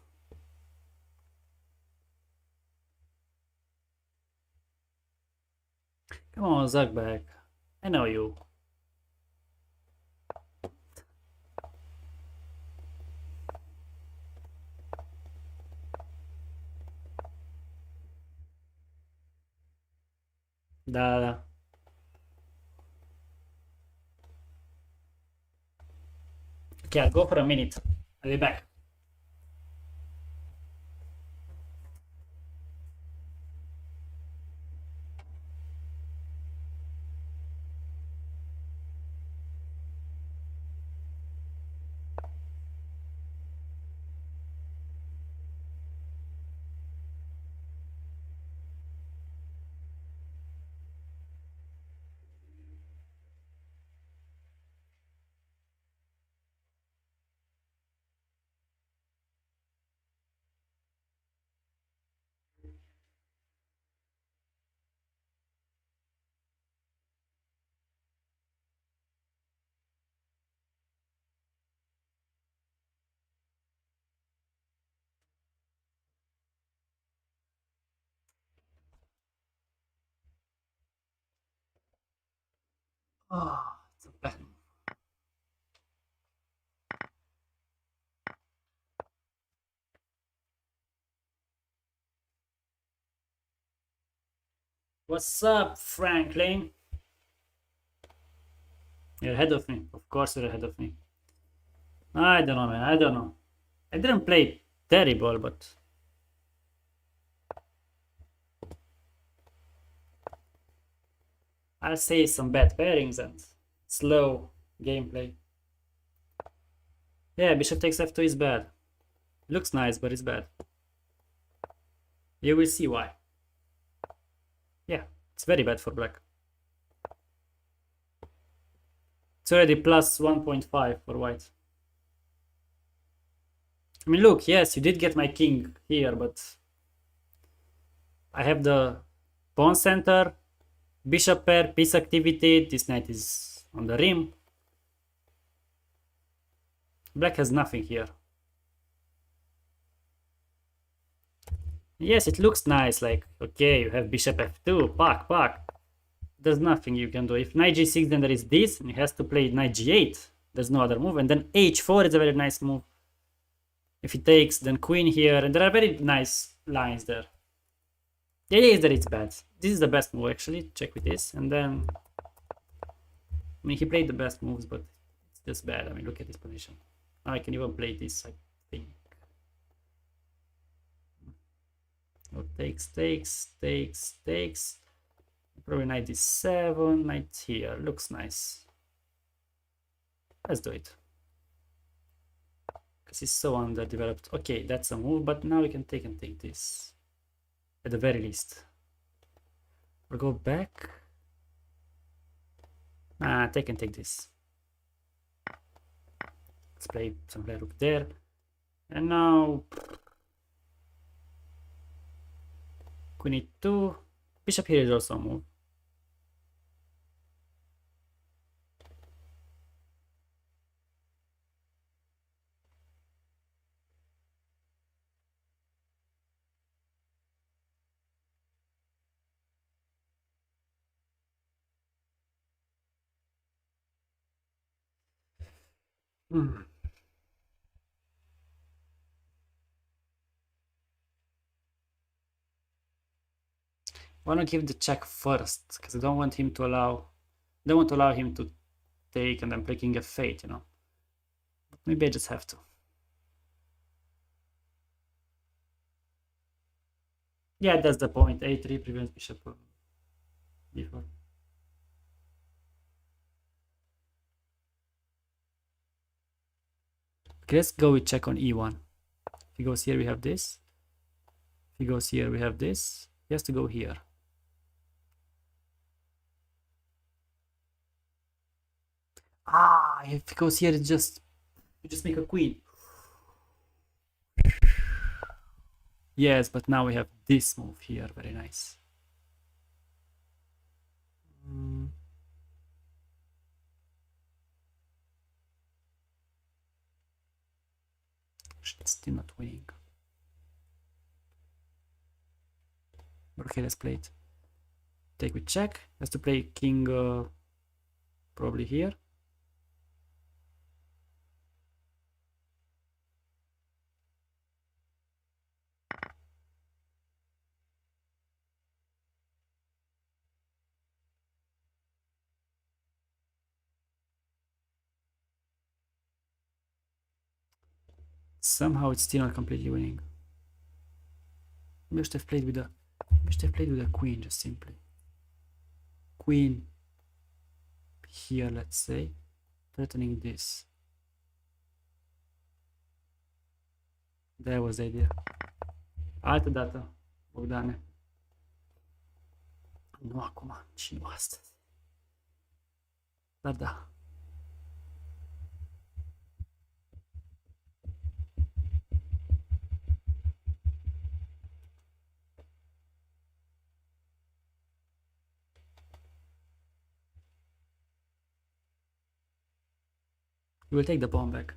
Come on, Zuckback. I know you. Da. Okay, I'll go for a minute. I'll be back. Oh, it's a bad. What's up, Franklin? You're ahead of me. Of course you're ahead of me. I don't know, man. I don't know. I didn't play terrible, but I'll say some bad pairings and slow gameplay. Yeah, bishop takes f2 is bad. Looks nice, but it's bad. You will see why. Yeah, it's very bad for black. It's already plus 1.5 for white. I mean, look, yes, you did get my king here, but I have the pawn center, bishop pair, piece activity. This knight is on the rim. Black has nothing here. Yes, it looks nice, like, okay, you have bishop f2, pak. There's nothing you can do. If knight g6, then there is this, and he has to play knight g8. There's no other move, and then h4 is a very nice move. If he takes, then queen here, and there are very nice lines there. The idea is that it's bad. This is the best move, actually. Check with this, and then... I mean, he played the best moves, but it's just bad. I mean, look at this position. Now I can even play this, I think. Oh, takes. Probably knight d7, knight here. Looks nice. Let's do it. Because it's so underdeveloped. Okay, that's a move, but now we can take and take this. At the very least. We'll go back. Take and take this. Let's play some play rook there. And now... Queen e2. Bishop here is also a move. I want to give the check first because I don't want him to allow. Don't want to allow him to take and then play king f8, you know. But maybe I just have to. Yeah, that's the point. a3 prevents bishop d4. Okay, let's go with check on e1. If he goes here, we have this. If he goes here, we have this. He has to go here. If he goes here, it's just you just make a queen. Yes, but now we have this move here. Very nice. Still not winning. Okay, let's play it. Take with check. Has to play king probably here. Somehow it's still not completely winning. Maybe I should have played with a queen, just simply. Queen here, let's say, threatening this. That was the idea. Altă dată, Bogdane. Nu acum, ci nu astăzi. Dar da. You will take the pawn back.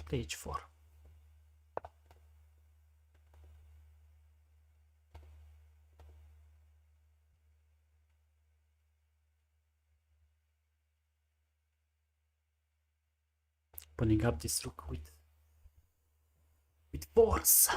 Play h4. Putting up this rook with force.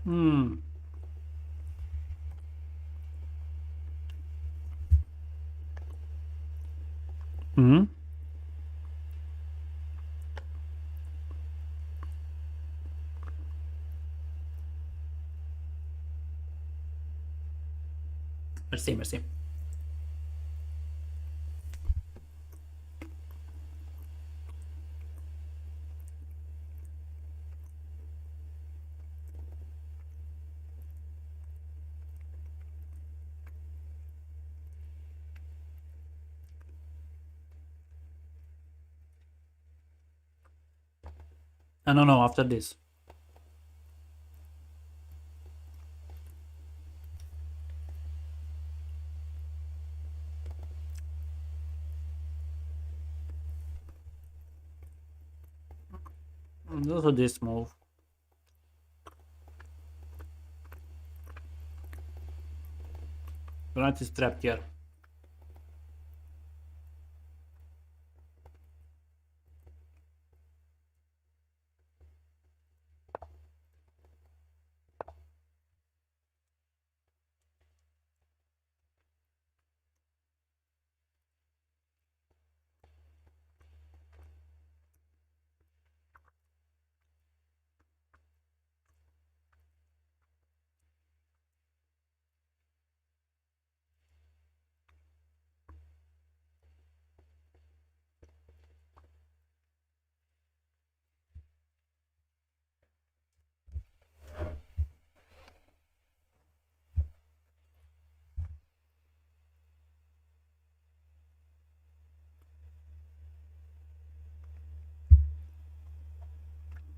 Hmm. Hmm. Merci, merci. No, after this. Also this move. The knight is trapped here.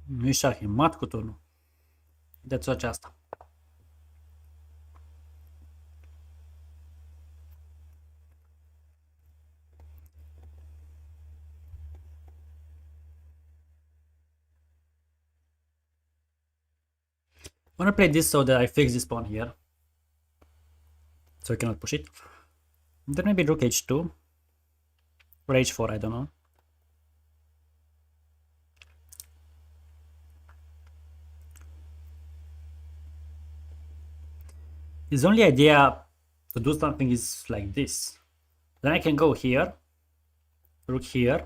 Nu-i șah, e mat cu turnul. De-ați aceasta. I'm gonna play this so that I fix this pawn here. So I cannot push it. Then maybe rook h2. Or h4, I don't know. His only idea to do something is like this. Then I can go here. Rook here.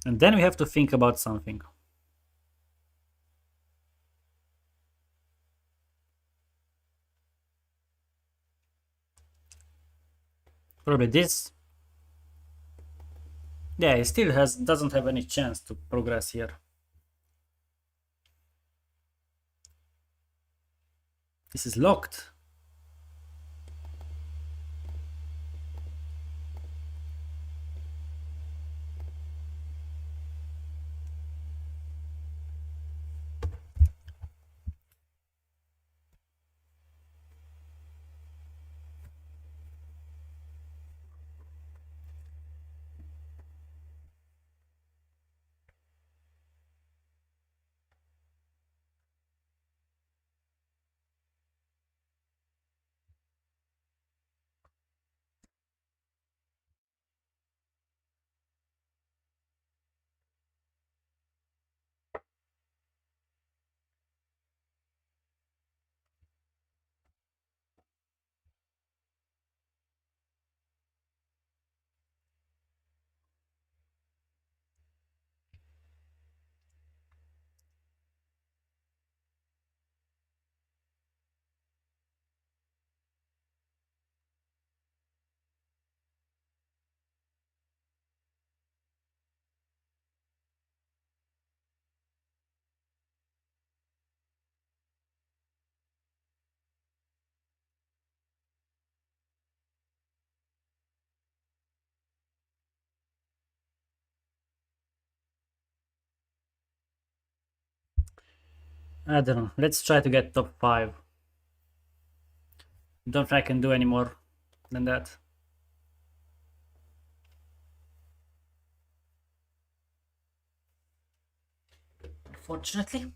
And then we have to think about something. Probably this. Yeah, he still doesn't have any chance to progress here. This is locked. I don't know. Let's try to get top 5. Don't think I can do any more than that. Unfortunately.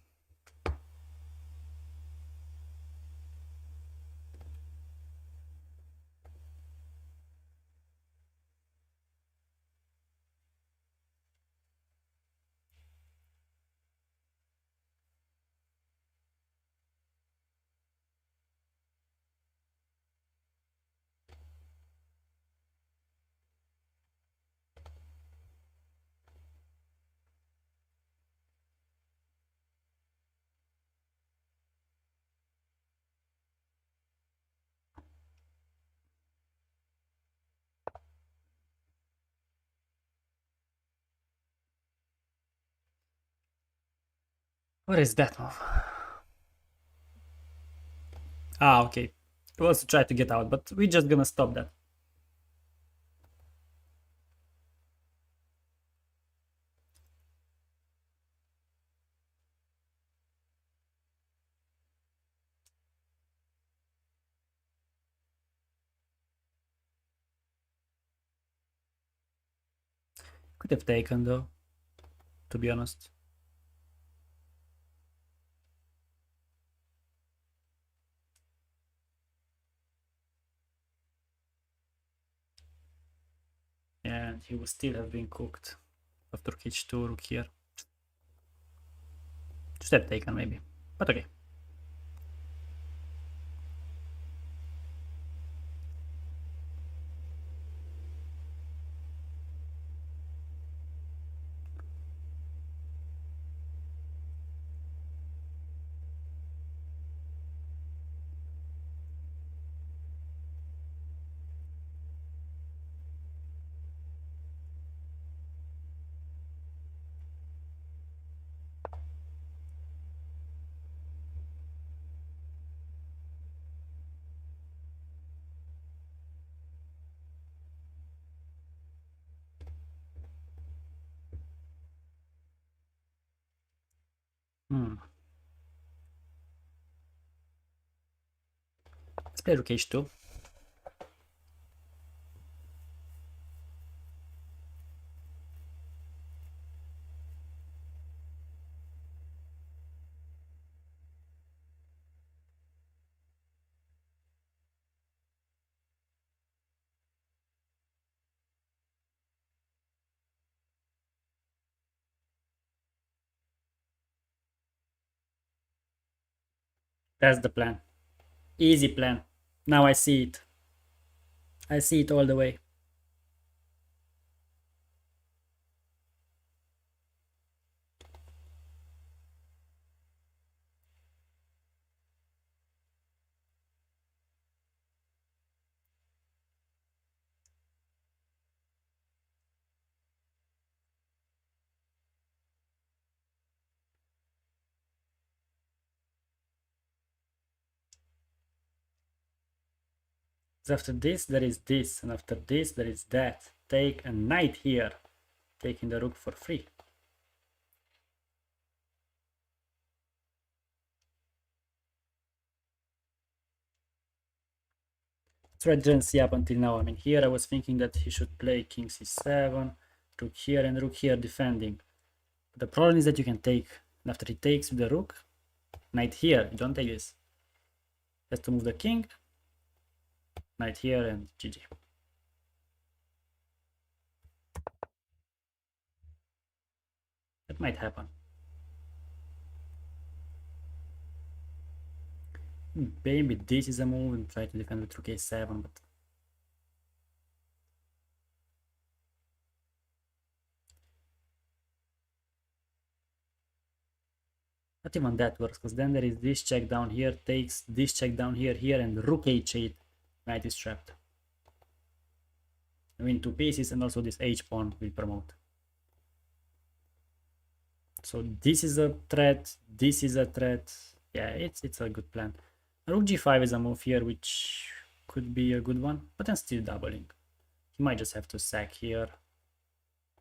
What is that move? Ah, okay. He wants to try to get out, but we're just gonna stop that. Could have taken though, to be honest. And he would still have been cooked after h2 rook here. Should have taken maybe, but okay. Let's play rook h2. That's the plan. Easy plan. Now I see it. I see it all the way. So after this, there is this, and after this, there is that. Take a knight here, taking the rook for free. That's what I didn't see up until now. I mean, here I was thinking that he should play king c7, rook here, and rook here defending. But the problem is that you can take, and after he takes with the rook, knight here, you don't take this. Has to move the king, knight here, and GG. That might happen. Maybe this is a move and try to defend with rook a7, but not even that works, because then there is this check down here, takes this check down here, and rook h8, knight is trapped. I win 2 pieces, and also this h pawn will promote. So this is a threat, this is a threat. Yeah, it's a good plan. Rook g5 is a move here, which could be a good one, but then still doubling. He might just have to sack here,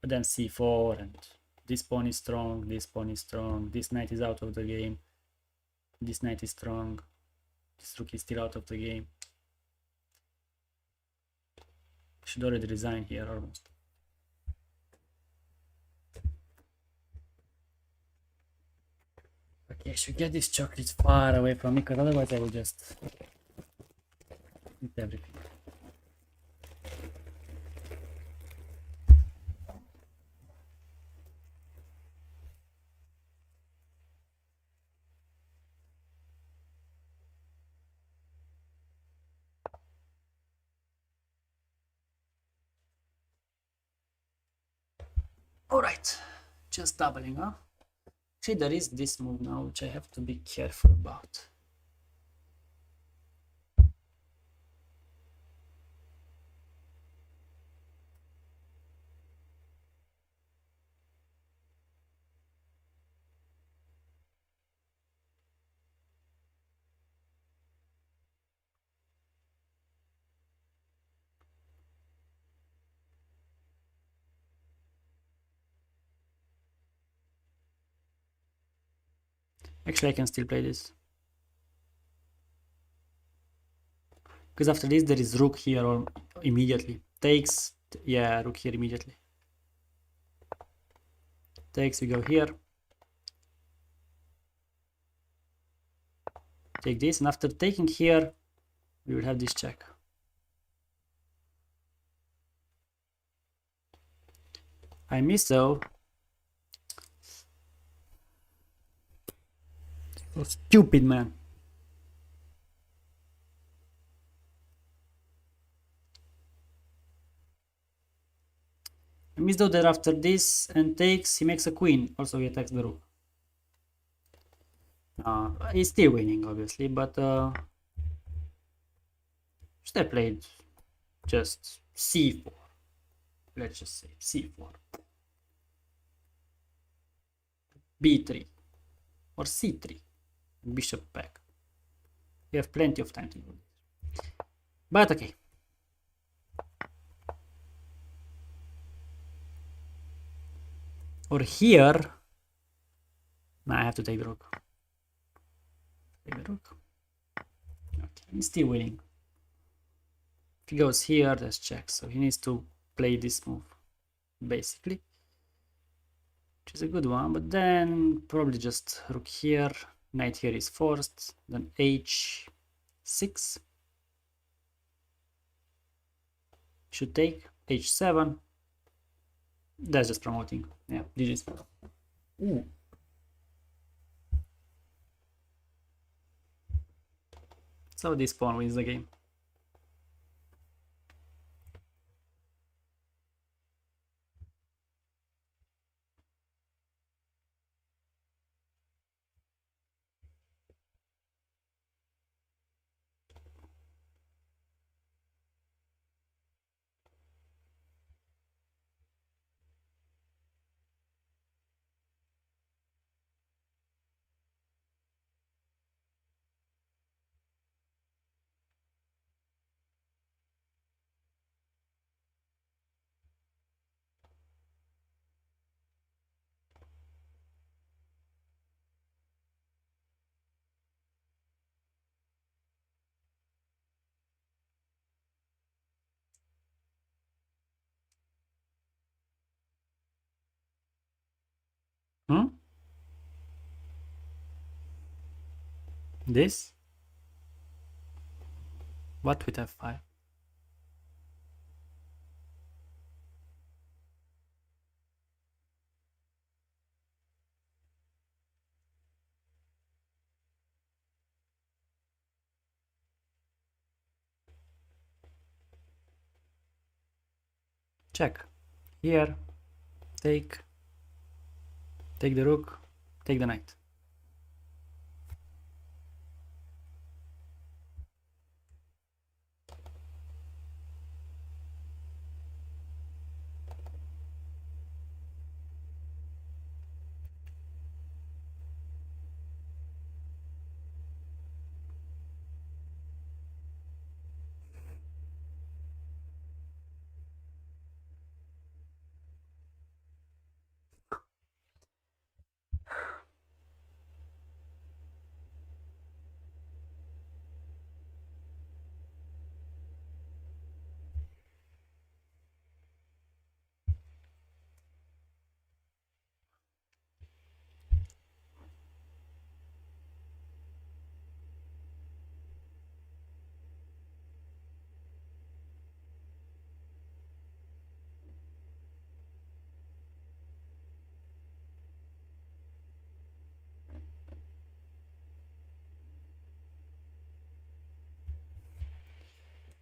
but then c4, and this pawn is strong, this pawn is strong, this knight is out of the game, this knight is strong, this rook is still out of the game. Should already resign here almost. Okay, I should get this chocolate far away from me, because otherwise I will just eat everything. Alright, just doubling, huh? See, there is this move now, which I have to be careful about. Actually, I can still play this. Because after this, there is rook here or immediately. Takes, yeah, rook here immediately. Takes, we go here. Take this, and after taking here, we will have this check. I miss though. So stupid, man. I miss though that after this and takes, he makes a queen. Also, he attacks the rook. He's still winning, obviously, but should I played just c4? Let's just say c4, b3, or c3, bishop back. We have plenty of time to do this. But okay. Or here, Now I have to take the rook. Take the rook. Okay, he's still winning. If he goes here, that's check. So he needs to play this move, basically. Which is a good one, but then probably just rook here. Knight here is forced. Then h6. Should take h7. That's just promoting. Yeah, GG's. Ooh. So this pawn wins the game. Hmm? This? What with f5? Check. Here, take the rook, take the knight.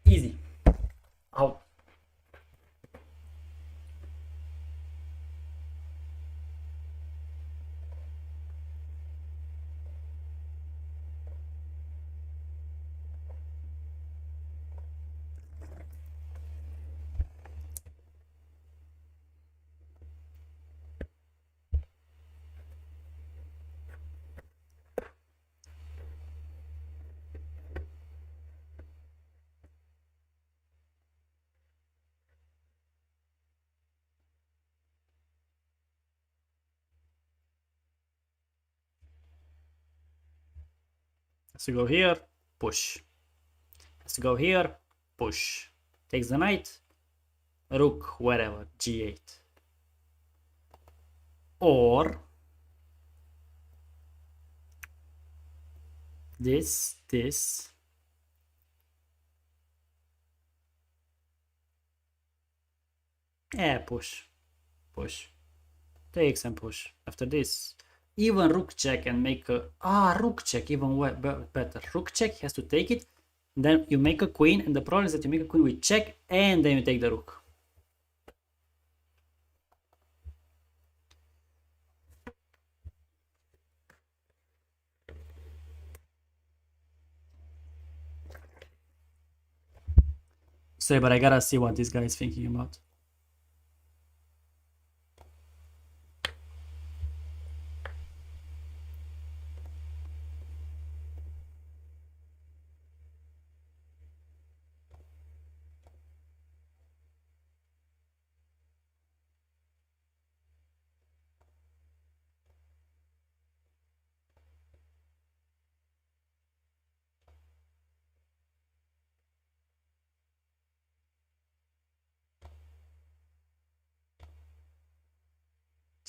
Easy. Out. Has to go here, push. Has to go here, push. Takes the knight, rook, wherever, g8. Or this. Yeah, push. Takes and push. After this, even rook check and make a rook check even better. Rook check, has to take it. Then you make a queen, and the problem is that you make a queen with check, and then you take the rook. Sorry, but I gotta see what this guy is thinking about.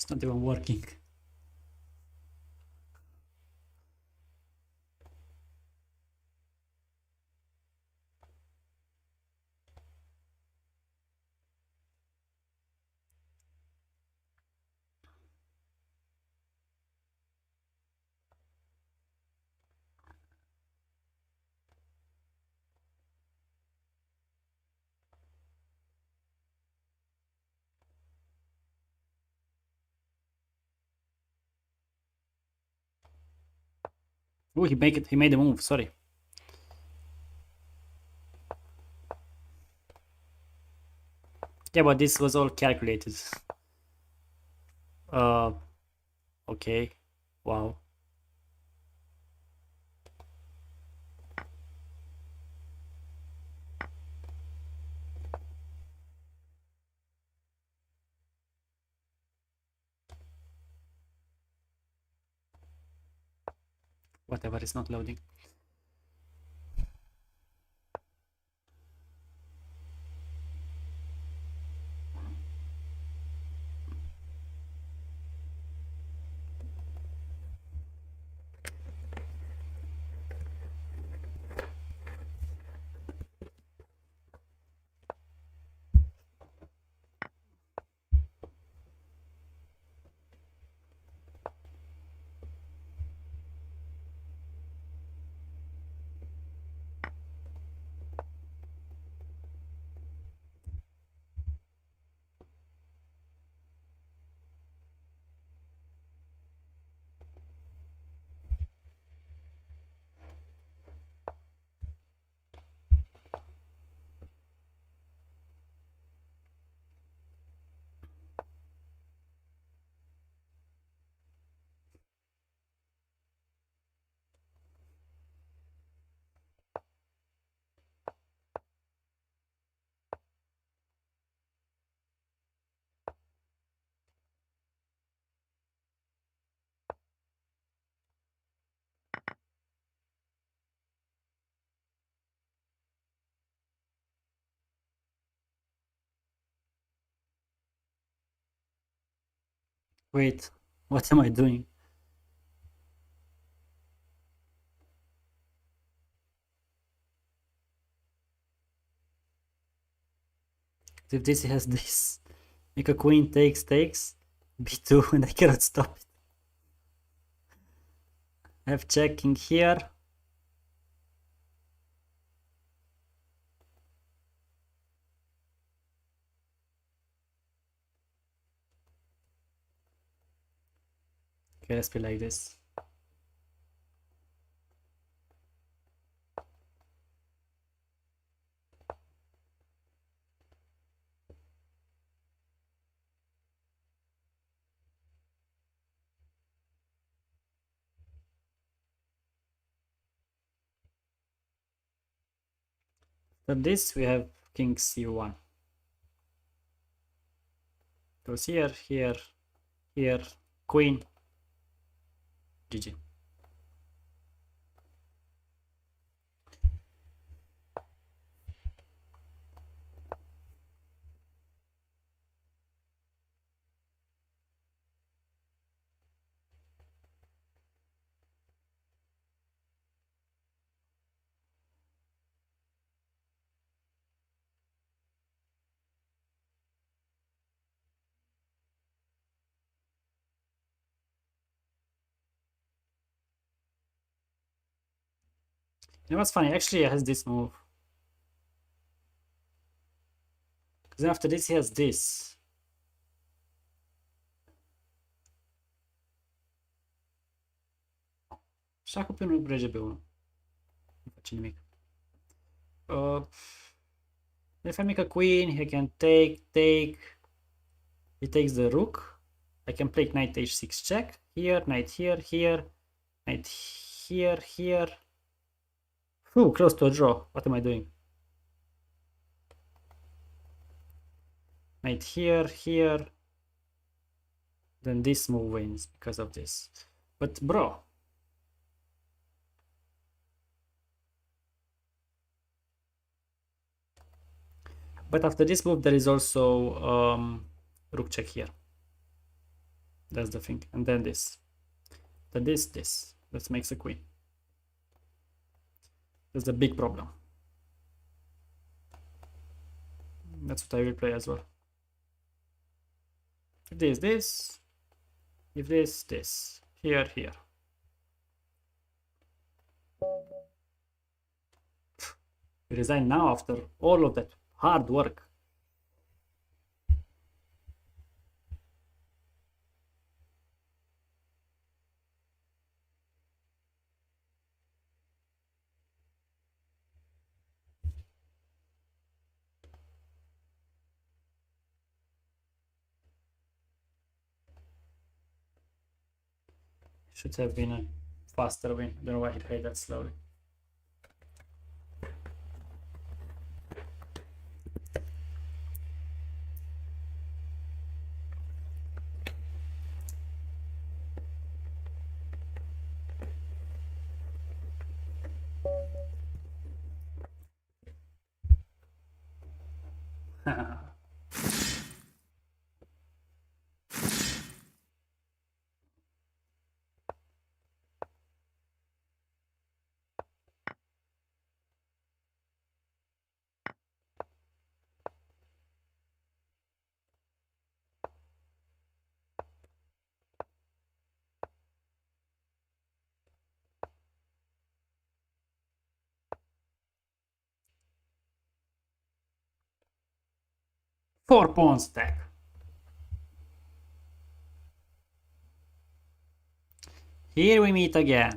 It's not even working. Oh, he made a move, sorry. Yeah, but this was all calculated. Uh, okay. Wow. Whatever, it's not loading. Wait, what am I doing? If this has this, make a queen takes, b2, and I cannot stop it. I have checking here. Okay, let's play like this. For this, we have king c1. Goes here, here, here, queen, GG. You know what's funny? Actually, he has this move. Because after this, he has this. Și acum pe nu brege pe unul. Nu face nimic. If I make a queen, he can take. He takes the rook. I can play knight h6 check. Here, knight here, knight here. Ooh, close to a draw. What am I doing? Knight here. Then this move wins because of this. But bro. But after this move, there is also rook check here. That's the thing. And then this. Then this. That makes a queen. That's the big problem. That's what I will play as well. If this. If this. Here. You resign now after all of that hard work. Should have been a faster win. I don't know why he played that slowly. Four pawn stack. Here we meet again.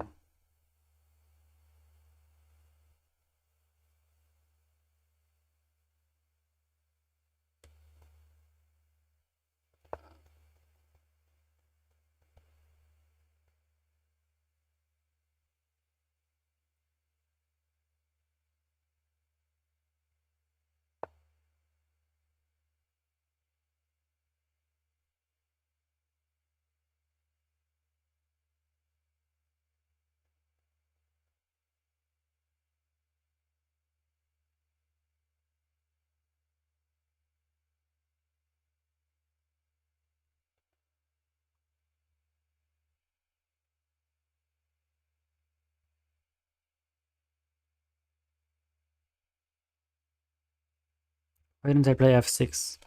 Why don't I play f6?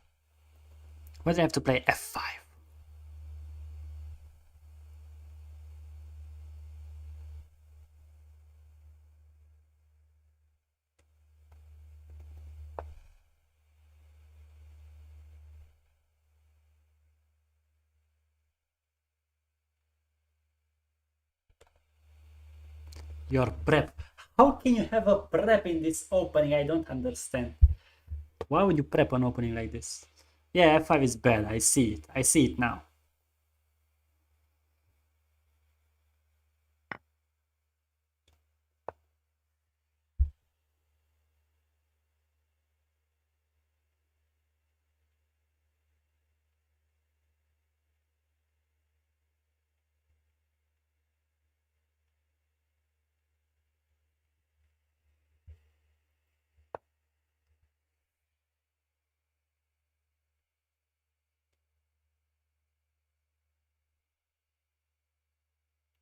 Why do I have to play f5? Your prep. How can you have a prep in this opening? I don't understand. Why would you prep an opening like this? Yeah, f5 is bad. I see it. I see it now.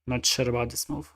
Not sure about this move.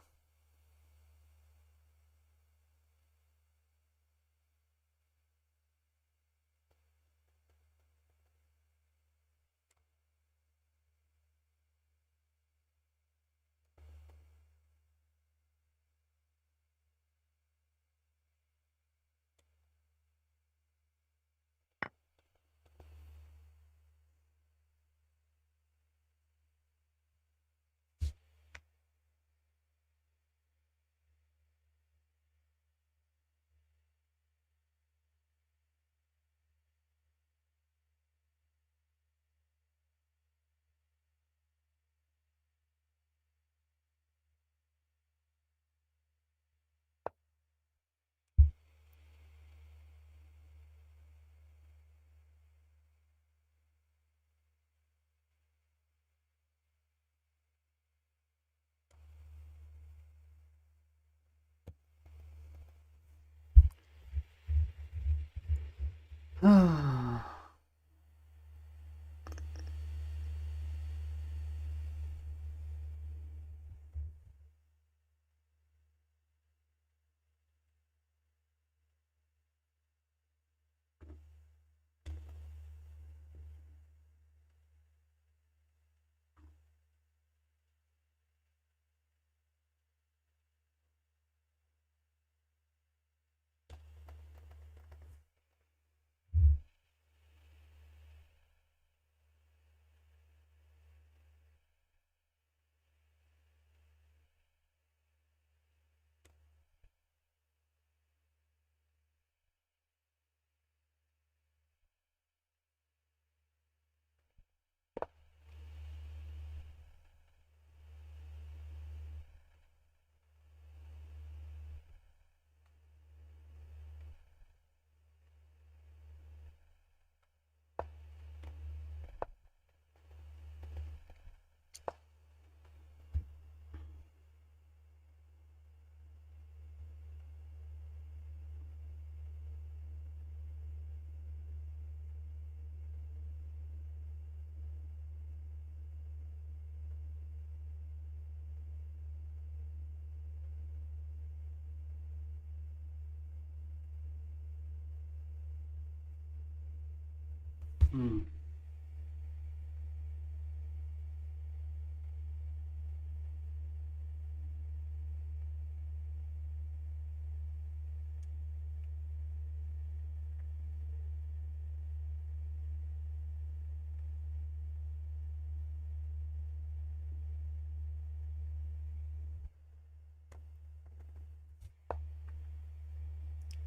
Hmm.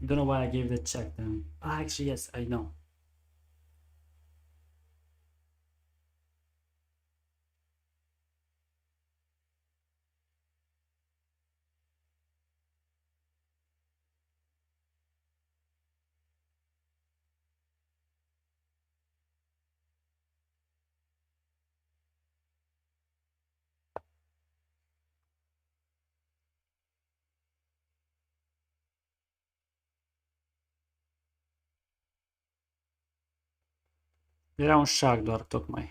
Don't know why I gave the check then. Ah, actually, yes, I know. Era un șah doar tocmai.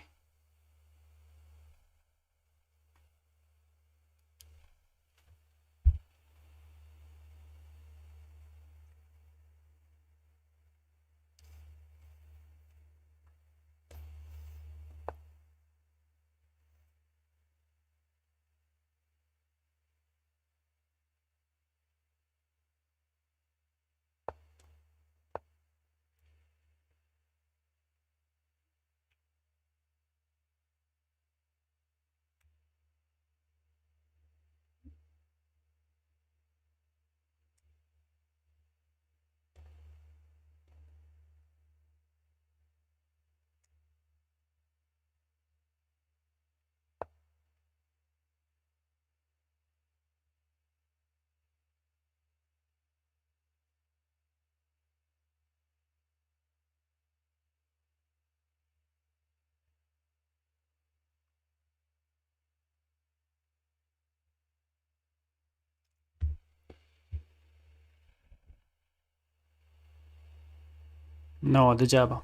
No, degeaba.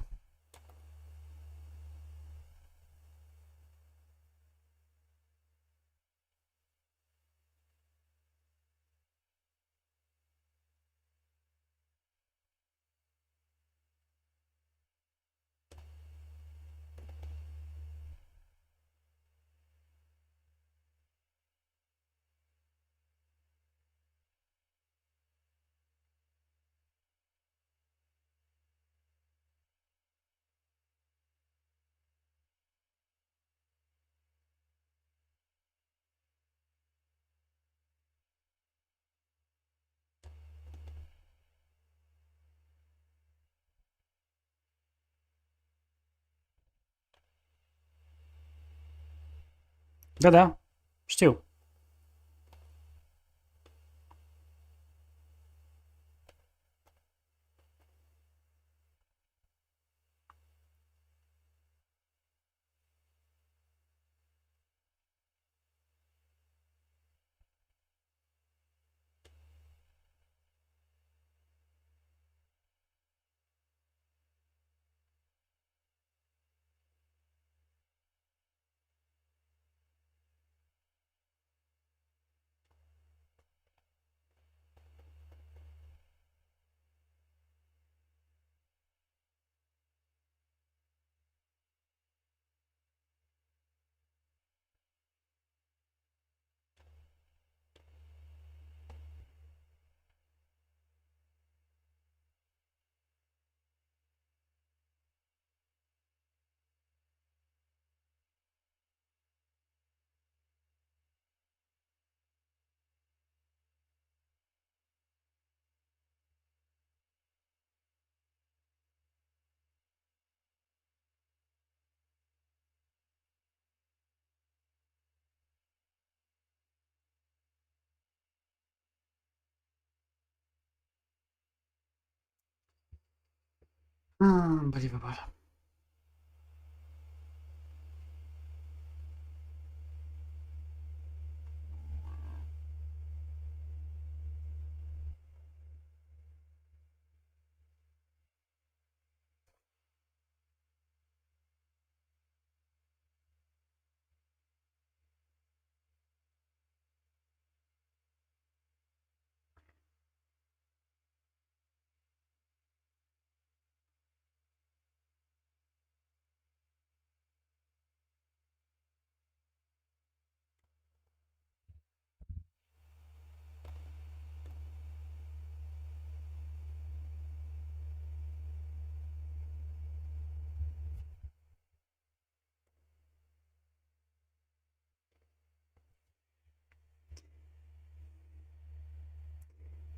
Da, da, știu. Unbelievable.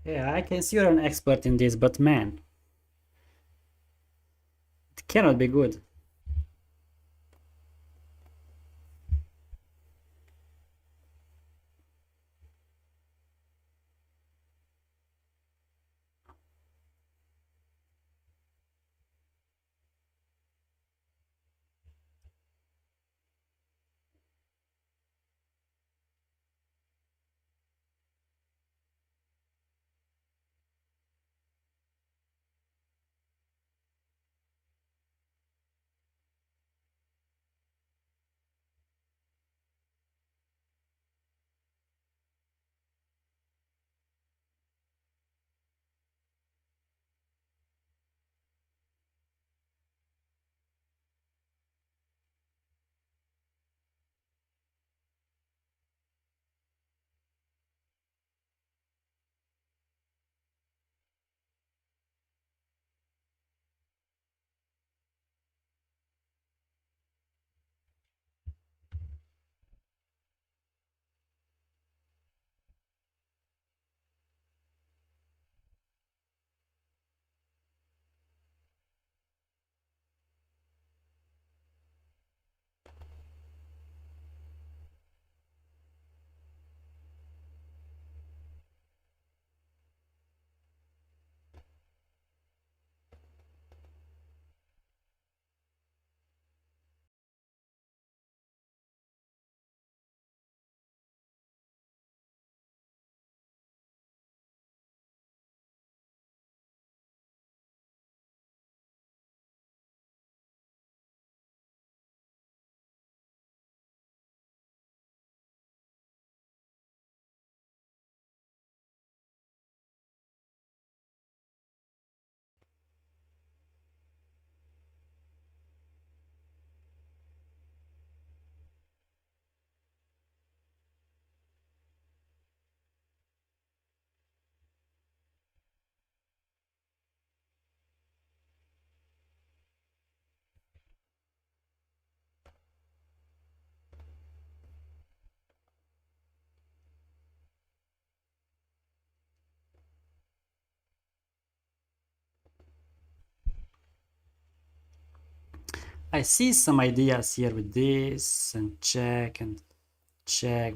Yeah, I can see you're an expert in this, but man, it cannot be good. I see some ideas here with this and check,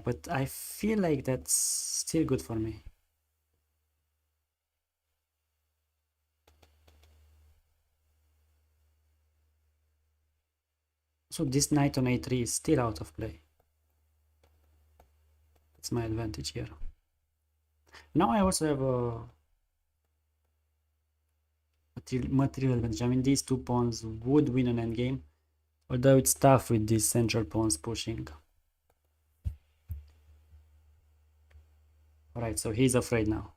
but I feel like that's still good for me. So this knight on a3 is still out of play. That's my advantage here. Now I also have a material advantage. I mean, these two pawns would win an endgame, although it's tough with these central pawns pushing. Alright, so he's afraid now.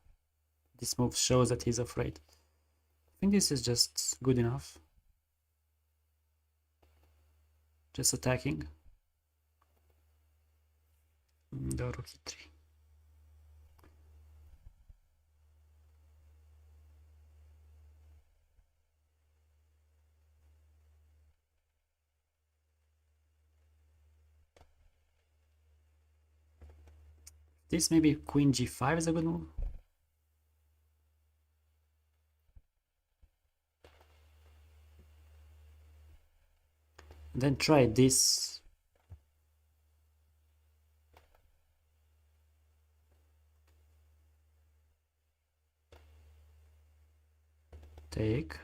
This move shows that he's afraid. I think this is just good enough. Just attacking. The rook e3. This maybe queen g5 is a good move. Then try this. Take.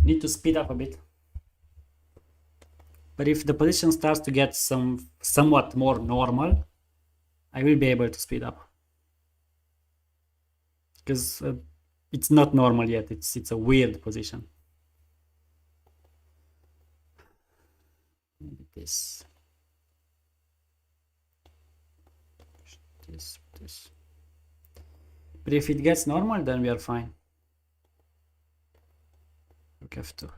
Need to speed up a bit. But if the position starts to get somewhat more normal, I will be able to speed up. Because It's not normal yet. It's a weird position. Maybe this. This. But if it gets normal, then we are fine. Rook f2.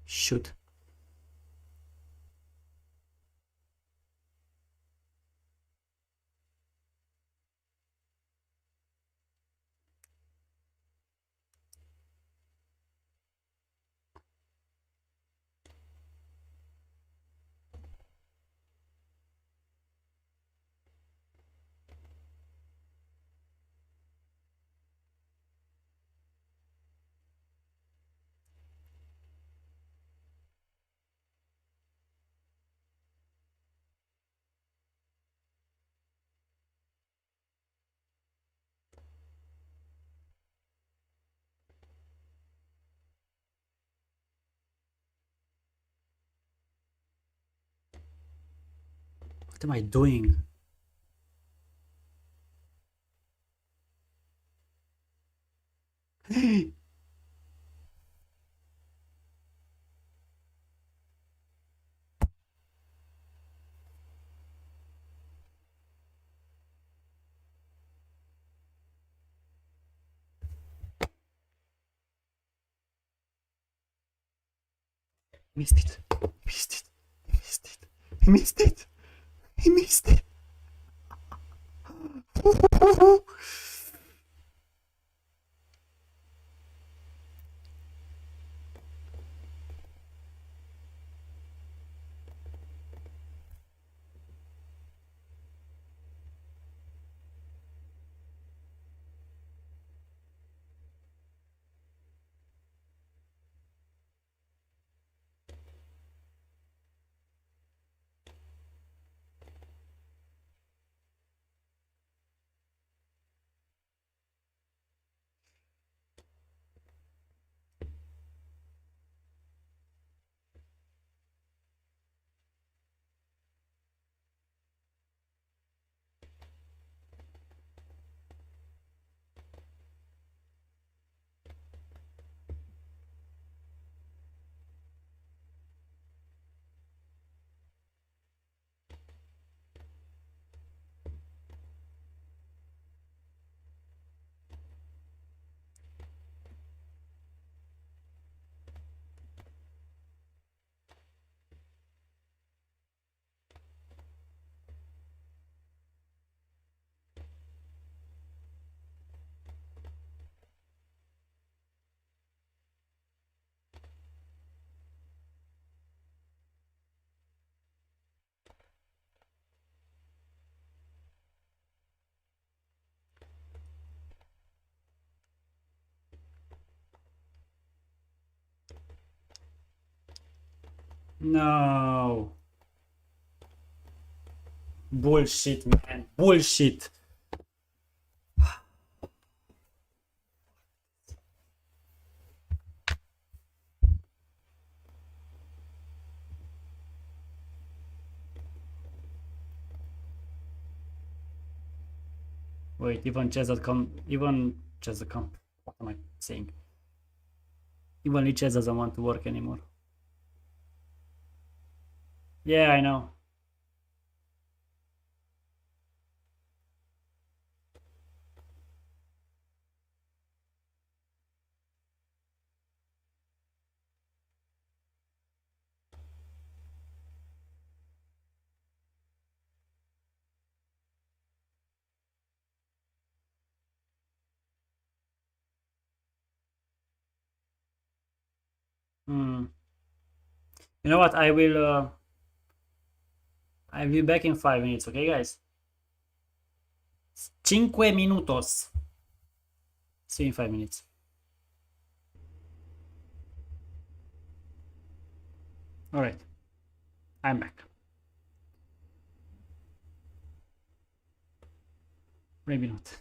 Shoot. What am I doing? Missed it. Missed it. Missed it. He missed it. He missed it. No. Bullshit, man. Bullshit. Wait, even chess.com, what am I saying? Even chess doesn't want to work anymore. Yeah, I know. Hmm. You know what? I'll be back in 5 minutes. Okay, guys. 5 minutos. See you in 5 minutes. All right. I'm back. Maybe not.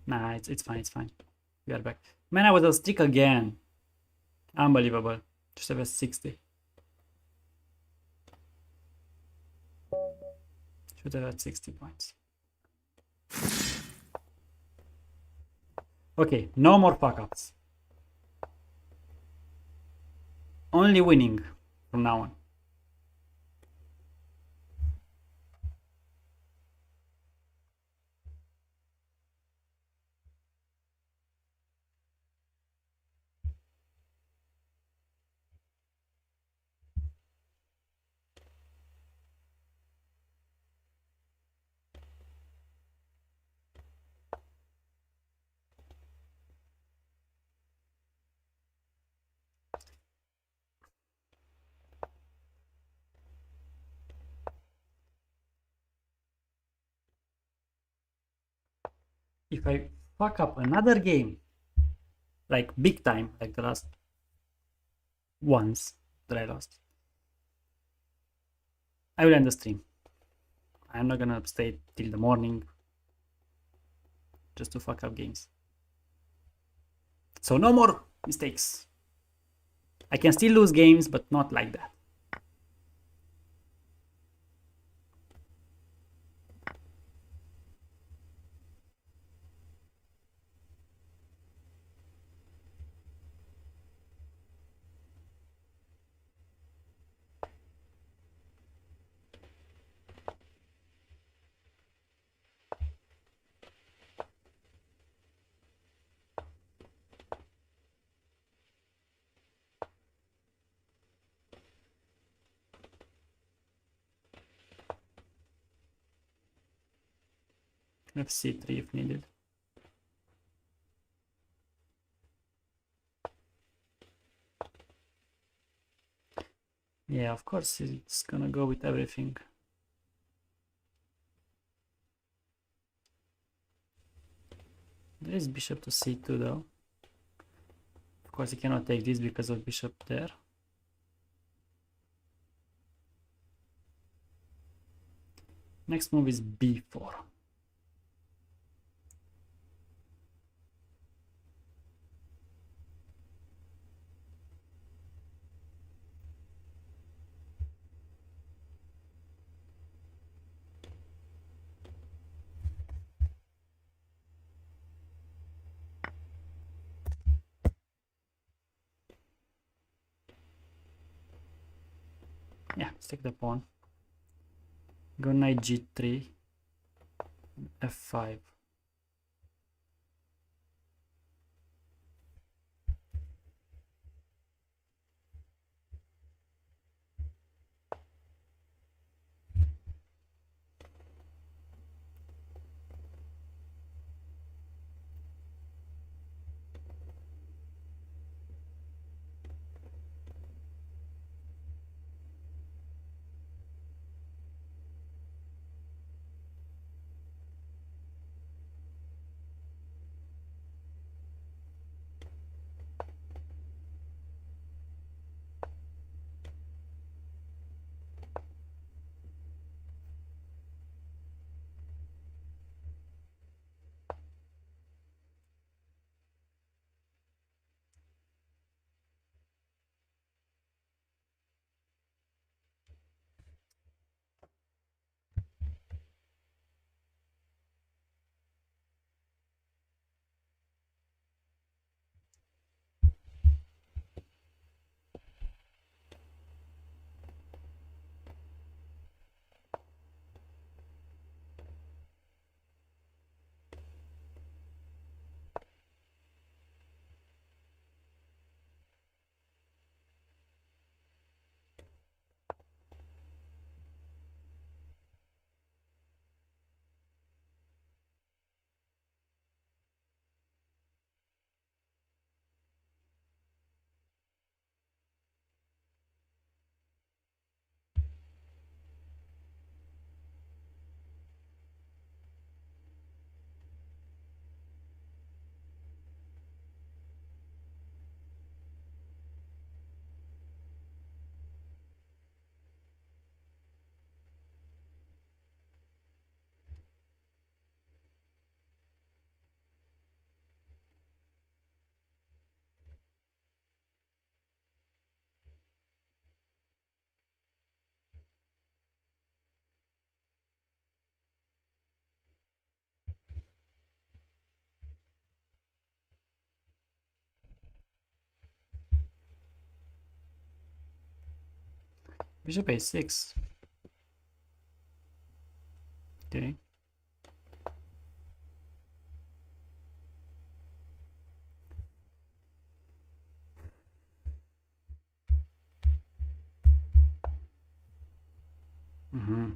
Nah, it's fine. It's fine. We are back. Man, I was a streak again. Unbelievable. Just have a 60. Should have had 60 points. Okay, no more fuck ups. Only winning from now on. If I fuck up another game, like big time, like the last ones that I lost, I will end the stream. I'm not gonna stay till the morning just to fuck up games. So no more mistakes. I can still lose games, but not like that. FC3 if needed. Yeah, of course, it's gonna go with everything. There is bishop to c2 though. Of course, he cannot take this because of bishop there. Next move is b4. Yeah, let's take the pawn. Go knight g3, f5. Bishop a6. Okay. Mm-hmm.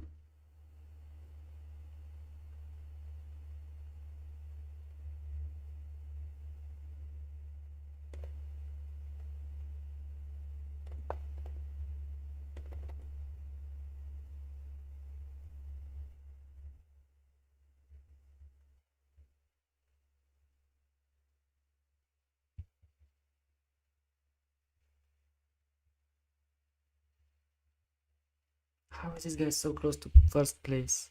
How is this guy so close to first place?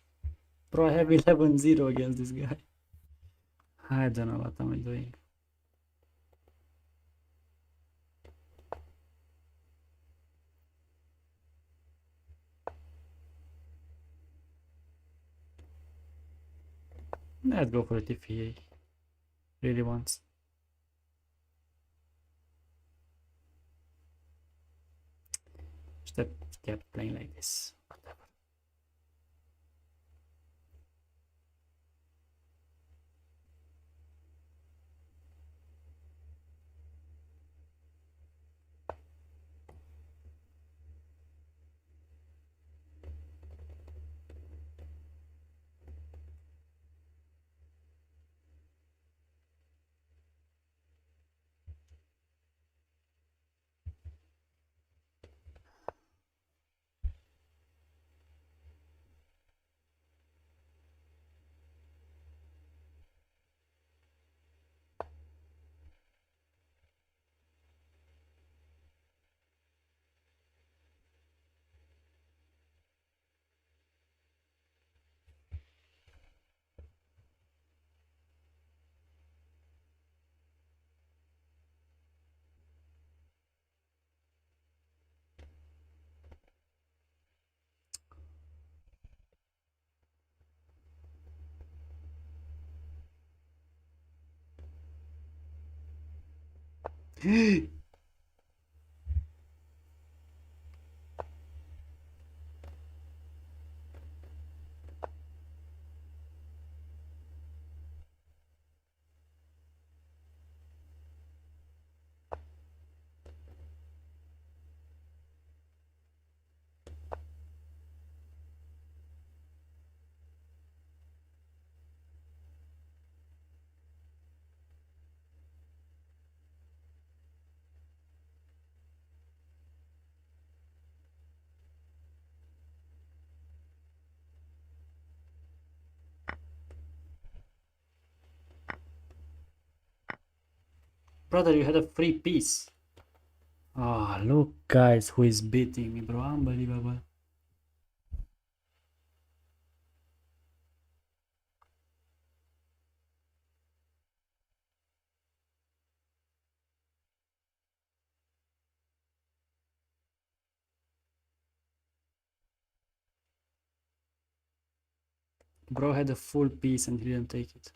Bro, I have 11-0 against this guy. I don't know what I'm doing. Let's go for it if he really wants. Should have kept playing like this. Whatever. Brother, you had a free piece. Oh, look, guys, who is beating me, bro. Unbelievable. Bro had a full piece and he didn't take it.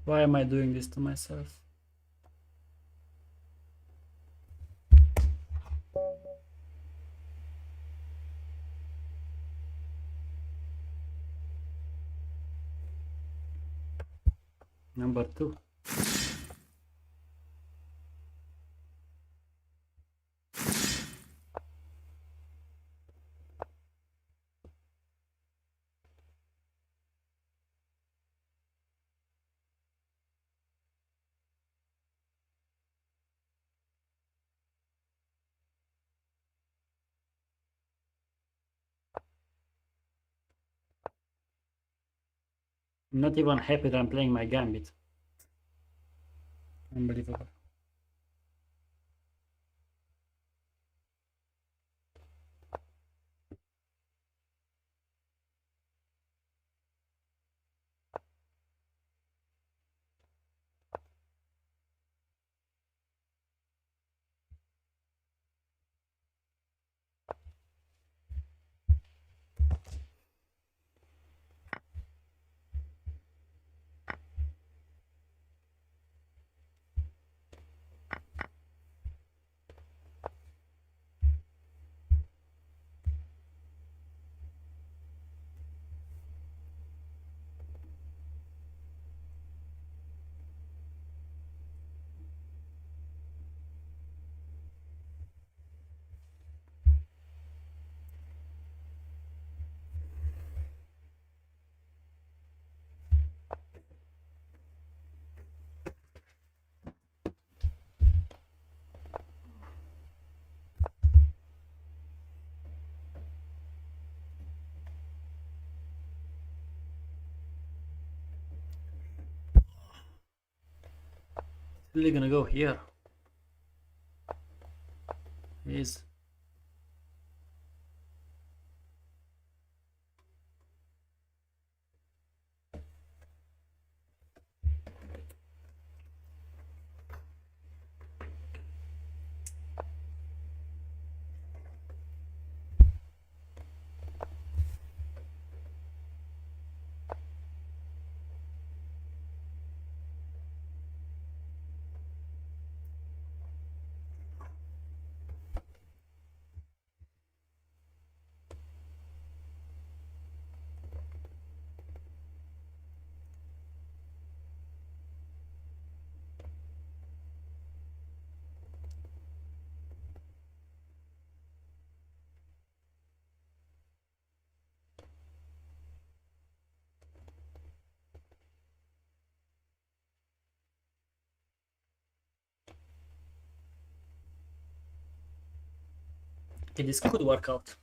Why am I doing this to myself? Number 2. I'm not even happy that I'm playing my gambit. Unbelievable. Really gonna go here. Is okay, this could work out.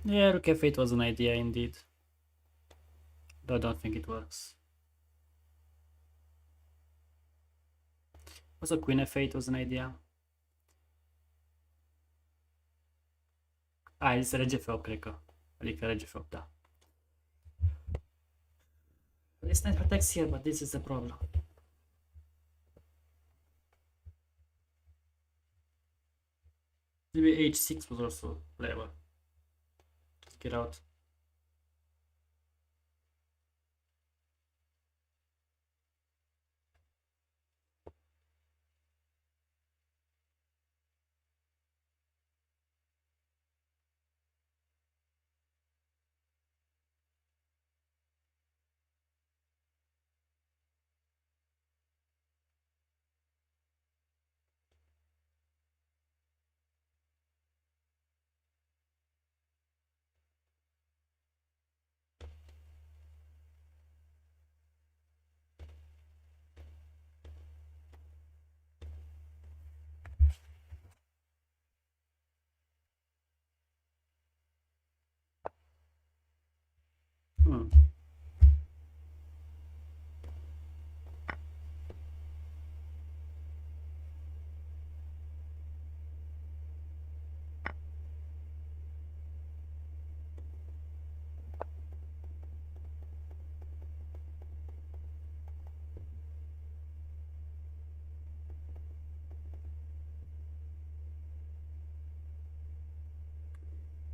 Yeah, Rook f8 was an idea indeed. Though I don't think it works. Also, Queen f8 was an idea. Este rege f8, cred că. Adică rege f8, da. This knight protects here, but this is the problem. Maybe h6 was also playable. Just get out. Hmm.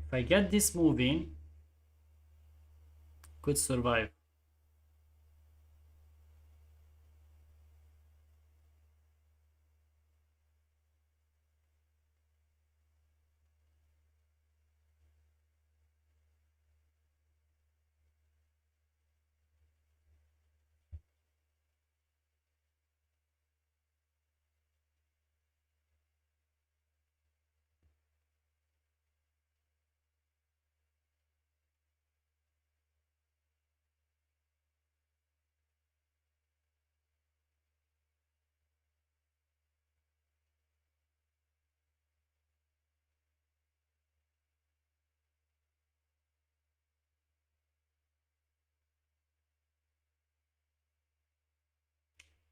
If I get this move in, could survive.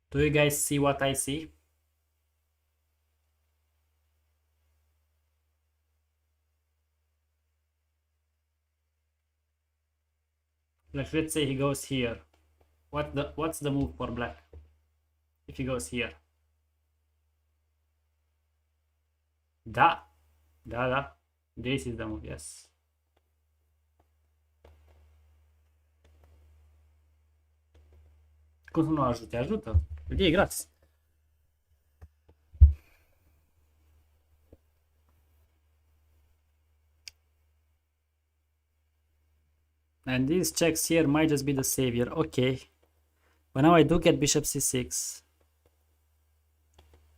Do you guys see what I see? Like, let's say he goes here. What's the move for black? If he goes here. Da. Da. This is the move, yes. Cum să nu ajute? Ajută. Îl iei gratis. And these checks here might just be the savior. Okay. But now I do get bishop c6.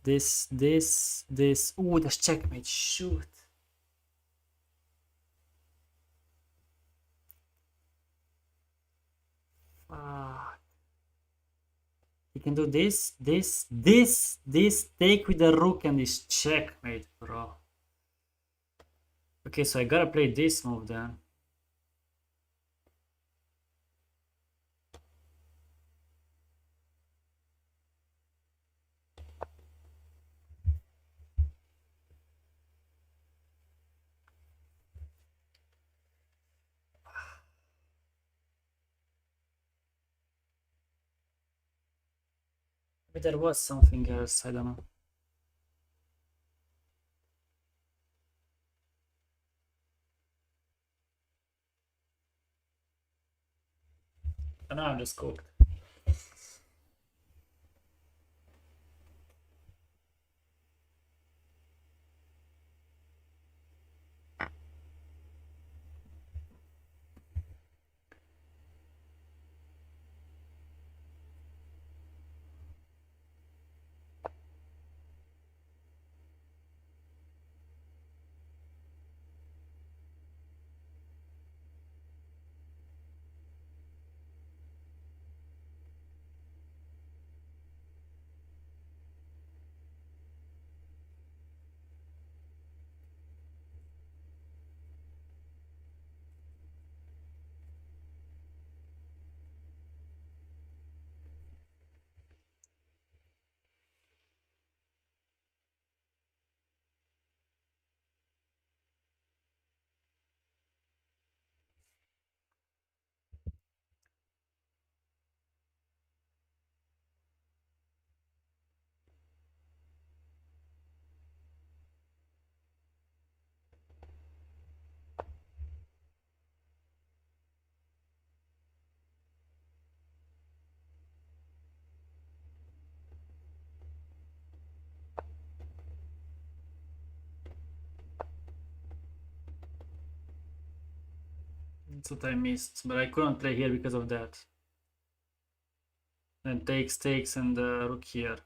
This. Ooh, that's checkmate. Shoot. Fuck. He can do this. Take with the rook and this checkmate, bro. Okay, so I gotta play this move then. But there was something else, I don't know. And now I'm just cooked. That's what I missed, but I couldn't play here because of that. Then takes and rook here.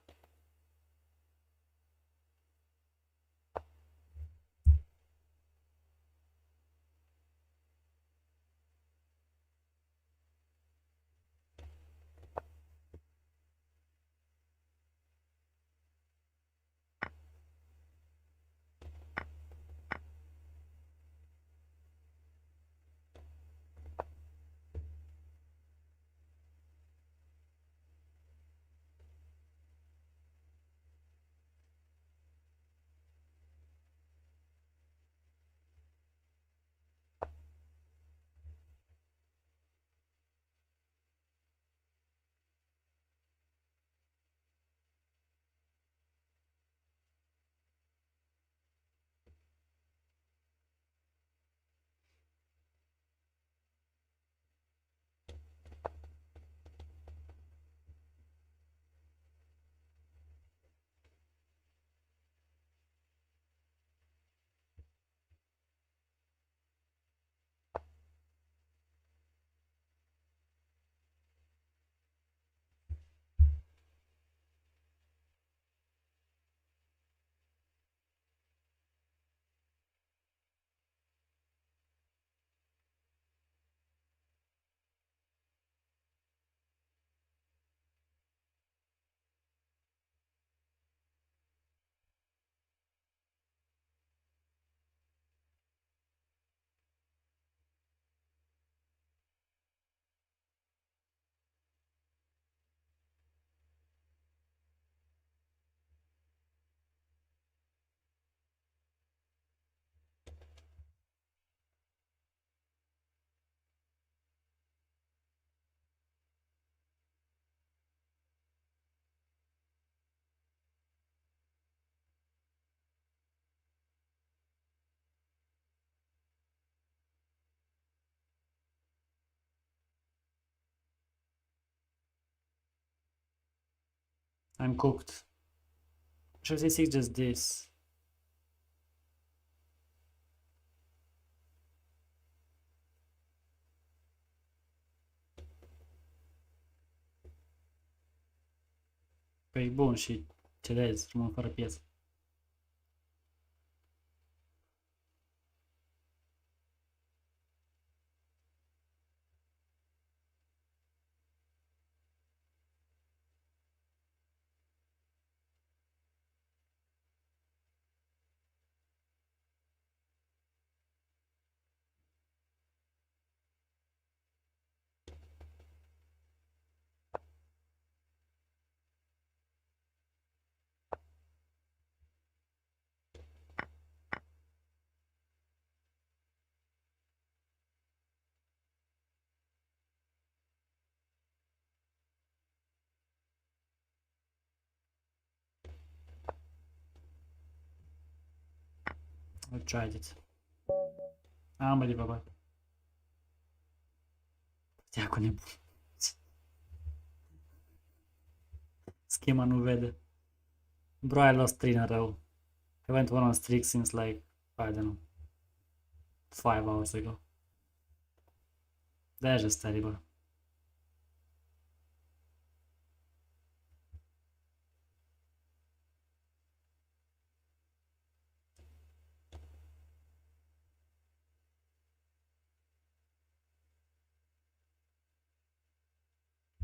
I'm cooked. Should c6 just this. Păi bun, și cedez, rămân fără piesă. I tried it. Unbelievable. Stia cu nebun. Schema nu vede. Bro, I lost 3 in a row. I went one on streak since like, I don't know, 5 hours ago. That's just terrible.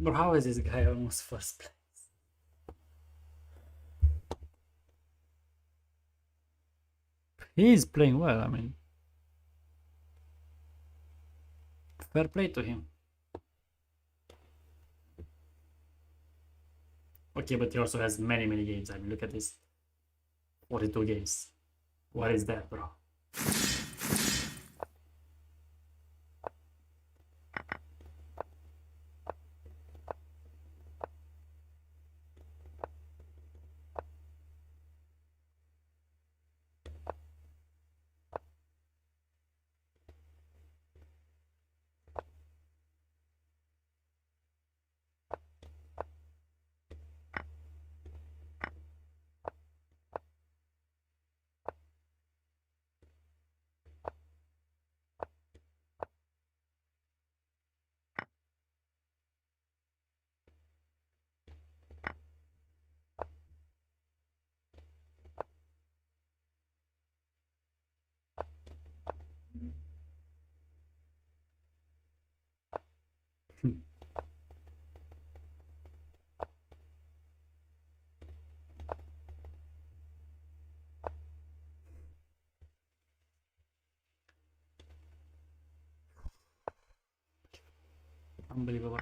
Bro, how is this guy almost first place? He is playing well, I mean. Fair play to him. Okay, but he also has many games. I mean, look at this. 42 games. What is that, bro? Unbelievable.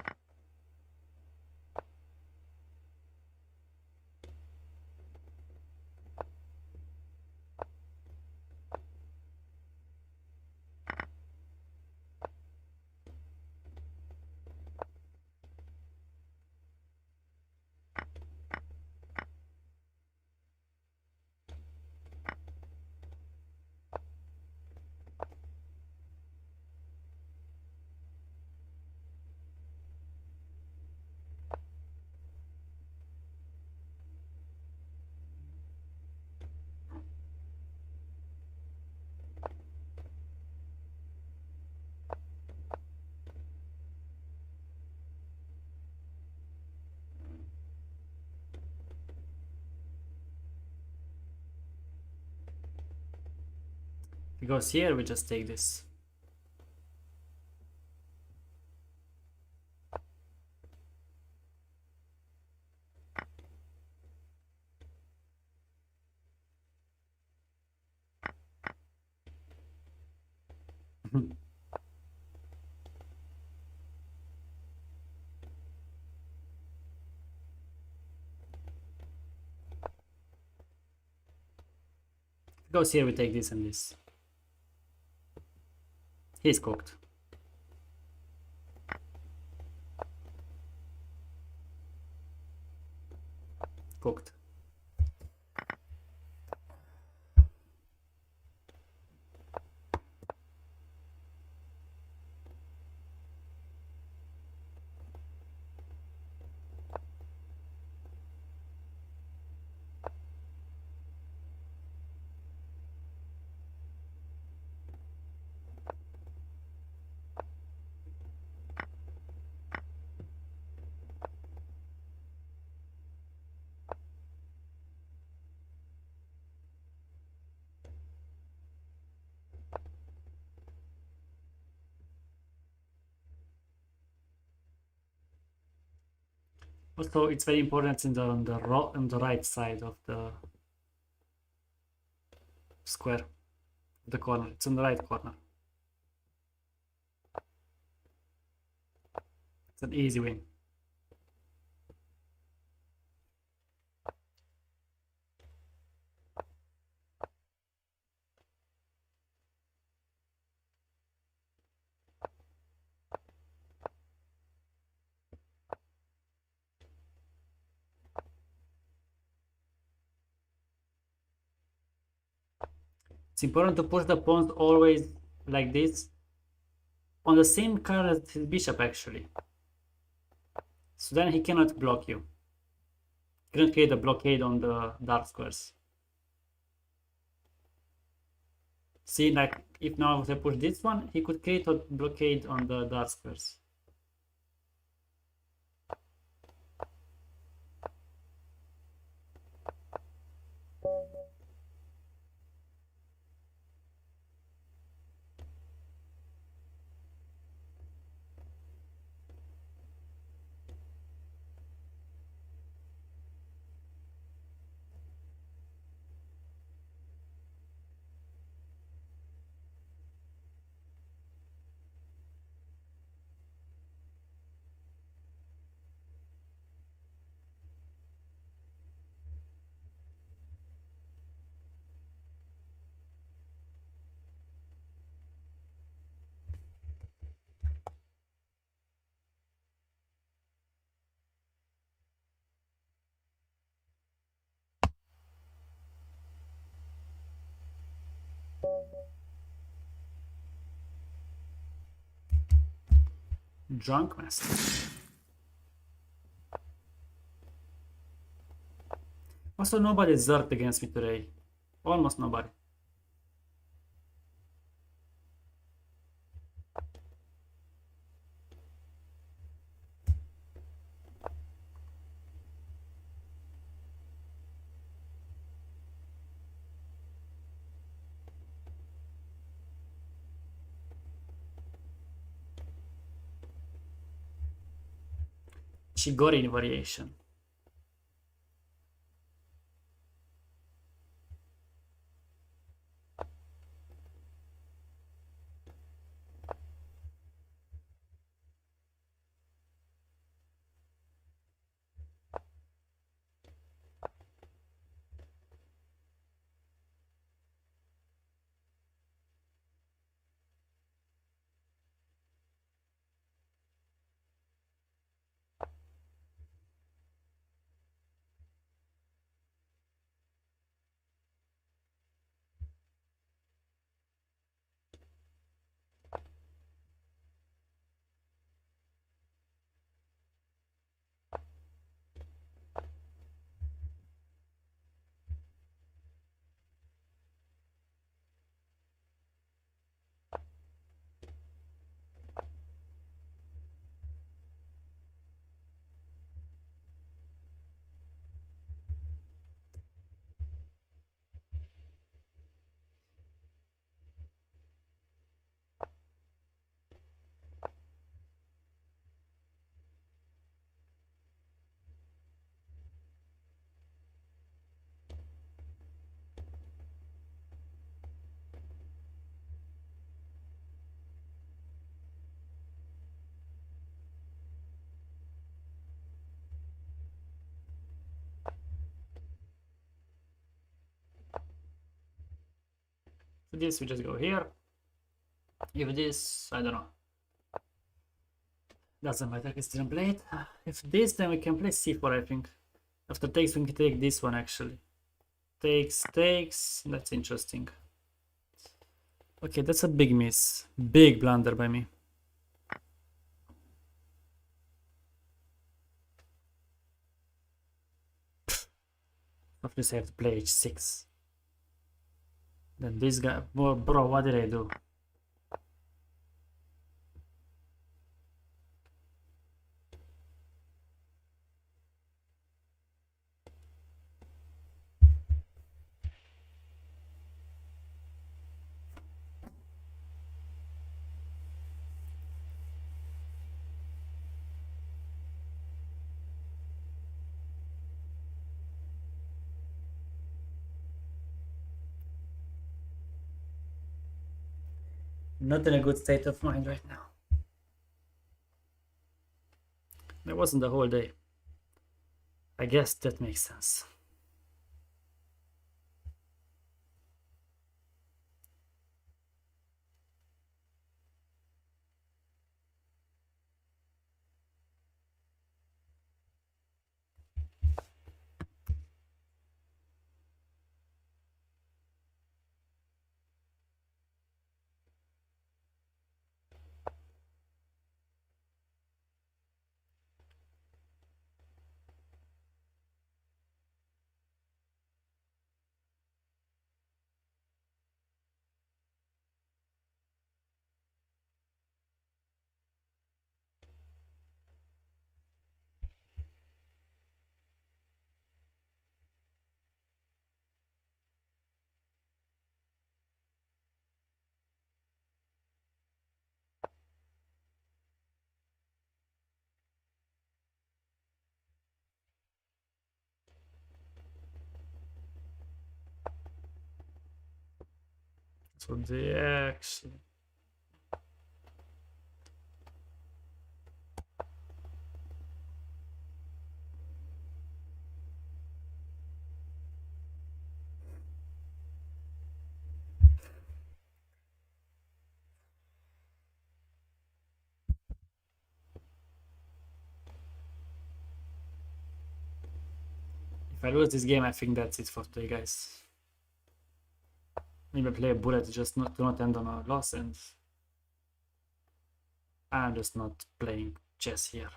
Because here we just take this. Because here we take this and this. He's cooked. Cooked. Also, it's very important on the right side of the square, the corner. It's on the right corner. It's an easy win. It's important to push the pawns always like this on the same card as his bishop actually. So then he cannot block you. He cannot create a blockade on the dark squares. See, like if now I push this one, he could create a blockade on the dark squares. Drunk master. Also, nobody zerked against me today. Almost nobody. Chigorin variation. For this, we just go here. If this, I don't know. Doesn't matter, it's didn't play it. If this, then we can play c4, I think. After takes, we can take this one actually. Takes, takes. That's interesting. Okay, that's a big miss. Big blunder by me. After this, I have to play h6. Then this guy. Bro, what did I do? Not in a good state of mind right now. That wasn't the whole day. I guess that makes sense. So the actually. If I lose this game, I think that's it for today, guys. Maybe play a bullet just not to not end on a loss, and I'm just not playing chess here.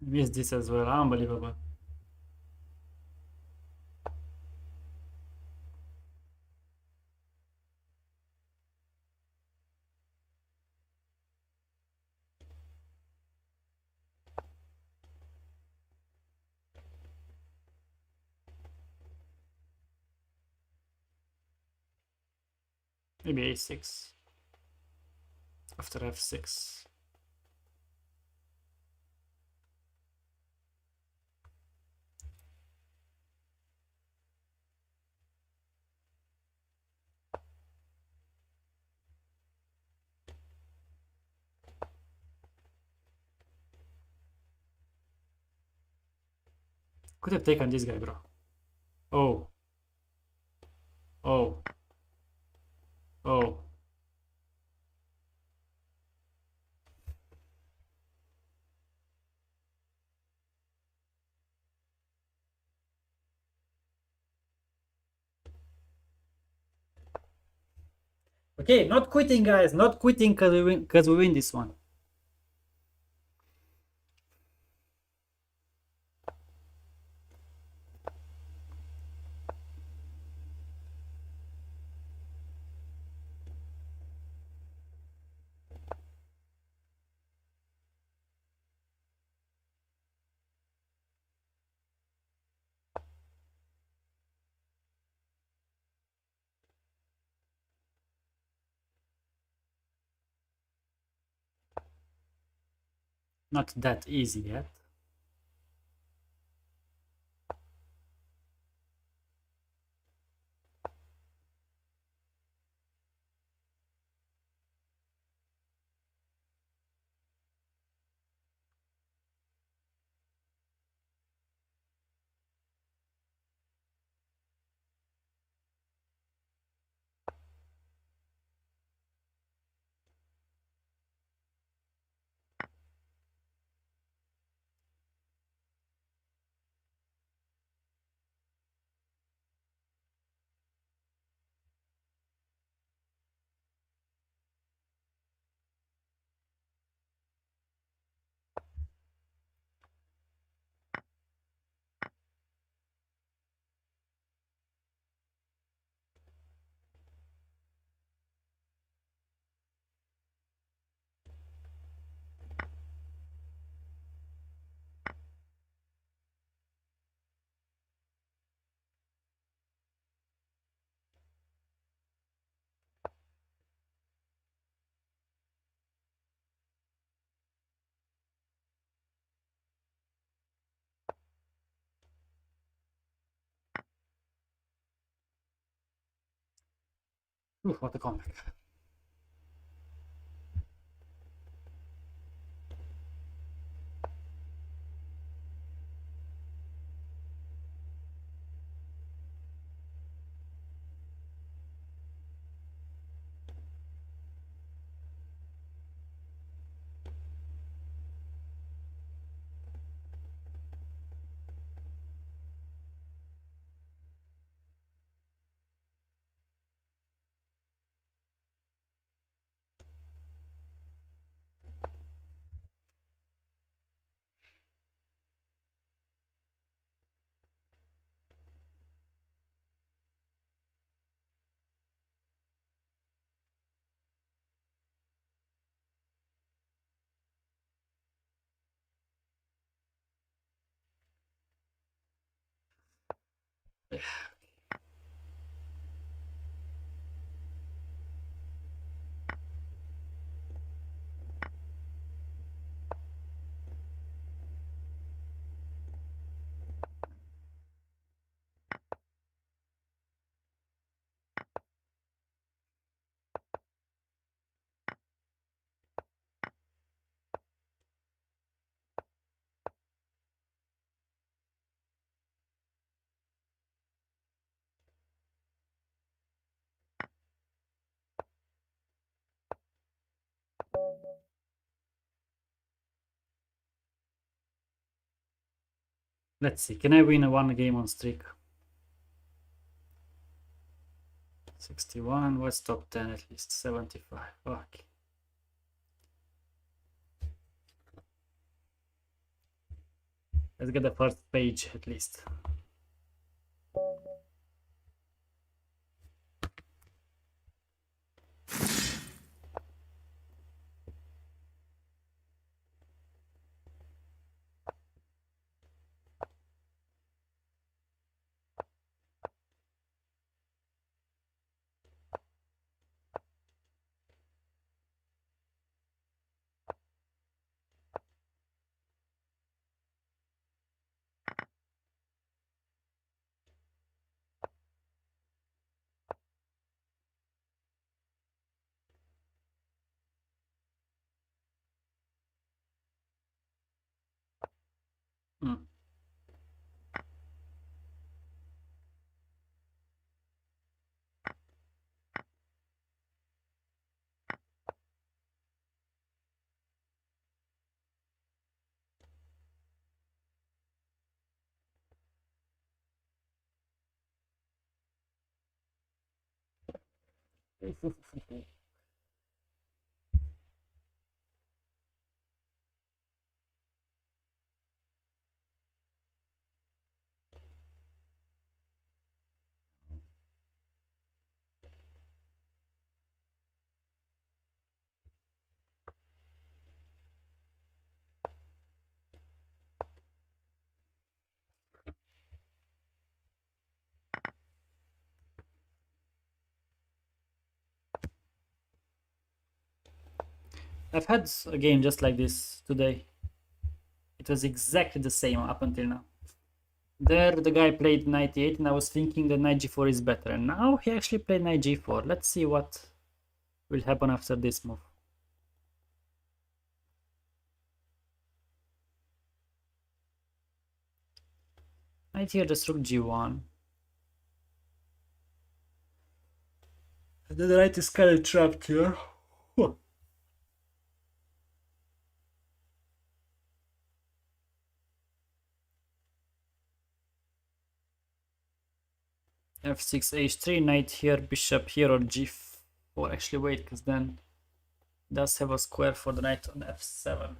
Missed this as well, unbelievable. Maybe a6 after f6. Could have taken this guy, bro. Oh. Oh. Oh. Okay, not quitting, guys. Not quitting because we win this one. Not that easy yet. Ooh, what a comeback. Let's see. Can I win a one game on streak? 61. What's top 10 at least? 75. Okay. Let's get the first page at least. Mm. I've had a game just like this today. It was exactly the same up until now. There the guy played knight e8 and I was thinking that knight g4 is better, and now he actually played knight g4. Let's see what will happen after this move. Knight here, just rook g1. And then the knight is kind of trapped here. f6 h3, knight here, bishop here, or g4. Actually wait, because then it does have a square for the knight on f7.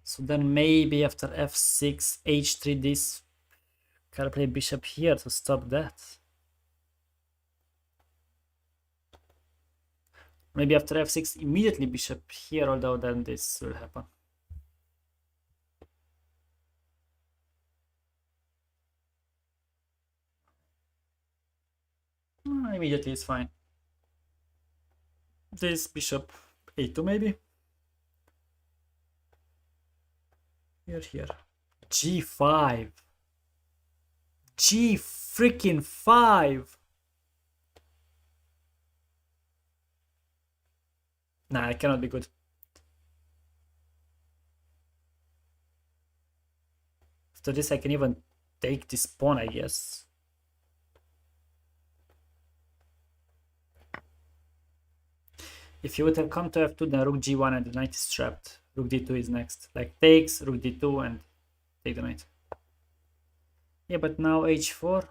So then maybe after f6 h3 this, gotta play bishop here to stop that. Maybe after f6 immediately bishop here, although then this will happen. Immediately is fine. This bishop a2 maybe. Here. g5. G freaking 5. Nah, it cannot be good. After this I can even take this pawn, I guess. If you would have come to f2, then rook g1 and the knight is trapped. Rook d2 is next. Like takes, rook d2 and take the knight. Yeah, but now h4.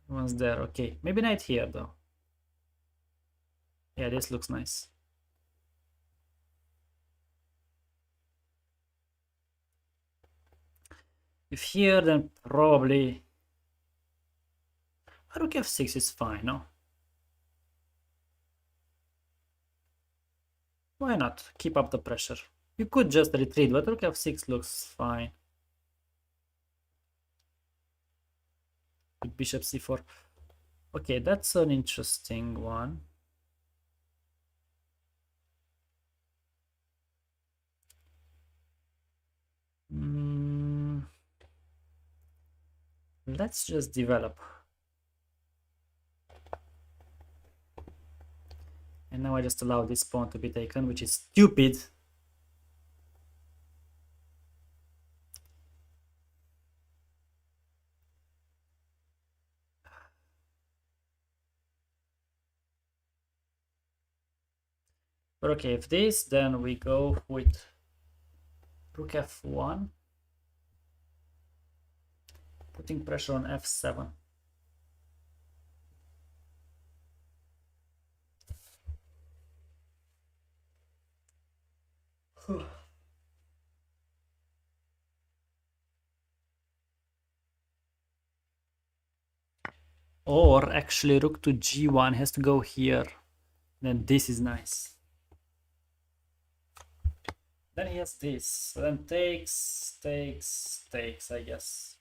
One's there, okay. Maybe knight here though. Yeah, this looks nice. If here, then probably rook f6 is fine, no? Why not? Keep up the pressure. You could just retreat, but rook f6 looks fine. With bishop c4. Okay, that's an interesting one. Let's just develop. And now I just allow this pawn to be taken, which is stupid. But okay, if this, then we go with rook f1, putting pressure on f7. Or actually rook to g1 has to go here. Then this is nice. Then he has this. Then takes, I guess.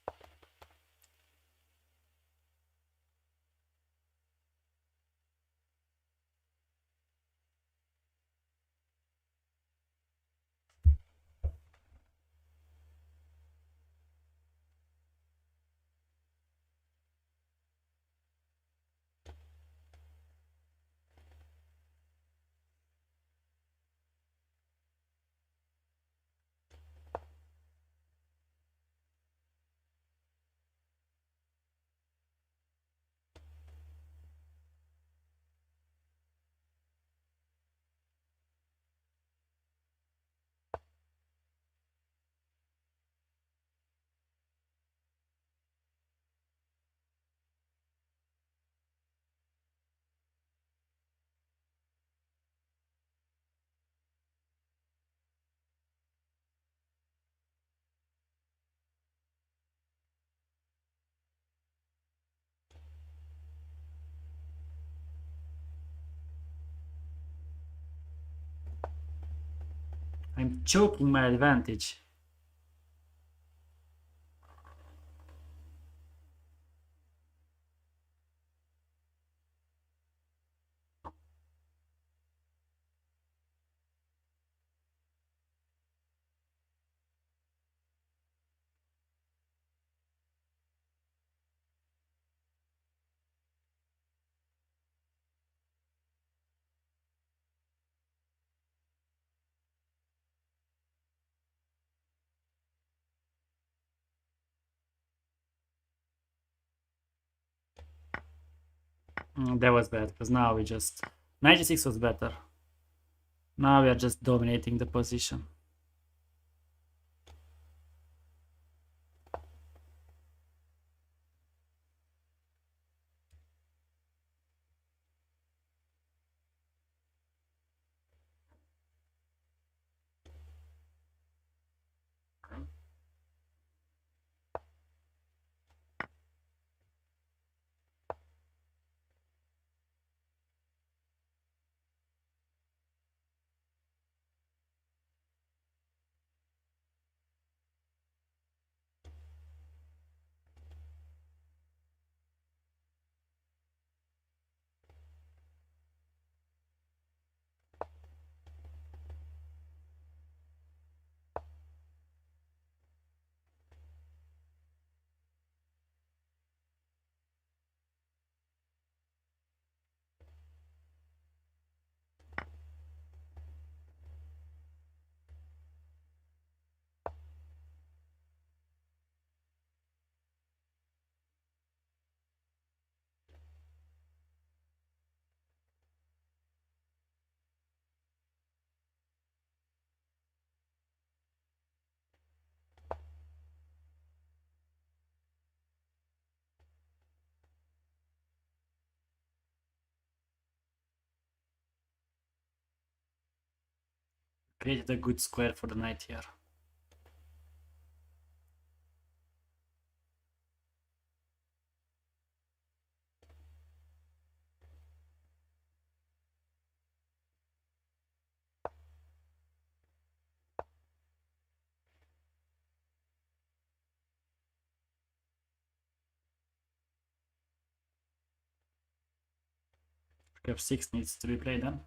I'm choking my advantage. That was bad, because now we just... 96 was better. Now we are just dominating the position. Created a good square for the knight here. Rook f6 needs to be played then.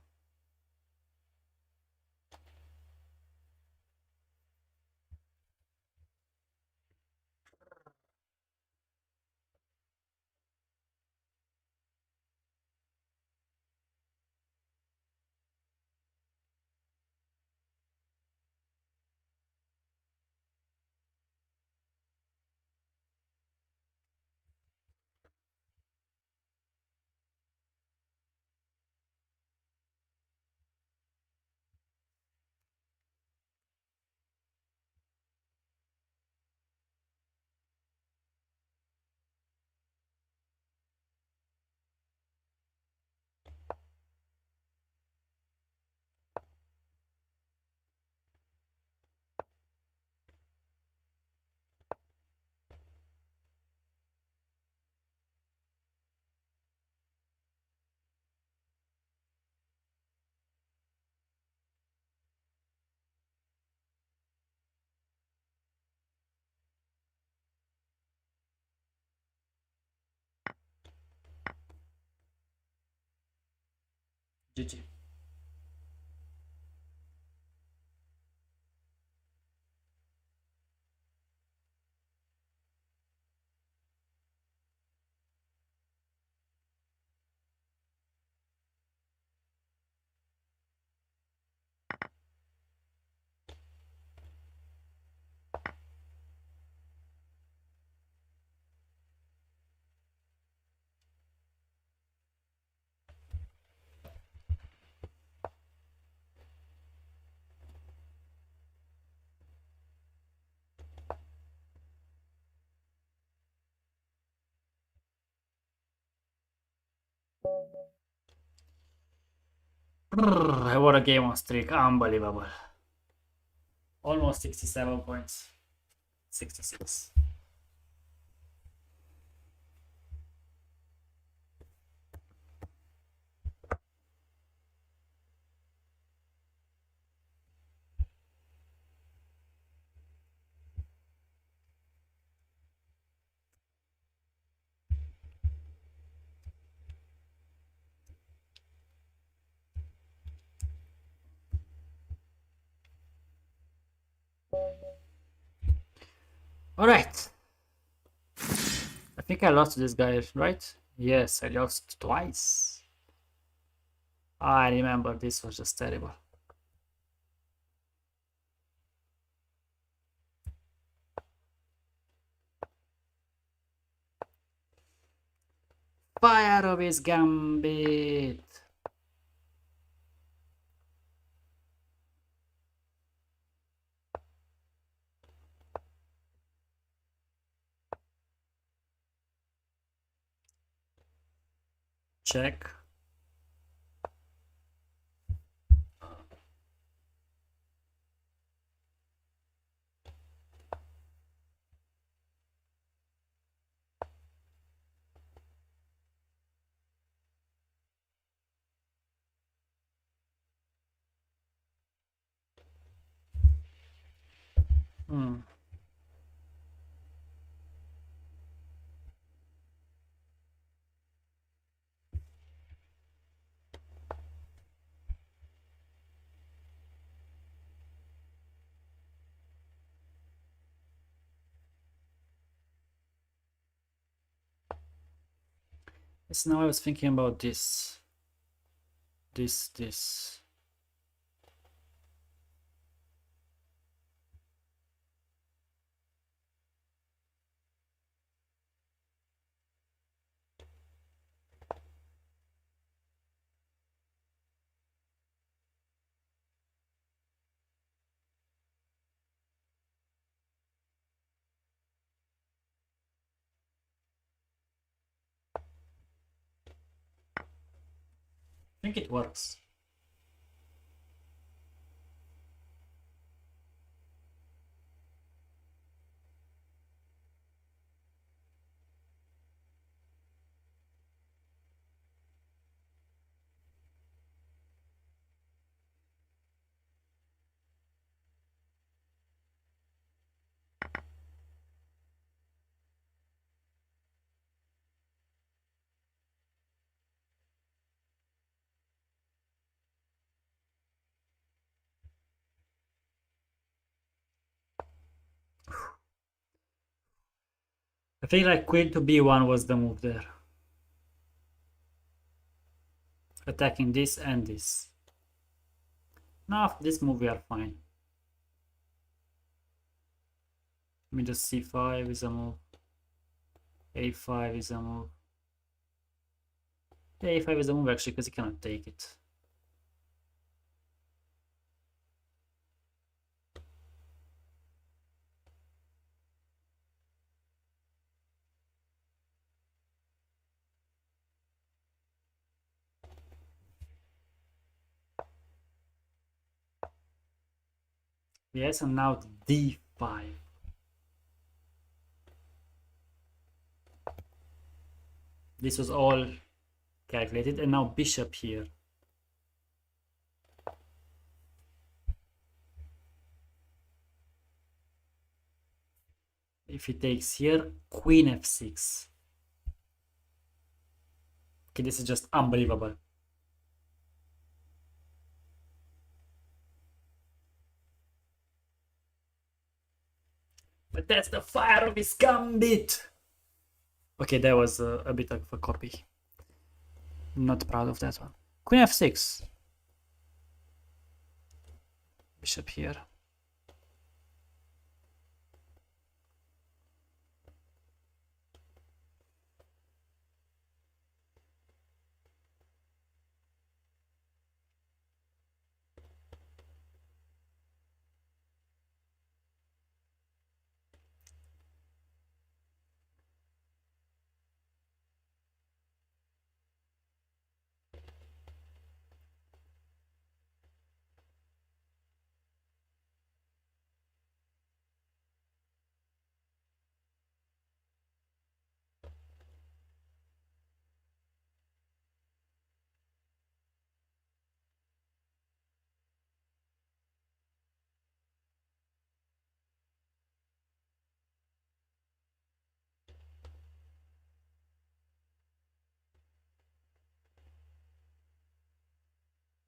GG. What a game on streak, unbelievable. Almost 67 points. 66. Alright. I think I lost to this guy, right? Yes, I lost twice. I remember this was just terrible. Fire of his gambit. Check. Hmm. Yes, now I was thinking about this. This. I think it works. I think like queen to b1 was the move there. Attacking this and this. Now after this move we are fine. Let me just c5 is a move. a5 is a move. Yeah, a5 is a move actually because he cannot take it. Yes, and now d5. This was all calculated, and now bishop here. If he takes here, queen f6. Okay, this is just unbelievable. test the fire of his gambit. Okay, that was a bit of a copy. Not proud of that one. Queen f6. Bishop here.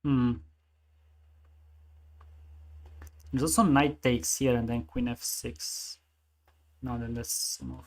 Hmm. There's also knight takes here and then queen f6. No, then let's move.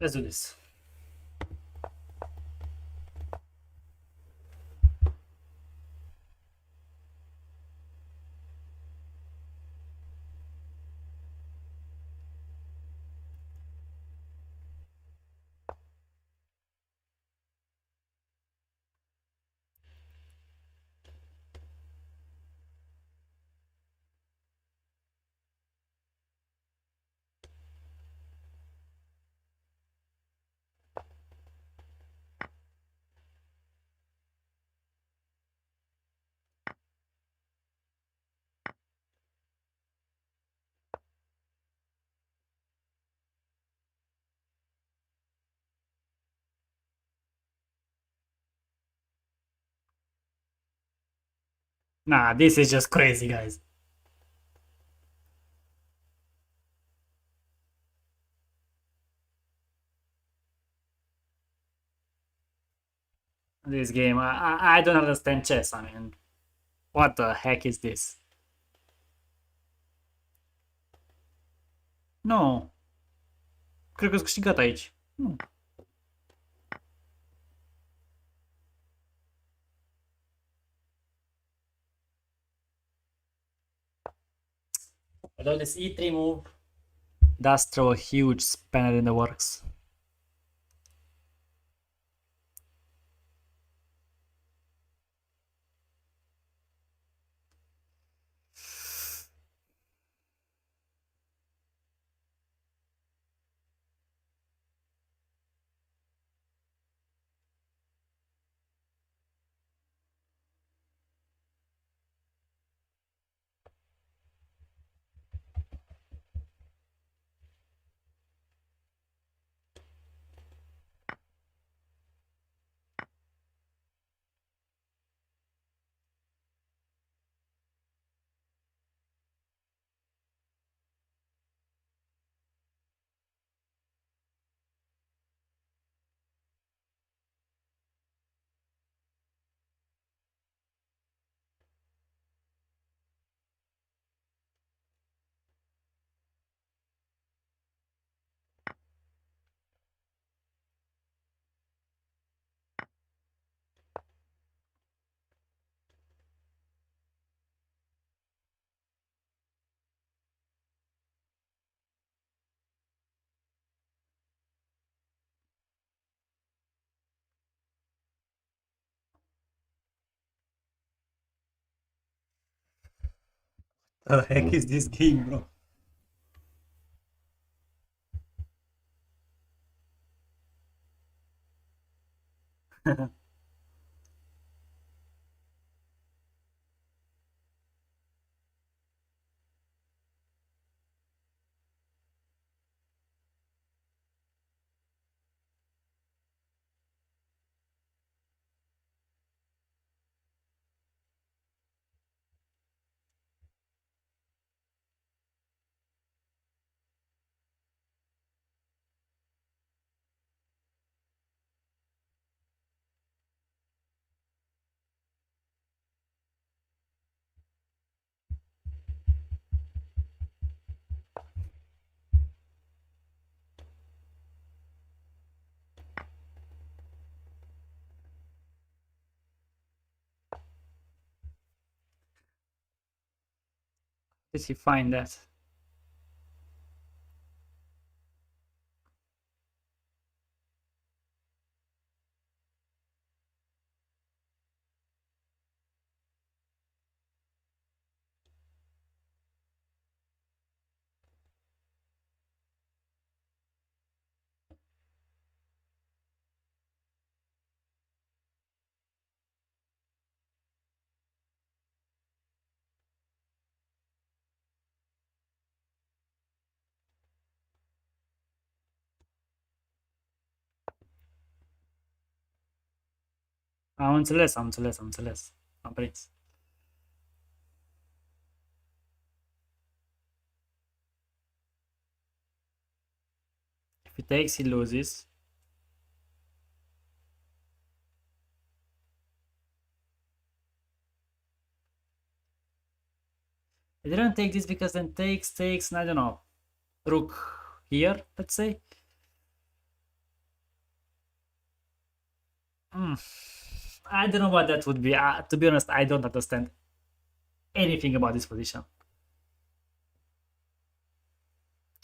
Let's do this. Nah, this is just crazy, guys. This game, I don't understand chess. I mean, what the heck is this? No. Cred că ați câștigat aici. Nu. Although this e3 move does throw a huge spanner in the works. The heck is this game, bro? Did he find that? Am înțeles, am înțeles, am înțeles. Am prins. If he takes, he loses. I didn't take this because then takes, and I don't know, rook here, let's say. I don't know what that would be. To be honest, I don't understand anything about this position.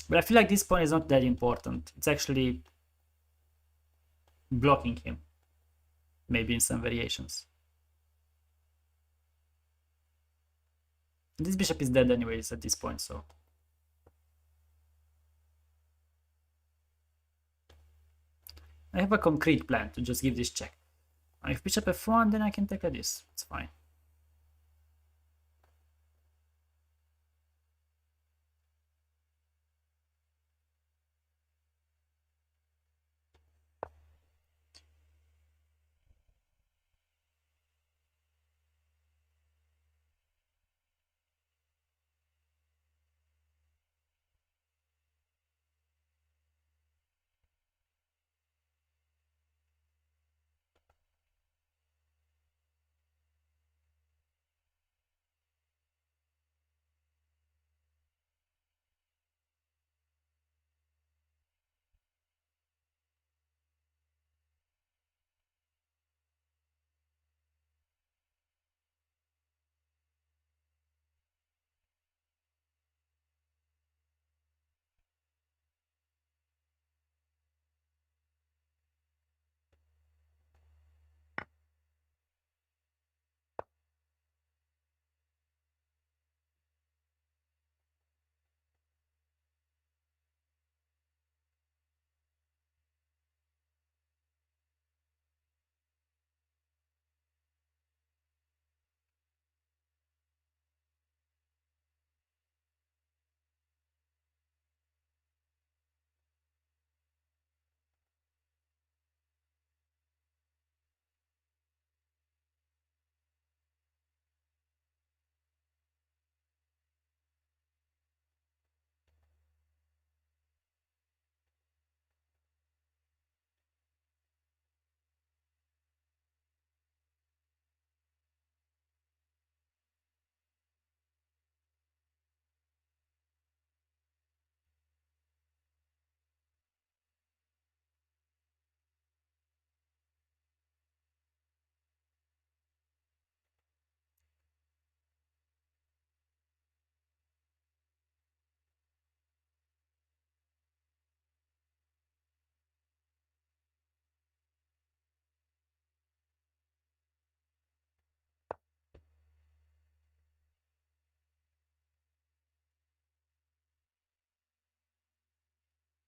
But I feel like this pawn is not that important. It's actually blocking him. Maybe in some variations. This bishop is dead anyways at this point, so... I have a concrete plan to just give this check. And if bishop f1, then I can take a this. It's fine.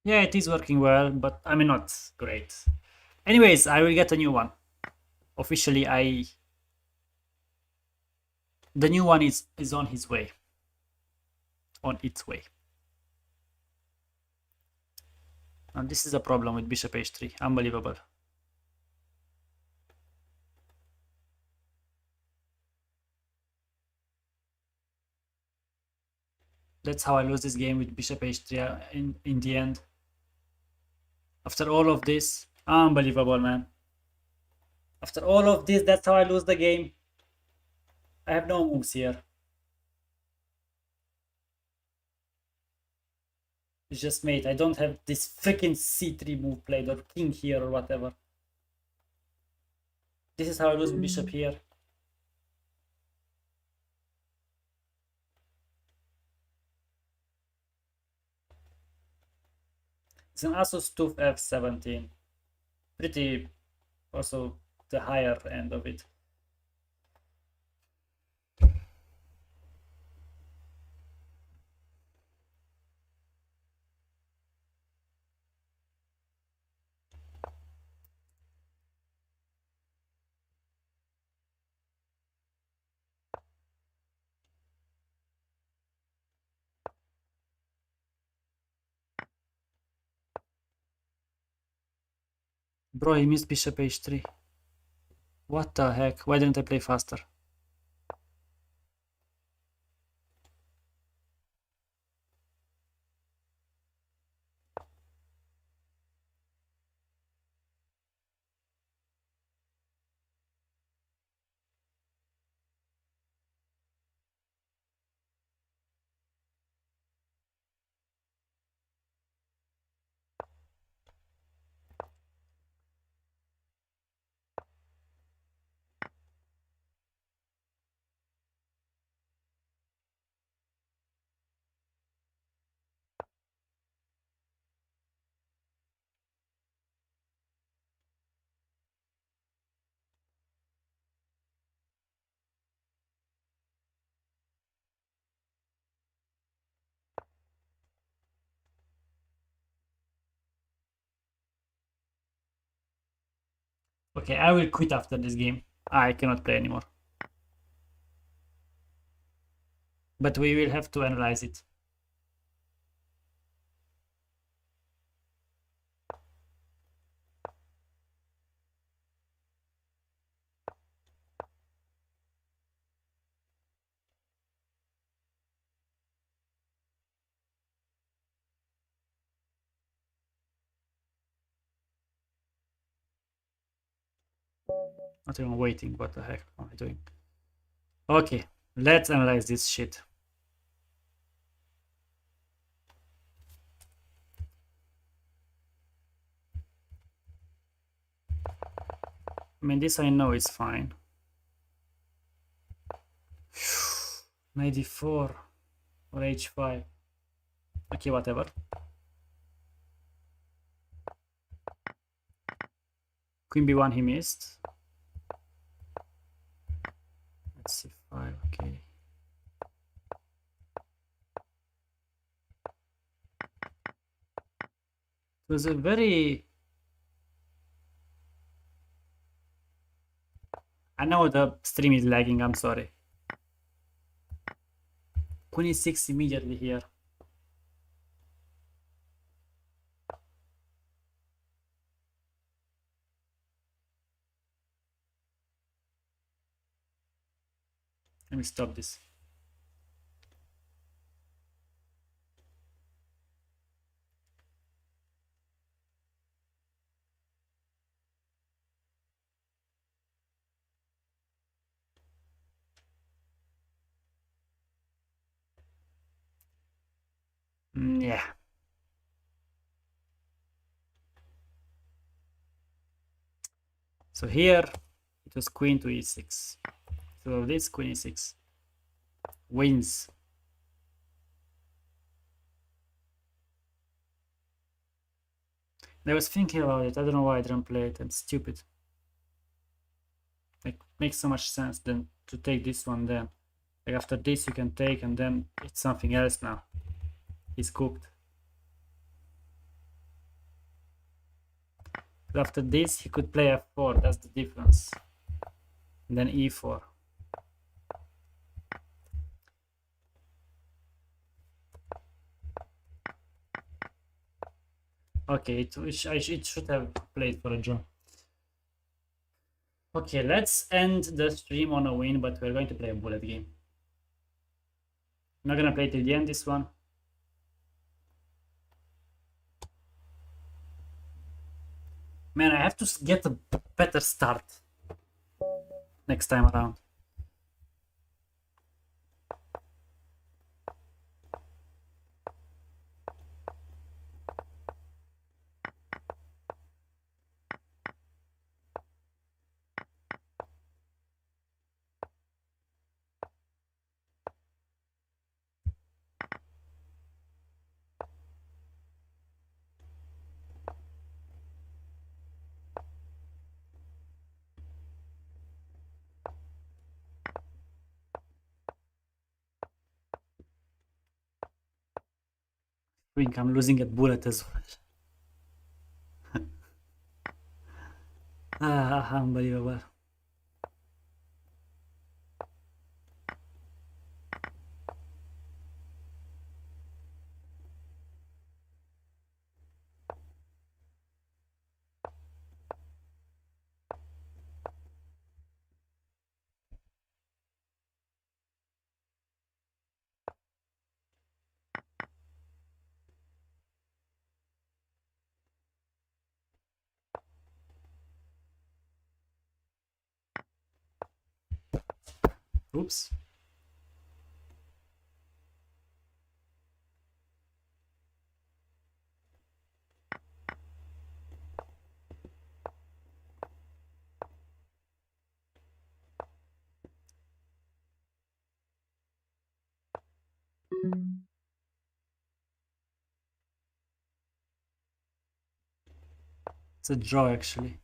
Yeah, it is working well, but I mean not great. Anyways, I will get a new one. Officially, the new one is on his way. On its way. And this is a problem with bishop h3. Unbelievable. That's how I lose this game with bishop h3 in the end. After all of this, unbelievable, man. After all of this, that's how I lose the game. I have no moves here. It's just mate. I don't have this freaking c3 move played or king here or whatever. This is how I lose bishop here. It's an Asus TUF F17. Pretty also the higher end of it. Bro, he missed bishop h3. What the heck? Why didn't I play faster? Okay, I will quit after this game. I cannot play anymore. But we will have to analyze it. Not even waiting. What the heck am I doing? Okay, let's analyze this shit. I mean, this I know is fine. Knight d4 or h5. Okay, whatever. Queen b1 he missed. Let's c5, okay. It was a very... I know the stream is lagging, I'm sorry. Queen e6 immediately here. Let me stop this. Yeah. So here it was queen to e6. So this queen e6 wins. I was thinking about it. I don't know why I didn't play it. I'm stupid. It makes so much sense than to take this one then. Like after this you can take and then it's something else now. He's cooked. After this, he could play f4. That's the difference. And then e4. Okay, it should have played for a draw. Okay, let's end the stream on a win, but we're going to play a bullet game. I'm not gonna play till the end this one. Man, I have to get a better start next time around. I think I'm losing at bullet as well. Unbelievable. Oops. It's a draw actually.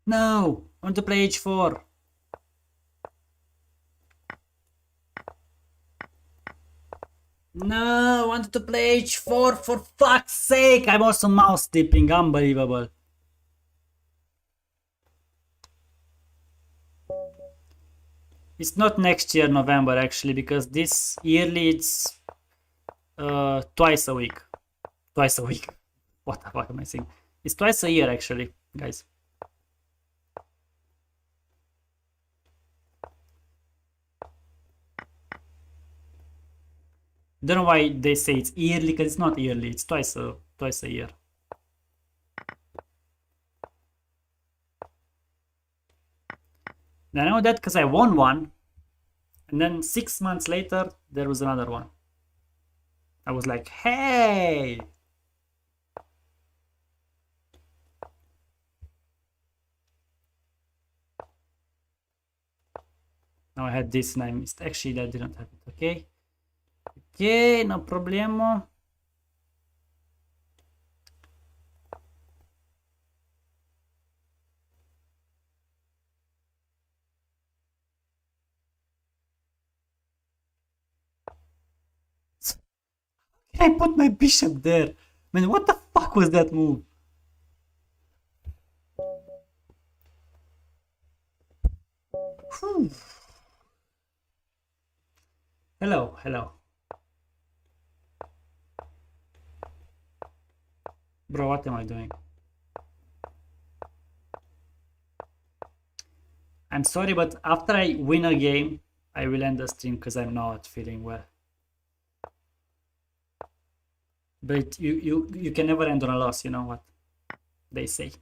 No! I want to play h4. No! I wanted to play h4 for fuck's sake! I'm also mouse tipping. Unbelievable. It's not next year November actually, because this yearly it's twice a week. Twice a week. What the fuck am I saying? It's twice a year actually, guys. Don't know why they say it's yearly, because it's not yearly. It's twice a year. And I know that because I won one, and then 6 months later there was another one. I was like, hey! Now I had this and I missed. Actually, that didn't happen. Okay. Okay, no problemo. I put my bishop there. Man, what the fuck was that move? Whew. Hello, hello. Bro, what am I doing? I'm sorry, but after I win a game, I will end the stream because I'm not feeling well. But you can never end on a loss, you know what they say.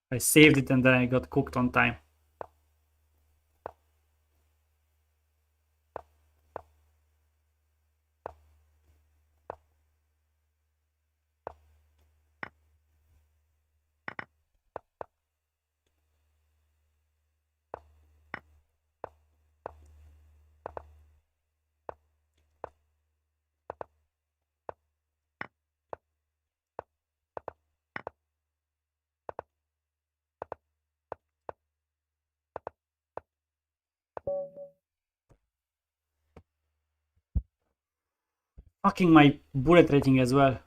I saved it and then I got cooked on time. Fucking my bullet rating as well.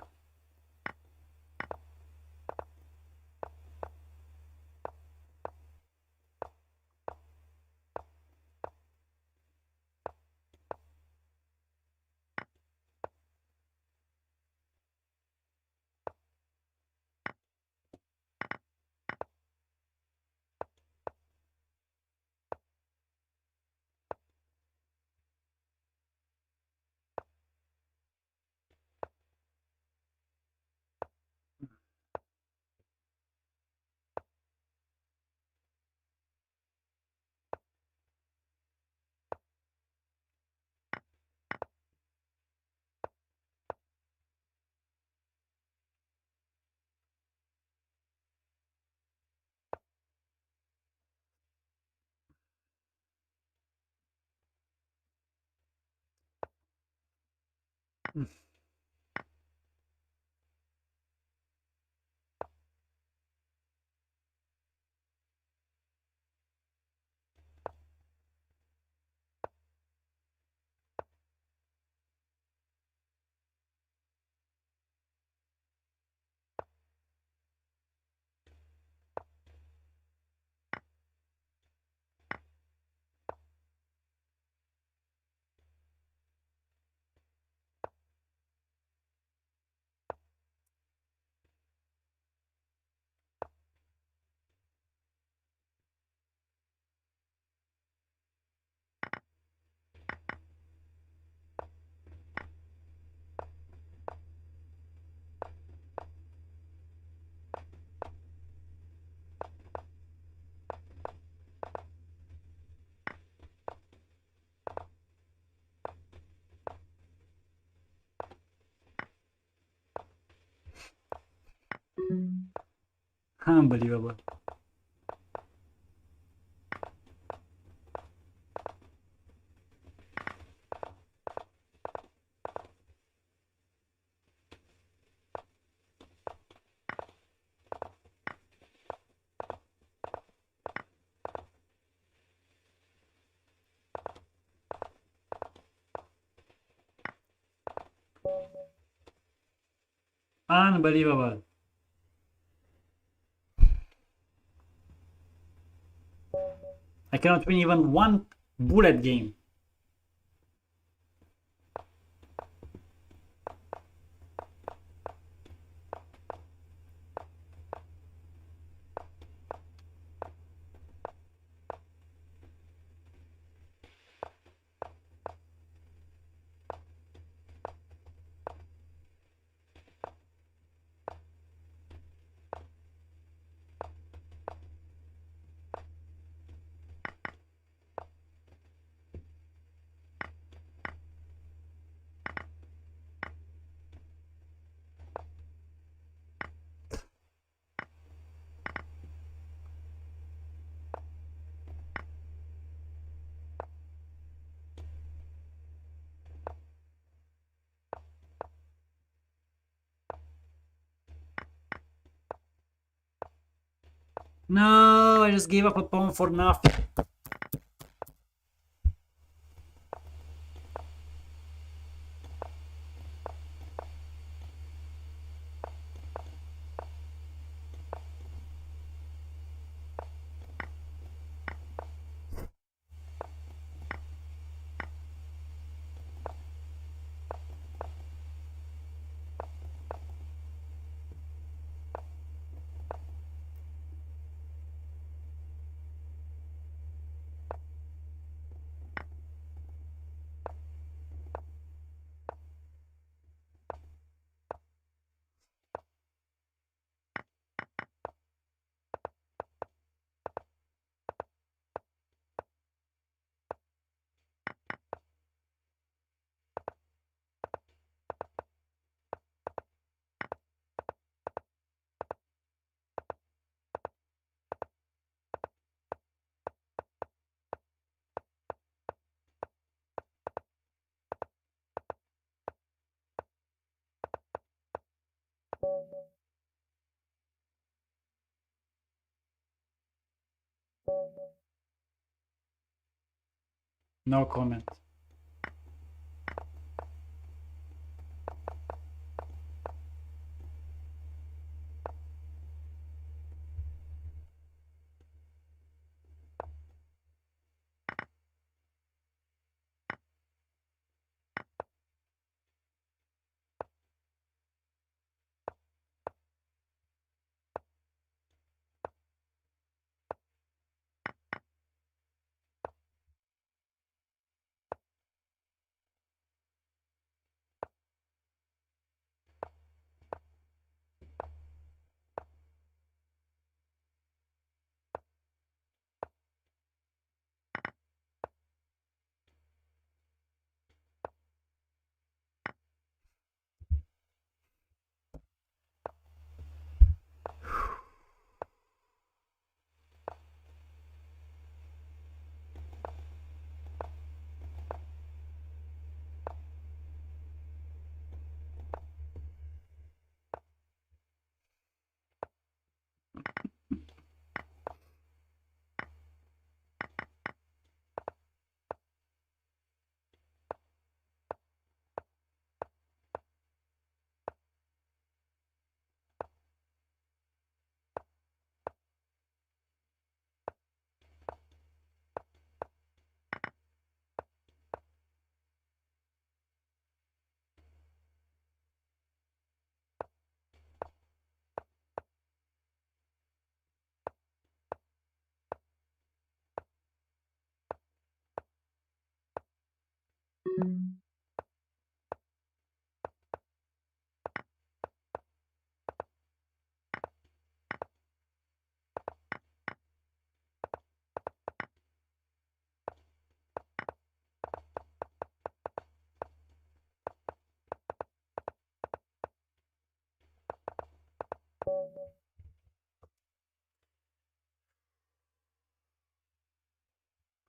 Unbelievable. Unbelievable. I cannot win even one bullet game. No, I just gave up a pawn for nothing. No comment.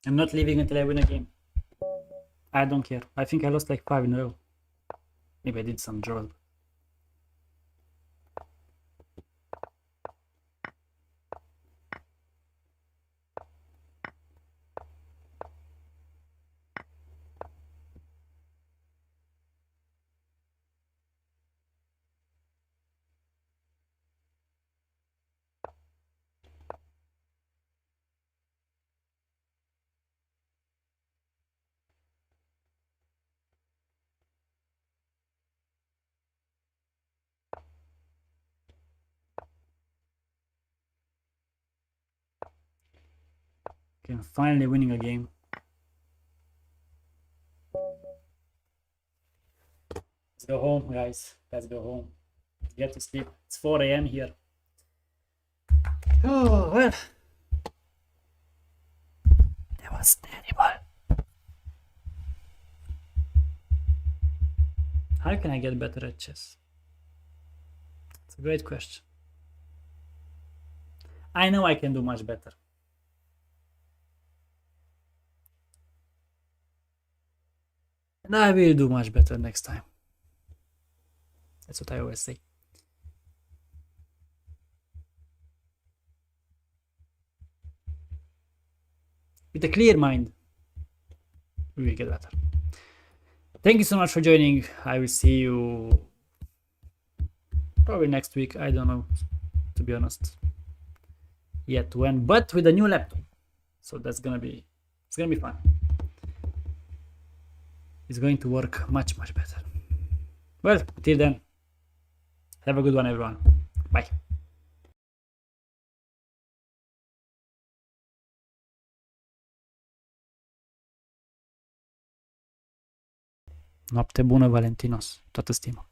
I'm not leaving until I win a game. I don't care. I think I lost like 5 in a row. Maybe I did some draws. Okay, I'm finally winning a game. Let's go home, guys. Let's go home. Get to sleep. It's 4 a.m. here. Oh, well. That was terrible. How can I get better at chess? It's a great question. I know I can do much better. And I will do much better next time. That's what I always say. With a clear mind, we will get better. Thank you so much for joining. I will see you probably next week. I don't know, to be honest, yet when, but with a new laptop. So it's gonna be fun. It's going to work much better. Well, till then, have a good one, everyone. Bye. Noapte bună, Valentinos. Toată stima.